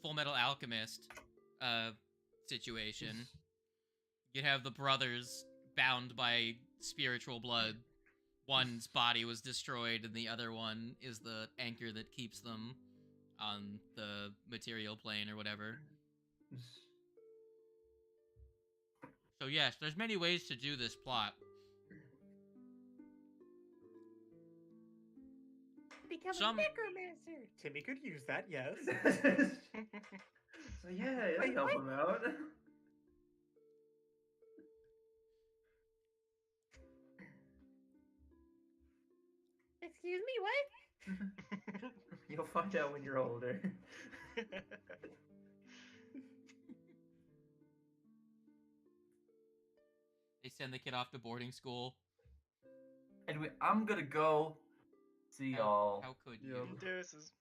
Full Metal Alchemist situation. You can have the brothers bound by spiritual blood one's body was destroyed and the other one is the anchor that keeps them on the material plane or whatever. So yes, there's many ways to do this plot. Become Some- a necromancer. Timmy could use that, yes. So yeah, it'll Wait, help what? him out. Excuse me, what? You'll find out when you're older. They send the kid off to boarding school. Anyway, I'm gonna go. See y'all. How could Yeah. you? Deuces.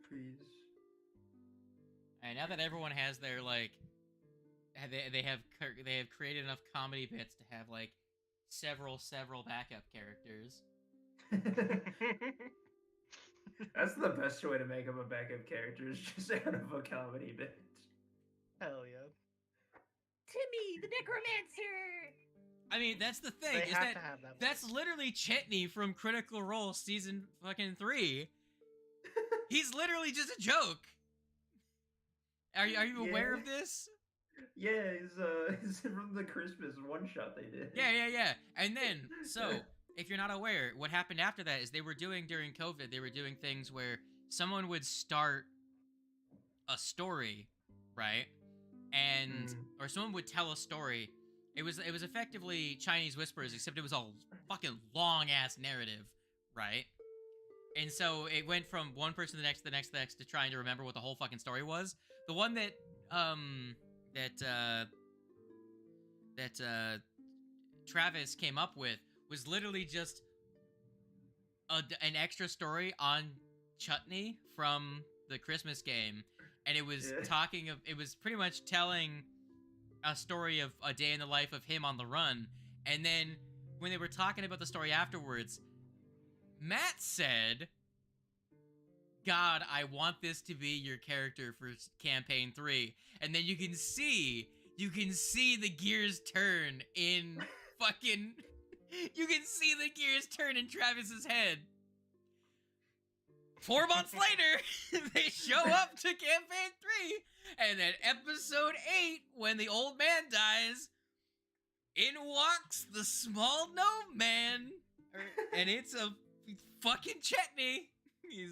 Please. And now that everyone has their like, they have created enough comedy bits to have like several backup characters. That's the best way to make him a backup character, is just out of a comedy bit. Hell yeah. Timmy, the necromancer. I mean, that's the thing. They is have that to have that. that's voice. literally Chetney from Critical Role season fucking 3. He's literally just a joke. Are you aware of this? Yeah, he's from the Christmas one shot they did. Yeah. And then, so, if you're not aware, what happened after that is during COVID, they were doing things where someone would start a story, right? And, or someone would tell a story. It was effectively Chinese whispers, except it was a fucking long-ass narrative, right? And so it went from one person to the next to trying to remember what the whole fucking story was. The one that Travis came up with was literally just an extra story on Chutney from the Christmas game, and it was it was pretty much telling a story of a day in the life of him on the run. And then when they were talking about the story afterwards, Matt said, God, I want this to be your character for campaign 3. And then you can see the gears turn in fucking, you can see the gears turn in Travis's head. 4 months later, they show up to campaign 3, and then episode 8, when the old man dies, in walks the small gnome man, and it's a fucking Chetney.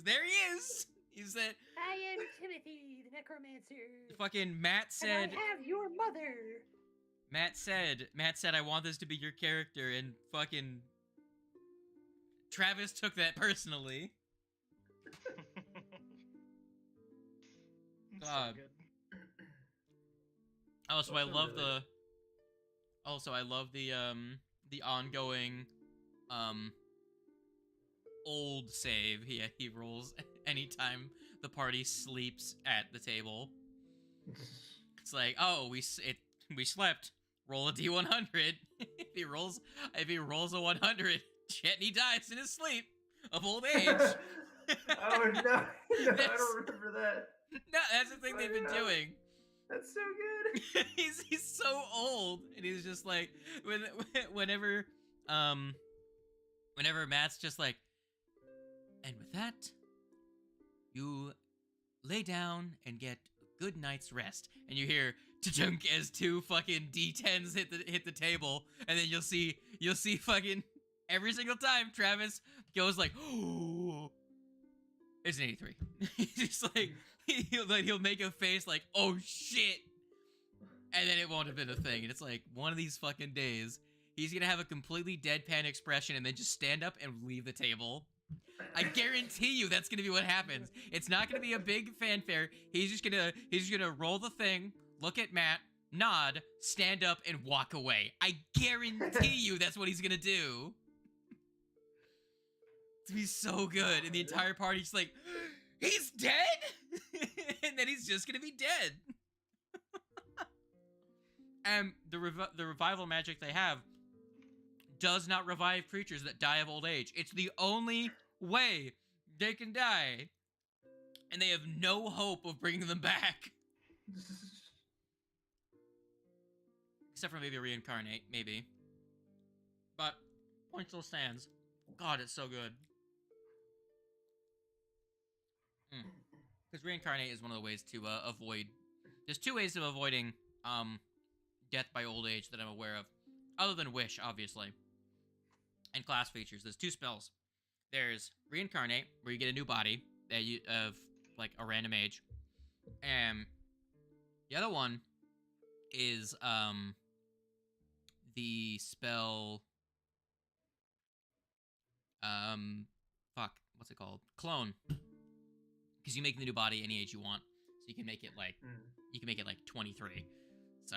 There he is. He said, I am Timothy, the necromancer. fucking Matt said, And I have your mother. Matt said, I want this to be your character, and fucking Travis took that personally. So God. good. Also, I Also love really- the ongoing old save he rolls anytime the party sleeps at the table. It's like, oh, we slept. Roll a d100. if he rolls a 100, Chetney dies in his sleep of old age. Oh no, no, I That's- don't remember that. No, that's the thing they've been doing. That's so good. he's so old, and he's just like, whenever Matt's just like, and with that, you lay down and get a good night's rest, and you hear ta-chunk as 2 fucking D10s hit the table, and then you'll see fucking every single time Travis goes like, oh, it's an 83. He's just like, he'll make a face like, oh shit, and then it won't have been a thing. And it's like, one of these fucking days, he's gonna have a completely deadpan expression and then just stand up and leave the table. I guarantee you that's gonna be what happens. It's not gonna be a big fanfare. He's just gonna roll the thing, look at Matt, nod, stand up, and walk away. I guarantee you that's what he's gonna do. It's gonna be so good, and the entire party's like, he's dead? And then he's just gonna be dead. And the revival magic they have does not revive creatures that die of old age. It's the only way they can die. And they have no hope of bringing them back. Except for maybe reincarnate, maybe. But Point still stands. God, it's so good. Because reincarnate is one of the ways to avoid. There's 2 ways of avoiding death by old age that I'm aware of, other than wish, obviously. And class features. There's 2 spells. There's reincarnate, where you get a new body that you of like a random age, and the other one is the spell fuck, what's it called? Clone. Because you make the new body any age you want, so you can make it like 23. So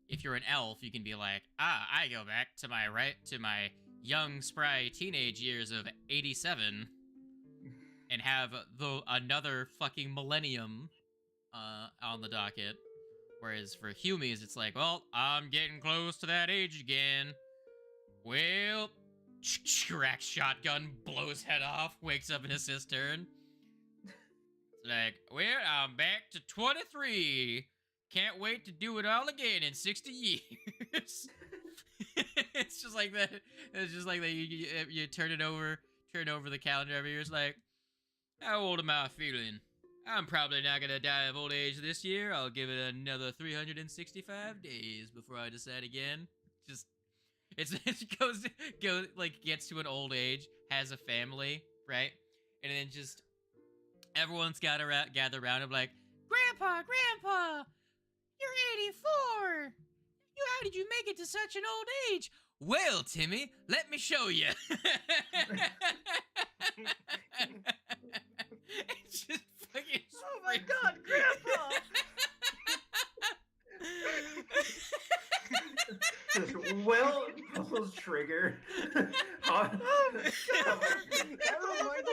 if you're an elf, you can be like, I go back to my young, spry teenage years of 87 and have another fucking millennium on the docket. Whereas for humies, it's like, well, I'm getting close to that age again. Well, cracks shotgun, blows head off, wakes up in his cistern. It's like, well, I'm back to 23. Can't wait to do it all again in 60 years. It's just like that. It's just like that. You turn over the calendar every year. It's like, how old am I feeling? I'm probably not gonna die of old age this year. I'll give it another 365 days before I decide again. Just, it goes like gets to an old age, has a family, right? And then just everyone's gather around and like, Grandpa, you're 84. How did you make it to such an old age? Well, Timmy, let me show you. It's just fucking. Oh my God, Grandpa! Well, pulls trigger. That reminds me of a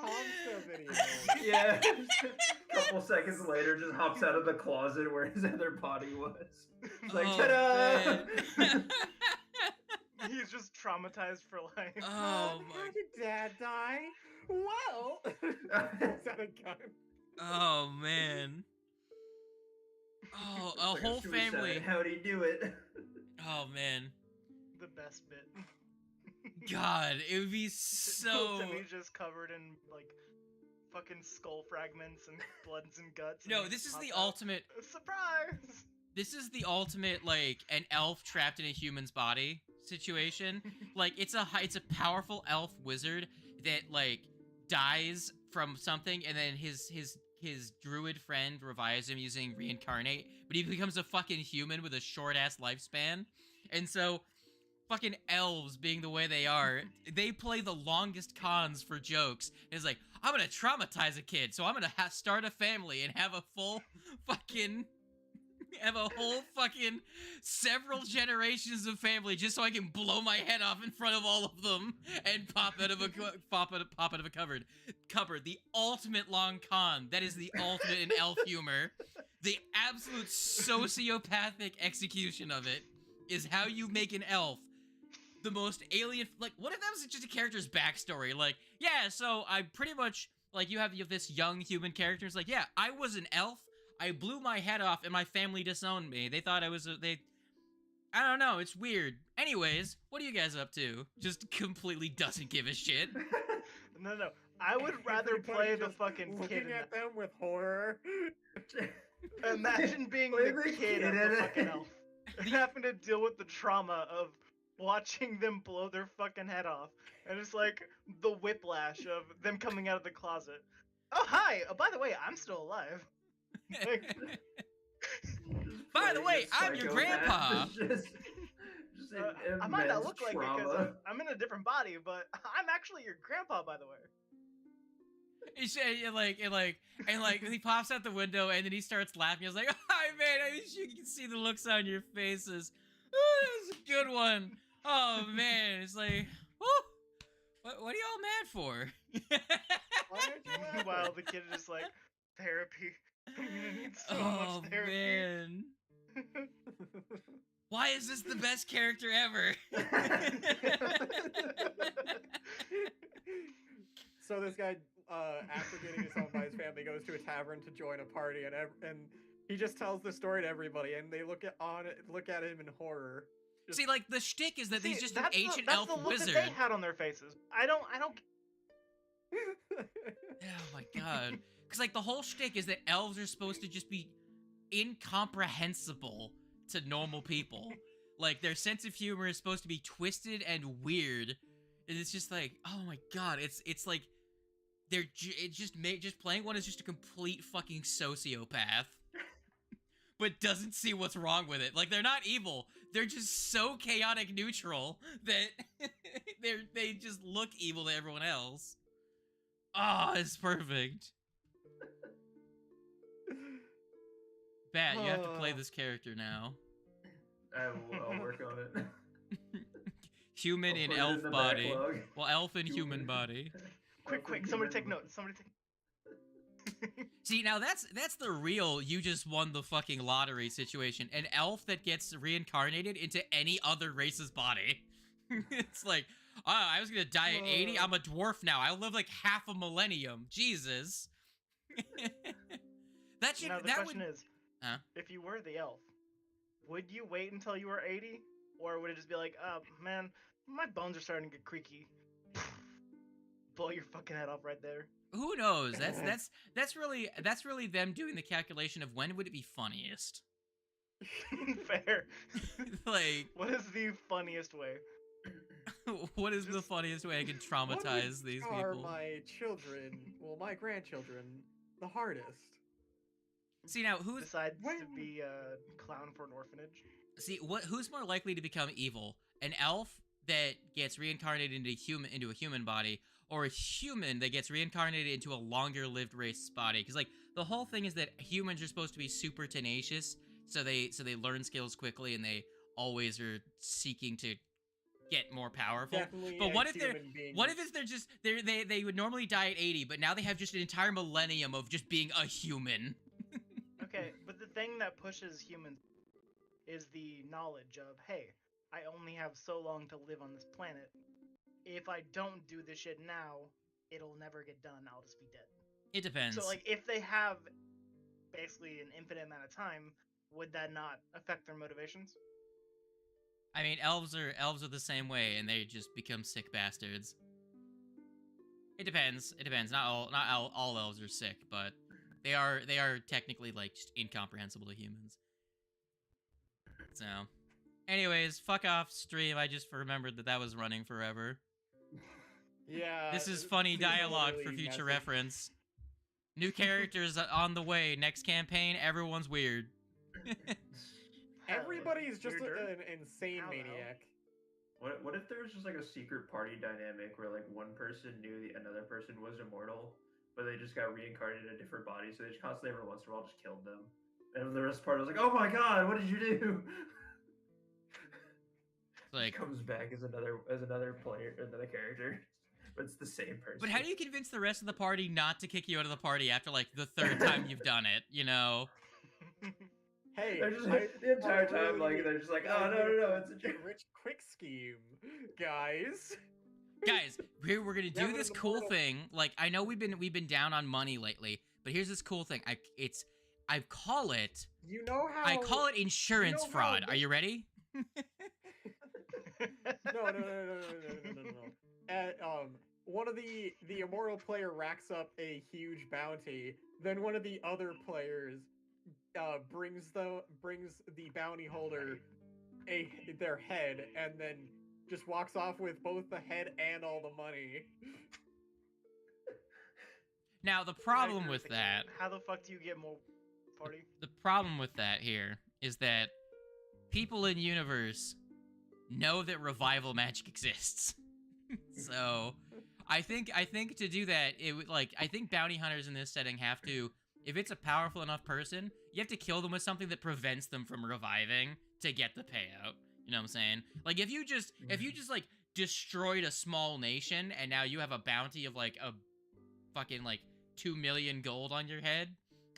Tomsta video. Yeah. A couple seconds later, just hops out of the closet where his other body was. It's like, ta-da! He's just traumatized for life. Oh How my. did Dad die? Well, is that a gun? Oh man. Oh, a Like whole suicide. family. How'd he do it? Oh man. The best bit. God, it would be so. Timmy's just covered in like fucking skull fragments and bloods and guts. No, and this is the pops out. ultimate. Surprise! This is the ultimate like an elf trapped in a human's body situation. Like it's a powerful elf wizard that like dies from something, and then his druid friend revives him using reincarnate, but he becomes a fucking human with a short ass lifespan, and so. Fucking elves being the way they are, they play the longest cons for jokes. It's like, I'm gonna traumatize a kid, so I'm gonna start a family and have a whole fucking several generations of family just so I can blow my head off in front of all of them and pop out of a cupboard. The ultimate long con. That is the ultimate in elf humor. The absolute sociopathic execution of it is how you make an elf the most alien. Like, what if that was just a character's backstory? Like, yeah, so I pretty much like you have this young human character. It's like, yeah, I was an elf. I blew my head off, and my family disowned me. They thought I was I don't know. It's weird. Anyways, what are you guys up to? Just completely doesn't give a shit. No. I would rather play the fucking kid. Looking at them with horror. Imagine being Play the the kid kid of in the it. fucking elf. And having to deal with the trauma of watching them blow their fucking head off. And it's like the whiplash of them coming out of the closet. Oh, hi! Oh, by the way, I'm still alive. Like, By the way, I'm your grandpa. I might not look like it because I'm in a different body, but I'm actually your grandpa, by the way. And he pops out the window and then he starts laughing. He's like, "Hi, man! I wish you can see the looks on your faces. Ooh, that was a good one. Oh man!" It's like, "Whoo! What are y'all mad for?" Why aren't you laughing? Meanwhile, the kid is just like, therapy. I'm gonna need so Oh much therapy. man! Why is this the best character ever? So this guy, after getting disowned by his family, goes to a tavern to join a party, and he just tells the story to everybody, and they look at him in horror. See, like, the shtick is that he's just an that's ancient that's elf the look wizard. that they had on their faces. I don't. Oh my god. Because, like, the whole shtick is that elves are supposed to just be incomprehensible to normal people. Like, their sense of humor is supposed to be twisted and weird. And it's just like, oh my god, it's like, just playing one is just a complete fucking sociopath. But doesn't see what's wrong with it. Like, they're not evil. They're just so chaotic neutral that they just look evil to everyone else. Oh, it's perfect. Bat, you have to play this character now. I'll work on it. Human I'll in put it elf the body. backlog. Well, elf in human body. Quick! Somebody take notes. Somebody take. See, now that's the real you just won the fucking lottery situation. An elf that gets reincarnated into any other race's body. It's like, oh, I was gonna die at 80. I'm a dwarf now. I'll live like half a millennium. Jesus. Now the question is, Huh? if you were the elf, would you wait until you were 80, or would it just be like, man, my bones are starting to get creaky? Blow your fucking head off right there. Who knows? That's really them doing the calculation of when would it be funniest. Fair. Like, what is the funniest way? what is the funniest way I can traumatize these people? Are my children, well, my grandchildren, the hardest? See, now who decides to be a clown for an orphanage? See, who's more likely to become evil? An elf that gets reincarnated into a human body, or a human that gets reincarnated into a longer-lived race's body? Because, like, the whole thing is that humans are supposed to be super tenacious, so they learn skills quickly, and they always are seeking to get more powerful. Definitely. But what if they're just they would normally die at 80, but now they have just an entire millennium of just being a human. Okay, but the thing that pushes humans is the knowledge of, hey, I only have so long to live on this planet. If I don't do this shit now, it'll never get done. I'll just be dead. It depends. So, like, if they have basically an infinite amount of time, would that not affect their motivations? I mean, elves are the same way, and they just become sick bastards. It depends. It depends. Not all elves are sick, but they are technically, like, just incomprehensible to humans. So, anyways, fuck off stream. I just remembered that was running forever. Yeah. This is funny dialogue for future reference. New characters on the way. Next campaign, everyone's weird. Everybody's just an insane maniac. What if there was just like a secret party dynamic where like one person knew another person was immortal, but they just got reincarnated in a different body, so they just constantly every once in a while just killed them. And the rest of the party was like, "Oh my god, what did you do?" Like, comes back as another player, another character, but it's the same person. But how do you convince the rest of the party not to kick you out of the party after like the third time you've done it? You know. Hey, they're just the entire time like they're just like, "Oh no, it's a joke." Rich quick scheme, guys. Guys, here we're gonna do this cool thing. Like, I know we've been down on money lately, but here's this cool thing. I call it. You know how I call it insurance fraud. Are you ready? No. One of the immortal player racks up a huge bounty. Then one of the other players brings the bounty holder their head, and then just walks off with both the head and all the money. Now the problem with that. How the fuck do you get more party? The problem with that here is that people in universe know that revival magic exists. So I think to do that, it would I think bounty hunters in this setting have to, if it's a powerful enough person, you have to kill them with something that prevents them from reviving to get the payout. You know what I'm saying? Like, if you just like destroyed a small nation and now you have a bounty of like a fucking like 2 million gold on your head,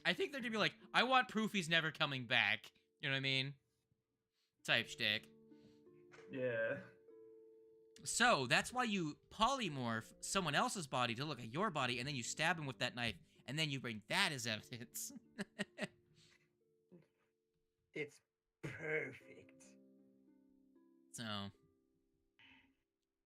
I think they're gonna be like, I want proof he's never coming back. You know what I mean? Type shtick. Yeah. So that's why you polymorph someone else's body to look at your body, and then you stab him with that knife, and then you bring that as evidence. It's perfect. So